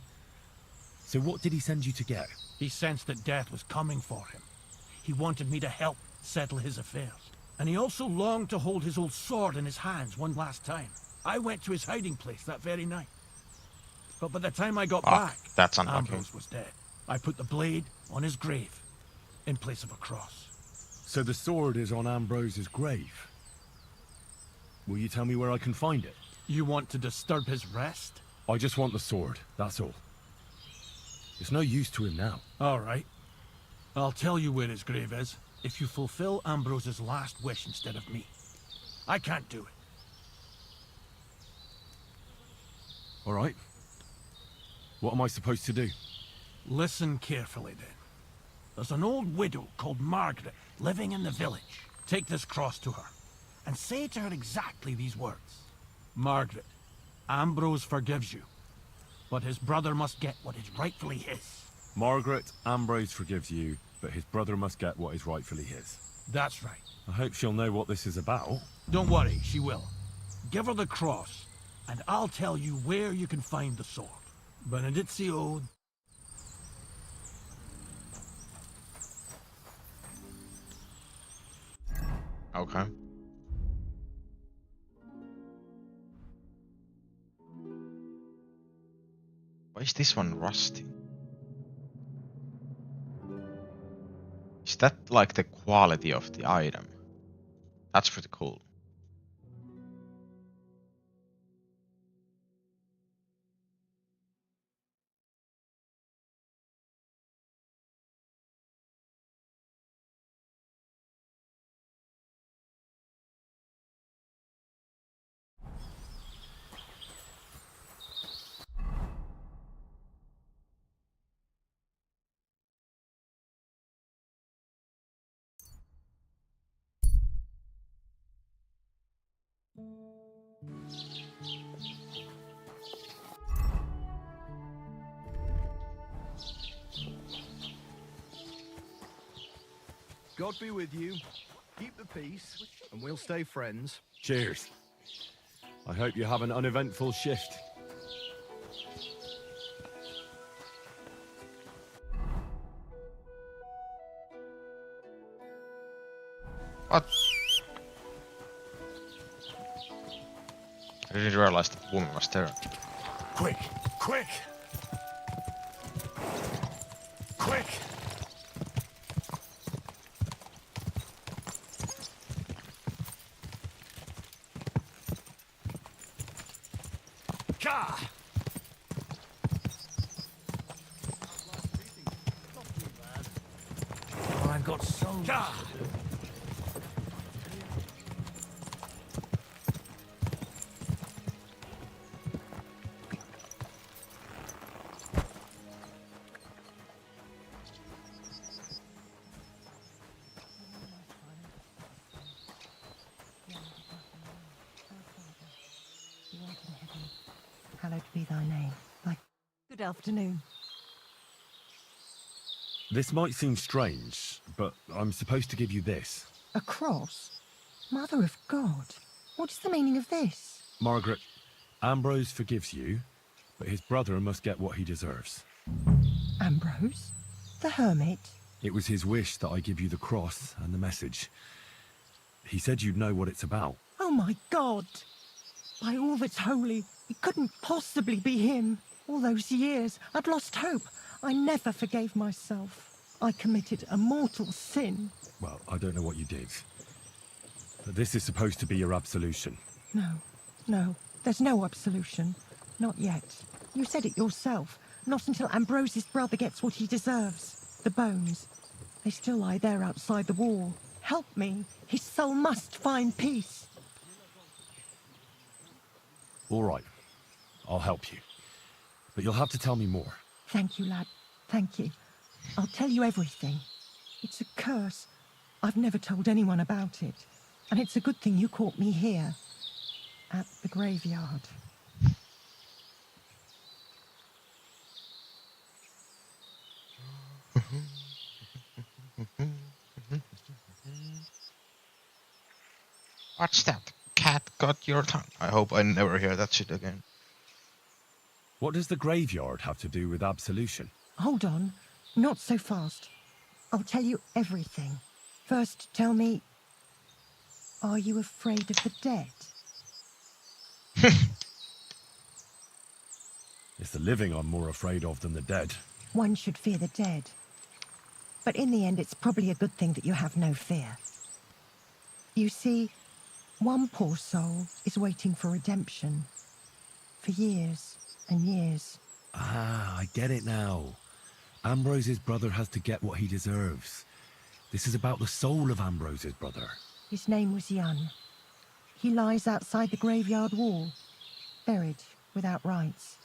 So what did he send you to get? He sensed that death was coming for him. He wanted me to help settle his affairs. And he also longed to hold his old sword in his hands one last time. I went to his hiding place that very night. But by the time I got back, that's unlucky. Ambrose was dead. I put the blade on his grave, in place of a cross. So the sword is on Ambrose's grave. Will you tell me where I can find it? You want to disturb his rest? I just want the sword, that's all. It's no use to him now. All right. I'll tell you where his grave is, if you fulfill Ambrose's last wish instead of me. I can't do it. All right. What am I supposed to do? Listen carefully, then. There's an old widow called Margaret living in the village. Take this cross to her, and say to her exactly these words. Margaret, Ambrose forgives you, but his brother must get what is rightfully his. Margaret, Ambrose forgives you, but his brother must get what is rightfully his. That's right. I hope she'll know what this is about. Don't worry, she will. Give her the cross, and I'll tell you where you can find the sword. Benedizio. Okay. Why is this one rusty? Is that like the quality of the item? That's pretty cool. God be with you. Keep the peace, and we'll stay friends. Cheers. I hope you have an uneventful shift. What? I didn't realize the woman was there. Quick! Quick! Quick! Ka! Oh, I've got so much. Hallowed be thy name. Good afternoon. This might seem strange, but I'm supposed to give you this. A cross? Mother of God. What is the meaning of this? Margaret, Ambrose forgives you, but his brother must get what he deserves. Ambrose? The hermit? It was his wish that I give you the cross and the message. He said you'd know what it's about. Oh my God! By all that's holy, it couldn't possibly be him. All those years, I'd lost hope. I never forgave myself. I committed a mortal sin. Well, I don't know what you did. But this is supposed to be your absolution. No, there's no absolution. Not yet. You said it yourself. Not until Ambrose's brother gets what he deserves. The bones. They still lie there outside the wall. Help me. His soul must find peace. All right. I'll help you. But you'll have to tell me more. Thank you, lad. Thank you. I'll tell you everything. It's a curse. I've never told anyone about it. And it's a good thing you caught me here. At the graveyard. What's that? Cat got your tongue. I hope I never hear that shit again. What does the graveyard have to do with absolution? Hold on. Not so fast. I'll tell you everything. First, tell me... Are you afraid of the dead? It's the living I'm more afraid of than the dead. One should fear the dead. But in the end, it's probably a good thing that you have no fear. You see, one poor soul is waiting for redemption. For years. and years. Ah, I get it now. Ambrose's brother has to get what he deserves. This is about the soul of Ambrose's brother. His name was Jan. He lies outside the graveyard wall, buried without rites.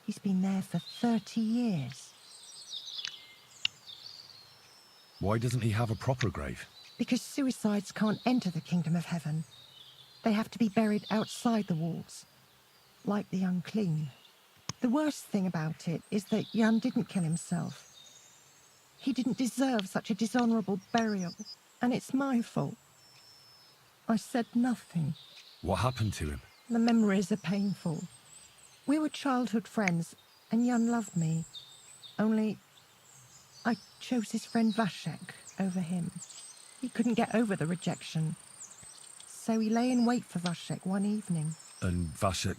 He's been there for 30 years. Why doesn't he have a proper grave? Because suicides can't enter the kingdom of heaven. They have to be buried outside the walls, like the unclean. The worst thing about it is that Jan didn't kill himself. He didn't deserve such a dishonorable burial, and it's my fault. I said nothing. What happened to him? The memories are painful. We were childhood friends, and Jan loved me. Only, I chose his friend Vashek over him. He couldn't get over the rejection. So he lay in wait for Vashek one evening. And Vashek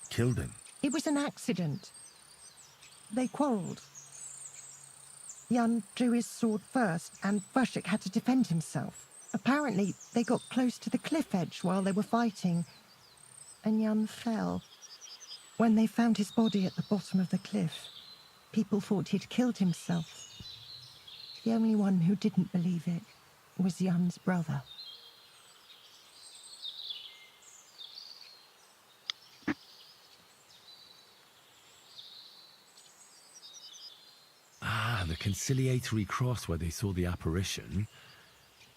killed him? It was an accident. They quarrelled. Jan drew his sword first, and Vashek had to defend himself. Apparently, they got close to the cliff edge while they were fighting, and Jan fell. When they found his body at the bottom of the cliff, people thought he'd killed himself. The only one who didn't believe it was Jan's brother. Ah, the conciliatory cross where they saw the apparition.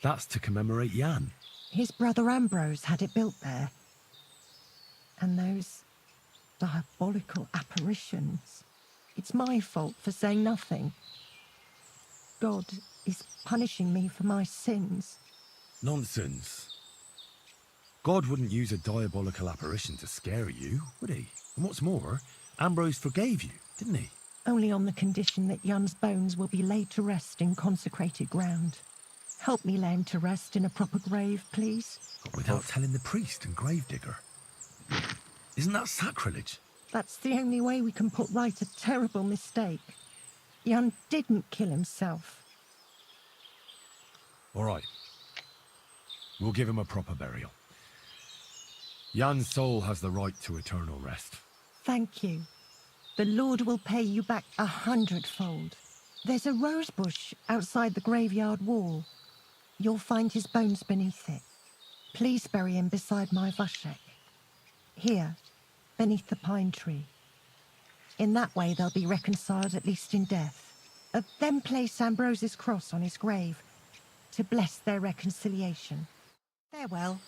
That's to commemorate Jan. His brother Ambrose had it built there. And those diabolical apparitions. It's my fault for saying nothing. God is punishing me for my sins. Nonsense. God wouldn't use a diabolical apparition to scare you, would he? And what's more, Ambrose forgave you, didn't he? Only on the condition that Jan's bones will be laid to rest in consecrated ground. Help me lay him to rest in a proper grave, please. Without telling the priest and gravedigger. Isn't that sacrilege? That's the only way we can put right a terrible mistake. Jan didn't kill himself. All right. We'll give him a proper burial. Jan's soul has the right to eternal rest. Thank you. The Lord will pay you back 100-fold. There's a rose bush outside the graveyard wall. You'll find his bones beneath it. Please bury him beside my Vashek. Here, beneath the pine tree. In that way they'll be reconciled, at least in death. Then place Ambrose's cross on his grave to bless their reconciliation. Farewell.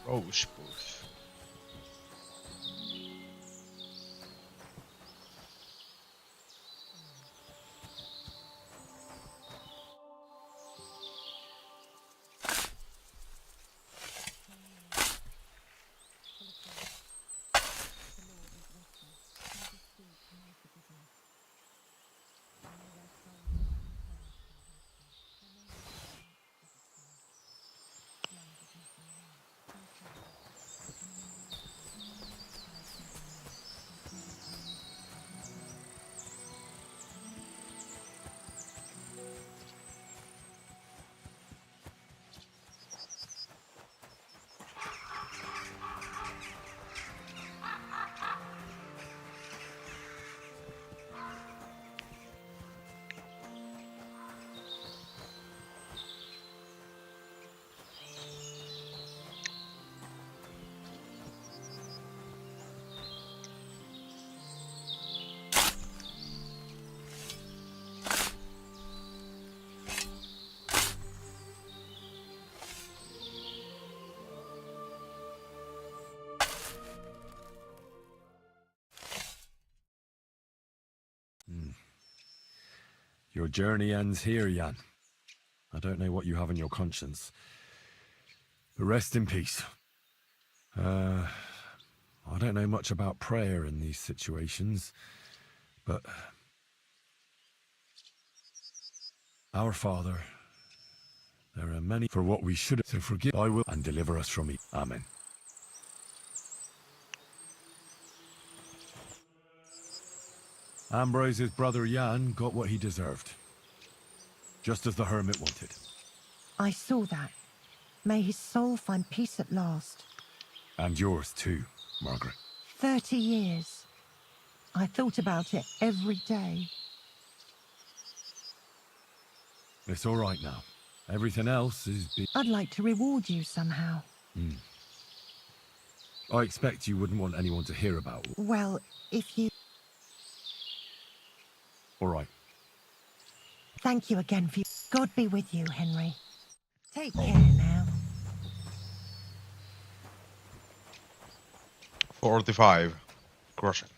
Rose bush. Your journey ends here, Jan. I don't know what you have on your conscience. But rest in peace. I don't know much about prayer in these situations, but... Our Father, there are many for what we should have, so forgive I will and deliver us from evil. Amen. Ambrose's brother Jan got what he deserved, just as the hermit wanted. I saw that. May his soul find peace at last. And yours too, Margaret. 30 years. I thought about it every day. It's all right now. Everything else is... I'd like to reward you somehow. I expect you wouldn't want anyone to hear about it. Well, if you... All right. Thank you again for... God be with you, Henry. Take care now. 45. Crossing.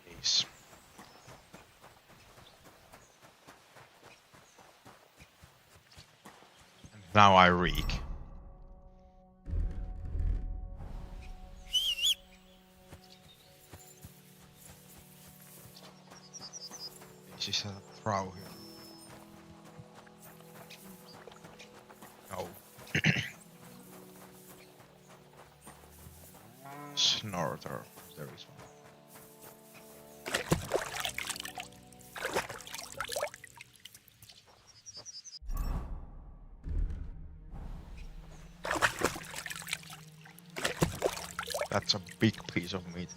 Please. Now I reek. This is a throw here. No. Snorter. There is one. That's a big piece of meat.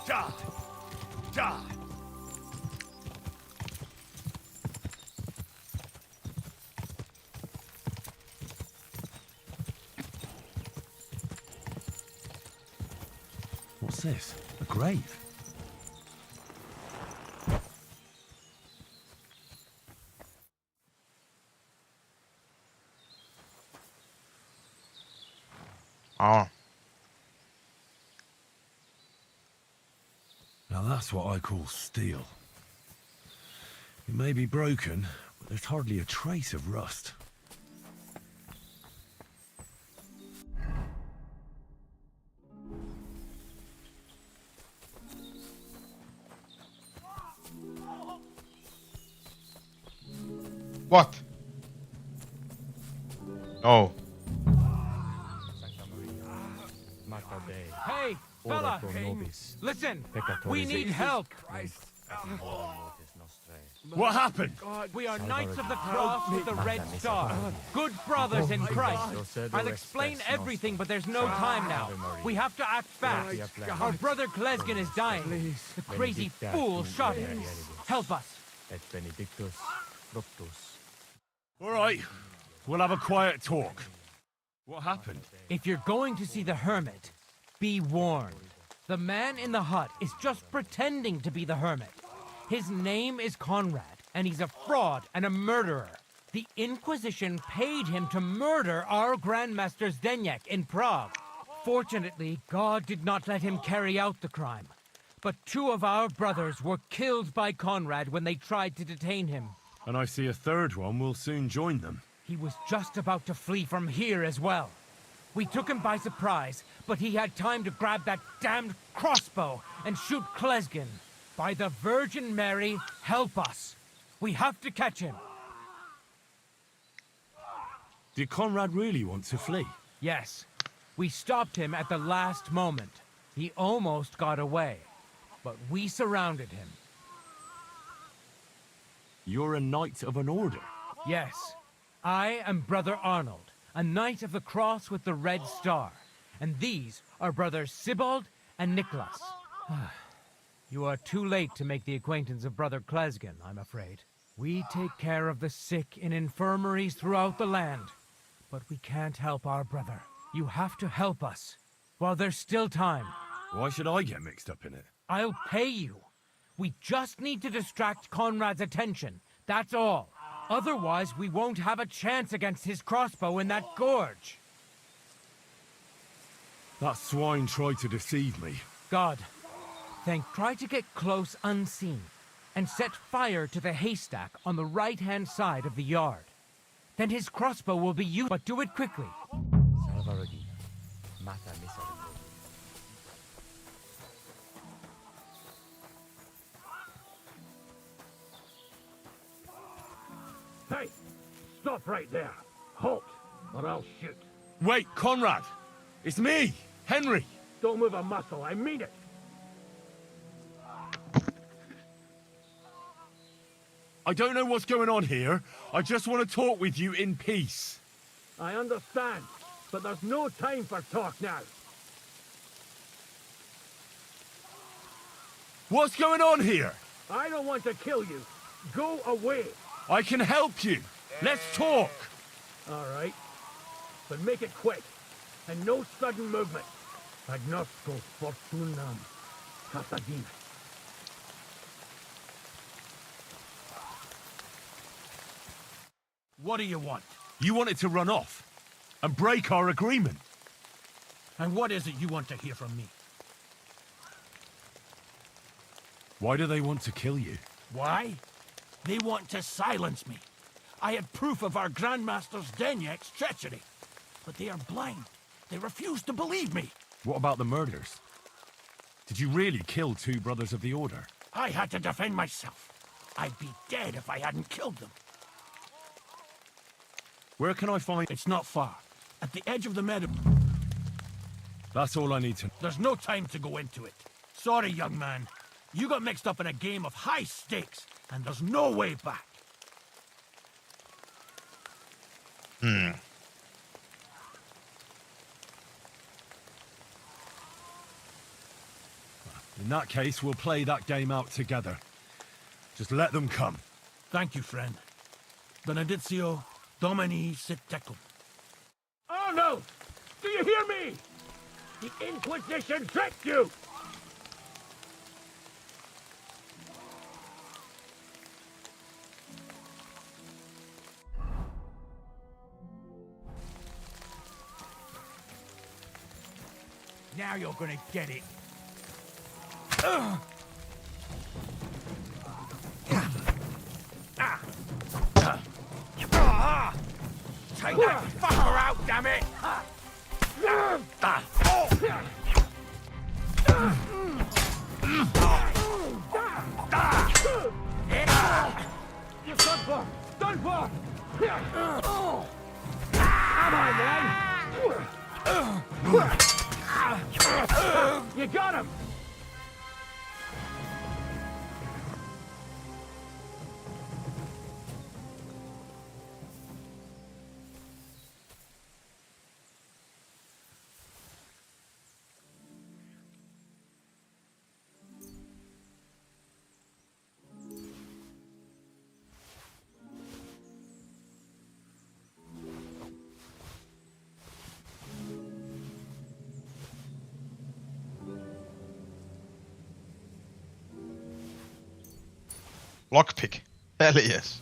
Die! Die! What's this? A grave? Oh. Now that's what I call steel. It may be broken, but there's hardly a trace of rust. What? No. Hey, fella! Listen! We need help! What happened? We are Knights of the Cross with the Red Star. Good brothers in Christ. I'll explain everything, but there's no time now. We have to act fast. Our brother Klesgen is dying. The crazy fool shot him. Help us. All right, we'll have a quiet talk. What happened? If you're going to see the hermit, be warned. The man in the hut is just pretending to be the hermit. His name is Conrad, and he's a fraud and a murderer. The Inquisition paid him to murder our Grandmaster Zdeněk in Prague. Fortunately, God did not let him carry out the crime. But 2 of our brothers were killed by Conrad when they tried to detain him. And I see a third one will soon join them. He was just about to flee from here as well. We took him by surprise, but he had time to grab that damned crossbow and shoot Klesgen. By the Virgin Mary, help us. We have to catch him. Did Conrad really want to flee? Yes. We stopped him at the last moment. He almost got away, but we surrounded him. You're a knight of an order? Yes. I am Brother Arnold, a Knight of the Cross with the Red Star. And these are Brothers Sibald and Nicholas. You are too late to make the acquaintance of Brother Klesgen, I'm afraid. We take care of the sick in infirmaries throughout the land. But we can't help our brother. You have to help us, while there's still time. Why should I get mixed up in it? I'll pay you. We just need to distract Conrad's attention, that's all. Otherwise, we won't have a chance against his crossbow in that gorge. That swine tried to deceive me. God, try to get close unseen, and set fire to the haystack on the right-hand side of the yard. Then his crossbow will be used, but do it quickly. Hey, stop right there. Halt, or I'll shoot. Wait, Conrad! It's me, Henry! Don't move a muscle, I mean it. I don't know what's going on here. I just want to talk with you in peace. I understand, but there's no time for talk now. What's going on here? I don't want to kill you. Go away. I can help you. Let's talk. All right, but make it quick, and no sudden movement. Agnosco fortunam catagina. What do you want? You wanted to run off and break our agreement. And what is it you want to hear from me? Why do they want to kill you? Why? They want to silence me. I had proof of our Grandmaster's Denyek's treachery. But they are blind. They refuse to believe me. What about the murders? Did you really kill 2 brothers of the Order? I had to defend myself. I'd be dead if I hadn't killed them. Where can I find... It's not far. At the edge of the meadow. That's all I need to... There's no time to go into it. Sorry, young man. You got mixed up in a game of high stakes, and there's no way back. Hmm. In that case, we'll play that game out together. Just let them come. Thank you, friend. Benedictio Domini sit tecum. Oh no! Do you hear me? The Inquisition tricked you! Now you're gonna get it. Take that fucker out, damn it! You're done for! Done for! Come on, man! You got him! Lockpick. Hell yes.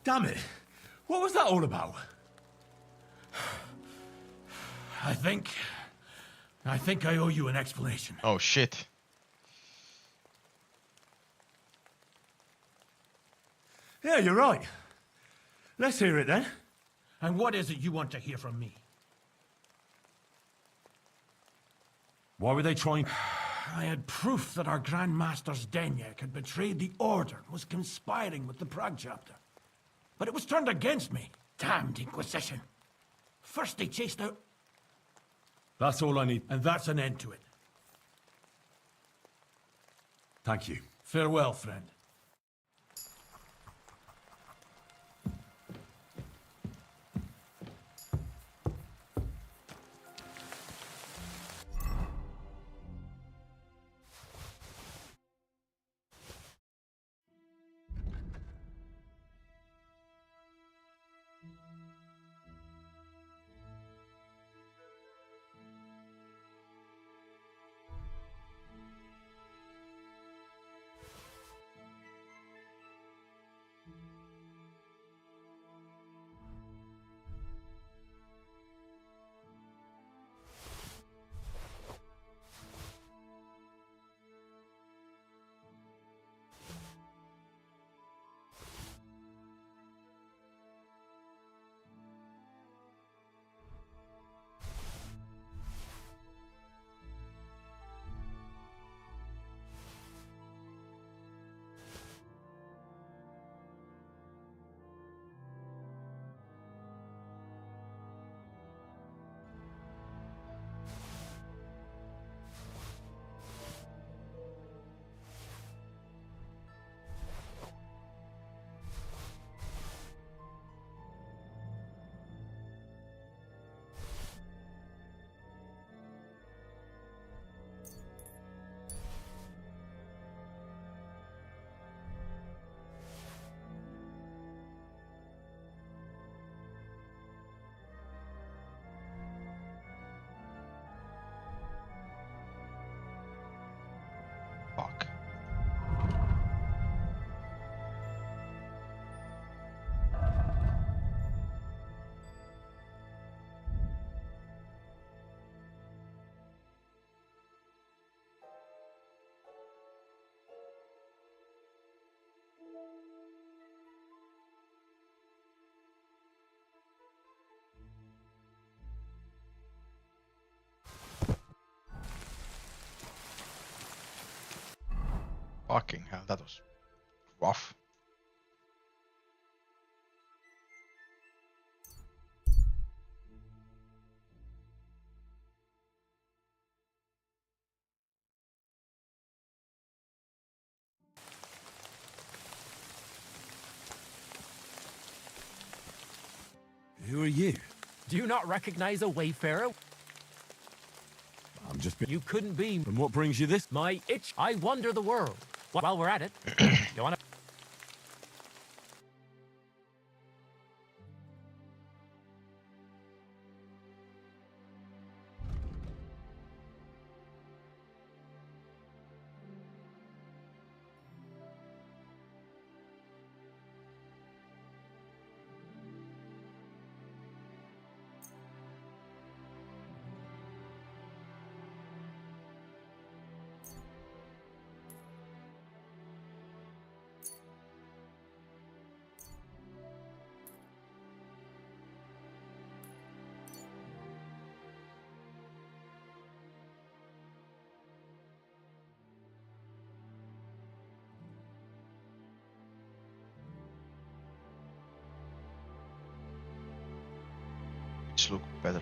Damn it. What was that all about? I think I owe you an explanation. Oh shit. Yeah, you're right. Let's hear it then. And what is it you want to hear from me? Why were they trying? I had proof that our Grand Master's Denyak had betrayed the Order and was conspiring with the Prague chapter. But it was turned against me. Damned Inquisition. First they chased out... That's all I need. And that's an end to it. Thank you. Farewell, friend. Fuck. Fucking hell, that was rough. Who are you? Do you not recognize a wayfarer? I'm just... You couldn't be... And what brings you this? My itch. I wander the world. While we're at it, you wanna... Which look better.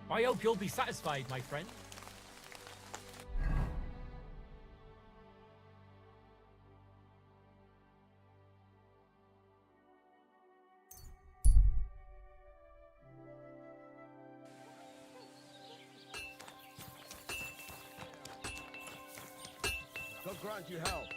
I hope you'll be satisfied, my friend. God grant you health.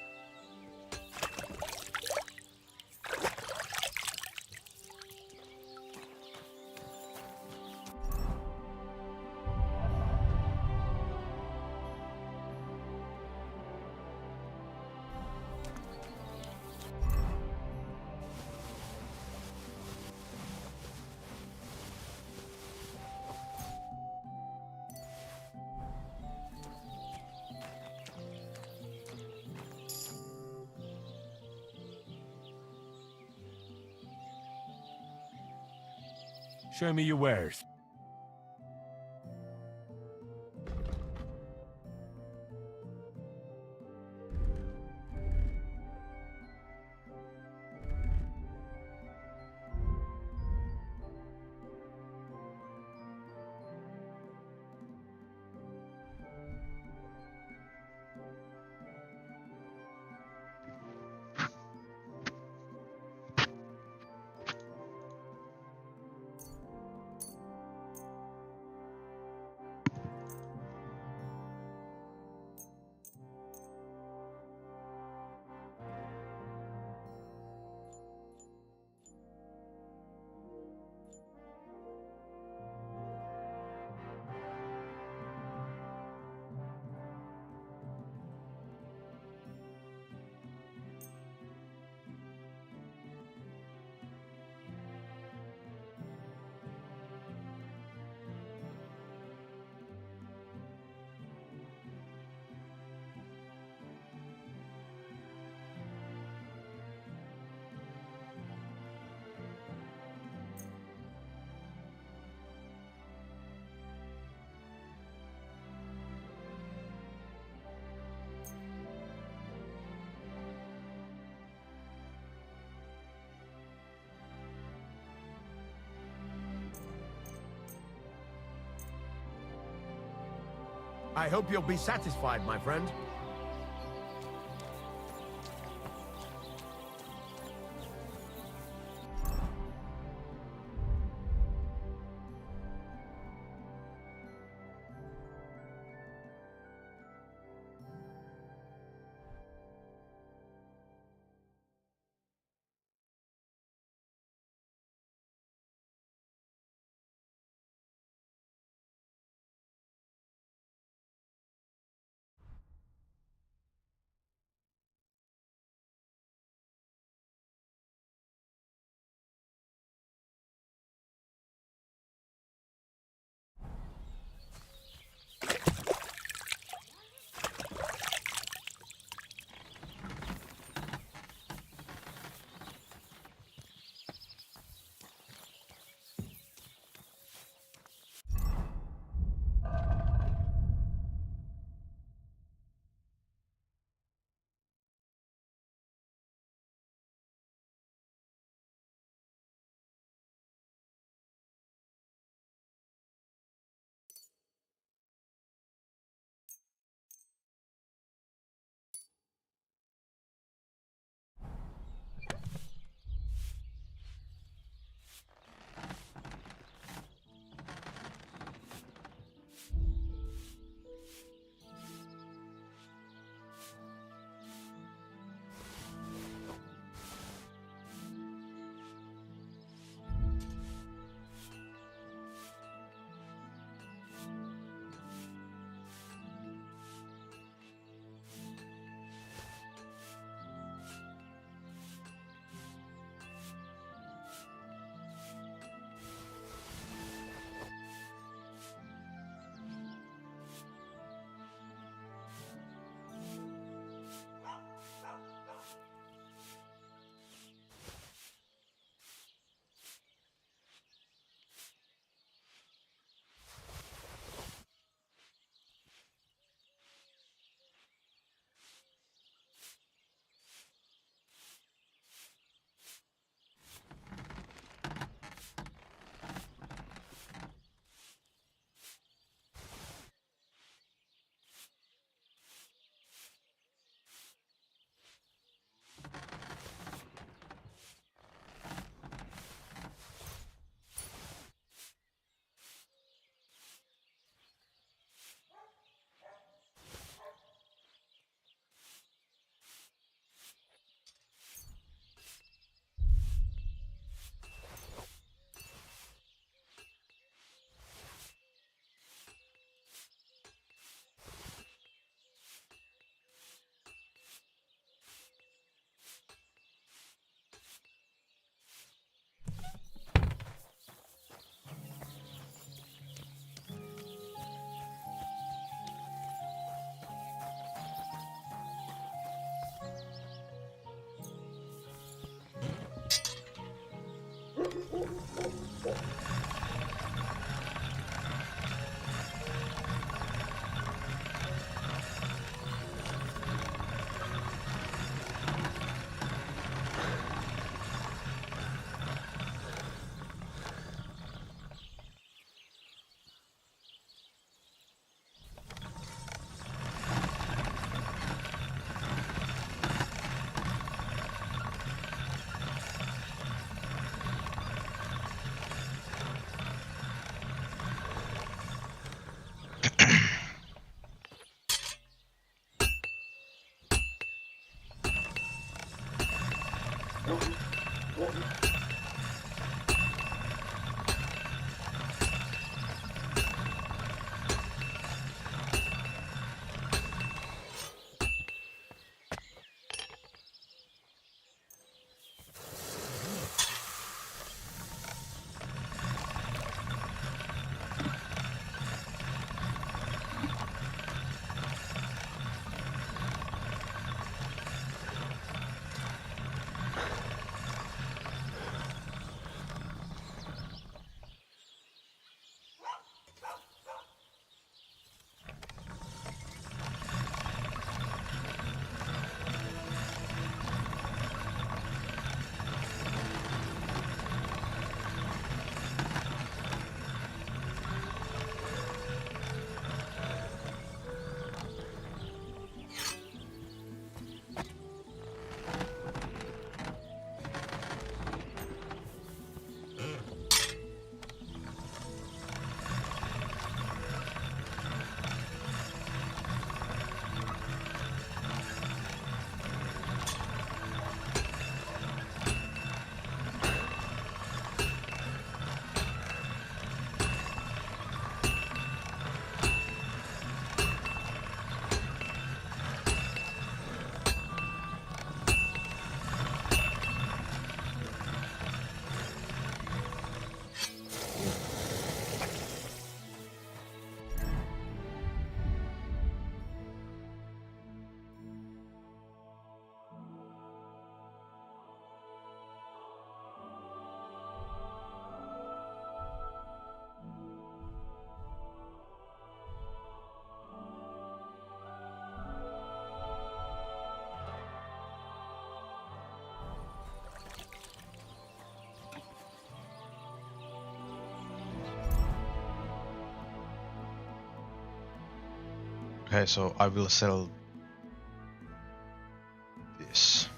Show me your wares. I hope you'll be satisfied, my friend. Okay, so I will sell this.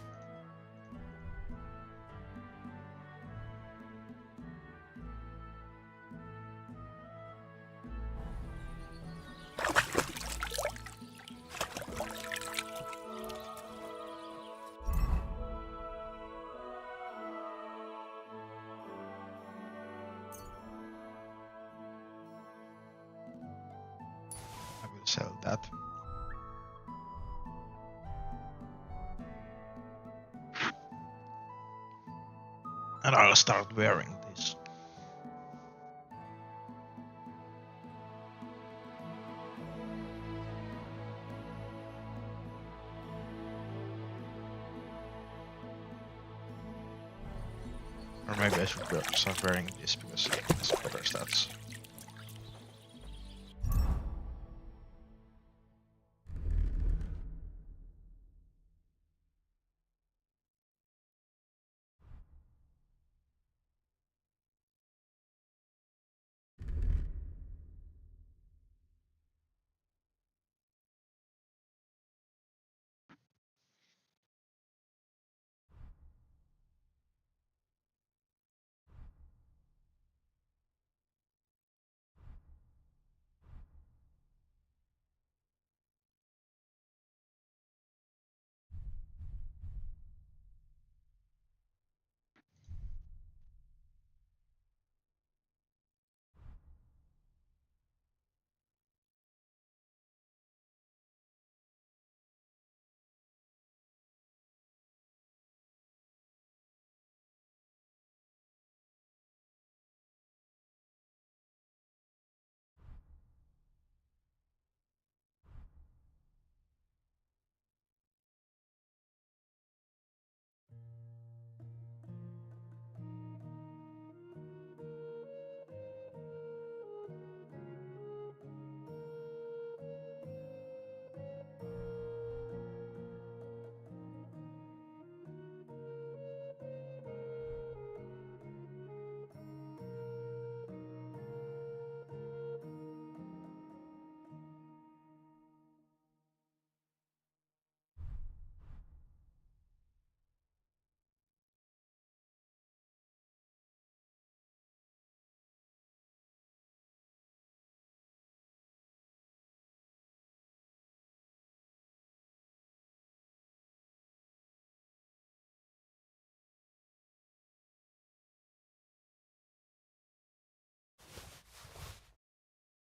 I will sell that. And I'll start wearing this. Or maybe I should start wearing this because it has better stats.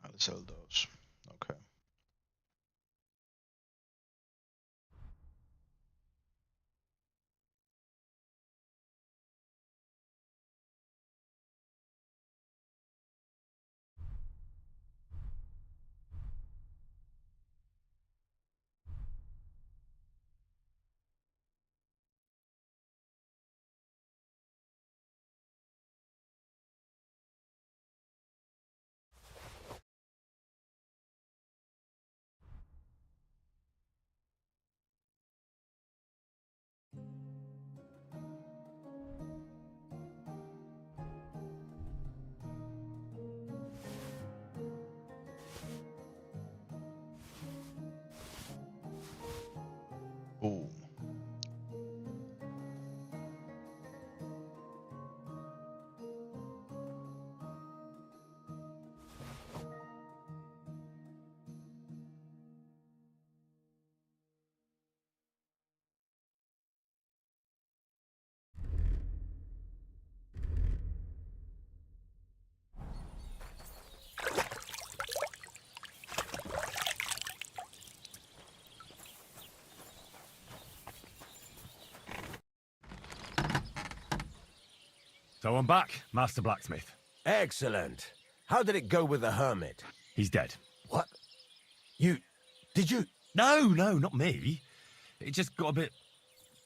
I'll sell those. Okay. Ooh. So I'm back, Master Blacksmith. Excellent. How did it go with the hermit? He's dead. What? Did you? No, not me. It just got a bit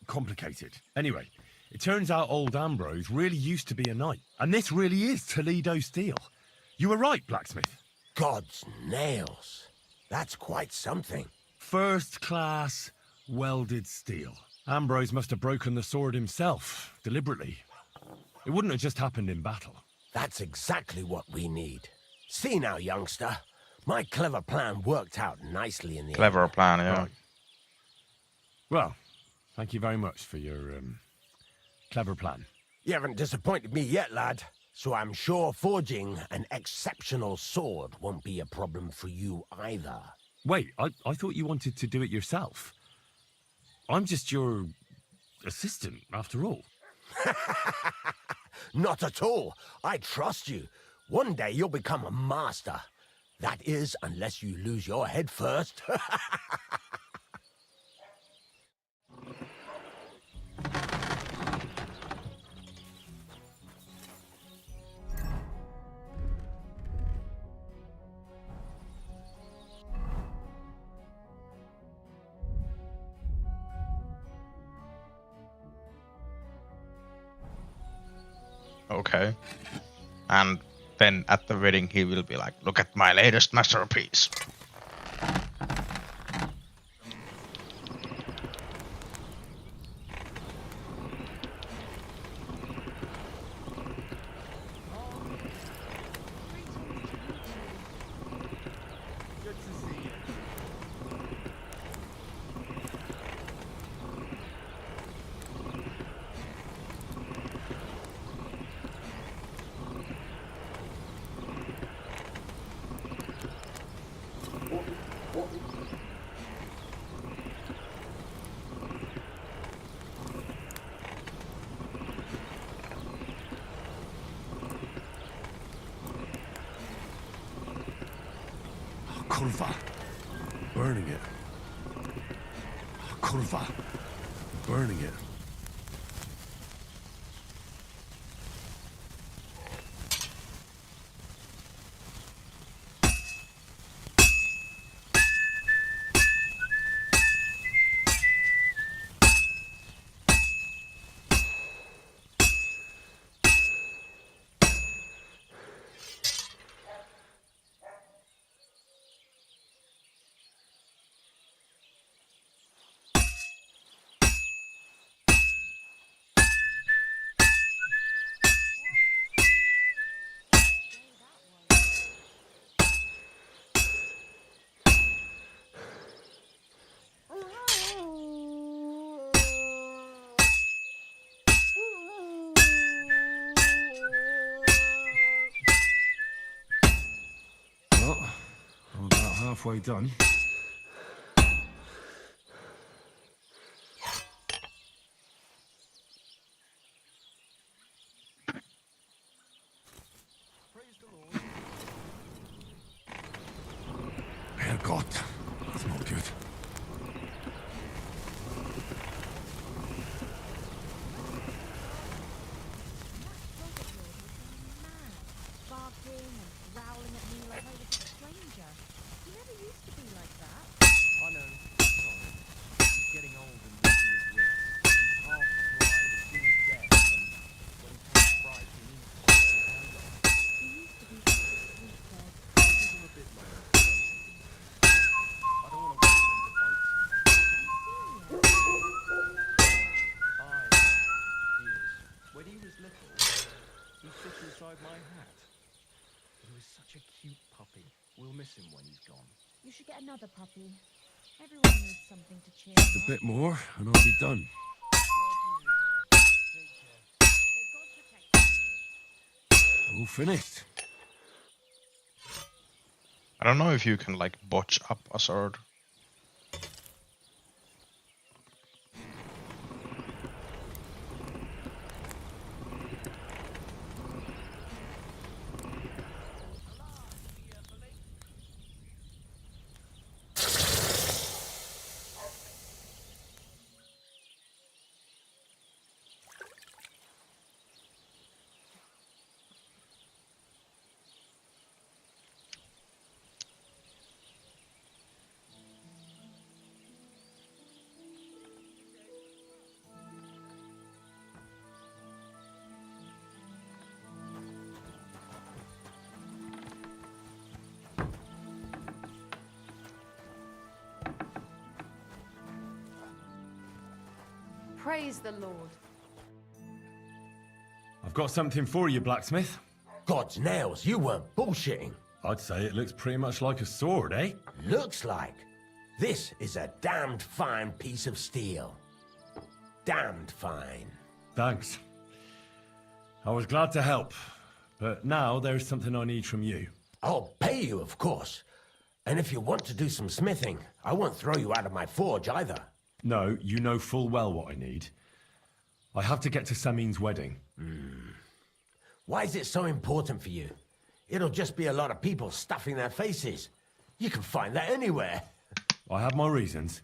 complicated. Anyway, it turns out old Ambrose really used to be a knight. And this really is Toledo steel. You were right, Blacksmith. God's nails. That's quite something. First class, welded steel. Ambrose must have broken the sword himself, deliberately. It wouldn't have just happened in battle. That's exactly what we need. See now, youngster. My clever plan worked out nicely in the Clever end. plan, yeah. Right. Well, thank you very much for your clever plan. You haven't disappointed me yet, lad. So I'm sure forging an exceptional sword won't be a problem for you either. Wait, I thought you wanted to do it yourself. I'm just your assistant, after all. Not at all. I trust you. One day you'll become a master. That is, unless you lose your head first. Okay. And then at the wedding he will be like, look at my latest masterpiece. Kurva. Burning it. Kurva. Burning it. Well, I'm about halfway done. Herrgott, that's not good. Barking and growling at me like I was a stranger. You never used to be like that. I know. Sorry. He's getting old and losing his wits. He's half blind, as good as dead, and when he takes fright, he needs to take his hand off. He used to be such a sweet bird. I'll give him a bit longer to wait. I don't want to wait for him to bite someone. Aye, he is. When he was little, he fit inside my hat. He was such a cute puppy. We'll miss him when he's gone. You should get another puppy. Everyone needs something to cheer Just a them bit more, and I'll be done. All finished. I don't know if you can like botch up a sword. Praise the Lord. I've got something for you, blacksmith. God's nails, you weren't bullshitting. I'd say it looks pretty much like a sword, eh? Looks like. This is a damned fine piece of steel. Damned fine. Thanks. I was glad to help, but now there's something I need from you. I'll pay you, of course. And if you want to do some smithing, I won't throw you out of my forge either. No, you know full well what I need. I have to get to Samin's wedding. Why is it so important for you? It'll just be a lot of people stuffing their faces. You can find that anywhere. I have my reasons,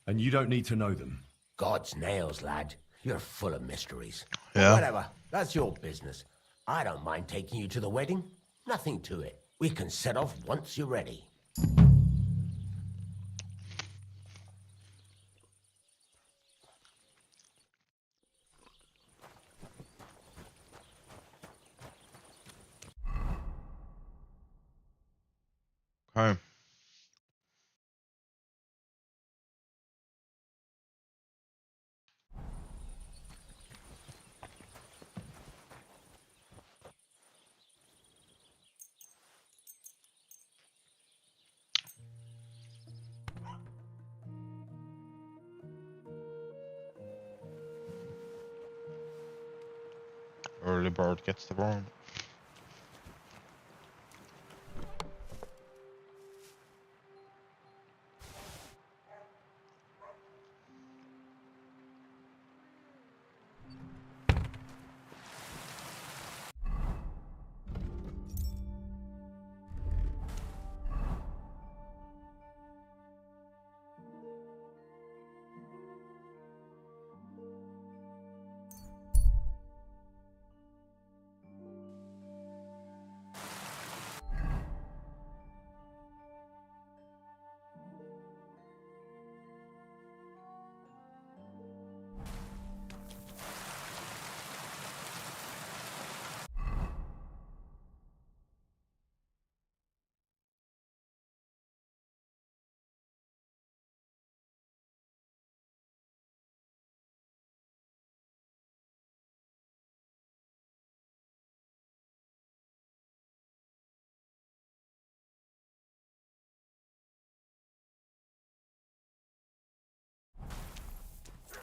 and you don't need to know them. God's nails, lad. You're full of mysteries. Yeah. Whatever. That's your business. I don't mind taking you to the wedding. Nothing to it. We can set off once you're ready. Okay. Early bird gets the worm.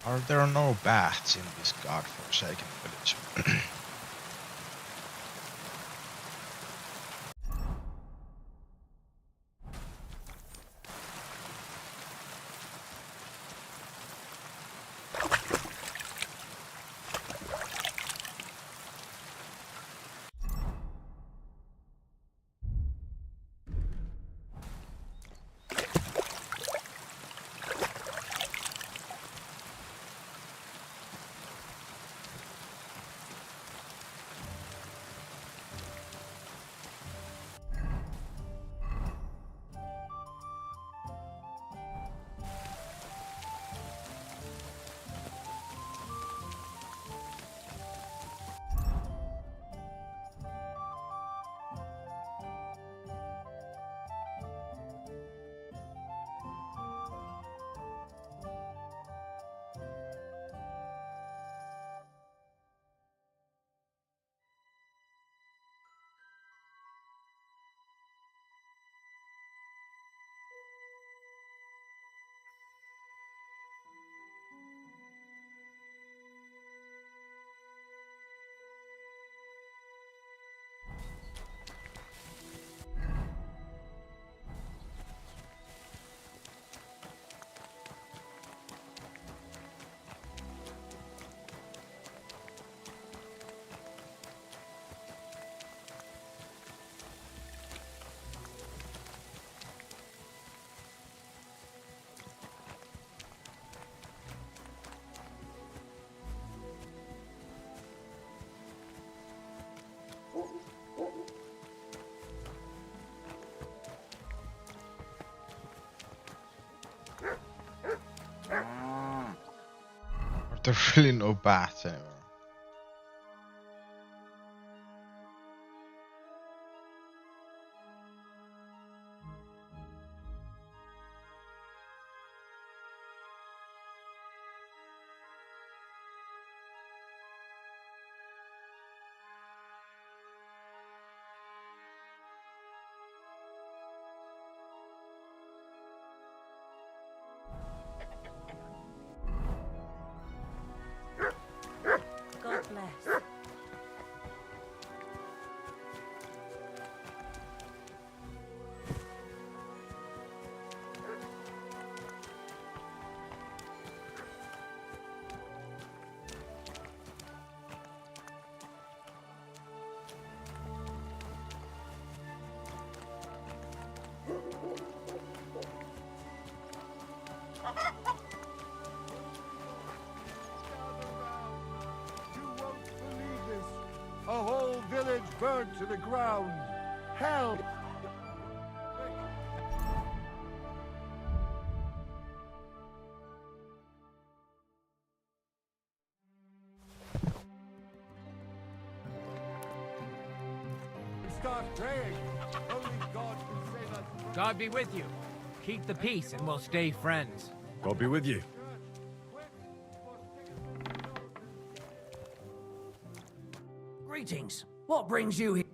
Are there no bats in this godforsaken village? Are there really no bats anywhere? burnt to the ground. Help! Start praying. Only God can save us. God be with you. Keep the peace and we'll stay friends. God be with you. Greetings. What brings you here?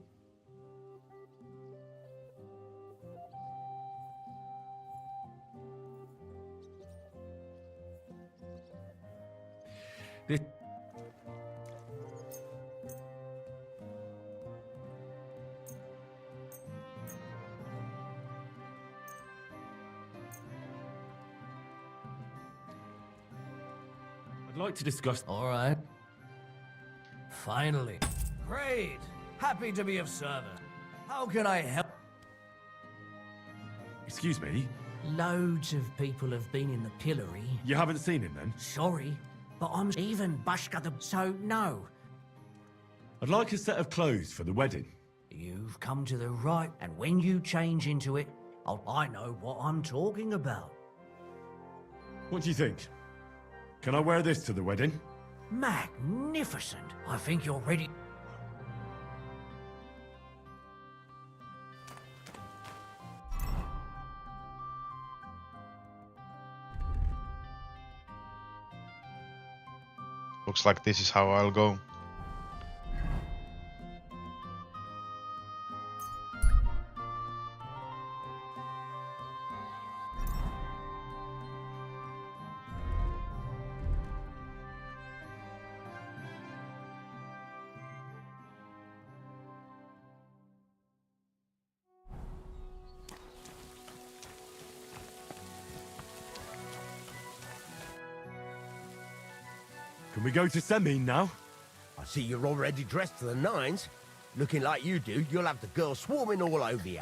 This I'd like to discuss... All right. Finally. Great. Happy to be of service. How can I help? Excuse me? Loads of people have been in the pillory. You haven't seen him then? Sorry, but I'm even Bashkada, so no. I'd like a set of clothes for the wedding. You've come to the right, and when you change into it, I know what I'm talking about. What do you think? Can I wear this to the wedding? Magnificent. I think you're ready. Looks like this is how I'll go. Can we go to Semin now? I see you're already dressed to the nines. Looking like you do, you'll have the girls swarming all over you.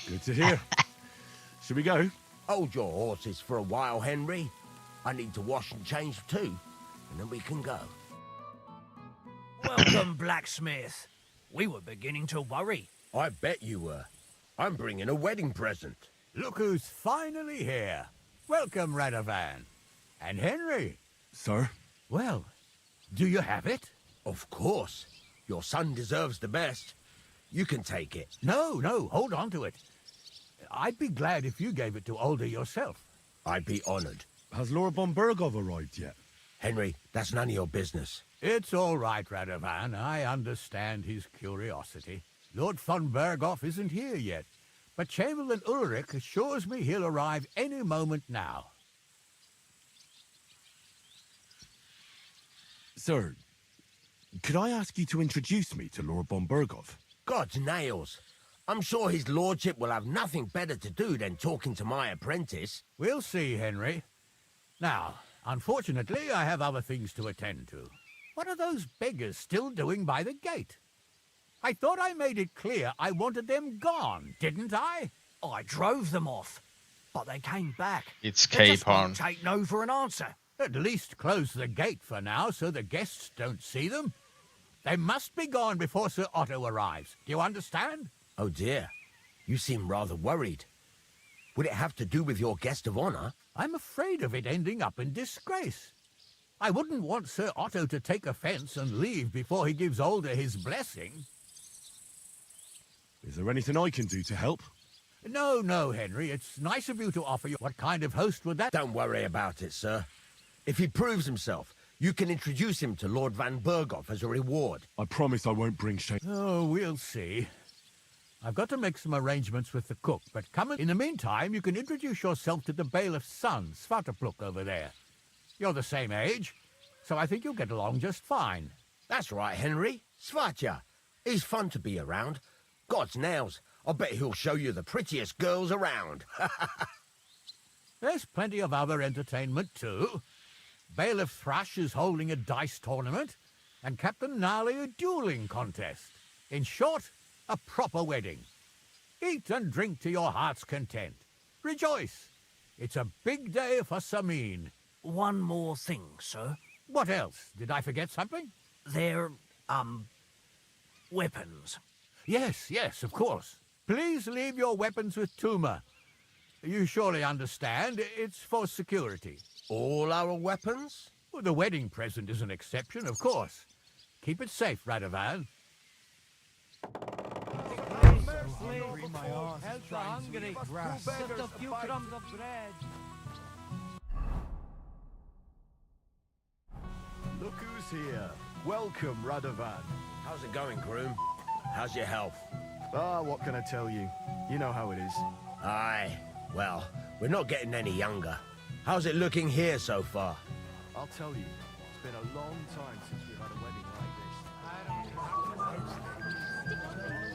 Good to hear. Should we go? Hold your horses for a while, Henry. I need to wash and change too, and then we can go. Welcome, blacksmith. We were beginning to worry. I bet you were. I'm bringing a wedding present. Look who's finally here. Welcome, Radovan. And Henry. Sir? Well, do you have it? Of course. Your son deserves the best. You can take it. No, hold on to it. I'd be glad if you gave it to Older yourself. I'd be honored. Has Lord von Bergov arrived yet? Henry, that's none of your business. It's all right, Radovan. I understand his curiosity. Lord von Bergov isn't here yet, but Chamberlain Ulrich assures me he'll arrive any moment now. Sir, could I ask you to introduce me to Lord von Bergov? God's nails. I'm sure his lordship will have nothing better to do than talking to my apprentice. We'll see, Henry. Now, unfortunately, I have other things to attend to. What are those beggars still doing by the gate? I thought I made it clear I wanted them gone, didn't I? I drove them off, but they came back. It's They just Capon. won't take no for an answer. At least close the gate for now so the guests don't see them. They must be gone before Sir Otto arrives. Do you understand? Oh dear, you seem rather worried. Would it have to do with your guest of honor? I'm afraid of it ending up in disgrace. I wouldn't want Sir Otto to take offense and leave before he gives Older his blessing. Is there anything I can do to help? No, Henry. It's nice of you to offer you. What kind of host would that... Don't worry about it, sir. If he proves himself, you can introduce him to Lord Van Bergov as a reward. I promise I won't bring shame. Oh, we'll see. I've got to make some arrangements with the cook, but in the meantime, you can introduce yourself to the bailiff's son, Svartapluk, over there. You're the same age, so I think you'll get along just fine. That's right, Henry. Svatja. He's fun to be around. God's nails. I bet he'll show you the prettiest girls around. There's plenty of other entertainment, too. Bailiff Thrush is holding a dice tournament, and Captain Gnarly a dueling contest. In short, a proper wedding. Eat and drink to your heart's content. Rejoice. It's a big day for Samin. One more thing, sir. What else? Did I forget something? They're, Weapons. Yes, yes, of course. Please leave your weapons with Tuma. You surely understand, it's for security. All our weapons? Well, the wedding present is an exception, of course. Keep it safe, Radovan. Look who's here. Welcome, Radovan. How's it going, groom? How's your health? Ah, what can I tell you? You know how it is. Aye. Well, we're not getting any younger. How's it looking here so far? I'll tell you, it's been a long time since we've had a wedding like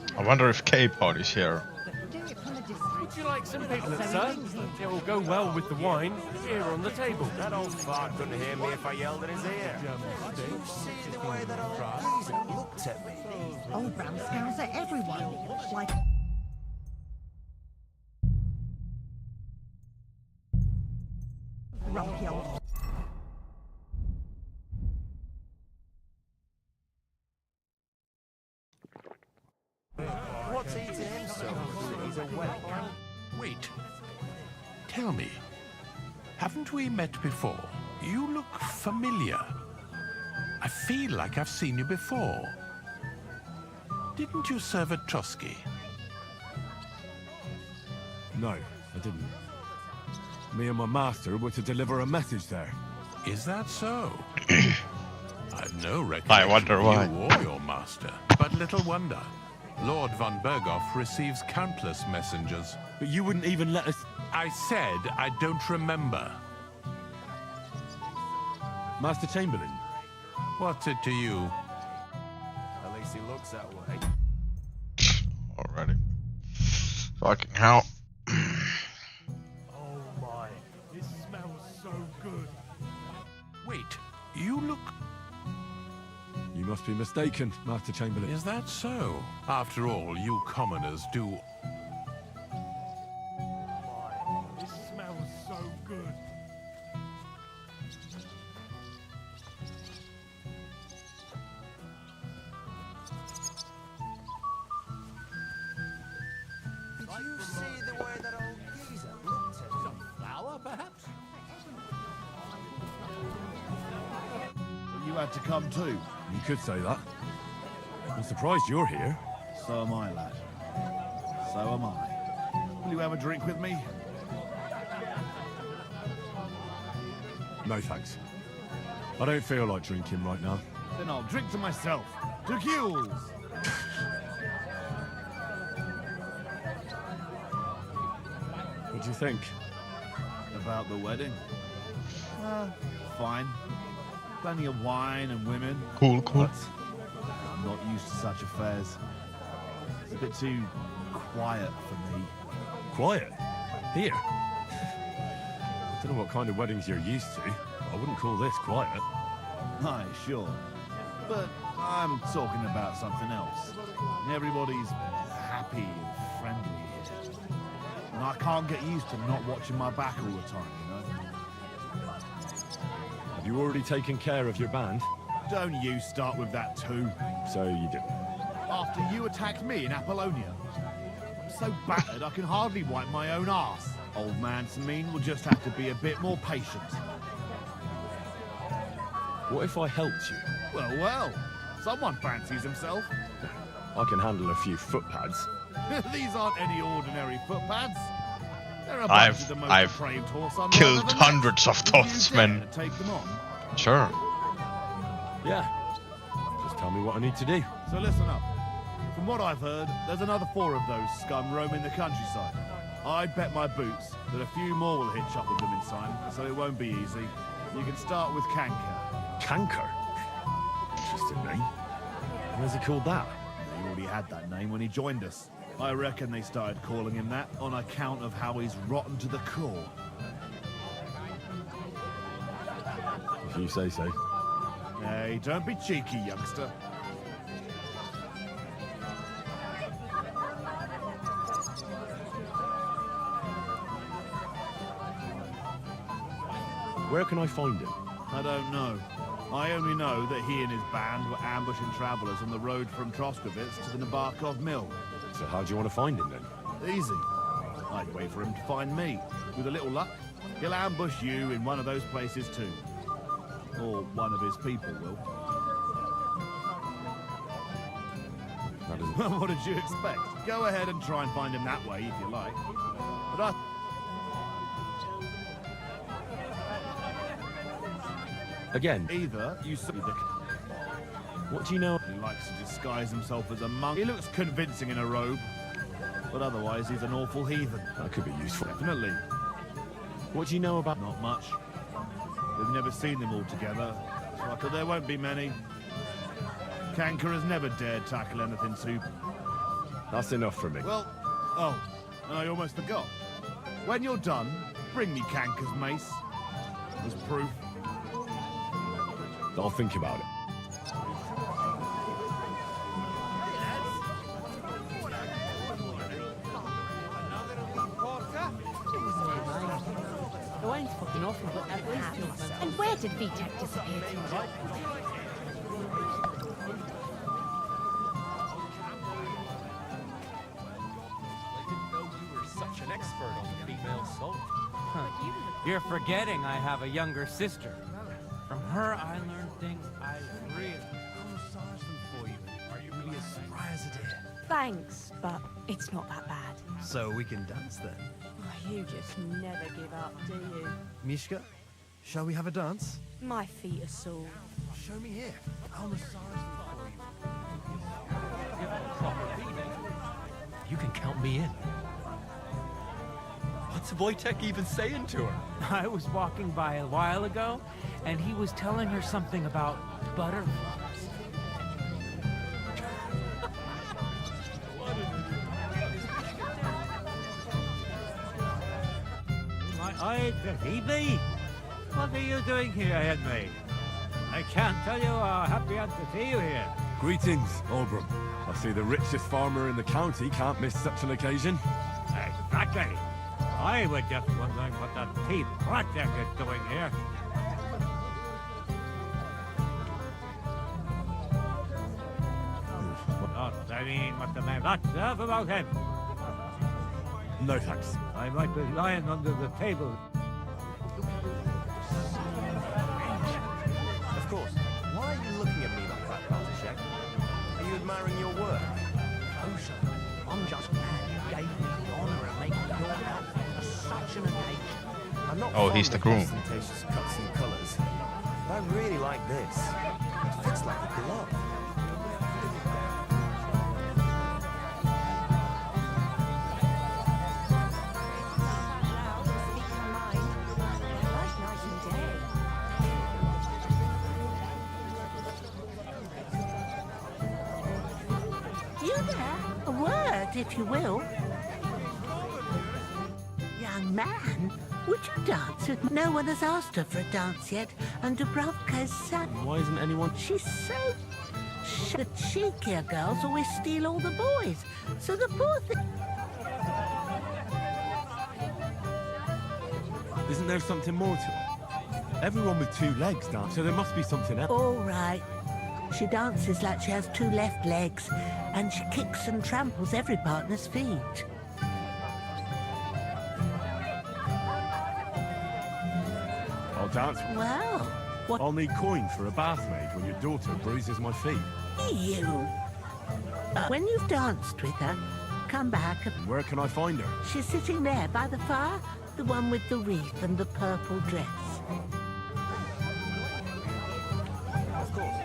this. I wonder if K-Pod is here. Would you like some piglet, sir? It will go well with the wine here on the table. That old fart couldn't hear me if I yelled in his ear. Do you see the way that old geezer looked at me? Old brown scowls at everyone. Like... Grumpy old... What's eating him so much? He's awake. Wait. Tell me, haven't we met before? You look familiar. I feel like I've seen you before. Didn't you serve at Trotsky? No, I didn't. Me and my master were to deliver a message there. Is that so? I've no recollection I wonder why. of you or your master, but little wonder. Lord von Berghoff receives countless messengers. But you wouldn't even let us... I said I don't remember. Master Chamberlain? What's it to you? At least he looks that way. Already. Fucking hell. Oh my, this smells so good. Wait, you look... You must be mistaken, Master Chamberlain. Is that so? After all, you commoners do... This smells so good. Did you see the way that old geezer looked at me? Some flour, perhaps? You had to come too. You could say that. I'm surprised you're here. So am I, lad. So am I. Will you have a drink with me? No thanks. I don't feel like drinking right now. Then I'll drink to myself. To Gules! What do you think? About the wedding? Fine. Plenty of wine and women. Cool, cool. But I'm not used to such affairs. It's a bit too quiet for me. Quiet? Here? I don't know what kind of weddings you're used to. I wouldn't call this quiet. Aye, sure. But I'm talking about something else. Everybody's happy and friendly here. And I can't get used to not watching my back all the time, you know? Have you already taken care of your band? Don't you start with that too. So you didn't. After you attacked me in Apollonia. I'm so battered I can hardly wipe my own arse. Old man Samine will just have to be a bit more patient. What if I helped you? Well, someone fancies himself. I can handle a few foot pads. These aren't any ordinary footpads. They're a bunch of the most I've depraved horse I've killed ever met. hundreds of Thothsmen. Take them on. Sure. Yeah. Just tell me what I need to do. So listen up. From what I've heard, there's another 4 of those scum roaming the countryside. I'd bet my boots that a few more will hitch up with them in time, so it won't be easy. You can start with Canker. Canker? Interesting name. Where's he called that? He already had that name when he joined us. I reckon they started calling him that on account of how he's rotten to the core. If you say so. Hey, don't be cheeky, youngster. Where can I find him? I don't know. I only know that he and his band were ambushing travelers on the road from Troskowitz to the Nabarkov mill. So how do you want to find him then? Easy. I'd wait for him to find me. With a little luck, he'll ambush you in one of those places too. Or one of his people will. What did you expect? Go ahead and try and find him that way if you like. But Again? either you see the... What do you know? He likes to disguise himself as a monk. He looks convincing in a robe. But otherwise, he's an awful heathen. That could be useful. Definitely. What do you know about... Not much. We've never seen them all together. So there won't be many. Kanker has never dared tackle anything too... That's enough for me. Well, oh, I almost forgot. When you're done, bring me Kanker's mace. As proof. I'll think about it. And where did Vitek disappear to? Such an expert on the female soul. You're forgetting I have a younger sister. From her, I learned things I really... I'll massage them for you. Are you really as spry as a deer? Thanks, but it's not that bad. So we can dance then. Oh, you just never give up, do you? Mishka, shall we have a dance? My feet are sore. Show me here. I'll massage them for you. Give her a proper beating. You can count me in. What's Wojtek even saying to her? I was walking by a while ago, and he was telling her something about butterflies. Aye, Phoebe! What are you doing here, Henry? I can't tell you how happy I am to see you here. Greetings, Oldbrum. I see the richest farmer in the county can't miss such an occasion. Exactly. I was just wondering what that tea project is doing here. I mean, what the man not serve about him? No thanks. I might be lying under the table. Of course. Why are you looking at me like that, Bartoszek? Are you admiring your work? Oh, sir. I'm just glad you gave me the honor of making your outfit for such an occasion. I'm not Oh, fond he's the of groom. ostentatious cuts and colours, but I really like this. It fits like a glove. You there? A word, if you will. Young man, would you dance with me? No one has asked her for a dance yet, and Dubrovka's son. Why isn't anyone... She's so... The cheekier girls always steal all the boys, so the poor thing... Isn't there something more to it? Everyone with two legs dance, so there must be something else. All right. She dances like she has two left legs, and she kicks and tramples every partner's feet. I'll dance. Well, what... I'll need coin for a bath maid when your daughter bruises my feet. You. When you've danced with her, come back and... Where can I find her? She's sitting there by the fire, the one with the wreath and the purple dress. Of course.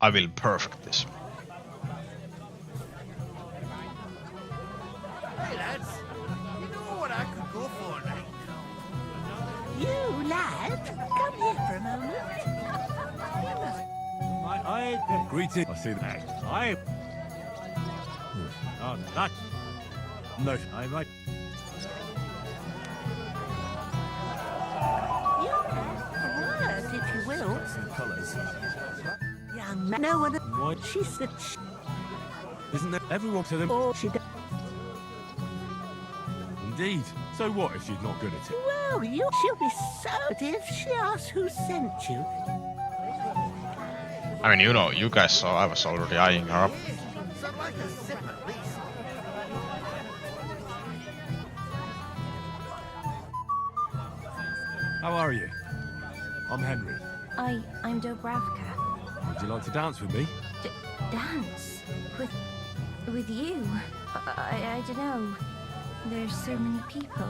I will perfect this. Hey, lads. You know what I could go for now? You, lad, come here for a moment. Greetings. I see that. I... Oh, that... No. I might... A word, if you will. Some colours. Young man, no one... What? She's the... Isn't there everyone to them? Oh, she... indeed. So what if she's not good at it? Well, she'll be so good if she asks who sent you. I mean, you know, you guys saw I was already eyeing her up. I'd like a sip at least. How are you? I'm Henry. I'm Dobravka. Would you like to dance with me? Dance? With you? I don't know. There's so many people.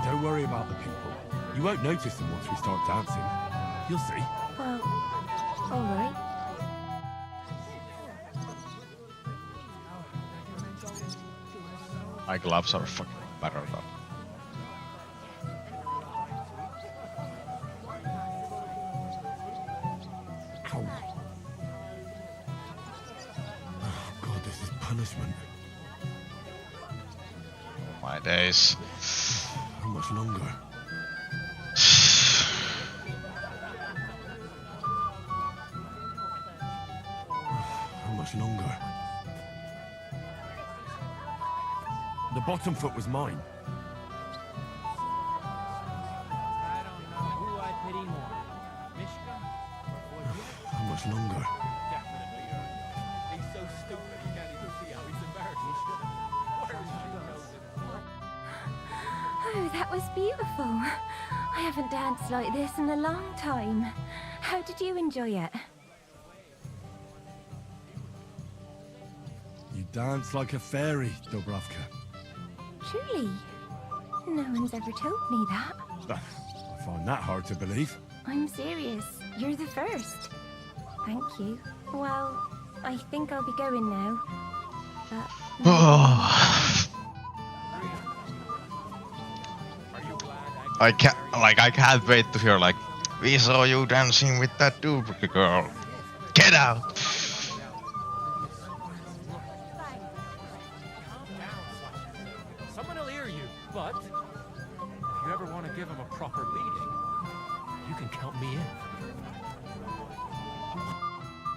Don't worry about the people. You won't notice them once we start dancing. You'll see. Well, all right. My gloves are fucking better though. Ow. Oh god, this is punishment. My days. How much longer? How much longer? The bottom foot was mine. I don't know who I pity more, Mishka or you? How much longer? Definitely her. He's so stupid he can't even see how he's embarrassed. Where is she? Oh, that was beautiful. I haven't danced like this in a long time. How did you enjoy it? You dance like a fairy, Dobravka. Truly? No one's ever told me that. I find that hard to believe. I'm serious. You're the first. Thank you. Well, I think I'll be going now. But... I can't wait to hear like, we saw you dancing with that dude girl. Get out! Someone will hear you, but if you ever want to give him a proper beating, you can count me in.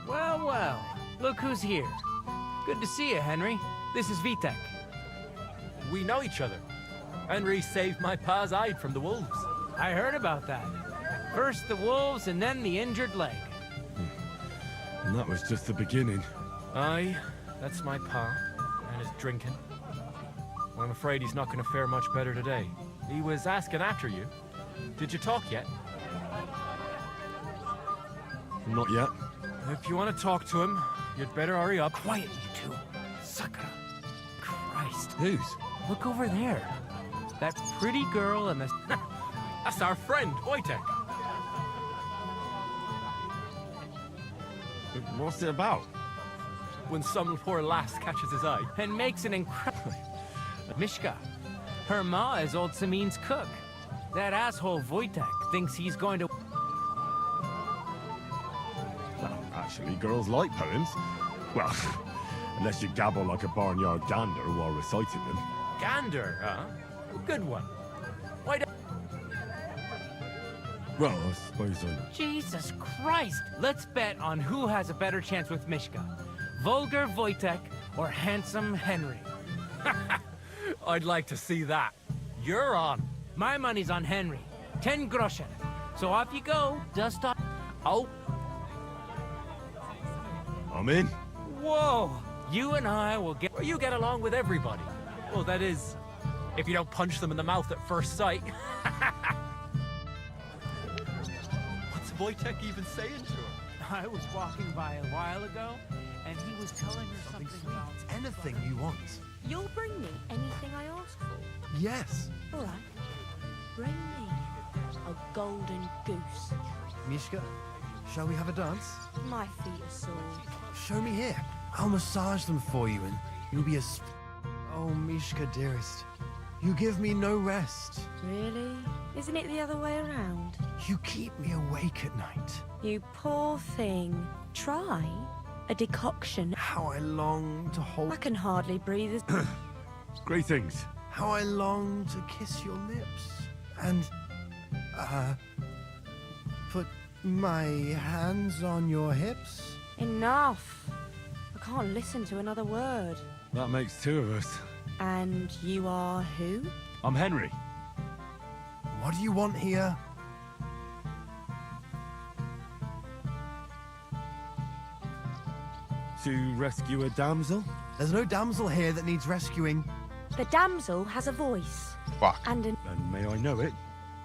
Well, well. Look who's here. Good to see you, Henry. This is Vitek. We know each other. Henry saved my pa's hide from the wolves. I heard about that. First the wolves and then the injured leg. And that was just the beginning. Aye, that's my pa, and his drinking. Well, I'm afraid he's not going to fare much better today. He was asking after you. Did you talk yet? Not yet. If you want to talk to him, you'd better hurry up. Quiet, you two. Sakura. Christ. Whose? Look over there. That pretty girl and the... That's our friend, Wojtek. What's it about? When some poor lass catches his eye. And makes an incredible... Mishka. Her ma is old Samin's cook. That asshole Wojtek thinks he's going to... Well, actually, girls like poems. Well, unless you gabble like a barnyard gander while reciting them. Gander, huh? Good one. Why don't... Well, I suppose I... Jesus Christ! Let's bet on who has a better chance with Mishka. Vulgar Wojtek or handsome Henry. I'd like to see that. You're on. My money's on Henry. 10 groschen. So off you go. Dust off. Oh. I'm in. Whoa! You and I will get... Well, you get along with everybody. Well, that is, if you don't punch them in the mouth at first sight. What's Wojtek even saying to her? I was walking by a while ago, and he was telling her something about... Anything you want. You'll bring me anything I ask for? Yes. All right. Bring me a golden goose. Mishka, shall we have a dance? My feet are sore. Show me here. I'll massage them for you and you'll be as... Oh, Mishka, dearest. You give me no rest. Really? Isn't it the other way around? You keep me awake at night. You poor thing. Try a decoction. How I long to hold... I can hardly breathe. Greetings. How I long to kiss your lips. And Put my hands on your hips? Enough. I can't listen to another word. That makes two of us. And you are who? I'm Henry. What do you want here? To rescue a damsel? There's no damsel here that needs rescuing. The damsel has a voice. Fuck. And an... And may I know it?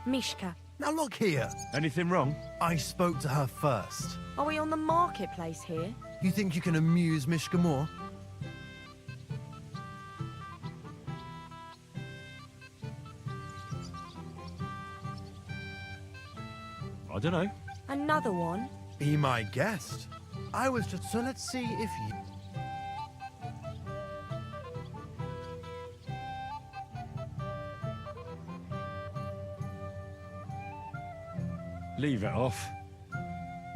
Mishka. Now look here. Anything wrong? I spoke to her first. Are we on the marketplace here? You think you can amuse Mishka more? I don't know. Another one? Be my guest. I was just... So let's see if you... Leave it off.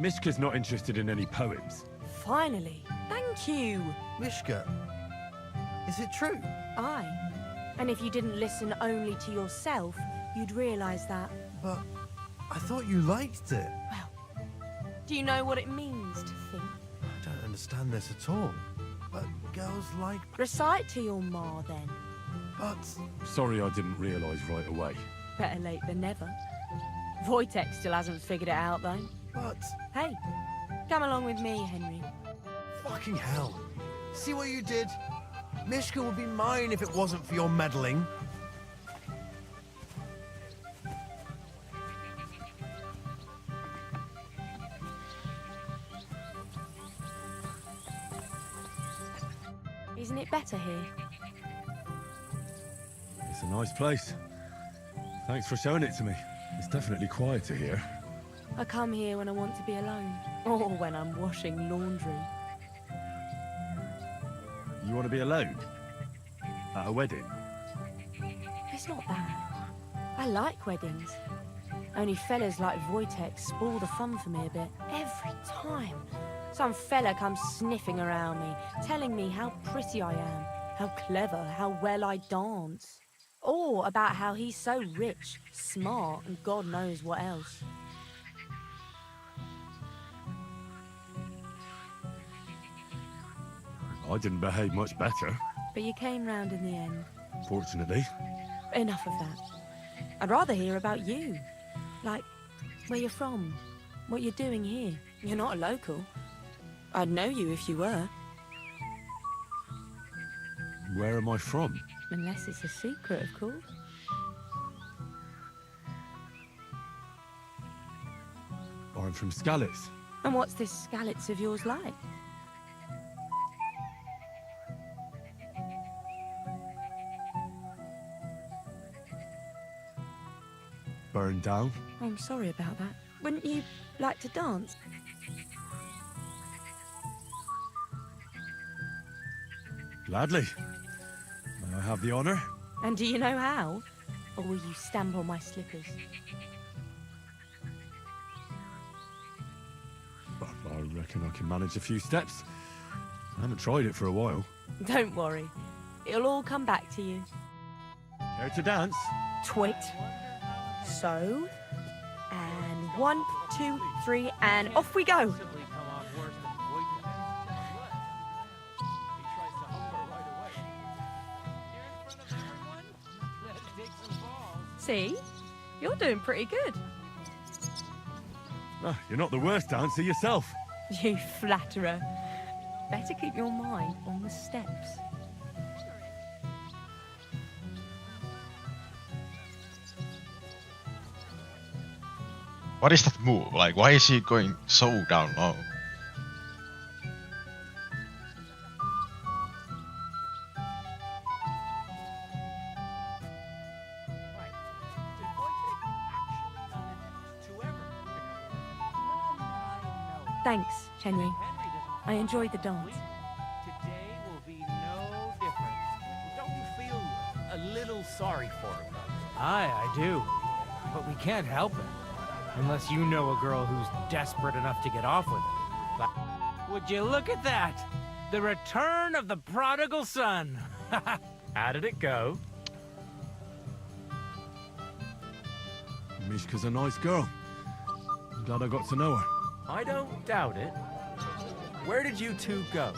Mishka's not interested in any poems. Finally. Thank you. Mishka, is it true? Aye. And if you didn't listen only to yourself, you'd realise that. But I thought you liked it. Do you know what it means to think? I don't understand this at all. But girls like... Recite to your ma, then. But... Sorry I didn't realise right away. Better late than never. Wojtek still hasn't figured it out, though. But... Hey, come along with me, Henry. Fucking hell. See what you did? Mishka would be mine if it wasn't for your meddling. Isn't it better here? It's a nice place. Thanks for showing it to me. It's definitely quieter here. I come here when I want to be alone. Or when I'm washing laundry. You want to be alone? At a wedding? It's not bad. I like weddings. Only fellas like Wojtek spoil the fun for me a bit. Every time. Some fella comes sniffing around me, telling me how pretty I am, how clever, how well I dance. Or about how he's so rich, smart, and God knows what else. I didn't behave much better, But you came round in the end. fortunately. Enough of that. I'd rather hear about you. Like, where you're from, what you're doing here. You're not a local. I'd know you if you were. Where am I from? Unless it's a secret, of course. I'm from Skalitz. And what's this Skalitz of yours like? Burned down. I'm sorry about that. Wouldn't you like to dance? Gladly. May I have the honour? And do you know how? Or will you stamp on my slippers? I reckon I can manage a few steps. I haven't tried it for a while. Don't worry. It'll all come back to you. Care to dance? Twit. So. And 1, 2, 3, and off we go. See? You're doing pretty good. Ah, you're not the worst dancer yourself. You flatterer. Better keep your mind on the steps. What is that move? Like, why is he going so down low? Thanks, Henry. I enjoyed the dance. Today will be no different. Don't you feel a little sorry for him? Aye, I do. But we can't help it. Unless you know a girl who's desperate enough to get off with it. But would you look at that? The return of the prodigal son. How did it go? Mishka's a nice girl. I'm glad I got to know her. I don't doubt it. Where did you two go?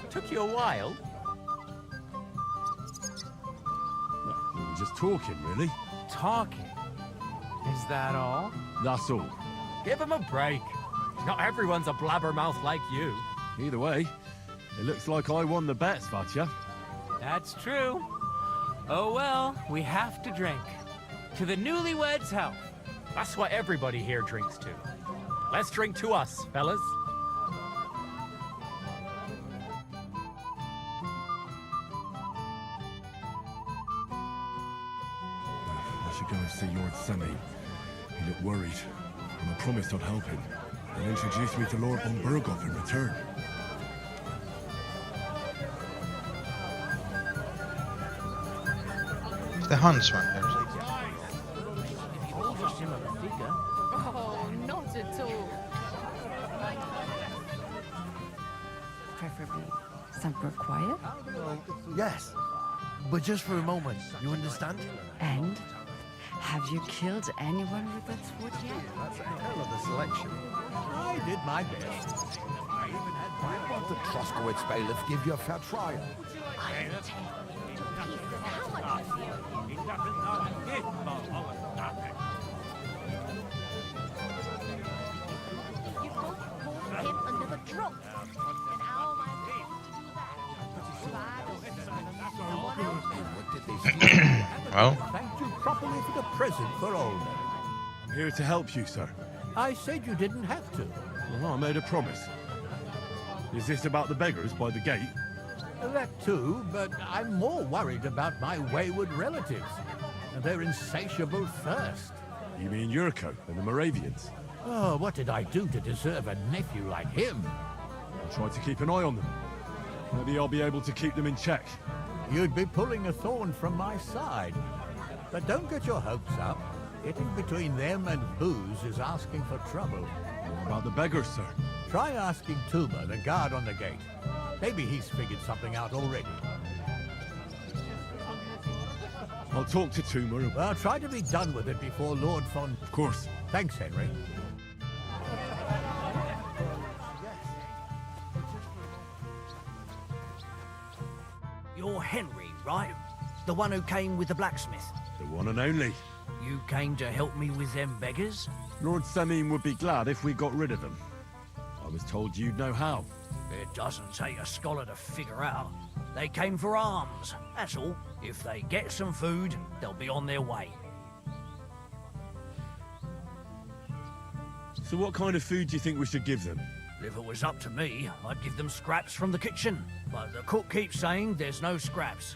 Took you a while. We were just talking, really. Talking? Is that all? That's all. Give him a break. Not everyone's a blabbermouth like you. Either way, it looks like I won the bet, Svatya. That's true. Oh well, we have to drink. To the newlyweds' health. That's what everybody here drinks to. Let's drink to us, fellas. I should go and see Lord Semi. He looked worried, and I promised I'd help him. And introduce me to Lord von Burgov in return. The huntsman here. Oh, not at all. Preferably somewhere quiet. Yes, but just for a moment, you understand? And have you killed anyone with that sword yet? That's a hell of a selection. I did my best. I even had my... Won't the Troskowitz bailiff give you a fair trial? Another drop. And how am I Well, Thank you properly for the present for Older. I'm here to help you, sir. I said you didn't have to. Well, I made a promise. Is this about the beggars by the gate? That too, but I'm more worried about my wayward relatives and their insatiable thirst. You mean Yurko and the Moravians? Oh, what did I do to deserve a nephew like him? I'll try to keep an eye on them. Maybe I'll be able to keep them in check. You'd be pulling a thorn from my side. But don't get your hopes up. Getting between them and booze is asking for trouble. What about the beggars, sir? Try asking Tuma, the guard on the gate. Maybe he's figured something out already. I'll talk to Tuma. Well, try to be done with it before Lord von... Of course. Thanks, Henry. You're Henry, right? The one who came with the blacksmith. The one and only. You came to help me with them beggars? Lord Semine would be glad if we got rid of them. I was told you'd know how. It doesn't take a scholar to figure out. They came for alms, that's all. If they get some food, they'll be on their way. So what kind of food do you think we should give them? If it was up to me, I'd give them scraps from the kitchen. But the cook keeps saying there's no scraps.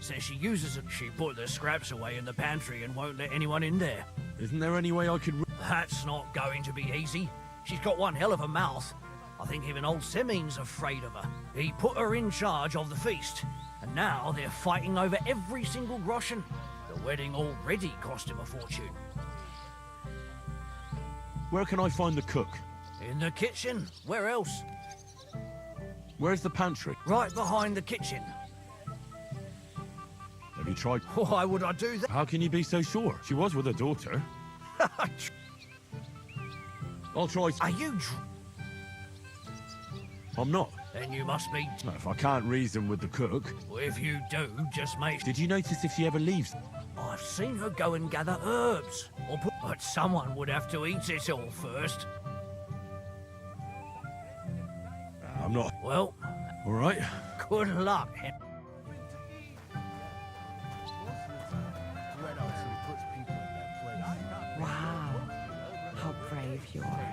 Says she uses it. She put the scraps away in the pantry and won't let anyone in there. Isn't there any way I could... That's not going to be easy. She's got one hell of a mouth. I think even old Semine's afraid of her. He put her in charge of the feast, and now they're fighting over every single groschen. The wedding already cost him a fortune. Where can I find the cook? In the kitchen. Where else? Where's the pantry? Right behind the kitchen. Have you tried... Why would I do that? How can you be so sure? She was with her daughter. I'll try... Are you... I'm not. Then you must be... No, if I can't reason with the cook... Well, if you do, just make... Did you notice if she ever leaves? I've seen her go and gather herbs. But someone would have to eat it all first. I'm not... Well... All right. Good luck, Henry. Wow, how brave you are.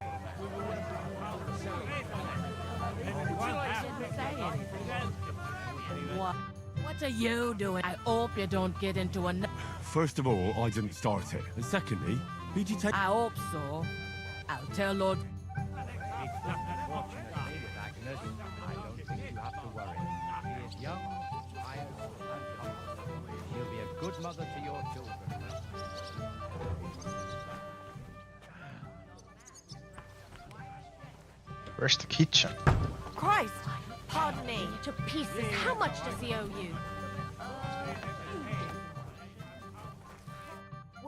What are you doing? I hope you don't get into a... First of all, I didn't start it. And secondly, who'd you take... I hope so. I'll tell Lord... She'll be a good mother to your children. Where's the kitchen? Christ! Pardon me. To pieces. How much does he owe you?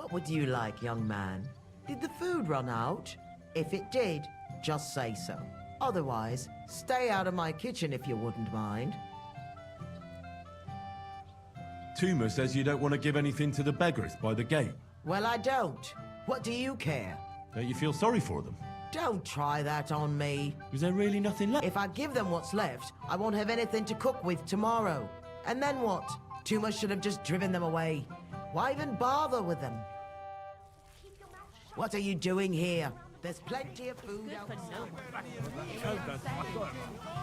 What would you like, young man? Did the food run out? If it did, just say so. Otherwise, stay out of my kitchen if you wouldn't mind. Tuma says you don't want to give anything to the beggars by the gate. Well, I don't. What do you care? Don't you feel sorry for them? Don't try that on me. Is there really nothing left? If I give them what's left, I won't have anything to cook with tomorrow. And then what? Tuma should have just driven them away. Why even bother with them? What are you doing here? There's plenty of food outside.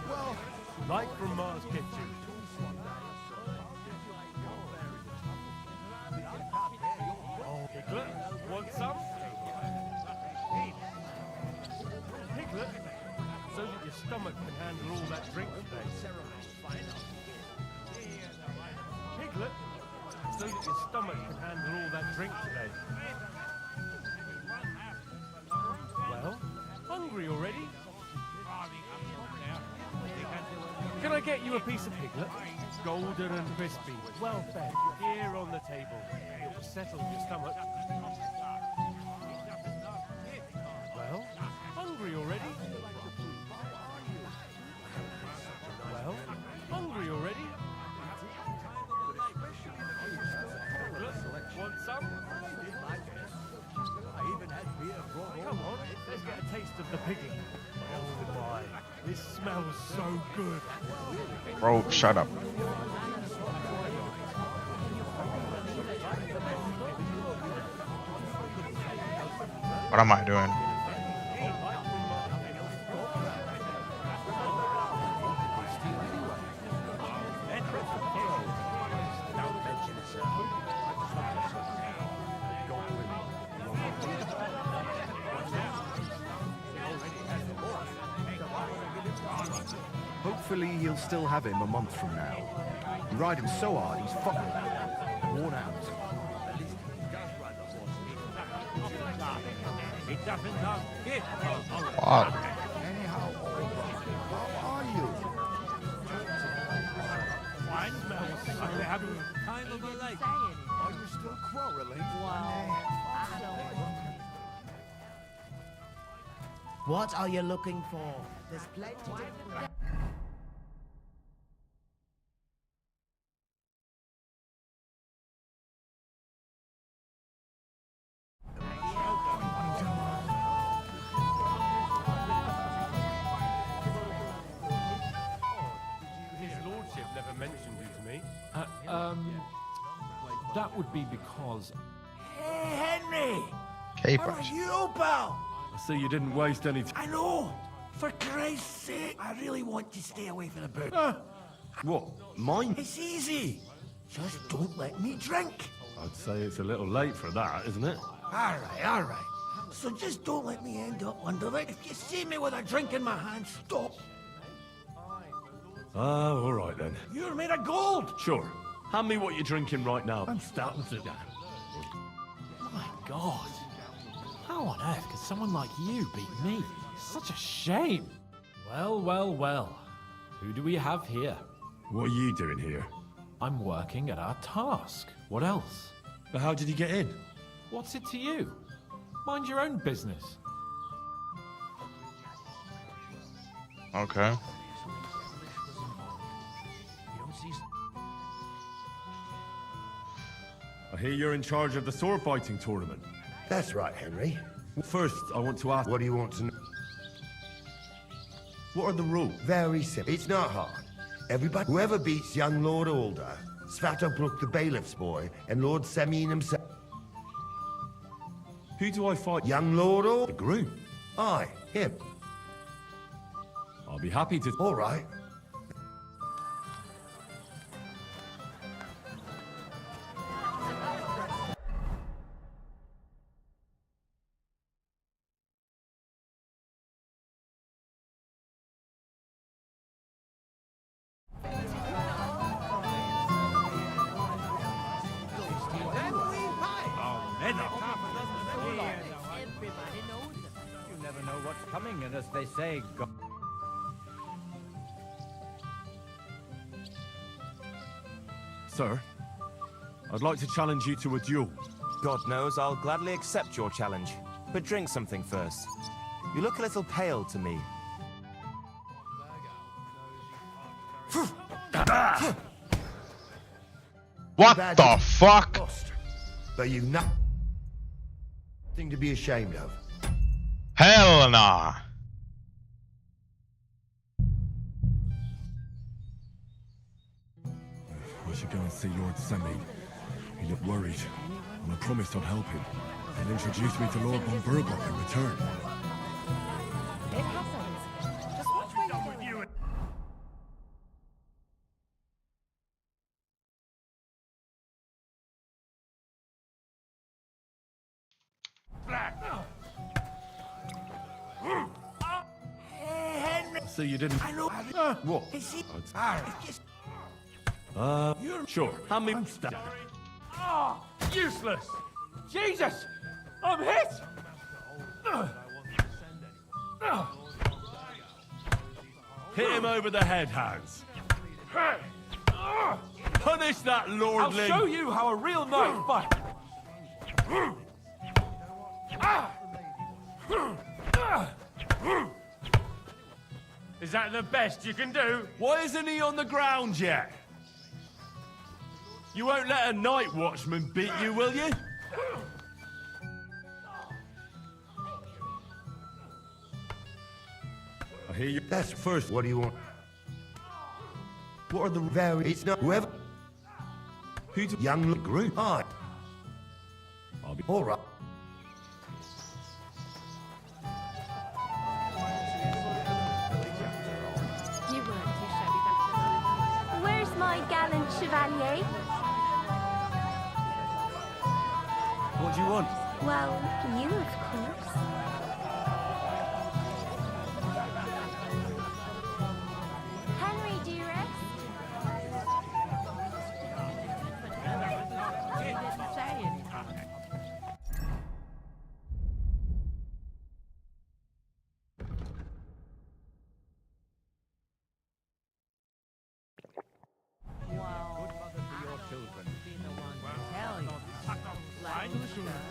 Well, like from Mars Kitchen. Piglet, want some? Piglet, so that your stomach can handle all that drink today. Piglet, so that your stomach can handle all that drink today. Well, hungry already? Can I get you a piece of piglet? Golden and crispy, well fed, here on the table. It'll settle your stomach. Well, hungry already? Well, hungry already? Want some? Come on, let's get a taste of the piglet. Oh my, this smells so good. Bro, shut up. What am I doing? Hopefully he'll still have him a month from now. You ride him so hard he's fucking worn out. What? Anyhow, how are you? Time of a lake. Are you still quarreling? What are you looking for? There's plenty to... His lordship never mentioned you to me. That would be because... Hey, Henry! Capers. How are you, pal? I see you didn't waste any... I know! For Christ's sake, I really want to stay away from the booze. What? Mine? It's easy. Just don't let me drink. I'd say it's a little late for that, isn't it? All right. So just don't let me end up wondering. If you see me with a drink in my hand, stop. Oh, all right then. You're made of gold. Sure. Hand me what you're drinking right now. I'm starting to down. My God. How on earth could someone like you beat me? Such a shame. Well. Who do we have here? What are you doing here? I'm working at our task. What else? But how did you get in? What's it to you? Mind your own business. Okay. I hear you're in charge of the sword fighting tournament. That's right, Henry. First, I want to ask... What do you want to know? What are the rules? Very simple. It's not hard. Everybody, whoever beats young Lord Alder, Svatobrook the bailiff's boy, and Lord Semyon himself. Who do I fight? Young Lord Alder? The groom. Aye, him. I'll be happy to... All right. You never know what's coming, and as they say, go. Sir, I'd like to challenge you to a duel. God knows I'll gladly accept your challenge. But drink something first. You look a little pale to me. What the fuck? But you've nothing to be ashamed of. Hell nah. I should go and see Lord Semi. He looked worried, and I promised I'd help him. He'll introduce me to Lord von Burglock in return. It happens. Just watch where you're going. So you didn't... I know. What? Is he? You're sure. How many... Oh, useless! Jesus! I'm hit! Hit him over the head, Hans. Punish that lordling! I'll show you how a real knight fights! Is that the best you can do? Why isn't he on the ground yet? You won't let a night watchman beat you, will you? I hear you. That's first. What do you want? What are the very? It's not whoever. Who's a young group? Hi. I'll be all right. You weren't too shabby back then. Where's my gallant chevalier? What do you want? Well, you, of course. Henry, dearest.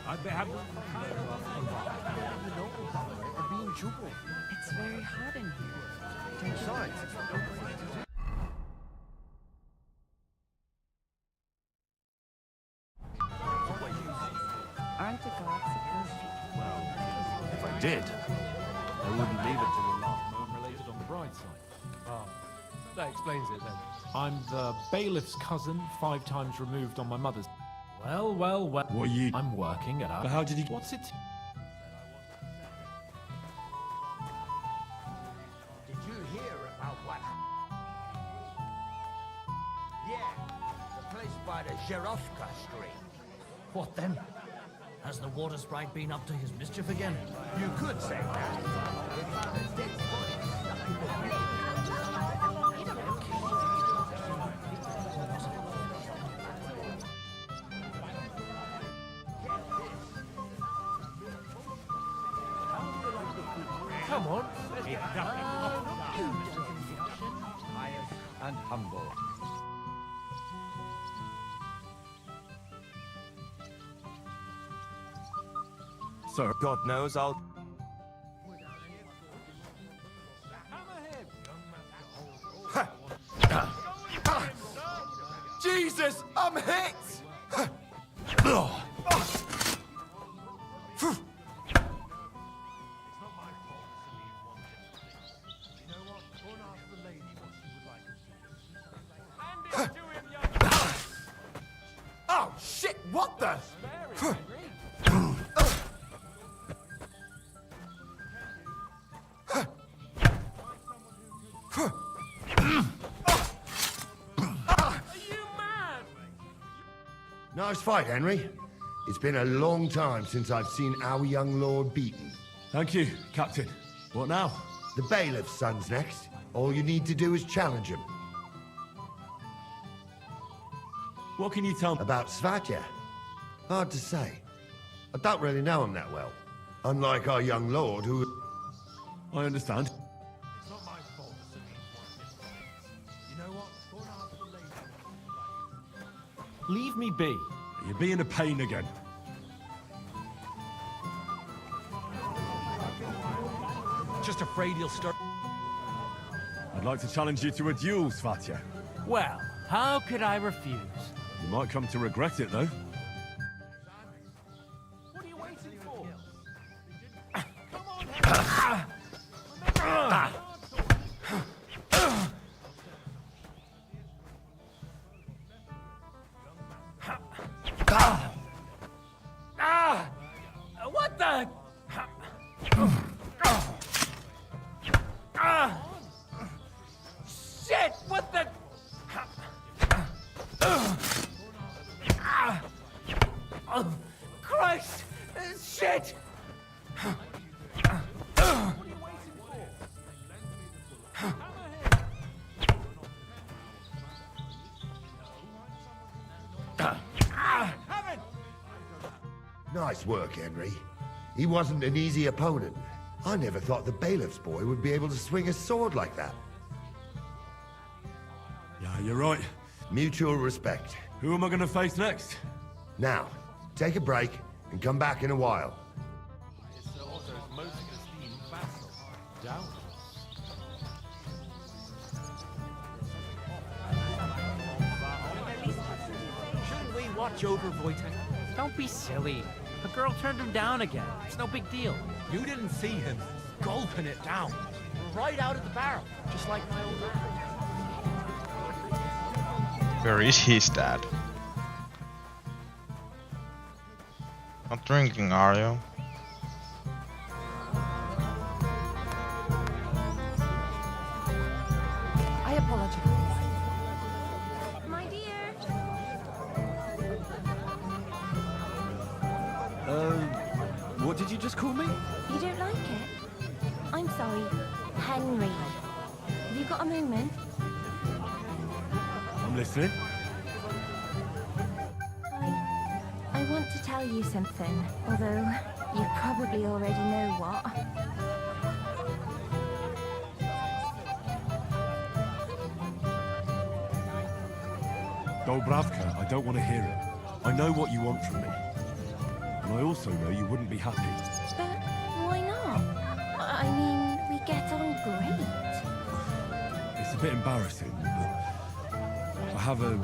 I'd be happy. It's very hot in here. Don't you? Aren't the gods supposed to? Well, if I did, I wouldn't leave it till the last moment related on the bride's side. Oh, that explains it then. I'm the bailiff's cousin, 5 times removed on my mother's. Well. What are you? I'm working at a... But how did he... What's it? Did you hear about what? Yeah, the place by the Zherovka Street. What then? Has the water sprite been up to his mischief again? You could say that. Come on. And humble. Sir. God knows I'll... Jesus, I'm hit! Oh, shit, what the? Nice fight, Henry. It's been a long time since I've seen our young lord beaten. Thank you, Captain. What now? The bailiff's son's next. All you need to do is challenge him. What can you tell me? About Svatya? Hard to say. I don't really know him that well. Unlike our young lord, who... I understand. It's not my fault. You know what? Leave me be. You're being a pain again. just afraid he'll start... I'd like to challenge you to a duel, Svatya. Well, how could I refuse? You might come to regret it, though. What the? Shit! What the? Christ! Shit! Nice work, Henry. He wasn't an easy opponent. I never thought the bailiff's boy would be able to swing a sword like that. Yeah, you're right. Mutual respect. Who am I going to face next? Now, take a break and come back in a while. Shouldn't we watch over Wojtek? Don't be silly. The girl turned him down again. It's no big deal. You didn't see him gulping it down. Right out of the barrel, just like my old man. Where is his dad? Not drinking, are you? I apologize. My dear. What did you just call me? You don't like it? I'm sorry. Henry. Have you got a moment? I'm listening. I want to tell you something, although you probably already know what. Dobravka, I don't want to hear it. I know what you want from me. And I also know you wouldn't be happy. But why not? I mean, we get on great. It's a bit embarrassing, but I have a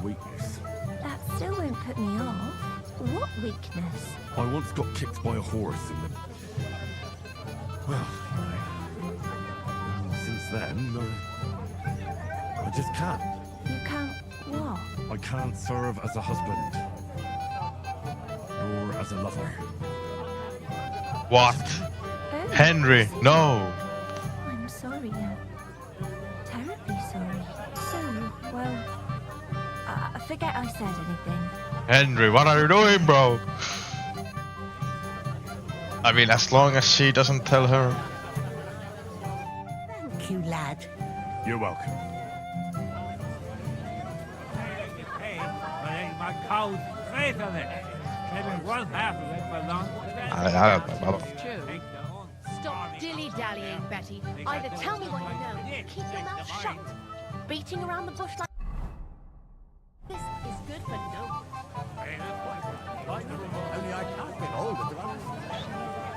weakness. That still won't put me off. What weakness? I once got kicked by a horse in the... Well, you know, since then, I just can't. You can't what? I can't serve as a husband. Nor as a lover. What? Oh, Henry, no! I'm sorry. Terribly sorry. So, well, forget I said anything. Henry, what are you doing, bro? I mean, as long as she doesn't tell her. Thank you, lad. You're welcome. My cold faith of it. Maybe one half of it belongs to that. Stop dilly-dallying, Betty. Either tell me what you know, or keep your mouth shut. Beating around the bush like this is good for no one. Only I can't get hold of it.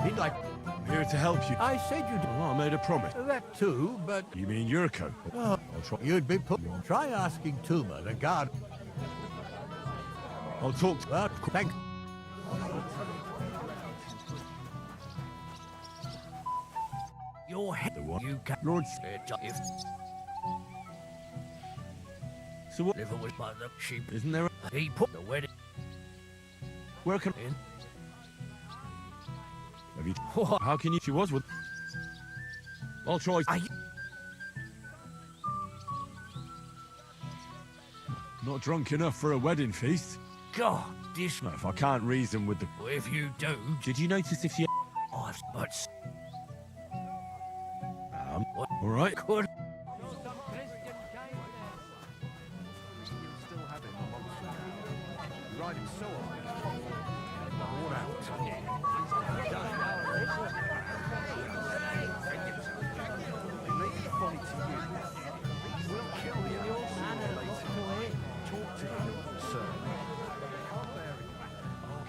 He'd like... I'm here to help you. I said you'd... Oh, I made a promise. That too, but... You mean Yurko? Oh, I'll try. you'd be put... Try asking Tuma, the guard. I'll talk to... Thanks. Your head, you can... Lord... If So what... if it was by the sheep, Isn't there a... he put the wedding Where can... in. Have you... How can you... She was with... I'll try... Not drunk enough for a wedding feast? God, this... No, if I can't reason with the... If you do... Did you notice if she... I've... But... All right. Could...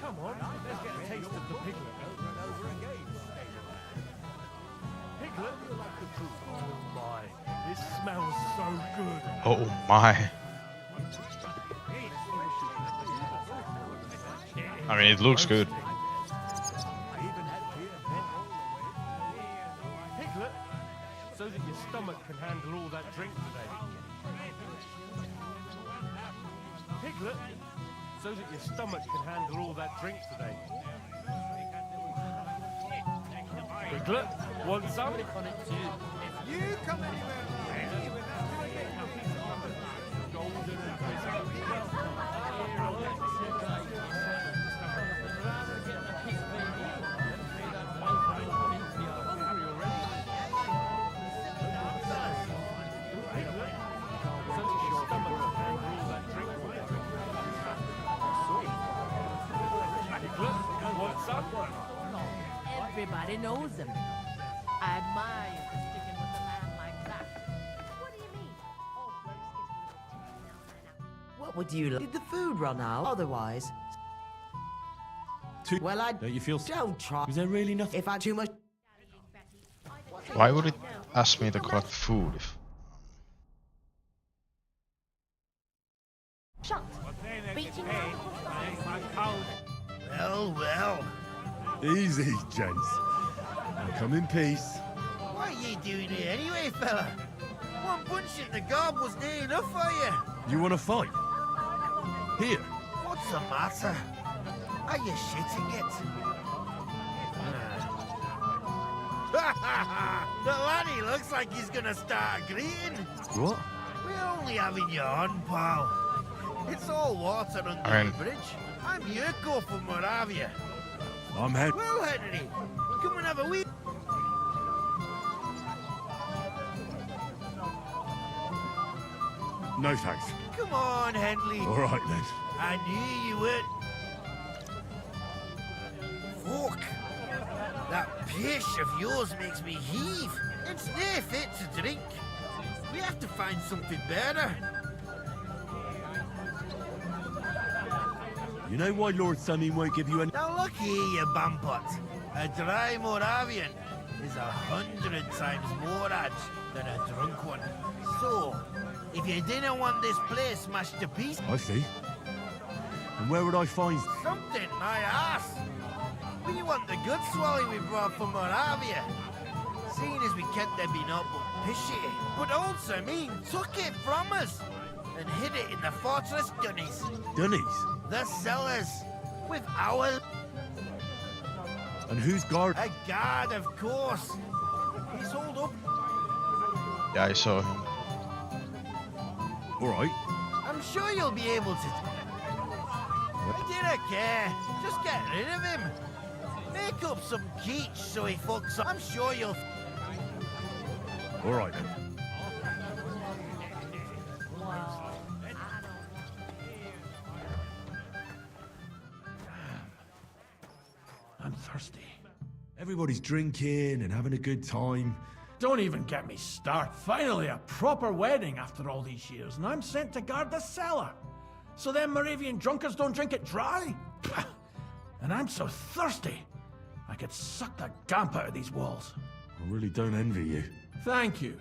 Come on, let's get a taste of the piglet. It smells so good. Oh my. I mean, it looks good. Piglet, so that your stomach can handle all that drink today. Piglet, so that your stomach can handle all that drink today. Piglet, want some? You come anywhere. Golden and Everybody knows him. I admire you for sticking with a man like that. What do you mean? Oh, blokes What would you like? Did the food run out? Otherwise... Well, I... Don't you feel... Don't try. Is there really nothing? If I too much... Why would it ask me to collect food if... Shut. Beating Well, well. Easy, gents. I'll come in peace. What are you doing here anyway, fella? One punch in the gob was near enough for you. You want to fight? Here. What's the matter? Are you shitting it? The laddie looks like he's gonna start greeting. What? We're only having you on, pal. It's all water under the bridge. I'm Yurko from Moravia. I'm Henry. Well, Henry, come and have a wee. No thanks. Come on, Henley. All right then. I knew you would. Fuck. That pish of yours makes me heave. It's near fit to drink. We have to find something better. You know why Lord Samin won't give you any... Now look here, you bampot. A dry Moravian is 100 times more edge than a drunk one. So, if you didn't want this place smashed to pieces... I see. And where would I find... Something, my ass. We want the good swally we brought from Moravia. Seeing as we kept there being up but pishy. But also mean took it from us and hid it in the fortress dunnies. Dunnies? The cellars. With our... And who's guard? A guard, of course. He's holed up. Yeah, I saw him. All right. I'm sure you'll be able to... I didn't care. Just get rid of him. Make up some quiche so he fucks up. I'm sure you'll... All right then. I'm thirsty. Everybody's drinking and having a good time. Don't even get me started. Finally, a proper wedding after all these years, and I'm sent to guard the cellar. So them Moravian drunkards don't drink it dry? Pah. And I'm so thirsty, I could suck the gamp out of these walls. I really don't envy you. Thank you.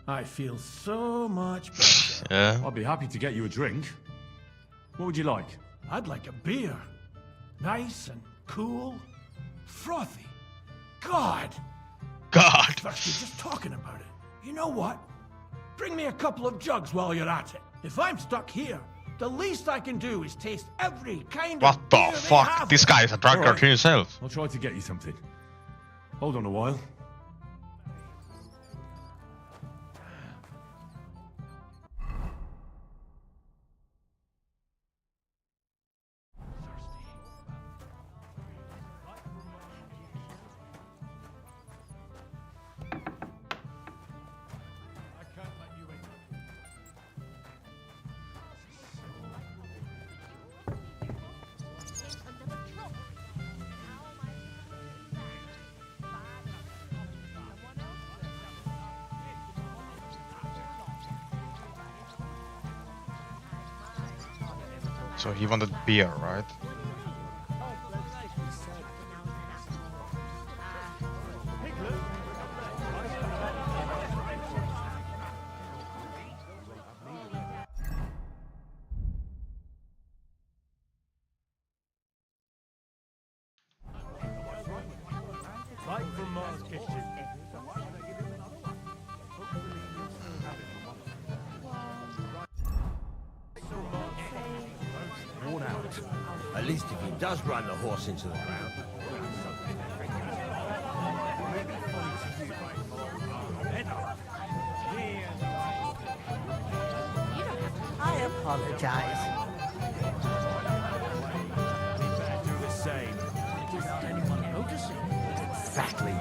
I feel so much better. Yeah. I'd be happy to get you a drink. What would you like? I'd like a beer. Nice and cool. Frothy. God! God! Thirsty just talking about it. You know what? Bring me a couple of jugs while you're at it. If I'm stuck here, the least I can do is taste every kind of What beer the they fuck? have. This guy is a drunkard All right. himself. I'll try to get you something. Hold on a while. So he wanted beer, right? Worn out. At least if he does run the horse into the ground. I apologize. Do the same. Without anyone noticing. Exactly.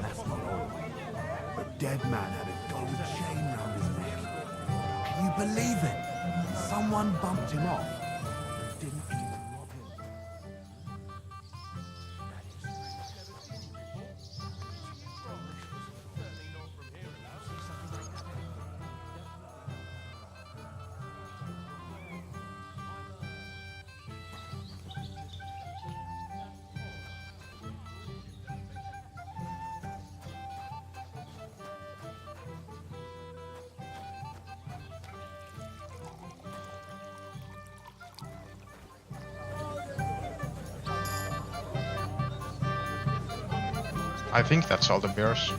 That's not all. The dead man had a gold chain round his neck. Can you believe it? Someone bumped him off. And didn't even rob him. I think that's all the beers.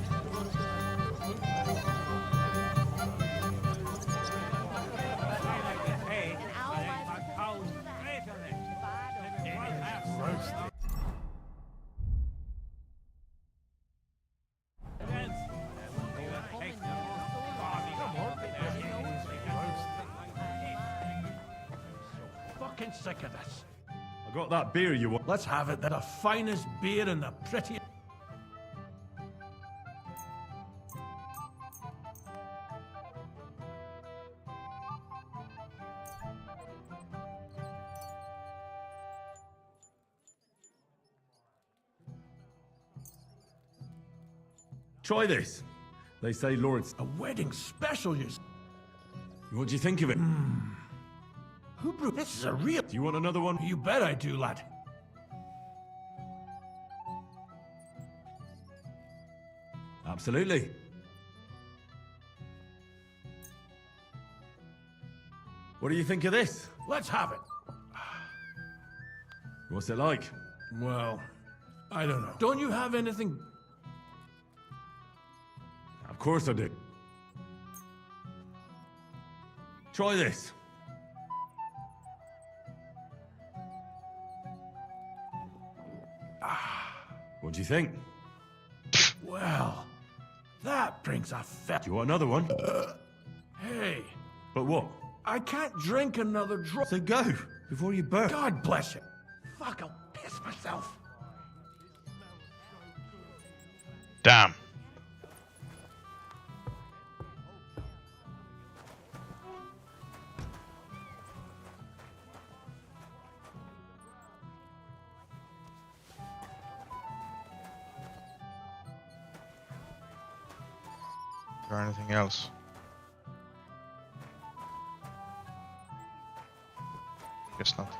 Fucking sick of this. I got that beer you want. Let's have it. They're the finest beer and the prettiest. Try this. They say Lawrence. A wedding special, you. What do you think of it? Who brewed this? Is a real. Do you want another one? You bet I do, lad. Absolutely. What do you think of this? Let's have it. What's it like? Well, I don't know. Don't you have anything? Of course I do. Try this. What do you think? Well, that brings a fat. Do you want another one? Hey. But what? I can't drink another drop. So go, before you burn. God bless you. Fuck, I'll piss myself. Damn. Or anything else? Guess not.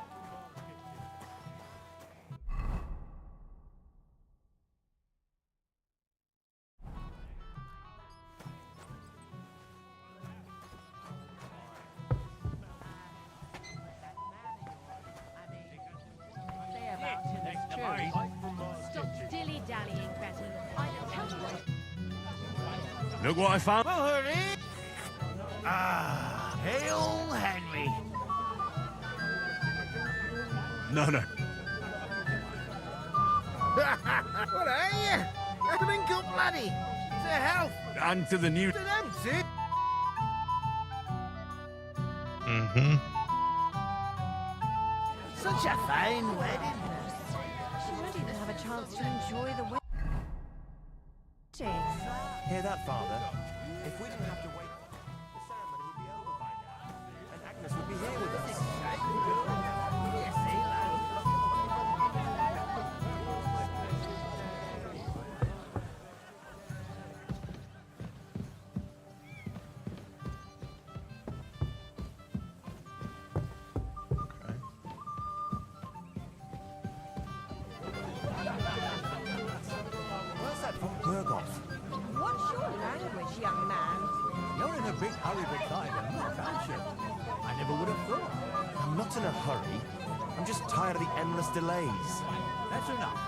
Stop dilly-dallying, Betty. I'll tell you what. Look what I found. Well, hurry! Ah, hail Henry! No. What are you? Drink up, laddie. To health. And to the new. To them, see? Mm-hmm. Such a fine wedding. She won't even have a chance to enjoy the wedding. Hear that, Father? If we didn't have to wait, the ceremony would be over by now, and Agnes would be here with us. Where's that from Burgos? What's your language, young man? You're in a big hurry to climb, aren't you? I never would have thought. I'm not in a hurry. I'm just tired of the endless delays. That's enough.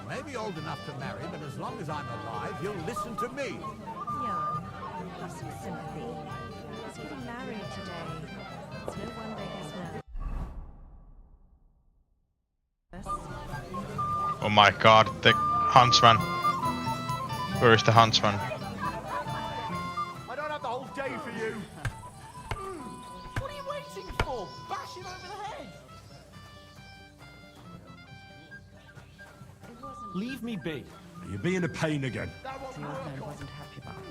Maybe old enough to marry, but as long as I'm alive, you'll listen to me. Jan, have some sympathy. He's getting married today. It's no wonder he's nervous. Oh my god, the huntsman. Where is the huntsman? I don't have the whole day for you. What are you waiting for? Bash him over the head. Leave me be. You're being a pain again. The old man wasn't happy about it.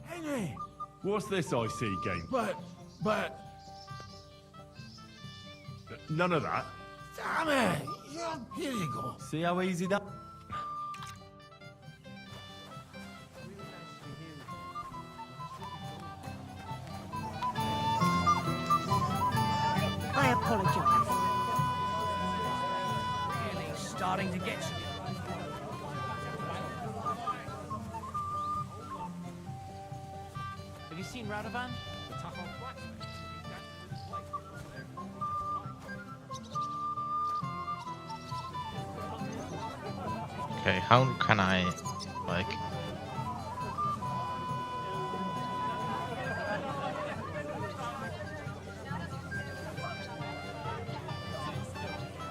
Henry! What's this I see, game? But... None of that. Damn it! Yeah, here you go. See how easy that... I apologize. Really starting to get you. Have you seen Radovan? The Tahoe blacksmith. Okay, how can I, like...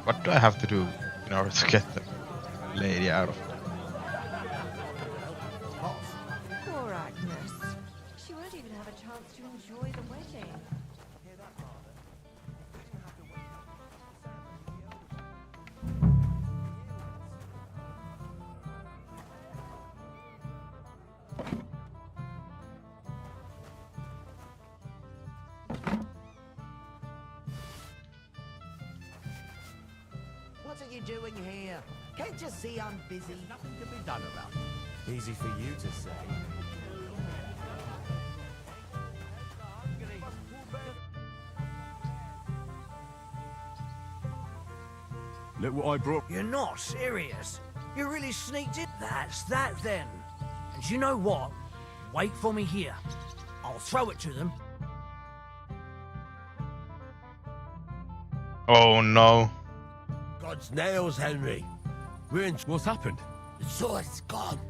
What do I have to do in order to get the lady out of... Poor Agnes. She won't even have a chance to enjoy the wedding. What are you doing here? Can't you see I'm busy? Nothing to be done around here. Easy for you to say. Look what I brought. You're not serious. You really sneaked in. That's that then. And you know what? Wait for me here. I'll throw it to them. Oh no. God's nails, Henry. We're in... What's happened? The sword's gone.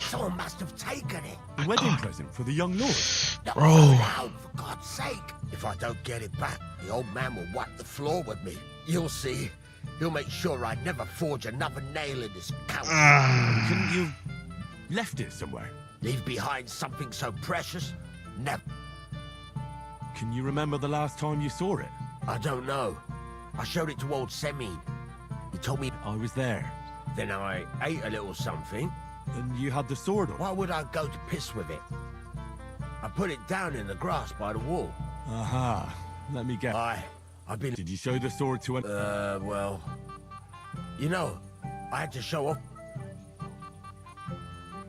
Someone must have taken it. The wedding present for the young lord. Not Bro. so loud, for God's sake. If I don't get it back, the old man will wipe the floor with me. You'll see. He'll make sure I never forge another nail in this couch. Couldn't you left it somewhere? Leave behind something so precious? Never. Can you remember the last time you saw it? I don't know. I showed it to old Semin. He told me I was there. Then I ate a little something. And you had the sword on? Why would I go to piss with it? I put it down in the grass by the wall. Aha. Let me guess. I've been... Did you show the sword to an... well... You know, I had to show off...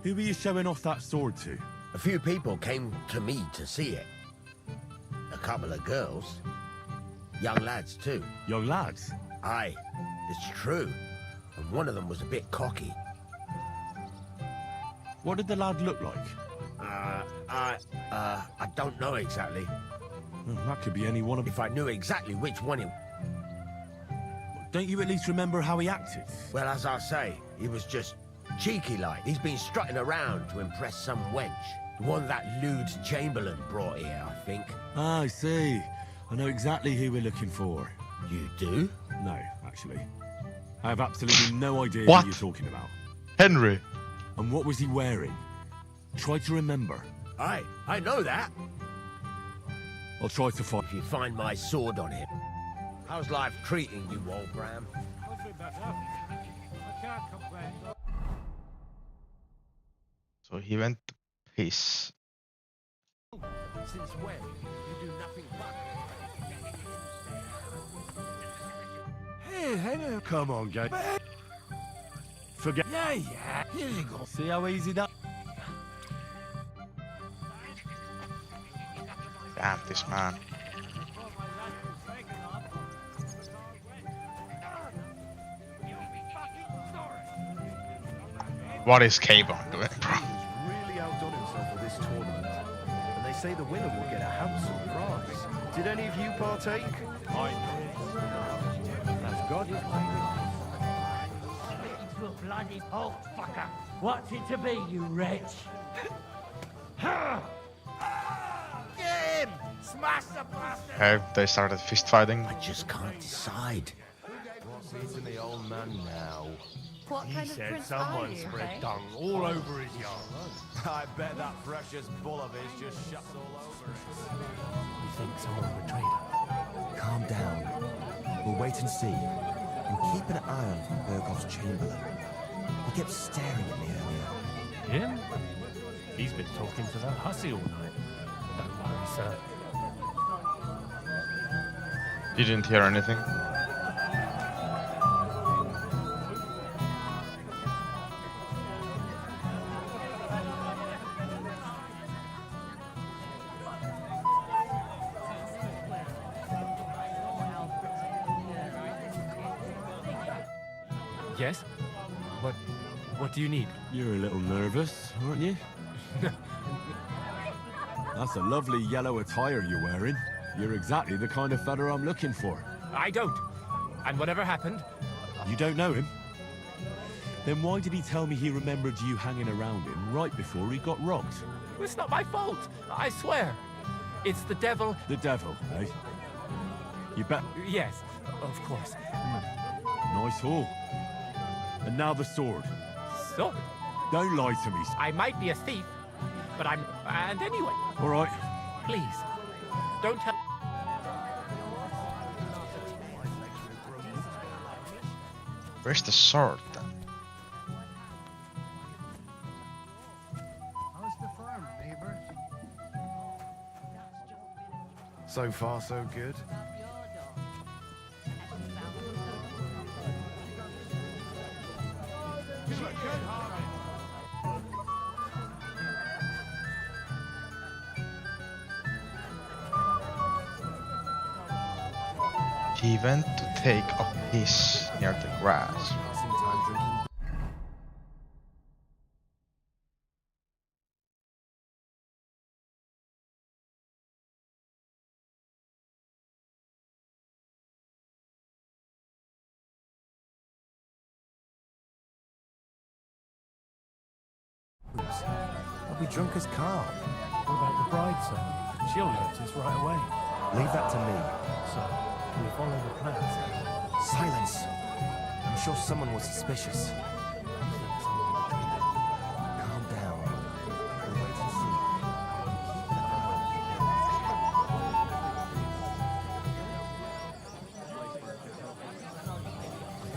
Who were you showing off that sword to? A few people came to me to see it. A couple of girls. Young lads, too. Young lads? Aye, it's true. And one of them was a bit cocky. What did the lad look like? I don't know exactly. That could be any one of... If I knew exactly which one it... Don't you at least remember how he acted? Well, as I say, he was just cheeky-like. He's been strutting around to impress some wench. The one that lewd Chamberlain brought here, I think. Ah, I see. I know exactly who we're looking for. You do? No, actually. I have absolutely no idea What? who you're talking about. Henry. And what was he wearing? Try to remember. Aye, I know that. I'll try to find... If you find my sword on him. How's life treating you, old Bram? Could be better. I can't complain. So he went to piss. Since when? You do nothing but... Hey, Henry. Come on, Gay. Forget... Yeah, here you go. See how easy that... Damn this man. What is K-Bond doing, bro? He really outdone himself at this tournament, and they they say the winner will get a handsome prize. Did any of you partake? I did. As God is my witness. Into a bloody bolt, fucker. What's it to be, you wretch? Get him! Smash the bastard! Have they started fist fighting? I just can't decide. What's eating the old man now? What He kind of said prince someone are you, spread hey? dung all over his yard. I bet that precious bull of his just shuts all over it. You think someone betrayed her? Calm down. We'll wait and see. And keep an eye on Bergoff's chamberlain. He kept staring at me earlier. Him? He's been talking to that hussy all night. Don't worry, sir. You didn't hear anything? Yes? What do you need? You're a little nervous, aren't you? That's a lovely yellow attire you're wearing. You're exactly the kind of fella I'm looking for. I don't. And whatever happened... You don't know him? Then why did he tell me he remembered you hanging around him right before he got robbed? It's not my fault, I swear. It's the devil... The devil, eh? You bet... Yes, of course. Nice haul. And now the sword. Sword? Don't lie to me. I might be a thief, but I'm... And anyway... All right. Please, don't tell... Where's the sword then? How's the farm, neighbor? So far, so good. He went to take a piss near the grass. I'll be drunk as carp. What about the bride, sir? She'll notice right away. Leave that to me. So, we follow the plans. Silence. I'm sure someone was suspicious. Calm down. We'll wait and see.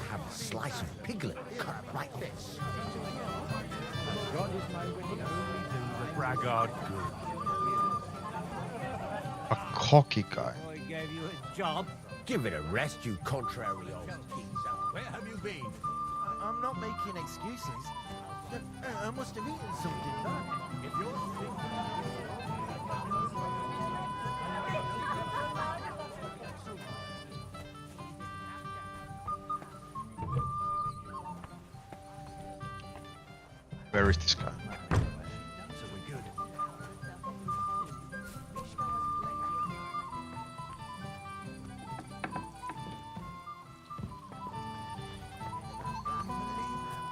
Have a slice of piglet cut like this. God is my witness. Only do the braggart good. A cocky guy. I gave you a job. Give it a rest, you contrary old geezer. Where have you been? I'm not making excuses. I must have eaten something. If you're Where is this guy? So we're good.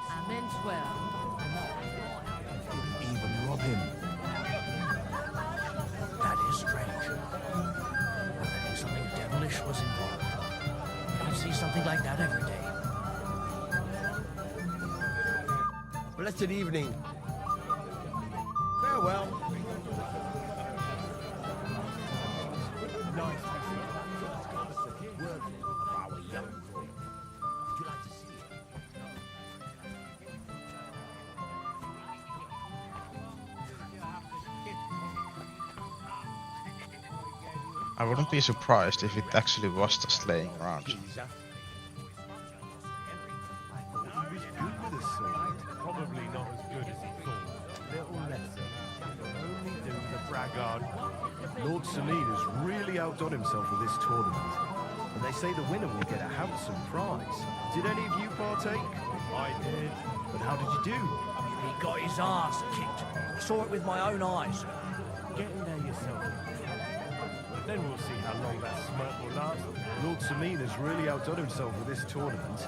I meant well. Didn't even rob him. That is strange. I think something devilish was involved. You don't see something like that every day. Blessed evening. Farewell. nice. Word of our young lord. Would you like to see it? I wouldn't be surprised if it actually was just laying around. Probably not as good as he thought. Little lesson. Only do the braggart. Lord Samin has really outdone himself with this tournament. And they say the winner will get a handsome prize. Did any of you partake? I did. But how did you do? He got his ass kicked. I saw it with my own eyes. getting there yourself. But then we'll see how long that smirk will last. Lord Samin has really outdone himself with this tournament.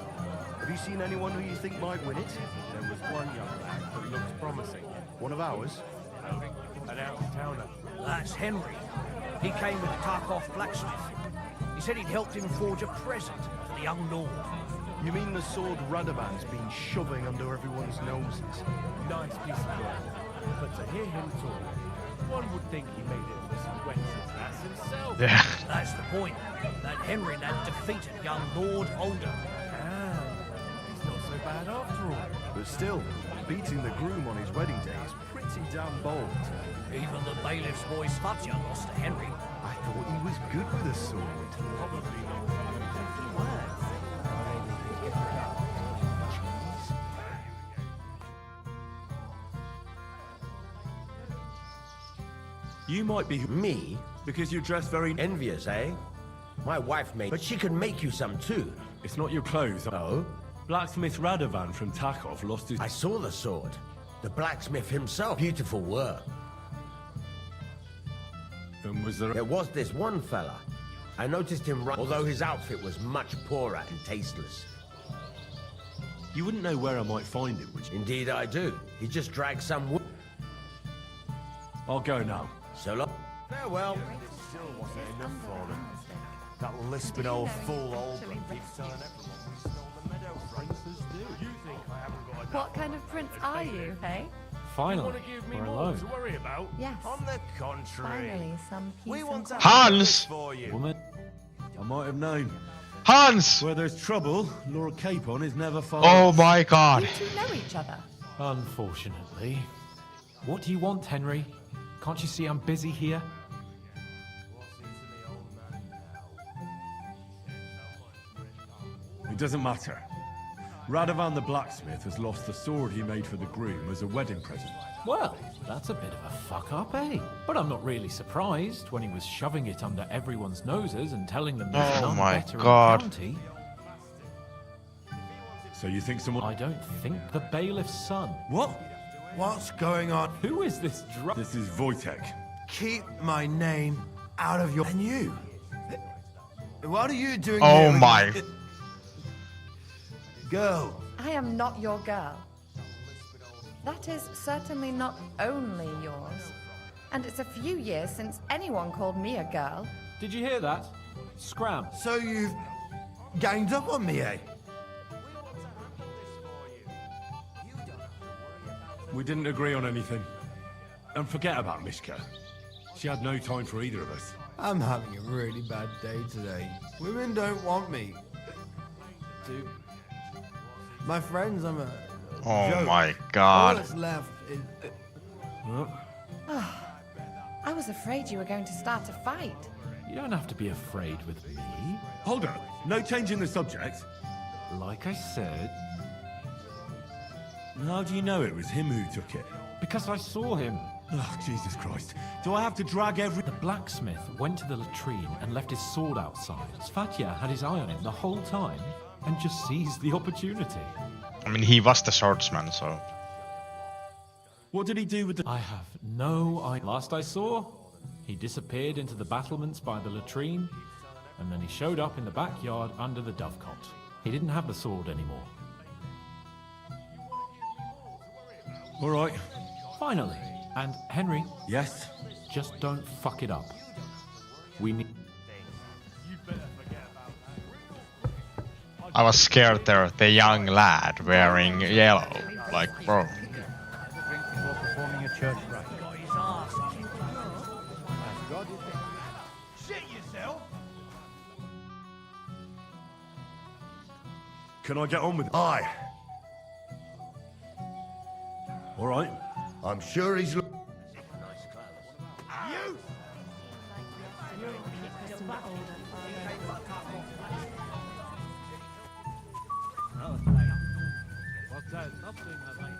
Have you seen anyone who you think might win it? There was one young lad that looks promising. One of ours? An out-of-towner. That's Henry. He came with the Tarkov blacksmith. He said he'd helped him forge a present for the young lord. You mean the sword Radovan's been shoving under everyone's noses? Nice piece of work. But to hear him talk, one would think he made it for sweats as that's himself. Yeah. That's the point. That Henry, that defeated young Lord Holder. Ah, he's not so bad after all. But still, beating the groom on his wedding day is pretty damn bold. Even the bailiff's boy Svatja lost to Henry. I thought he was good with a sword. Probably not. You might be Me? because you dress very... Envious, eh? My wife made... But she can make you some too. It's not your clothes. Oh? Blacksmith Radovan from Tarkov lost his... I saw the sword. The blacksmith himself. Beautiful work. And was there... There was this one fella. I noticed him run, although his outfit was much poorer and tasteless. You wouldn't know where I might find him, would you? Indeed I do. He just dragged some wood. I'll go now. So long. Farewell. Still wasn't enough for them. That lisping old fool Olbert keeps telling everyone we stole the meadow princes do. You think I haven't got enough? What kind of prince are you, hey? You Finally, want to give me we're more alone. to worry about? Yes. On the contrary. Finally, some peace We and want to quiet. Hans! for you. Woman, I might have known. Hans! Where there's trouble, Lord Capon is never far. Oh my god. You two know each other. Unfortunately. What do you want, Henry? Can't you see I'm busy here? It doesn't matter. Radovan the blacksmith has lost the sword he made for the groom as a wedding present. Well, that's a bit of a fuck up, eh? But I'm not really surprised when he was shoving it under everyone's noses and telling them there's Oh none my better God. in the county. So you think someone... I don't think the bailiff's son. What? What's going on? Who is this drunk? This is Wojtek. Keep my name out of your... And you? What are you doing Oh here with my. me? Girl. I am not your girl. That is certainly not only yours. And it's a few years since anyone called me a girl. Did you hear that? Scram. So you've ganged up on me, eh? We didn't agree on anything. And forget about Mishka. She had no time for either of us. I'm having a really bad day today. Women don't want me. To... My friends, I'm a... Oh joke. my All god. that's left is... I was afraid you were going to start a fight. You don't have to be afraid with me. Hold on. No change in the subject. Like I said, How do you know it was him who took it? because I saw him. Oh, Jesus Christ. Do I have to drag every... The blacksmith went to the latrine and left his sword outside. Svatja had his eye on him the whole time and just seized the opportunity. I mean, he was the swordsman, so. What did he do with the... I have no idea. Last I saw, he disappeared into the battlements by the latrine, and then he showed up in the backyard under the dovecot. He didn't have the sword anymore. All right. Finally. And Henry, Yes? just don't fuck it up. We need... I was scared there, the young lad wearing yellow. Like, bro. Drink before performing a church rite. Got his ass kicked. Shit yourself. Can I get on with it? Aye. All right. I'm sure he's... You! What's that? Nothing, I think.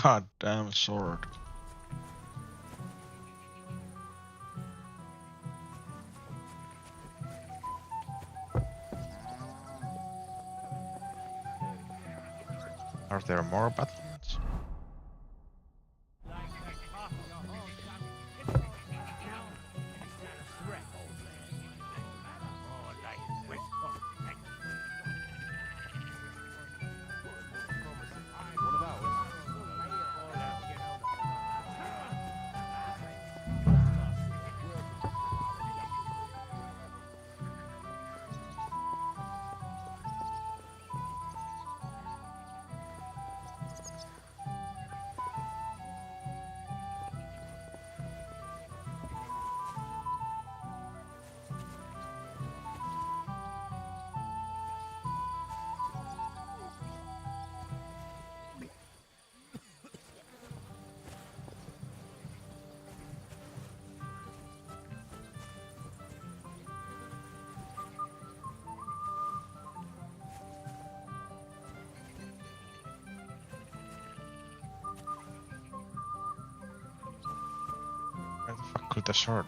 goddamn sword. Are there more battlements? Where the fuck could the sword?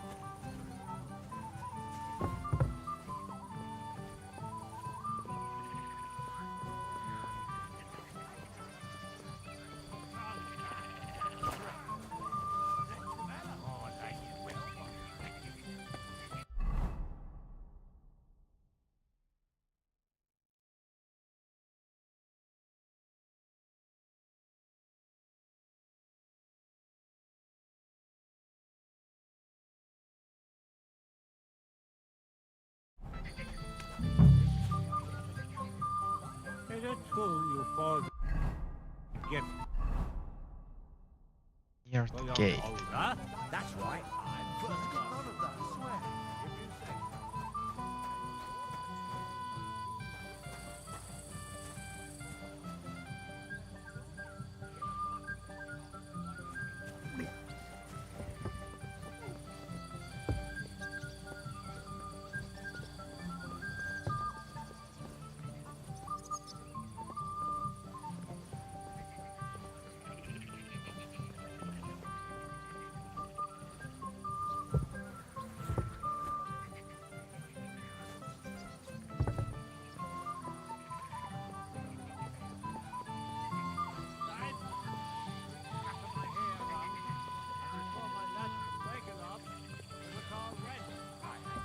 Is it true you forged gift? Near for the your gate. owner? That's right. I'm first in none of that, I swear.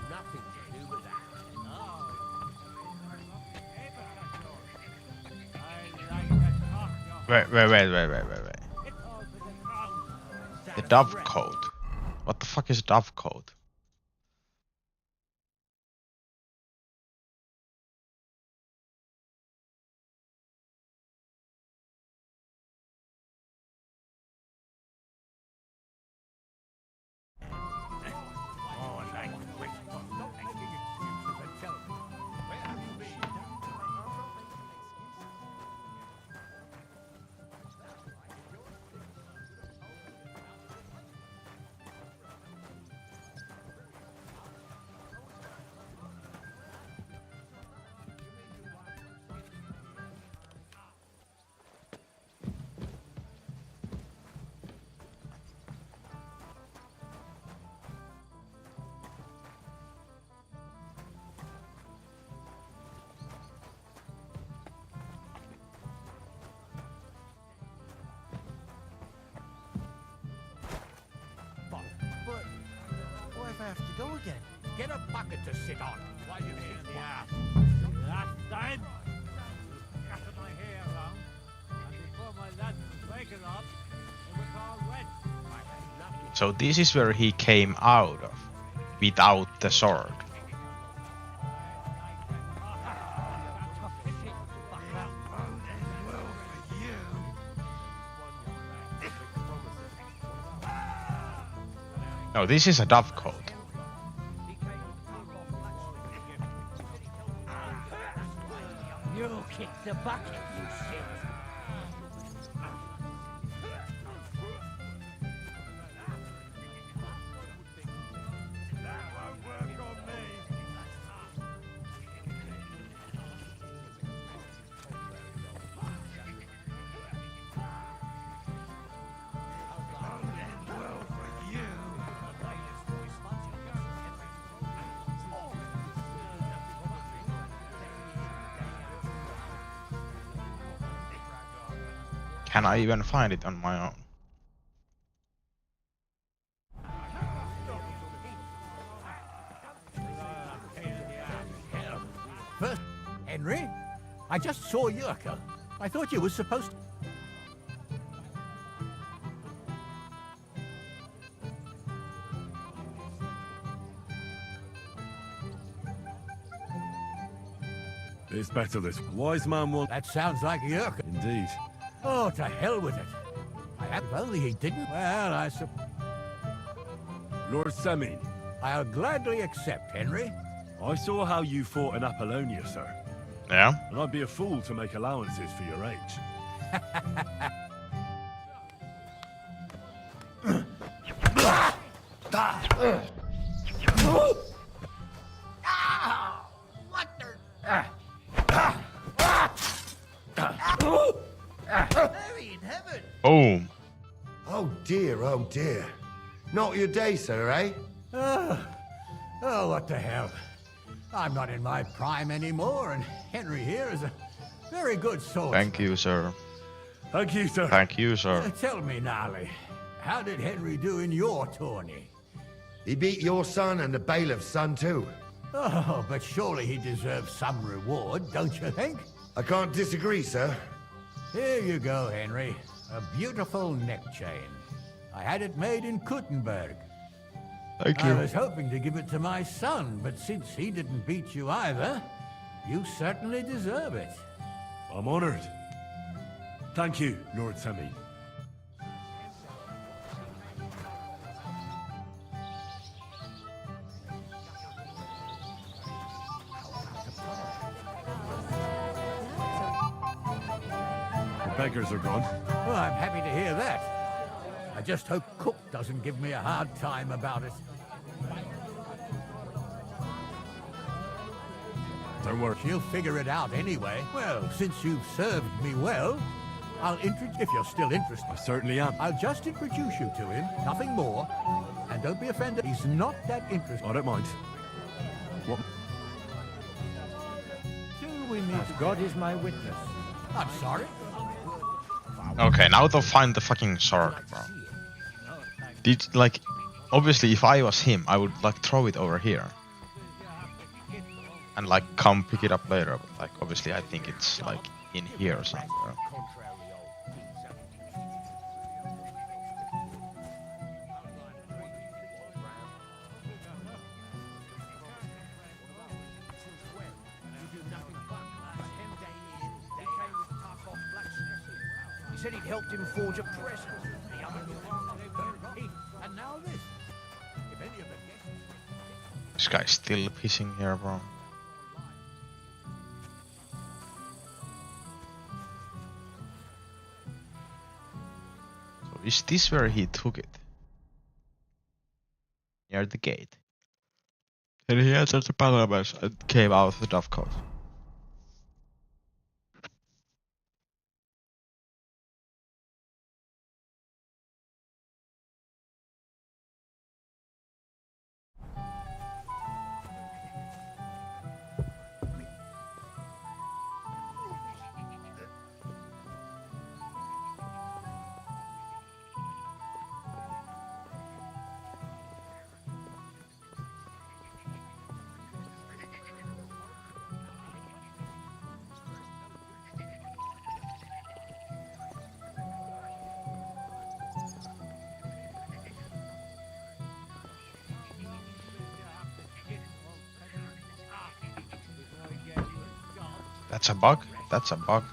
Nothing to do with that. Wait. The dove code. What the fuck is dove code? But what if I have to go again? Get a bucket to sit on. Why you in the ass? Last time, scattered my hair around, and before my lads was waking up, it was all wet. So this is where he came out of, without the sword. No, this is a dove code. You kicked the bucket, you shit. Can I even find it on my own? First, Henry, I just saw Yurko. I thought you were supposed to... It's better this wise man will... That sounds like Yurko. Indeed. Oh, to hell with it. If only he didn't. Well, I Lord Semin. I'll gladly accept, Henry. I saw how you fought in Apollonia, sir. Yeah? And I'd be a fool to make allowances for your age. What the... Mary in heaven! Oh. Oh dear, oh dear. Not your day, sir, eh? Oh, what the hell. I'm not in my prime anymore, and Henry here is a very good swordsman. Thank you, sir. Thank you, sir. Thank you, sir. Tell me, Gnarly, how did Henry do in your tourney? He beat your son and the bailiff's son, too. Oh, but surely he deserves some reward, don't you think? I can't disagree, sir. Here you go, Henry. A beautiful neck chain. I had it made in Kuttenberg. Thank you. I was hoping to give it to my son, but since he didn't beat you either, you certainly deserve it. I'm honored. Thank you, Lord Semin. The beggars are gone. Well, I'm happy to hear that. I just hope Cook doesn't give me a hard time about it. Don't worry. She'll figure it out anyway. Well, since you've served me well, I'll introduce... If you're still interested. I certainly am. I'll just introduce you to him, nothing more. And don't be offended, he's not that interested. I don't mind. What? Till we meet. As God is my witness. I'm sorry. Okay, now they'll find the fucking sword, bro. Did, like, obviously if I was him, I would, like, throw it over here. And, like, come pick it up later, but, like, obviously I think it's, like, in here or something. He said he'd helped him forge a present. And now this. If any of them This guy's still pissing here, bro. So is this where he took it? Near the gate. And he entered the palace and came out of the dovecote. That's a bug? That's a bug.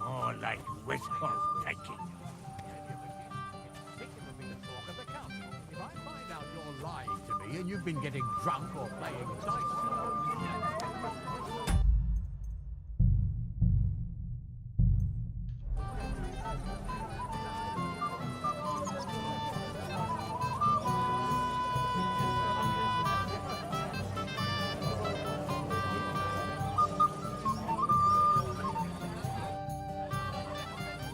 More like wishful thinking. been getting drunk or playing dice.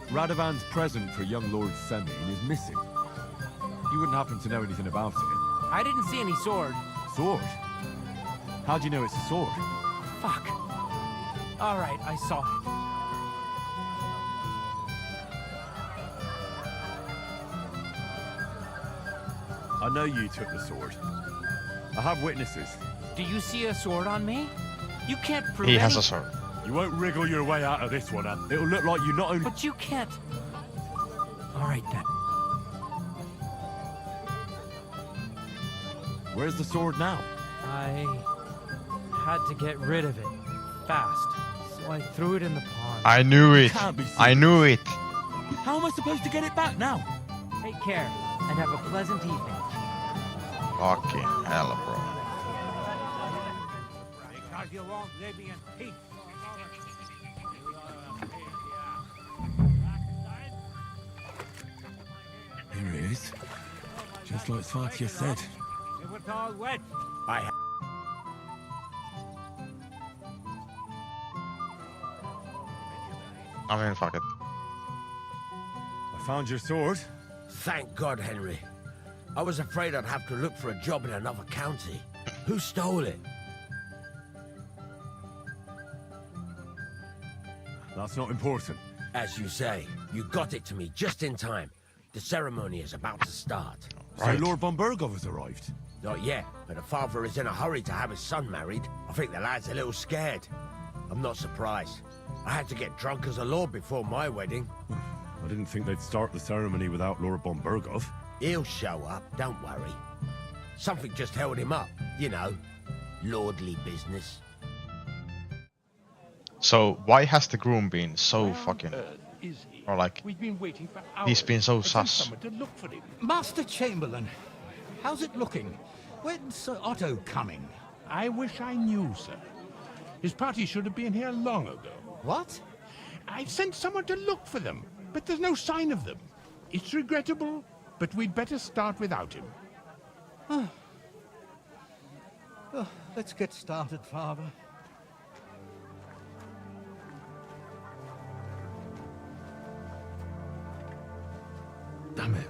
Radovan's present for young Lord Semine is missing. You wouldn't happen to know anything about it? I didn't see any sword. Sword? How do you know it's a sword? Fuck. All right, I saw it. I know you took the sword. I have witnesses. Do you see a sword on me? You can't prove He has a sword. You won't wriggle your way out of this one, Ann. It'll look like you not only... But you can't. All right, then. Where's the sword now? I had to get rid of it fast, so I threw it in the pond. I knew it. Can't be I knew it. How am I supposed to get it back now? Take care, and have a pleasant evening. Fucking hell, bro. Because you won't leave me in peace. Here it is. Just like Svatya said. It was all wet. I mean, fuck it. I found your sword. Thank God, Henry. I was afraid I'd have to look for a job in another county. Who stole it? That's not important. As you say, you got it to me just in time. The ceremony is about to start. Right. So Lord von Burgov has arrived? Not yet, but the father is in a hurry to have his son married. I think the lad's a little scared. I'm not surprised. I had to get drunk as a lord before my wedding. I didn't think they'd start the ceremony without Lord von Burgov. He'll show up, don't worry. Something just held him up, you know. Lordly business. So why has the groom been so fucking... Or like... We've been waiting for hours. He's been so for sus. someone to look for him. Master Chamberlain, how's it looking? When's Sir Otto coming? I wish I knew, sir. His party should have been here long ago. What? I've sent someone to look for them, but there's no sign of them. It's regrettable, but we'd better start without him. Oh, let's get started, Father. Damn it.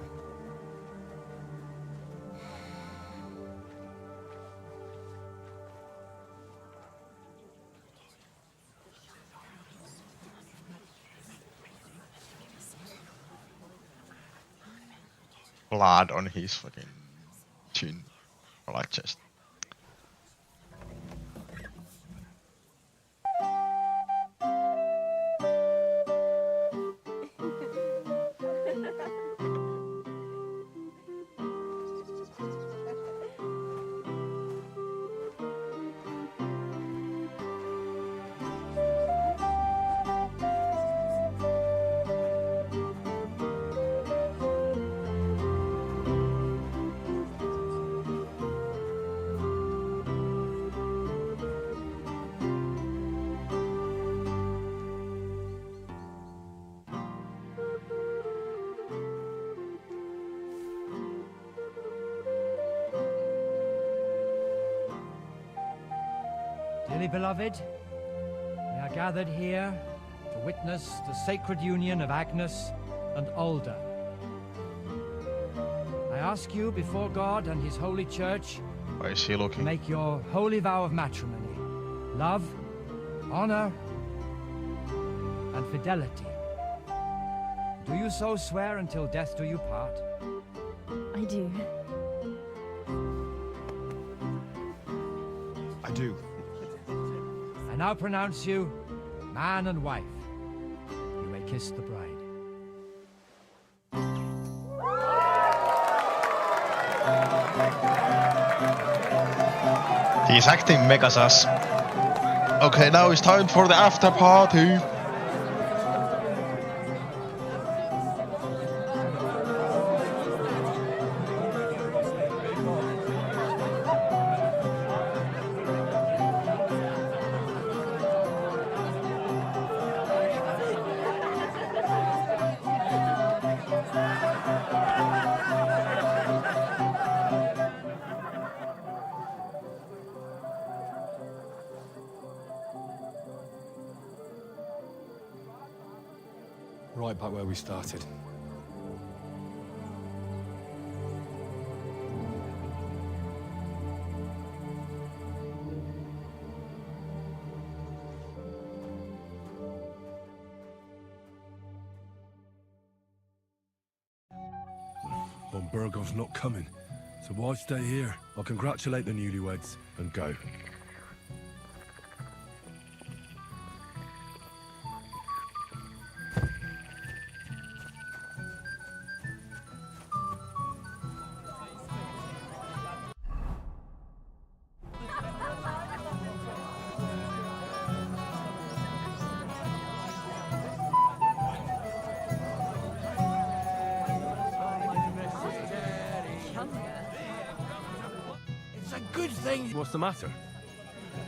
Blood on his fucking chin. Or like chest. Dearly beloved, we are gathered here to witness the sacred union of Agnes and Alda. I ask you before God and His holy church Why is he looking? to make your holy vow of matrimony, love, honor, and fidelity. Do you so swear until death do you part? I do. I do. I now pronounce you man and wife. You may kiss the bride. He's acting mega sus. Okay, now it's time for the after party. right back where we started. Von Burgov's not coming, so why stay here? I'll congratulate the newlyweds and go. It's a good thing. What's the matter?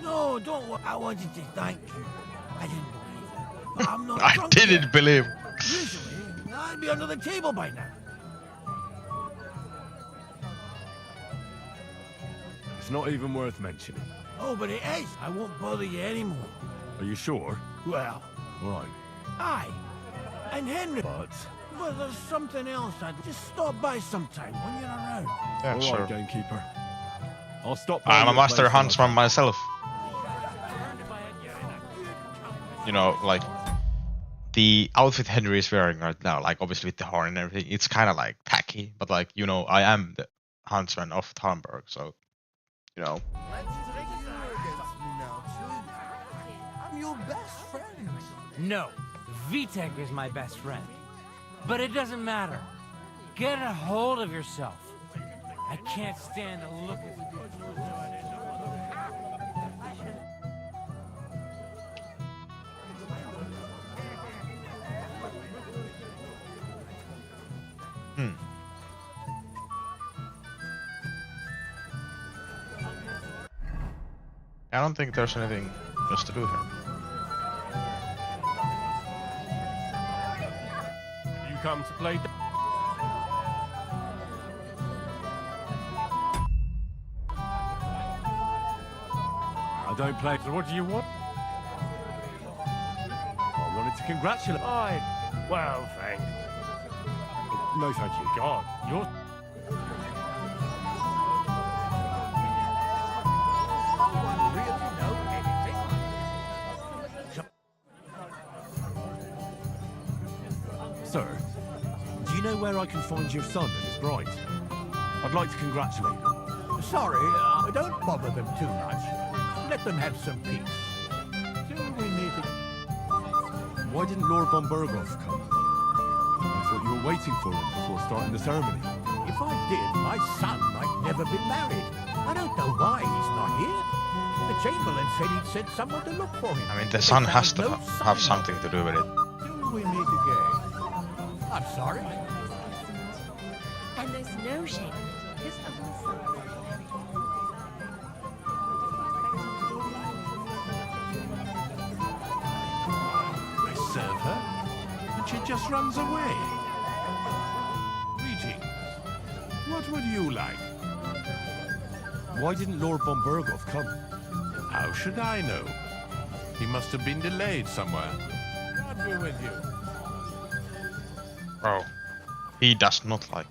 No, don't worry. I wanted to thank you. I didn't believe it. But I'm not I drunk didn't yet. believe. Usually, I'd be under the table by now. It's not even worth mentioning. Oh, but it is. I won't bother you anymore. Are you sure? Well, All right. aye. And Henry. But there's something else. I'd just stop by sometime when you're around. Yeah, all sure. right, gamekeeper. I'll stop by I'm a your master place when I huntsman myself. You know, like the outfit Henry is wearing right now, like obviously with the horn and everything, it's kind of like tacky, but like, you know, I am the huntsman of Talmberg, so, you know. I'm your best friend. No, Vitek is my best friend. But it doesn't matter. Get a hold of yourself. I can't stand the look of you. I don't think there's anything else to do here. You come to play. I don't play. So what do you want? I wanted to congratulate. Well, thanks. No, thank you. God, you're. Sir, do you know where I can find your son and his bride? I'd like to congratulate them. Sorry, don't bother them too much. Let them have some peace. Till we meet again. Why didn't Lord von Burgov come? I thought you were waiting for him before starting the ceremony. If I did, my son might never be married. I don't know why he's not here. The Chamberlain said he'd sent someone to look for him. I mean, the sun has to have something to do with it. Till we meet again. I'm sorry. And there's no shame in it. His only son. I serve her, and she just runs away. Greetings. What would you like? Why didn't Lord von Burgov come? How should I know? He must have been delayed somewhere. God be with you. Bro, he does not like.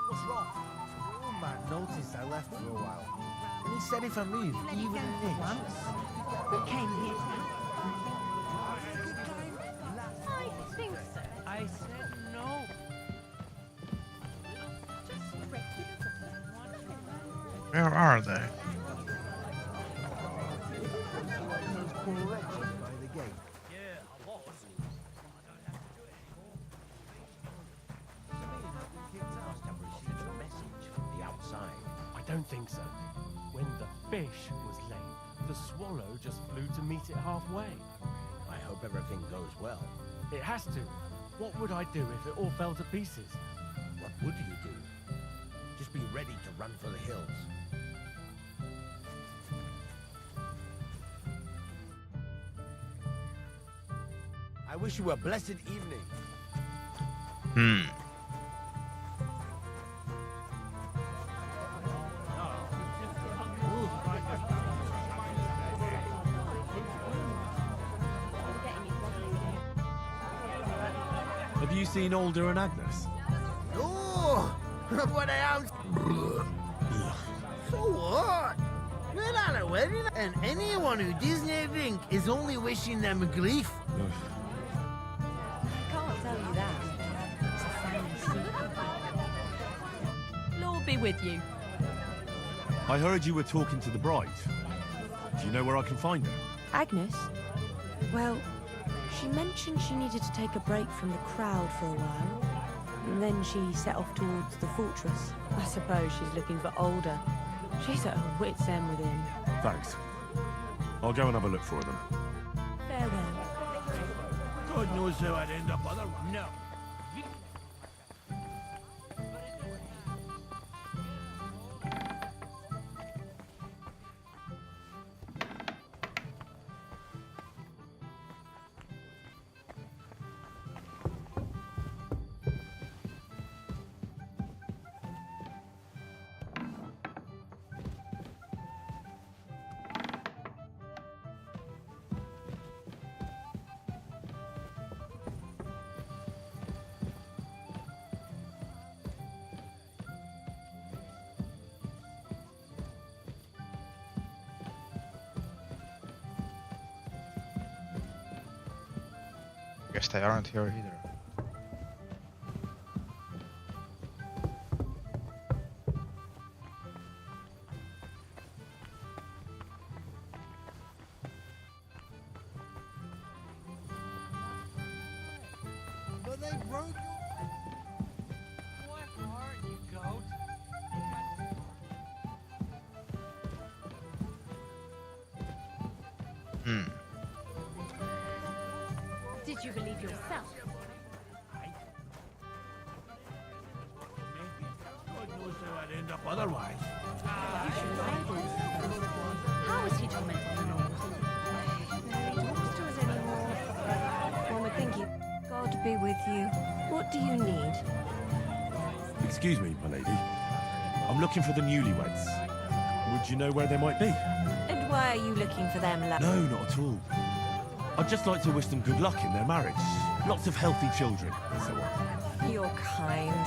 What's wrong? Oh, man noticed I left for a while. And he said if I moved even an inch. We came here to I think so. I said no. Where are they? I don't think so. When the fish was lame. The swallow just flew to meet it halfway. I hope everything goes well. It has to. What would I do if it all fell to pieces? What would you do? Just be ready to run for the hills. I wish you a blessed evening. Have you seen Alder and Agnes? Oh, what I am. So what? We're at a wedding, and anyone who doesn't drink is only wishing them grief. Can't tell you that. It's a family secret. Lord be with you. I heard you were talking to the bride. Do you know where I can find her? Agnes? Well, she mentioned she needed to take a break from the crowd for a while. And then she set off towards the fortress. I suppose she's looking for Alder. She's at her wit's end with him. Thanks. I'll go and have a look for them. Farewell. God knows how I'd end up otherwise. No. Guess they aren't here either. But they broke. What are you, goat? Did you believe yourself? God knows how I'd end up otherwise. You should ride him. How is he tormenting the Lord? No, he talks to us anymore. One would think he... God be with you. What do you need? Excuse me, my lady. I'm looking for the newlyweds. Would you know where they might be? And why are you looking for them, love? No, not at all. I'd just like to wish them good luck in their marriage. Lots of healthy children, and so on. You're kind,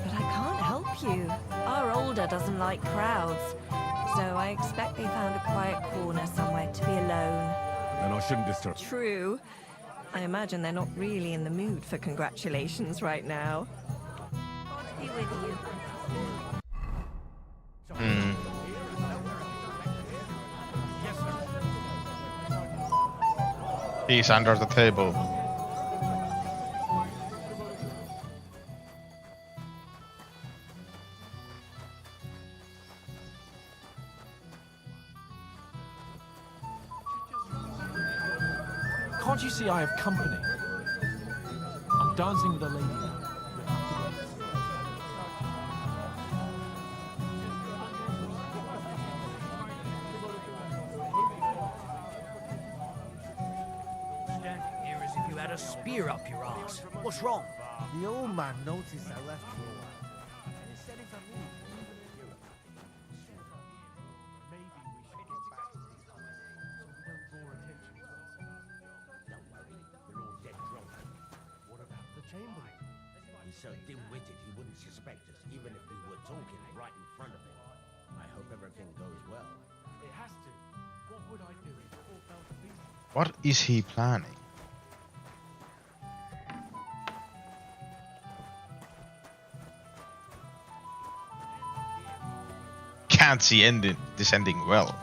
but I can't help you. Our Alder doesn't like crowds, so I expect they found a quiet corner somewhere to be alone. Then I shouldn't disturb. True. I imagine they're not really in the mood for congratulations right now. God be with you. He's under the table. Can't you see I have company? I'm dancing with a lady now. Standing here as if you had a spear up your ass. What's wrong? The old man noticed I left for a while. And he said if I leave, He's so dim-witted he wouldn't suspect us, even if we were talking right in front of him. I hope everything goes well. It has to. What would I do if it all fell to pieces? What is he planning? Can't see this ending well.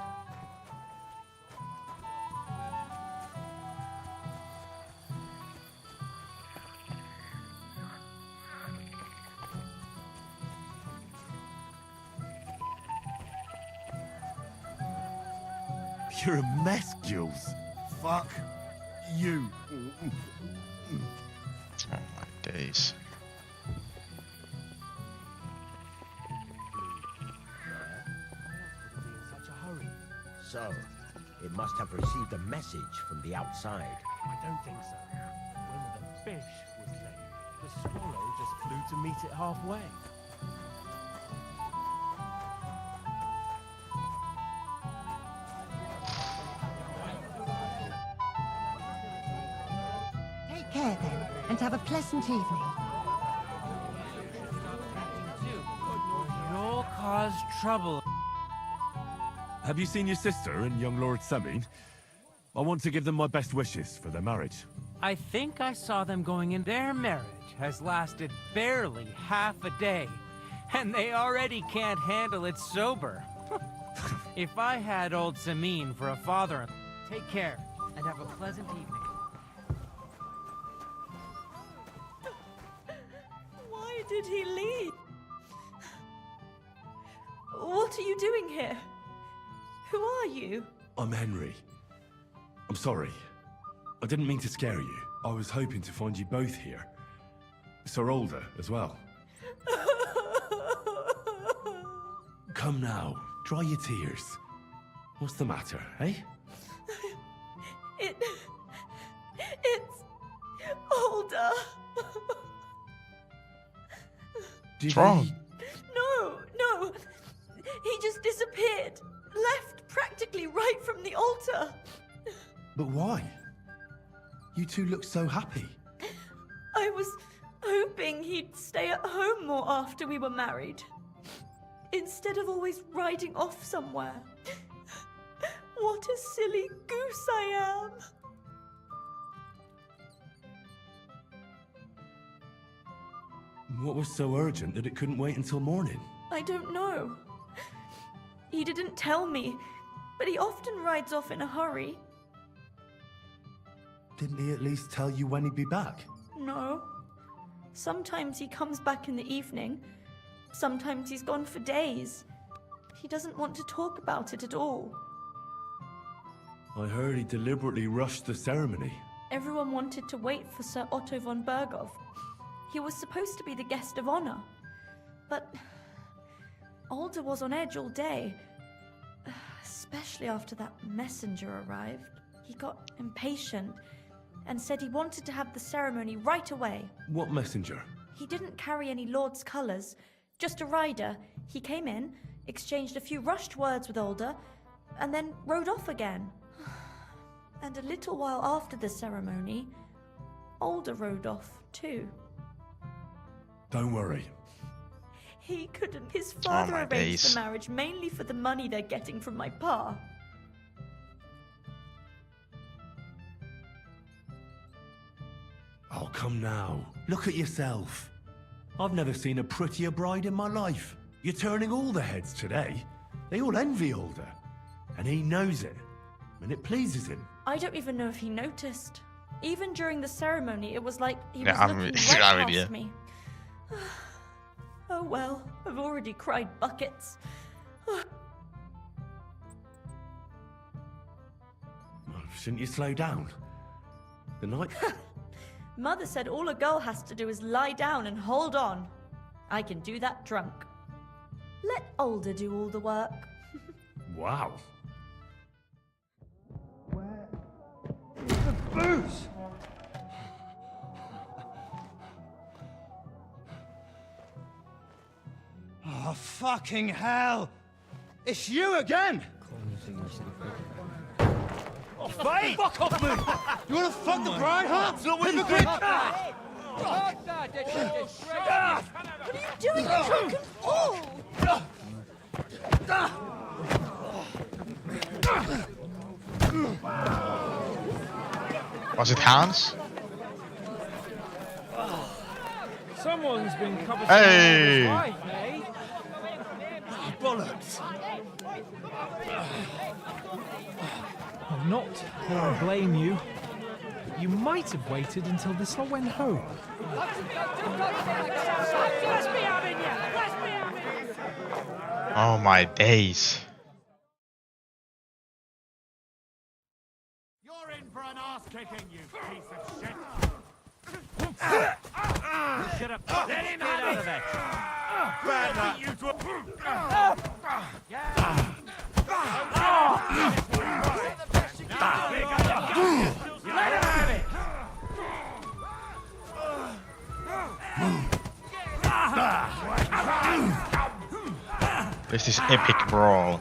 You're a mess, Jules. Fuck you. Oh my days. So, it must have received a message from the outside. I don't think so. When the fish was laid, the swallow just flew to meet it halfway. Take care then, and have a pleasant evening. You'll cause trouble. Have you seen your sister and young Lord Semin? I want to give them my best wishes for their marriage. I think I saw them going in. Their marriage has lasted barely half a day, and they already can't handle it sober. If I had old Samin for a father, take care and have a pleasant evening. Why did he leave? What are you doing here? Who are you? I'm Henry. I'm sorry. I didn't mean to scare you. I was hoping to find you both here. Sir Older as well. Come now, dry your tears. What's the matter, eh? It's Older. What's wrong? No. He just disappeared. Left practically right from the altar. But why? You two look so happy. I was hoping he'd stay at home more after we were married. Instead of always riding off somewhere. What a silly goose I am. What was so urgent that it couldn't wait until morning? I don't know. He didn't tell me, but he often rides off in a hurry. Didn't he at least tell you when he'd be back? No. Sometimes he comes back in the evening. Sometimes he's gone for days. He doesn't want to talk about it at all. I heard he deliberately rushed the ceremony. Everyone wanted to wait for Sir Otto von Berghoff. He was supposed to be the guest of honor. But Alder was on edge all day. Especially after that messenger arrived. He got impatient and said he wanted to have the ceremony right away. What messenger? He didn't carry any lord's colours, just a rider. He came in, exchanged a few rushed words with Alder, and then rode off again. And a little while after the ceremony, Alder rode off too. Don't worry. He couldn't. His father my arranged days. the marriage mainly for the money they're getting from my pa. Oh, come now. Look at yourself. I've never seen a prettier bride in my life. You're turning all the heads today. They all envy Alder. And he knows it. And it pleases him. I don't even know if he noticed. Even during the ceremony, it was like he Yeah, was I'm looking re- right I'm past with you. me. Oh well, I've already cried buckets. Shouldn't you slow down? The night... Mother said all a girl has to do is lie down and hold on. I can do that drunk. Let Alder do all the work. Wow. The booze! Oh, fucking hell! It's you again! Oh, fight! Fuck off me! You wanna fuck the bride, huh? It's not what you think! What are you doing, you drunken fool? Was it Hans? Someone's been covered. Hey! Right, eh? Bollocks! Not that I blame you, but you might have waited until this all went home. Oh my days. You're in for an ass kicking, you piece of shit. You should have put the shit out of it. Bad luck. You to let him have it. This is epic brawl.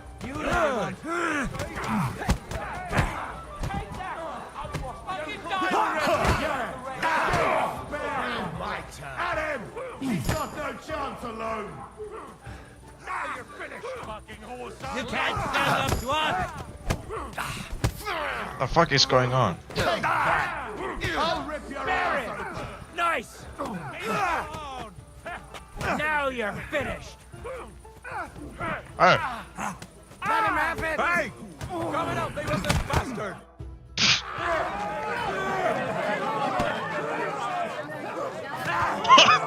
At him! He's got no chance alone! Now you're finished, fucking horse. You can't stand up to us. What the fuck is going on? I'll rip your ass open! Nice! Now you're finished! Oh. Let him have it! Hey! Coming up, they want this bastard!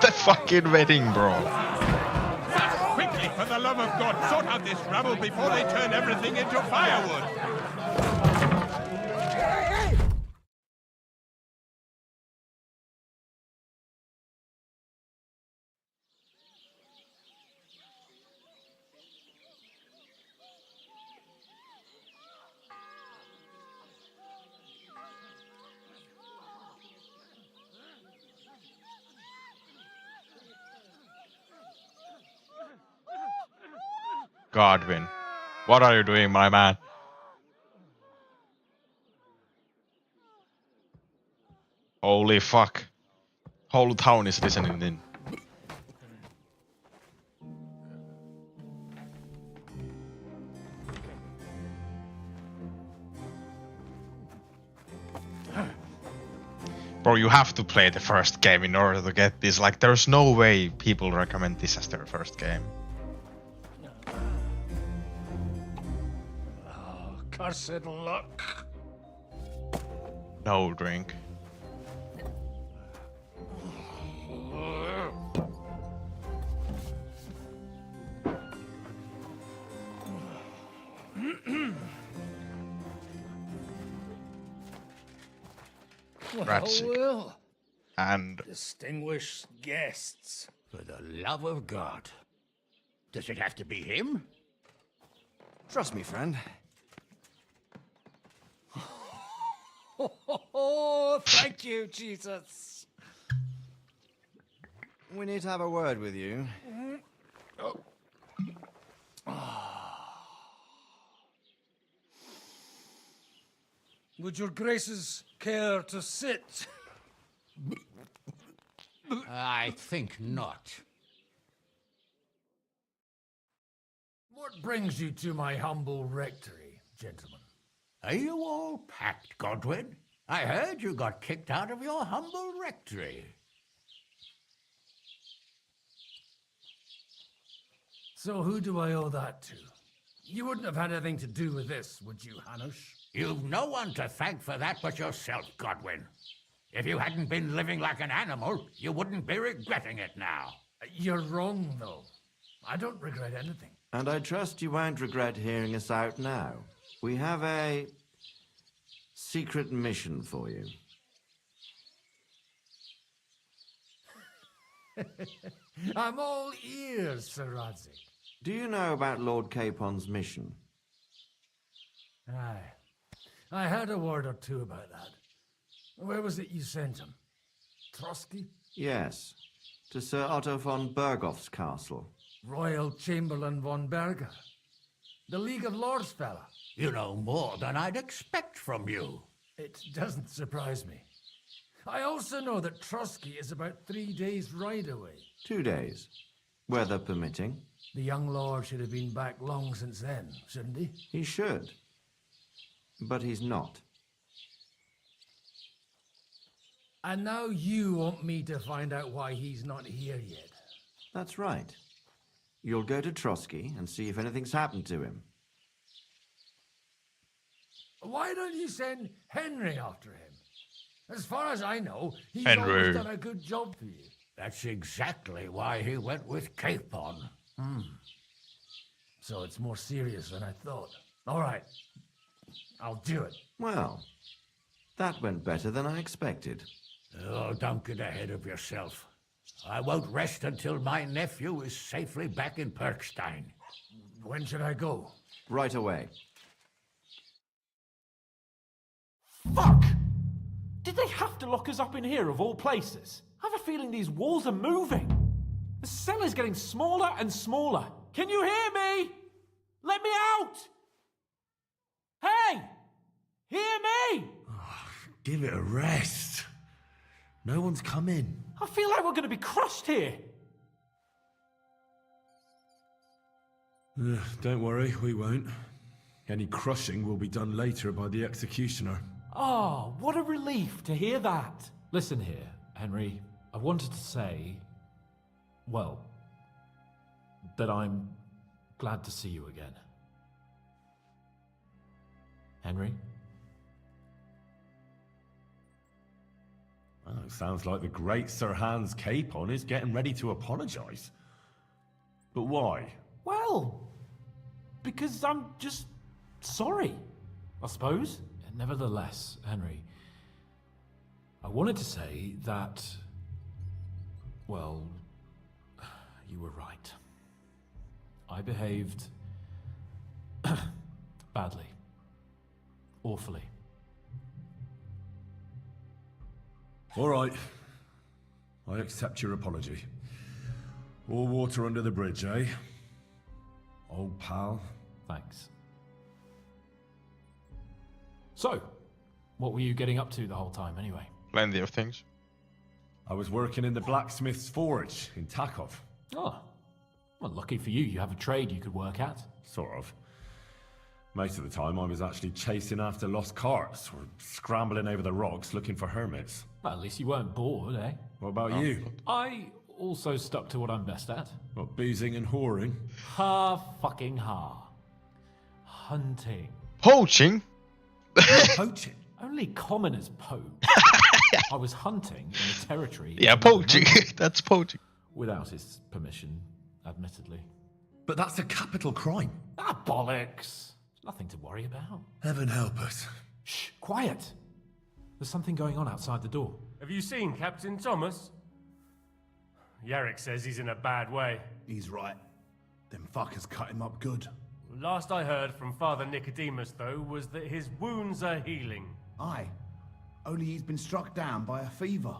The fucking wedding, bro. Quickly, for the love of God, sort out this rabble before they turn everything into firewood! Godwin, what are you doing, my man? Holy fuck. Whole town is listening in. Bro, you have to play the first game in order to get this. Like, there's no way people recommend this as their first game. Cursed luck. No drink. Ratsic. Well, And distinguished guests. For the love of God. Does it have to be him? Trust me, friend. Oh, thank you, Jesus. We need to have a word with you. Would your graces care to sit? I think not. What brings you to my humble rectory, gentlemen? Are you all packed, Godwin? I heard you got kicked out of your humble rectory. So who do I owe that to? You wouldn't have had anything to do with this, would you, Hanush? You've no one to thank for that but yourself, Godwin. If you hadn't been living like an animal, you wouldn't be regretting it now. You're wrong, though. I don't regret anything. And I trust you won't regret hearing us out now. We have a secret mission for you. I'm all ears, Sir Radzik. Do you know about Lord Capon's mission? Aye. I heard a word or two about that. Where was it you sent him? Trotsky? Yes, to Sir Otto von Bergoff's castle. Royal Chamberlain von Berger. The League of Lords fella. You know more than I'd expect from you. It doesn't surprise me. I also know that Trotsky is about 3 days' ride away. 2 days, weather permitting. The young lord should have been back long since then, shouldn't he? He should, but he's not. And now you want me to find out why he's not here yet. That's right. You'll go to Trotsky and see if anything's happened to him. Why don't you send Henry after him? As far as I know, he's Henry. always done a good job for you. That's exactly why he went with Capon. So it's more serious than I thought. All right. I'll do it. Well, That went better than I expected. Oh, don't get ahead of yourself. I won't rest until my nephew is safely back in Perkstein. When should I go? Right away. Fuck! Did they have to lock us up in here of all places? I have a feeling these walls are moving. The cell is getting smaller and smaller. Can you hear me? Let me out! Hey! Hear me! Give it a rest. No one's come in. I feel like we're going to be crushed here. Don't worry, we won't. Any crushing will be done later by the executioner. Oh, what a relief to hear that. Listen here, Henry. I wanted to say, well, that I'm glad to see you again. Henry? Well, it sounds like the great Sir Hans Capon is getting ready to apologise. But why? Well, because I'm just sorry, I suppose. Nevertheless, Henry, I wanted to say that, well, you were right. I behaved badly. Awfully. All right. I accept your apology. All water under the bridge, eh? Old pal. Thanks. So, what were you getting up to the whole time, anyway? Plenty of things. I was working in the blacksmith's forge in Takov. Oh, well, lucky for you, you have a trade you could work at. Sort of. Most of the time I was actually chasing after lost carts or scrambling over the rocks looking for hermits. Well, at least you weren't bored, eh? What about you? I also stuck to what I'm best at. What, boozing and whoring? Fucking hunting. Poaching? Poaching? Only commoners poach. I was hunting in the territory. Yeah, poaching. That's poaching. Without his permission, admittedly. But that's a capital crime. Ah, bollocks. Nothing to worry about. Heaven help us. Shh, quiet. There's something going on outside the door. Have you seen Captain Thomas? Yarrick says he's in a bad way. He's right. Them fuckers cut him up good. Last I heard from Father Nicodemus, though, was that his wounds are healing. Aye. Only he's been struck down by a fever.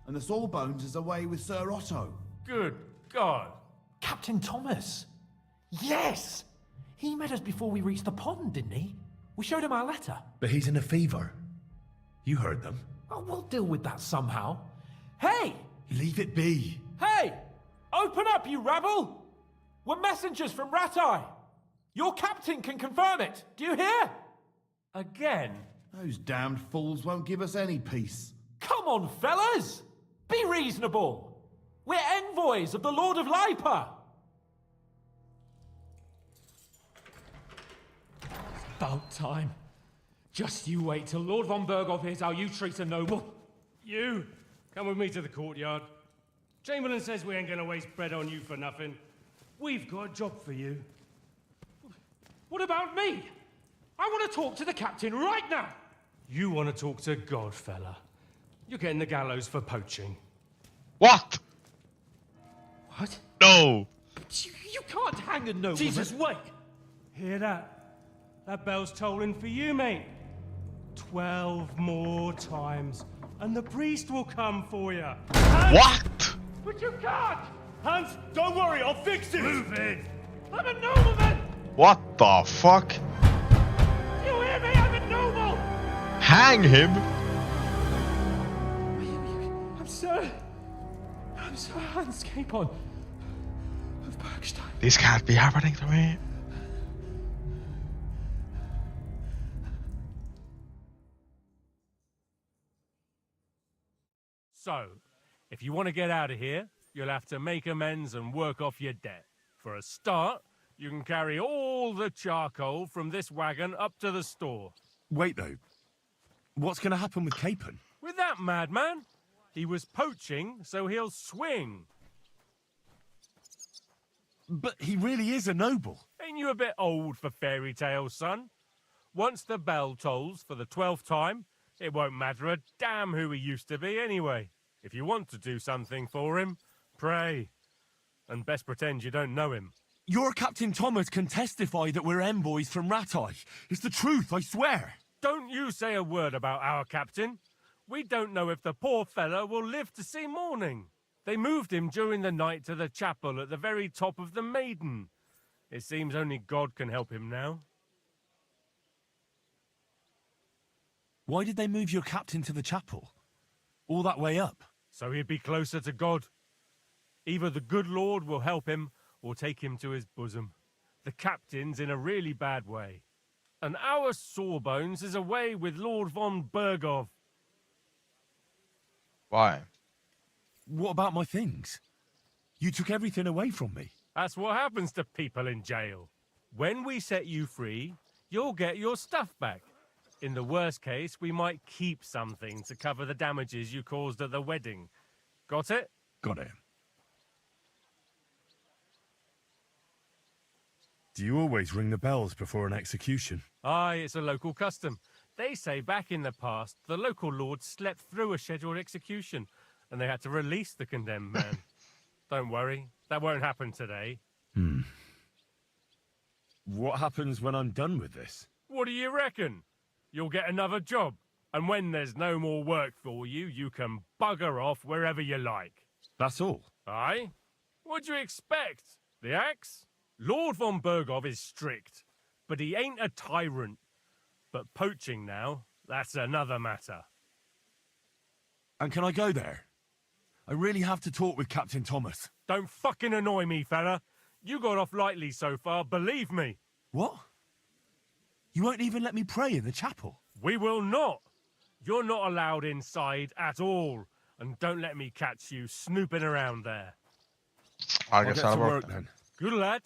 And the Sawbones is away with Sir Otto. Good God. Captain Thomas! Yes! He met us before we reached the pond, didn't he? We showed him our letter. But he's in a fever. You heard them. Oh, we'll deal with that somehow. Hey! Leave it be. Hey! Open up, you rabble! We're messengers from Ratai. Your captain can confirm it. Do you hear? Again? Those damned fools won't give us any peace. Come on, fellas! Be reasonable. We're envoys of the Lord of Lipa. About time. Just you wait till Lord von Berghoff hears how you treat a noble. You, come with me to the courtyard. Chamberlain says we ain't gonna waste bread on you for nothing. We've got a job for you. What about me? I want to talk to the captain right now. You want to talk to God, fella. You're getting the gallows for poaching. What? What? No. But you can't hang a nobleman. Jesus, wait! Hear that? That bell's tolling for you, mate. 12 more times, and the priest will come for you. What? But you can't! Hans, don't worry, I'll fix it! Move it! I'm a nobleman! What the fuck? You hear me? I'm a noble! Hang him? I'm Sir Hans Capon of Bergstein. This can't be happening to me. So, if you want to get out of here, you'll have to make amends and work off your debt. For a start, you can carry all the charcoal from this wagon up to the store. Wait, though. What's going to happen with Capon? With that madman? He was poaching, so he'll swing. But he really is a noble. Ain't you a bit old for fairy tales, son? Once the bell tolls for the 12th time, It won't matter a damn who he used to be anyway. If you want to do something for him, pray. And best pretend you don't know him. Your Captain Thomas can testify that we're envoys from Ratai. It's the truth, I swear. Don't you say a word about our captain. We don't know if the poor fellow will live to see morning. They moved him during the night to the chapel at the very top of the Maiden. It seems only God can help him now. Why did they move your captain to the chapel? All that way up? So he'd be closer to God. Either the good Lord will help him, or take him to his bosom. The captain's in a really bad way. And our Sawbones is away with Lord von Bergov. Why? What about my things? You took everything away from me. That's what happens to people in jail. When we set you free, you'll get your stuff back. In the worst case, we might keep something to cover the damages you caused at the wedding. Got it? Got it. Do you always ring the bells before an execution? Aye, it's a local custom. They say back in the past, the local lord slept through a scheduled execution, and they had to release the condemned man. Don't worry, that won't happen today. What happens when I'm done with this? What do you reckon? You'll get another job, and when there's no more work for you, you can bugger off wherever you like. That's all? Aye? What'd you expect? The axe? Lord von Bergov is strict, but he ain't a tyrant. But poaching now, that's another matter. And can I go there? I really have to talk with Captain Thomas. Don't fucking annoy me, fella. You got off lightly so far, believe me. What? You won't even let me pray in the chapel? We will not. You're not allowed inside at all. And don't let me catch you snooping around there. I guess I'll work then. Good lad.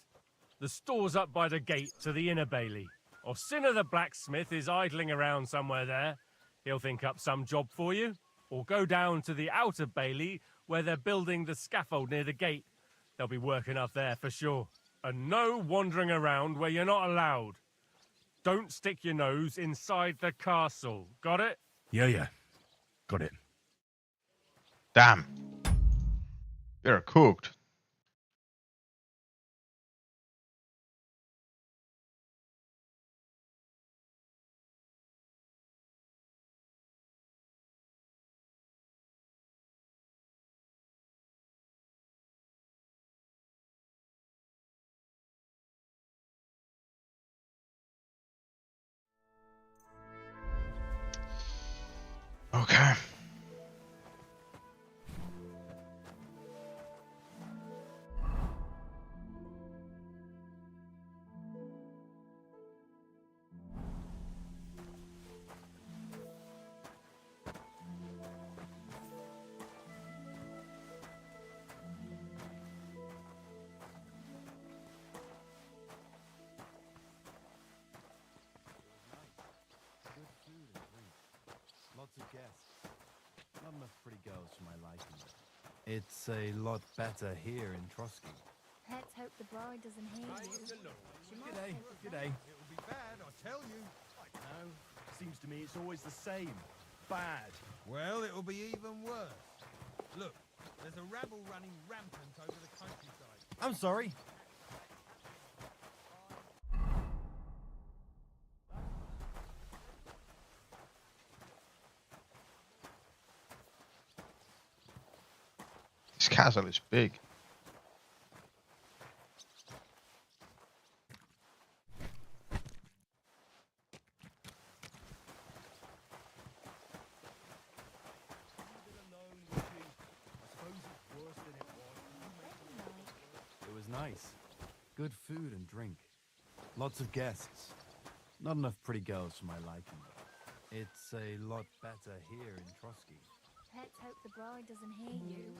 The store's up by the gate to the inner bailey. Orsina the blacksmith is idling around somewhere there. He'll think up some job for you. Or go down to the outer bailey where they're building the scaffold near the gate. They'll be working up there for sure. And no wandering around where you're not allowed. Don't stick your nose inside the castle. Got it? Yeah. Got it. Damn. You're cooked. Okay. Lots of guests. Not enough pretty girls for my liking. It's a lot better here in Trotsky. Let's hope the bride doesn't hear you. G'day. It'll be bad, I tell you. I know. Seems to me it's always the same. Bad. Well, it'll be even worse. Look, there's a rabble running rampant over the countryside. I'm sorry. This castle is big. It was nice. Good food and drink. Lots of guests. Not enough pretty girls for my liking. It's a lot better here in Trotsky. Let's hope the bride doesn't hear you.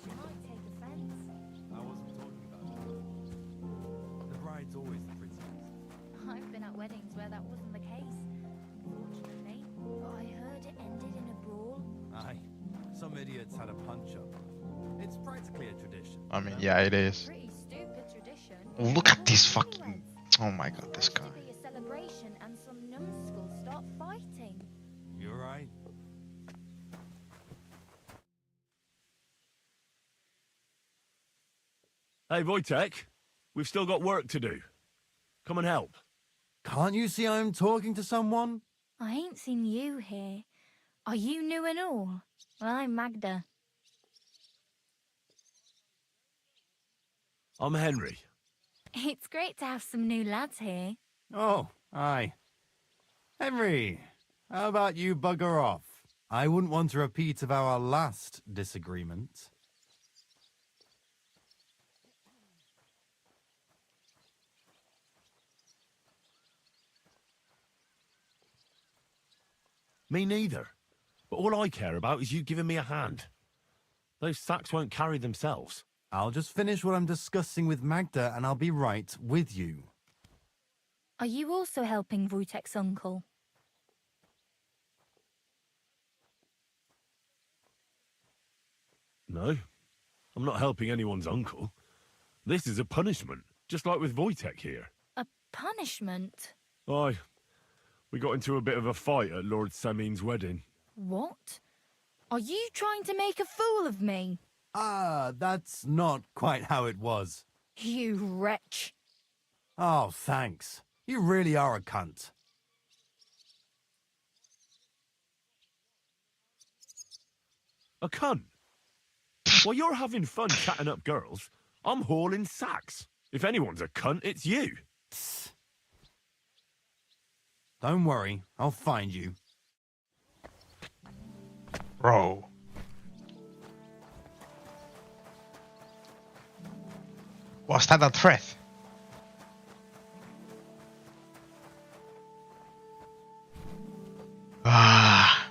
She might take offense. I wasn't talking about you. The bride's always the prettiest. I've been at weddings where that wasn't the case, unfortunately. But I heard it ended in a brawl. Aye. Some idiots had a punch-up. It's practically a tradition. I mean, yeah, it is. Pretty stupid tradition. Look at this fucking... Oh my god, this guy. Be a celebration and some numbskulls start fighting. You're right. Hey, Wojtek, we've still got work to do. Come and help. Can't you see I'm talking to someone? I ain't seen you here. Are you new and all? Well, I'm Magda. I'm Henry. It's great to have some new lads here. Oh, aye. Henry, how about you bugger off? I wouldn't want a repeat of our last disagreement. Me neither. But all I care about is you giving me a hand. Those sacks won't carry themselves. I'll just finish what I'm discussing with Magda and I'll be right with you. Are you also helping Wojtek's uncle? No, I'm not helping anyone's uncle. This is a punishment, just like with Wojtek here. A punishment? Aye. We got into a bit of a fight at Lord Semin's wedding. What? Are you trying to make a fool of me? Ah, that's not quite how it was. You wretch. Oh, thanks. You really are a cunt. A cunt? While you're having fun chatting up girls, I'm hauling sacks. If anyone's a cunt, it's you. Don't worry, I'll find you. Bro. Was that a threat? Ah.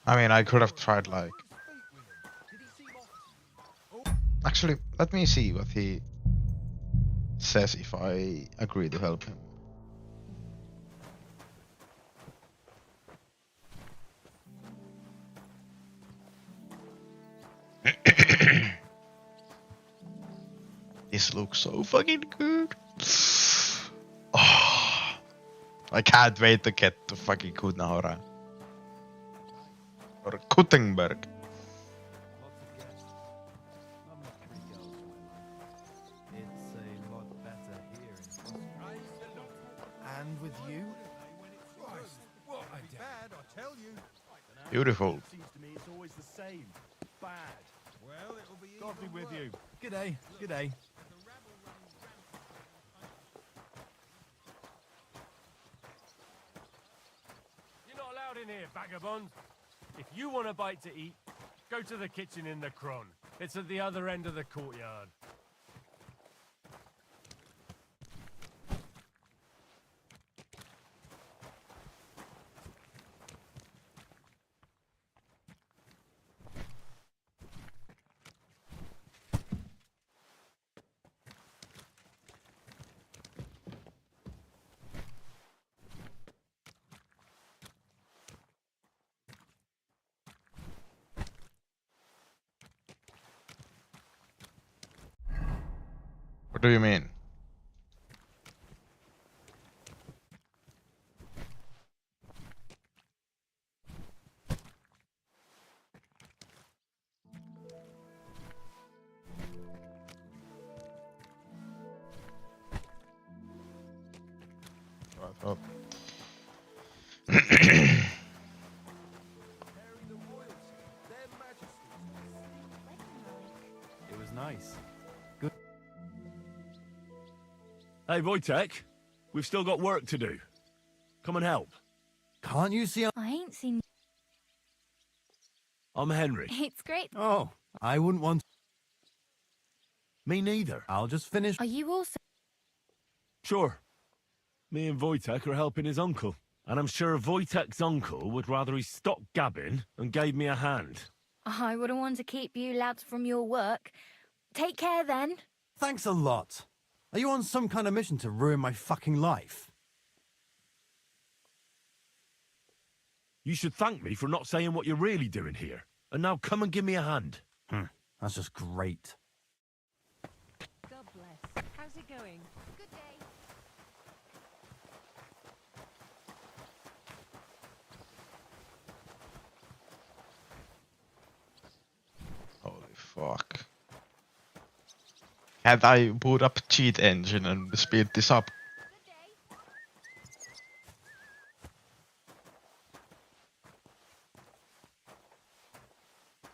I mean, I could have tried like... Actually, let me see what he says if I agree to help him. This looks so fucking good. Oh, I can't wait to get to fucking Kutnahora. Or Kuttenberg. It's a lot better here in And with you? What bad, I tell you. Beautiful. Seems to me it's always the same. Bad. Well, it'll be God be with you. G'day, g'day. You're not allowed in here, vagabond. If you want a bite to eat, go to the kitchen in the Cron. It's at the other end of the courtyard. What do you mean? Oh. It was nice. Good. Hey, Wojtek, we've still got work to do. Come and help. Can't you see I ain't seen... I'm Henry. It's great. Oh, I wouldn't want... Me neither. I'll just finish... Are you also... Sure. Me and Wojtek are helping his uncle. And I'm sure Wojtek's uncle would rather he stopped gabbing and gave me a hand. I wouldn't want to keep you lads from your work. Take care then. Thanks a lot. Are you on some kind of mission to ruin my fucking life? You should thank me for not saying what you're really doing here. And now come and give me a hand. That's just great. God bless. How's it going? Good day. Holy fuck. Had I boot up cheat engine and speed this up?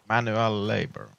Manual labor.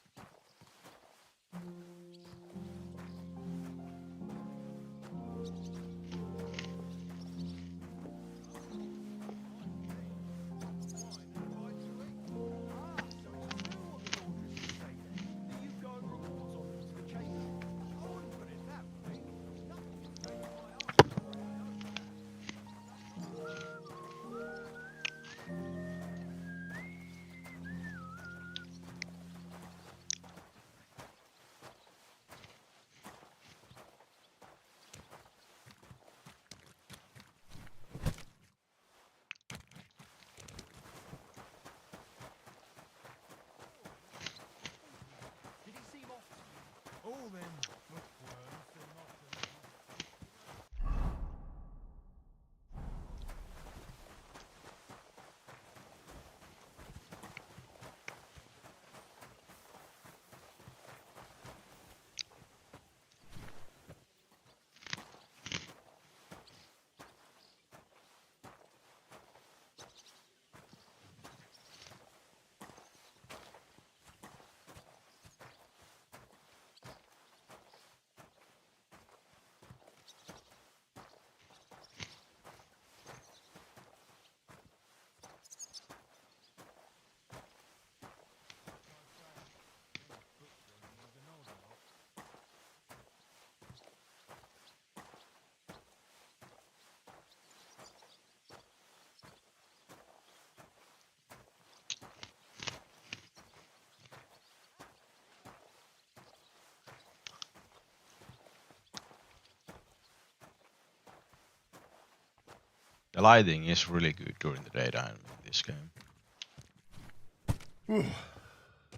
The lighting is really good during the daytime in this game.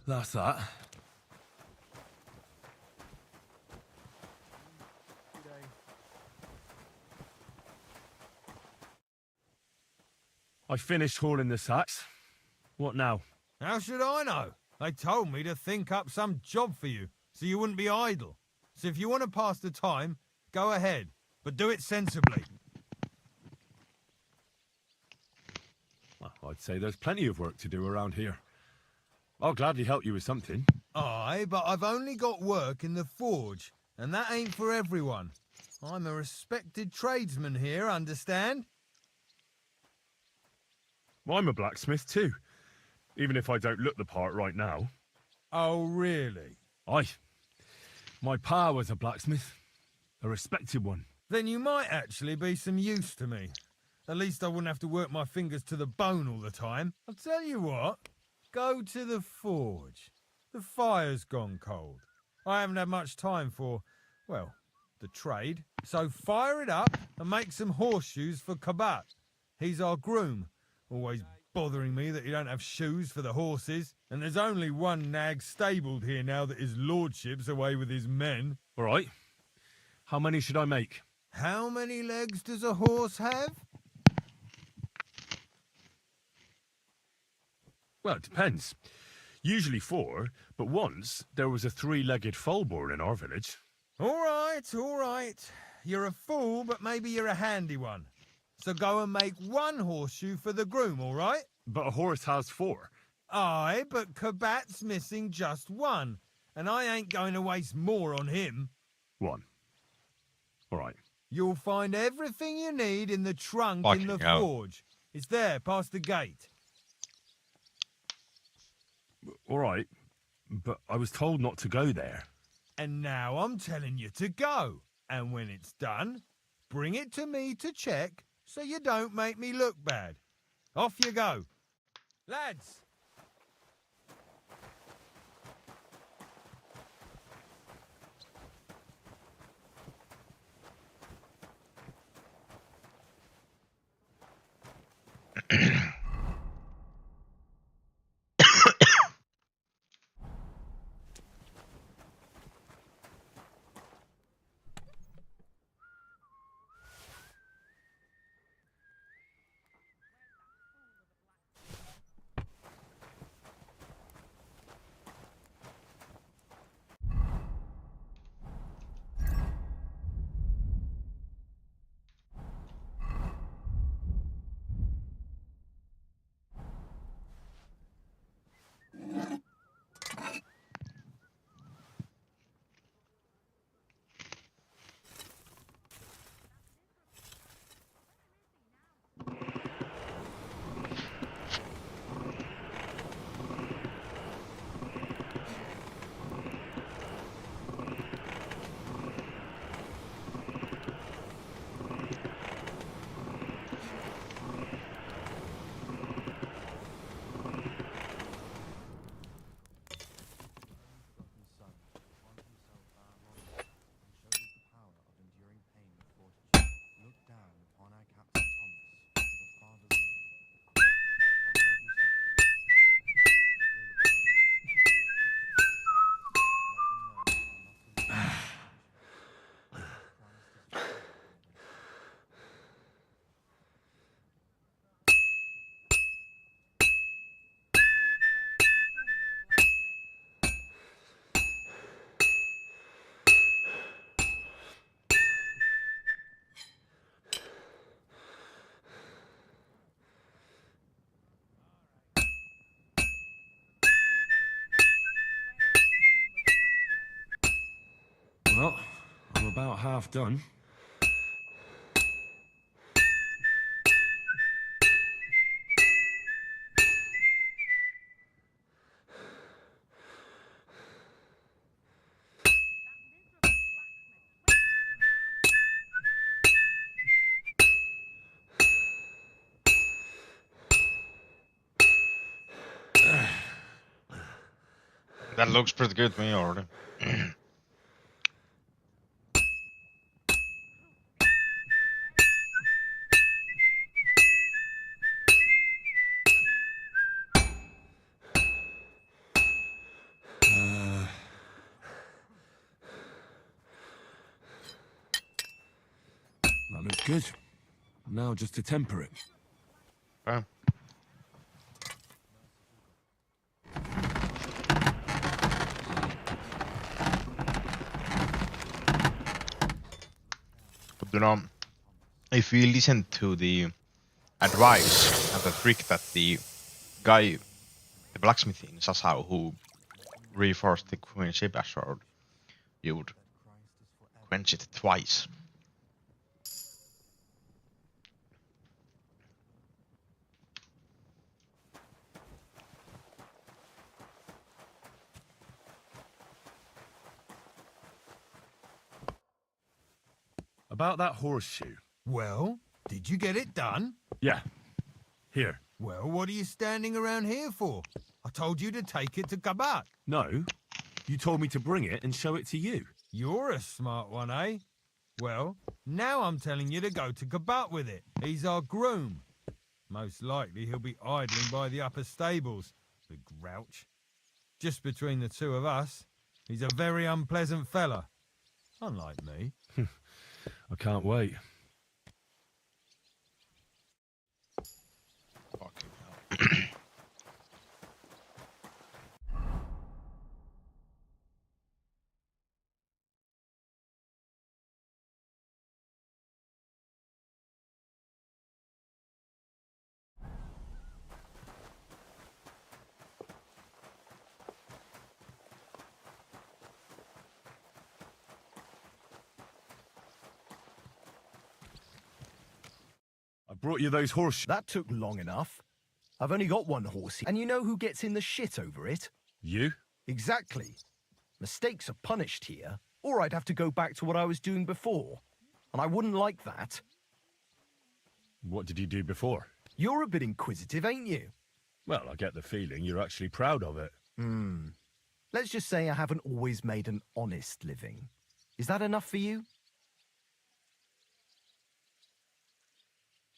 That's that. I finished hauling the sacks. What now? How should I know? They told me to think up some job for you, so you wouldn't be idle. So if you want to pass the time, go ahead, but do it sensibly. Well, I'd say there's plenty of work to do around here. I'll gladly help you with something. Aye, but I've only got work in the forge, and that ain't for everyone. I'm a respected tradesman here, understand? Well, I'm a blacksmith too, even if I don't look the part right now. Oh, really? Aye. My pa was a blacksmith, a respected one. Then you might actually be some use to me. At least I wouldn't have to work my fingers to the bone all the time. I'll tell you what, go to the forge. The fire's gone cold. I haven't had much time for, well, the trade. So fire it up and make some horseshoes for Kabat. He's our groom, always bothering me that he don't have shoes for the horses. And there's only one nag stabled here now that his lordship's away with his men. All right. How many should I make? How many legs does a horse have? Well, it depends. Usually 4, but once there was a 3-legged foal born in our village. All right. You're a fool, but maybe you're a handy one. So go and make one horseshoe for the groom, all right? But a horse has 4. Aye, but Kabat's missing just one, and I ain't going to waste more on him. 1. All right. You'll find everything you need in the trunk in the Fucking hell. forge. It's there, past the gate. All right, but I was told not to go there. And now I'm telling you to go. And when it's done, bring it to me to check so you don't make me look bad. Off you go. Lads! Well, I'm about half done. That looks pretty good to me already. That looks good. Now just to temper it. Okay. But you know, if we listen to the advice and the trick that the guy, the blacksmith in Sasau, who reinforced the Queen Sheba sword, you would quench it twice. About that horseshoe. Well, did you get it done? Yeah. Here. Well, what are you standing around here for? I told you to take it to Gabat. No. You told me to bring it and show it to you. You're a smart one, eh? Well, now I'm telling you to go to Gabat with it. He's our groom. Most likely he'll be idling by the upper stables, the grouch. Just between the two of us, he's a very unpleasant fella. Unlike me. I can't wait. I brought you those horseshoes. That took long enough. I've only got one horse, and you know who gets in the shit over it? You? Exactly. Mistakes are punished here, or I'd have to go back to what I was doing before. And I wouldn't like that. What did you do before? You're a bit inquisitive, ain't you? Well, I get the feeling you're actually proud of it. Let's just say I haven't always made an honest living. Is that enough for you?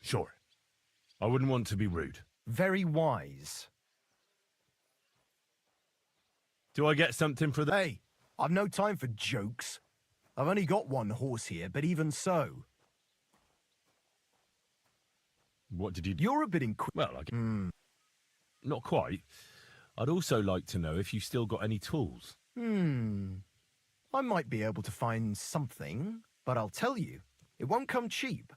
Sure. I wouldn't want to be rude. Very wise. Do I get something for the... Hey, I've no time for jokes. I've only got one horse here, but even so. What did you do? You're a bit Well, not quite. I'd also like to know if you still got any tools. I might be able to find something, but I'll tell you, it won't come cheap.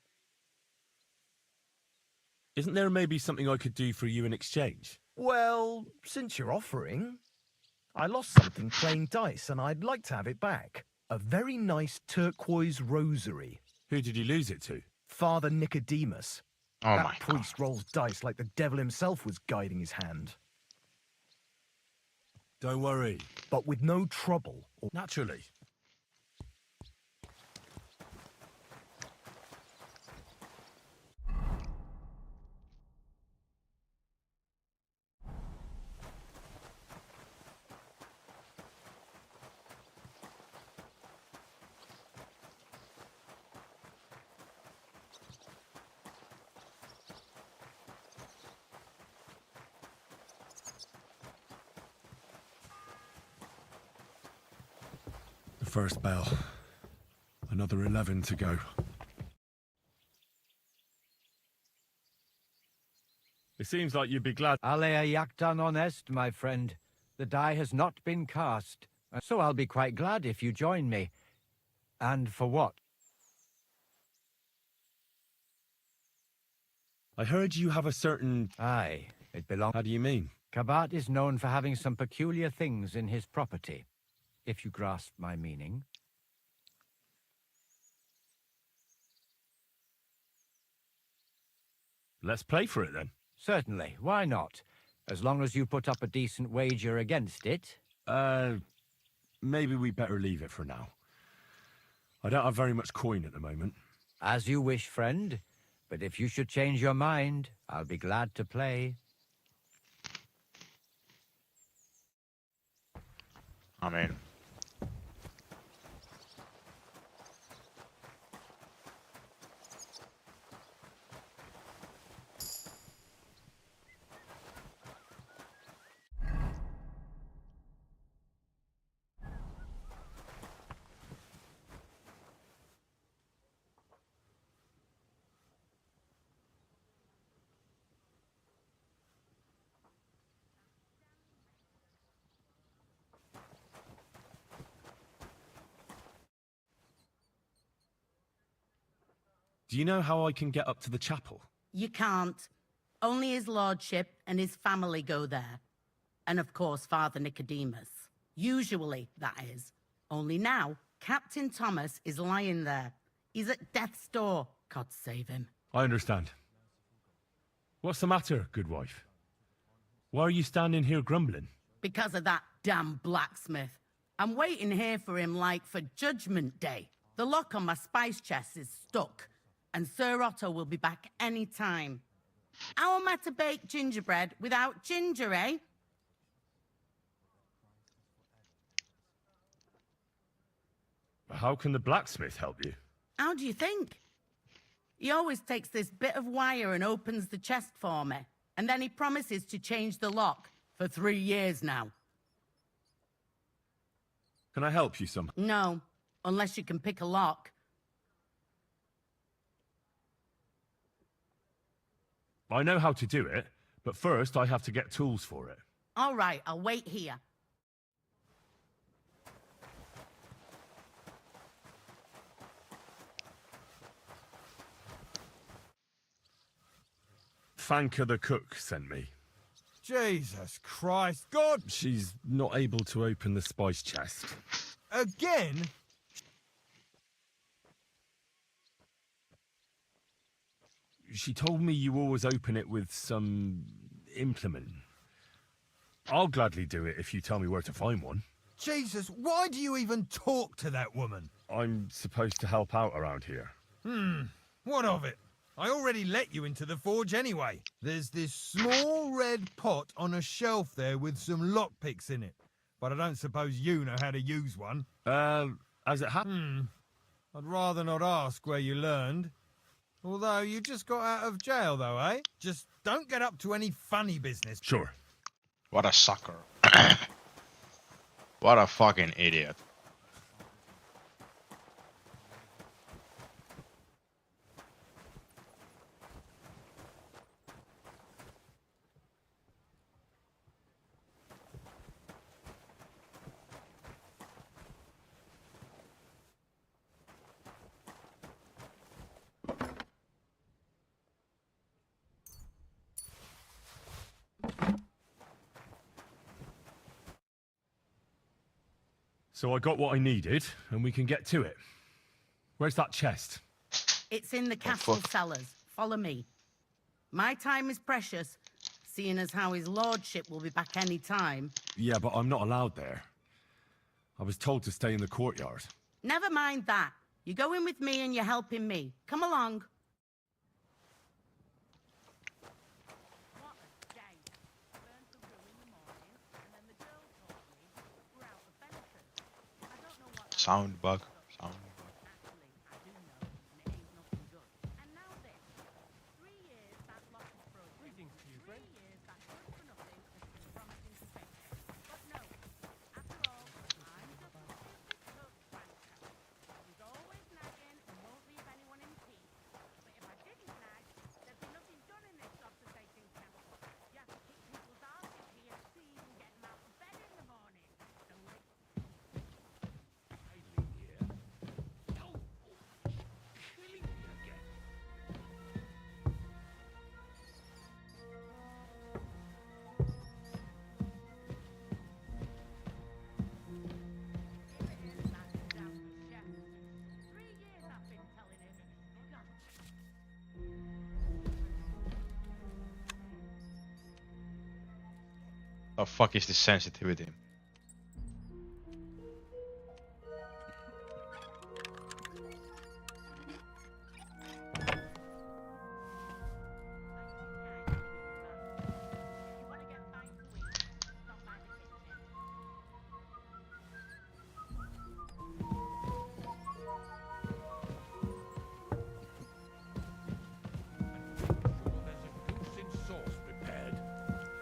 Isn't there maybe something I could do for you in exchange? Well, since you're offering, I lost something playing dice and I'd like to have it back. A very nice turquoise rosary. Who did you lose it to? Father Nicodemus. Oh that my priest rolls dice like the devil himself was guiding his hand. Don't worry. But with no trouble. Naturally. The first bell. Another 11 to go. It seems like you'd be glad. Alea Yaktan honest, my friend. The die has not been cast, so I'll be quite glad if you join me. And for what? I heard you have a certain... Aye, it belongs... How do you mean? Kabat is known for having some peculiar things in his property, if you grasp my meaning. Let's play for it then. Certainly, why not? As long as you put up a decent wager against it. Maybe we better leave it for now. I don't have very much coin at the moment. As you wish, friend. But if you should change your mind, I'll be glad to play. I mean... Do you know how I can get up to the chapel? You can't. Only his lordship and his family go there. And of course, Father Nicodemus. Usually, that is. Only now, Captain Thomas is lying there. He's at death's door. God save him. I understand. What's the matter, good wife? Why are you standing here grumbling? Because of that damn blacksmith. I'm waiting here for him like for Judgment Day. The lock on my spice chest is stuck. And Sir Otto will be back any time. How am I to bake gingerbread without ginger, eh? How can the blacksmith help you? How do you think? He always takes this bit of wire and opens the chest for me. And then he promises to change the lock for 3 years now. Can I help you some? No, unless you can pick a lock. I know how to do it, but first I have to get tools for it. All right, I'll wait here. Fanka the cook sent me. Jesus Christ, God! She's not able to open the spice chest. Again? She told me you always open it with some implement. I'll gladly do it if you tell me where to find one. Jesus, why do you even talk to that woman? I'm supposed to help out around here. What of it? I already let you into the forge anyway. There's this small red pot on a shelf there with some lockpicks in it. But I don't suppose you know how to use one. As it happened. I'd rather not ask where you learned. Although you just got out of jail though, eh? Just don't get up to any funny business. Sure. What a sucker. What a fucking idiot. So I got what I needed, and we can get to it. Where's that chest? It's in the castle cellars. Follow me. My time is precious, seeing as how his lordship will be back any time. Yeah, but I'm not allowed there. I was told to stay in the courtyard. Never mind that. You go in with me and you're helping me. Come along. Sound bug. Sound bug. The fuck is this sensitivity?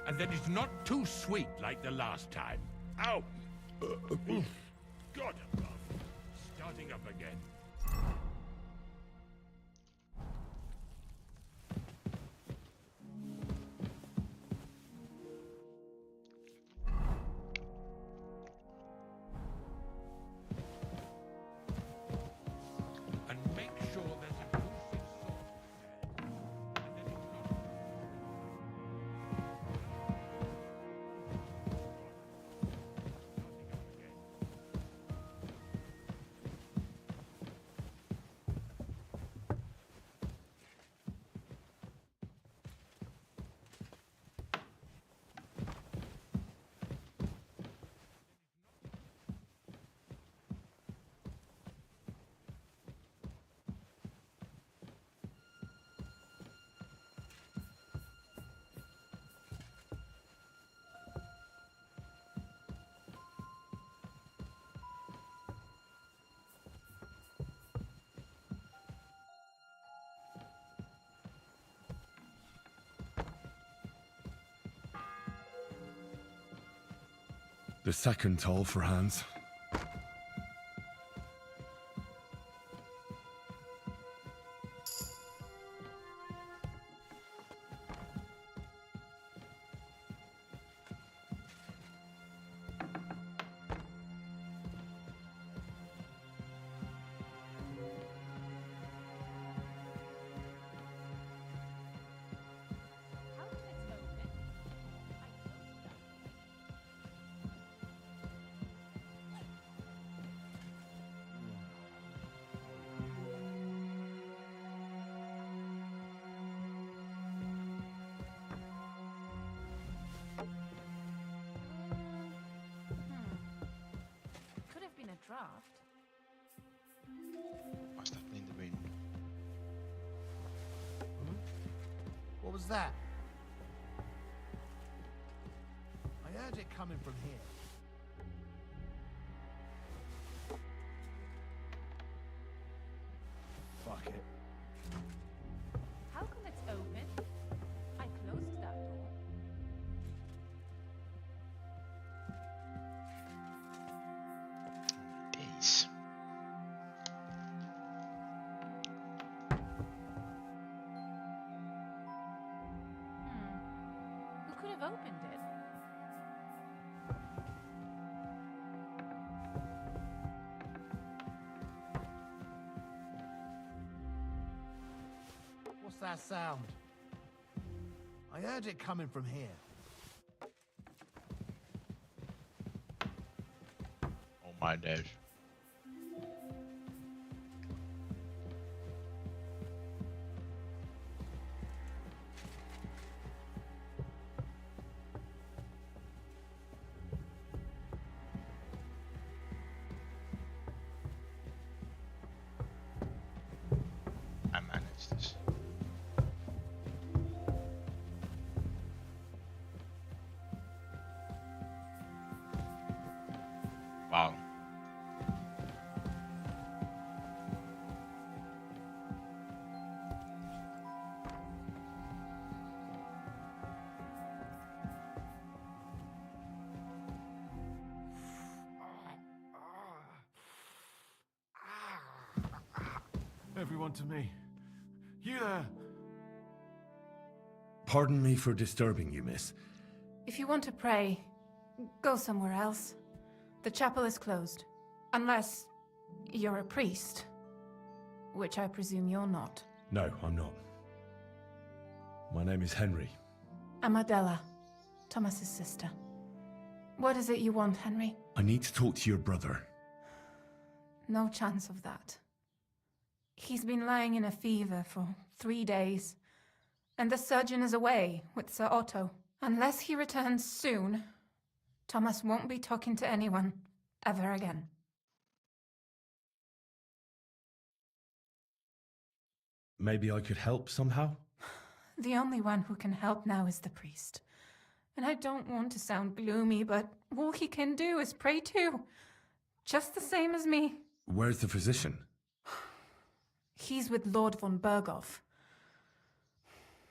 And that it's not too sweet like the last time. Ow! God above. Starting up again. And make sure there's a goose in sauce. And then it's not... The second toll for Hans. Could have been a draft. Must have been the wind. What was that? I heard it coming from here. Fuck it. How come it's open? I closed that door. Days. Who could have opened it? What's that sound? I heard it coming from here. Oh my days. I managed this. Wow. Everyone to me. You there! Pardon me for disturbing you, miss. If you want to pray, go somewhere else. The chapel is closed. Unless you're a priest. Which I presume you're not. No, I'm not. My name is Henry. I'm Adela, Thomas's sister. What is it you want, Henry? I need to talk to your brother. No chance of that. He's been lying in a fever for 3 days. And the surgeon is away with Sir Otto. Unless he returns soon, Thomas won't be talking to anyone ever again. Maybe I could help somehow? The only one who can help now is the priest. And I don't want to sound gloomy, but all he can do is pray too. Just the same as me. Where's the physician? He's with Lord von Berghoff.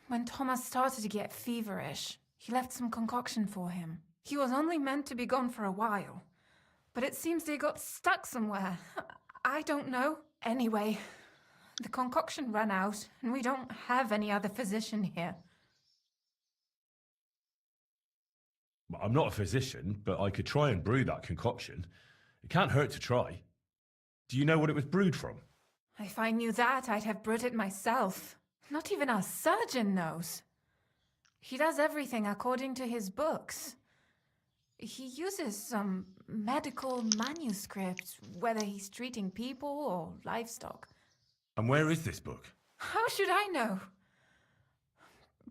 When Thomas started to get feverish, he left some concoction for him. He was only meant to be gone for a while, but it seems they got stuck somewhere. I don't know. Anyway, the concoction ran out, and we don't have any other physician here. I'm not a physician, but I could try and brew that concoction. It can't hurt to try. Do you know what it was brewed from? If I knew that, I'd have brewed it myself. Not even our surgeon knows. He does everything according to his books. He uses some medical manuscript, whether he's treating people or livestock. And where is this book? How should I know?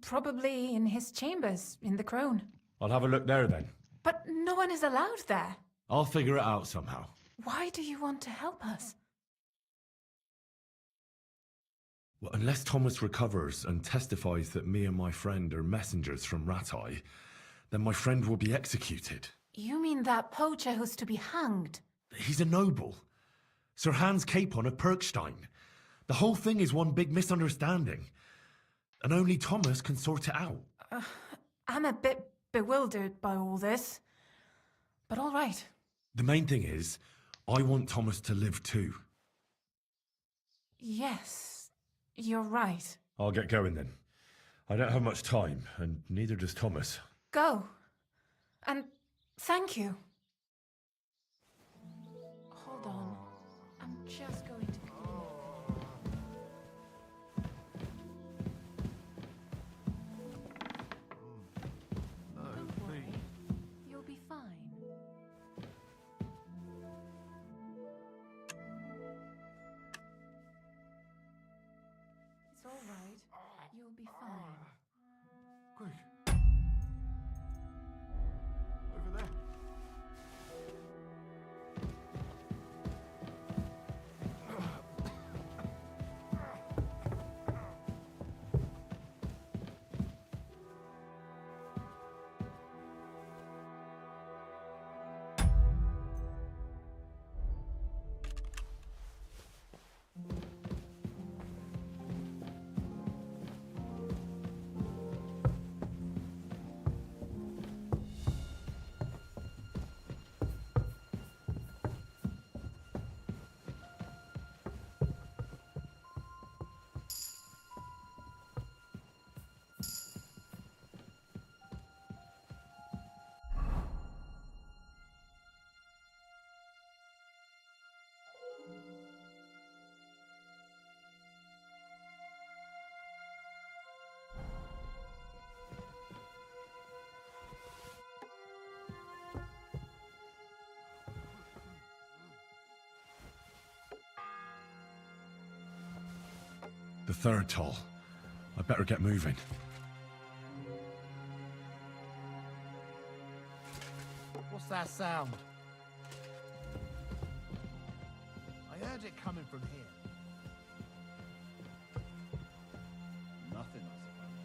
Probably in his chambers, in the Crone. I'll have a look there then. But no one is allowed there. I'll figure it out somehow. Why do you want to help us? Well, unless Thomas recovers and testifies that me and my friend are messengers from Ratai, then my friend will be executed. You mean that poacher who's to be hanged? He's a noble. Sir Hans Capon of Perkstein. The whole thing is one big misunderstanding. And only Thomas can sort it out. I'm a bit bewildered by all this. But all right. The main thing is, I want Thomas to live too. Yes, you're right. I'll get going then. I don't have much time, and neither does Thomas. Go. And thank you. Hold on. I'm just going to clean Don't worry. You'll be fine. It's all right. You'll be fine. Quick. Over there. The third toll. I better get moving. What's that sound? I heard it coming from here. Nothing, I suppose.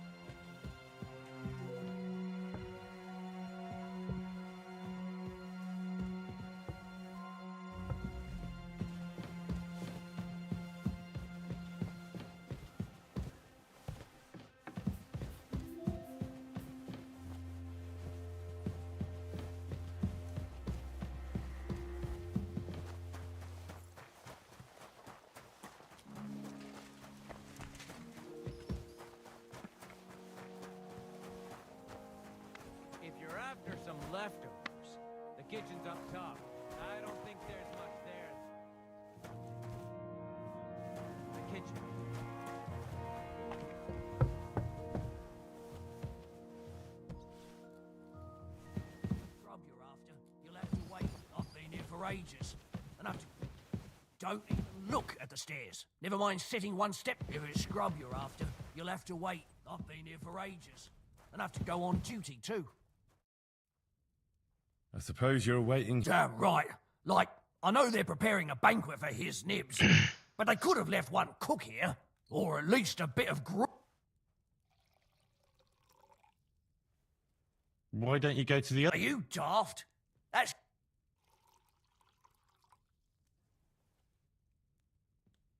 If you're after some leftovers, the kitchen's up top. I don't think there's much there. The kitchen. Grub you're after. You'll have to wait. I've been here for ages. And have to... Don't even look at the stairs. Never mind sitting one step. If it's scrub you're after, you'll have to wait. I've been here for ages. And have to go on duty too. I suppose you're waiting. Damn right. Like, I know they're preparing a banquet for his nibs, but they could have left one cook here, or at least a bit of Why don't you go to the other? Are you daft? That's...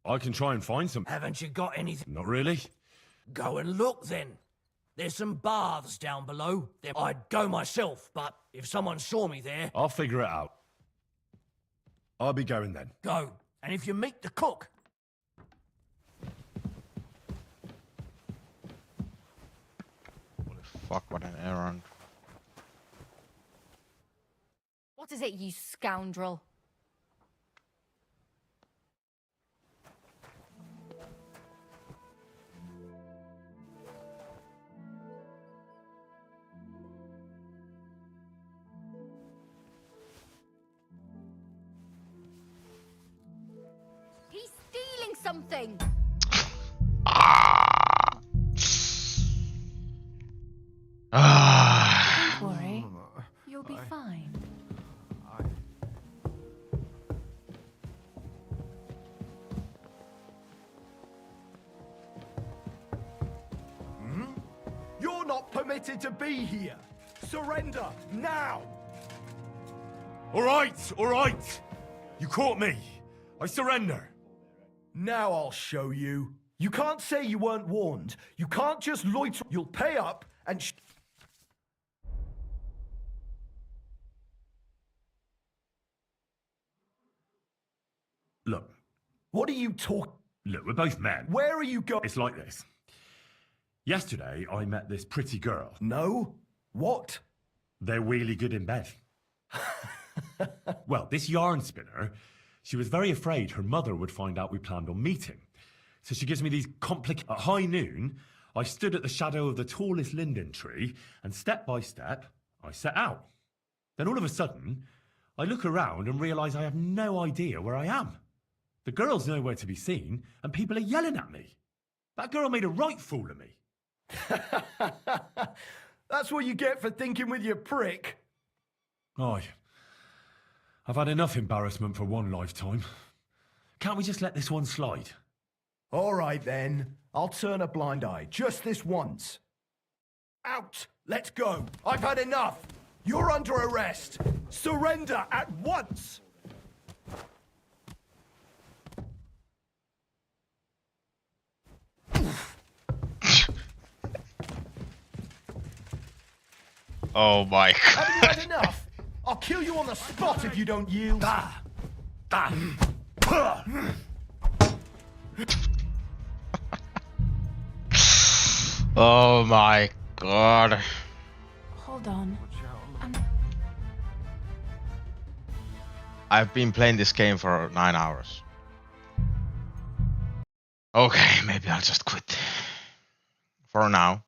I can try and find some. Haven't you got anything? Not really. Go and look then. There's some baths down below. I'd go myself, but if someone saw me there... I'll figure it out. I'll be going then. Go. And if you meet the cook... Holy fuck, what an errand. What is it, you scoundrel? He's stealing something! Don't worry. You'll be fine. You're not permitted to be here. Surrender now. All right. You caught me. I surrender. Now I'll show you. You can't say you weren't warned. You can't just loiter. You'll pay up and... Look. What are you talking... Look, we're both men. Where are you going? It's like this. Yesterday, I met this pretty girl. No? What? They're really good in bed. Well, this yarn spinner, she was very afraid her mother would find out we planned on meeting. So she gives me these complicated... At high noon, I stood at the shadow of the tallest linden tree, and step by step, I set out. Then all of a sudden, I look around and realise I have no idea where I am. The girl's nowhere to be seen, and people are yelling at me. That girl made a right fool of me. That's what you get for thinking with your prick. I've had enough embarrassment for one lifetime. Can't we just let this one slide? All right, then. I'll turn a blind eye, just this once. Out! Let's go! I've had enough! You're under arrest! Surrender at once! Oh my god. Haven't you had enough? I'll kill you on the spot if you don't yield. Oh my god. Hold on. I've been playing this game for 9 hours. Okay, maybe I'll just quit. For now.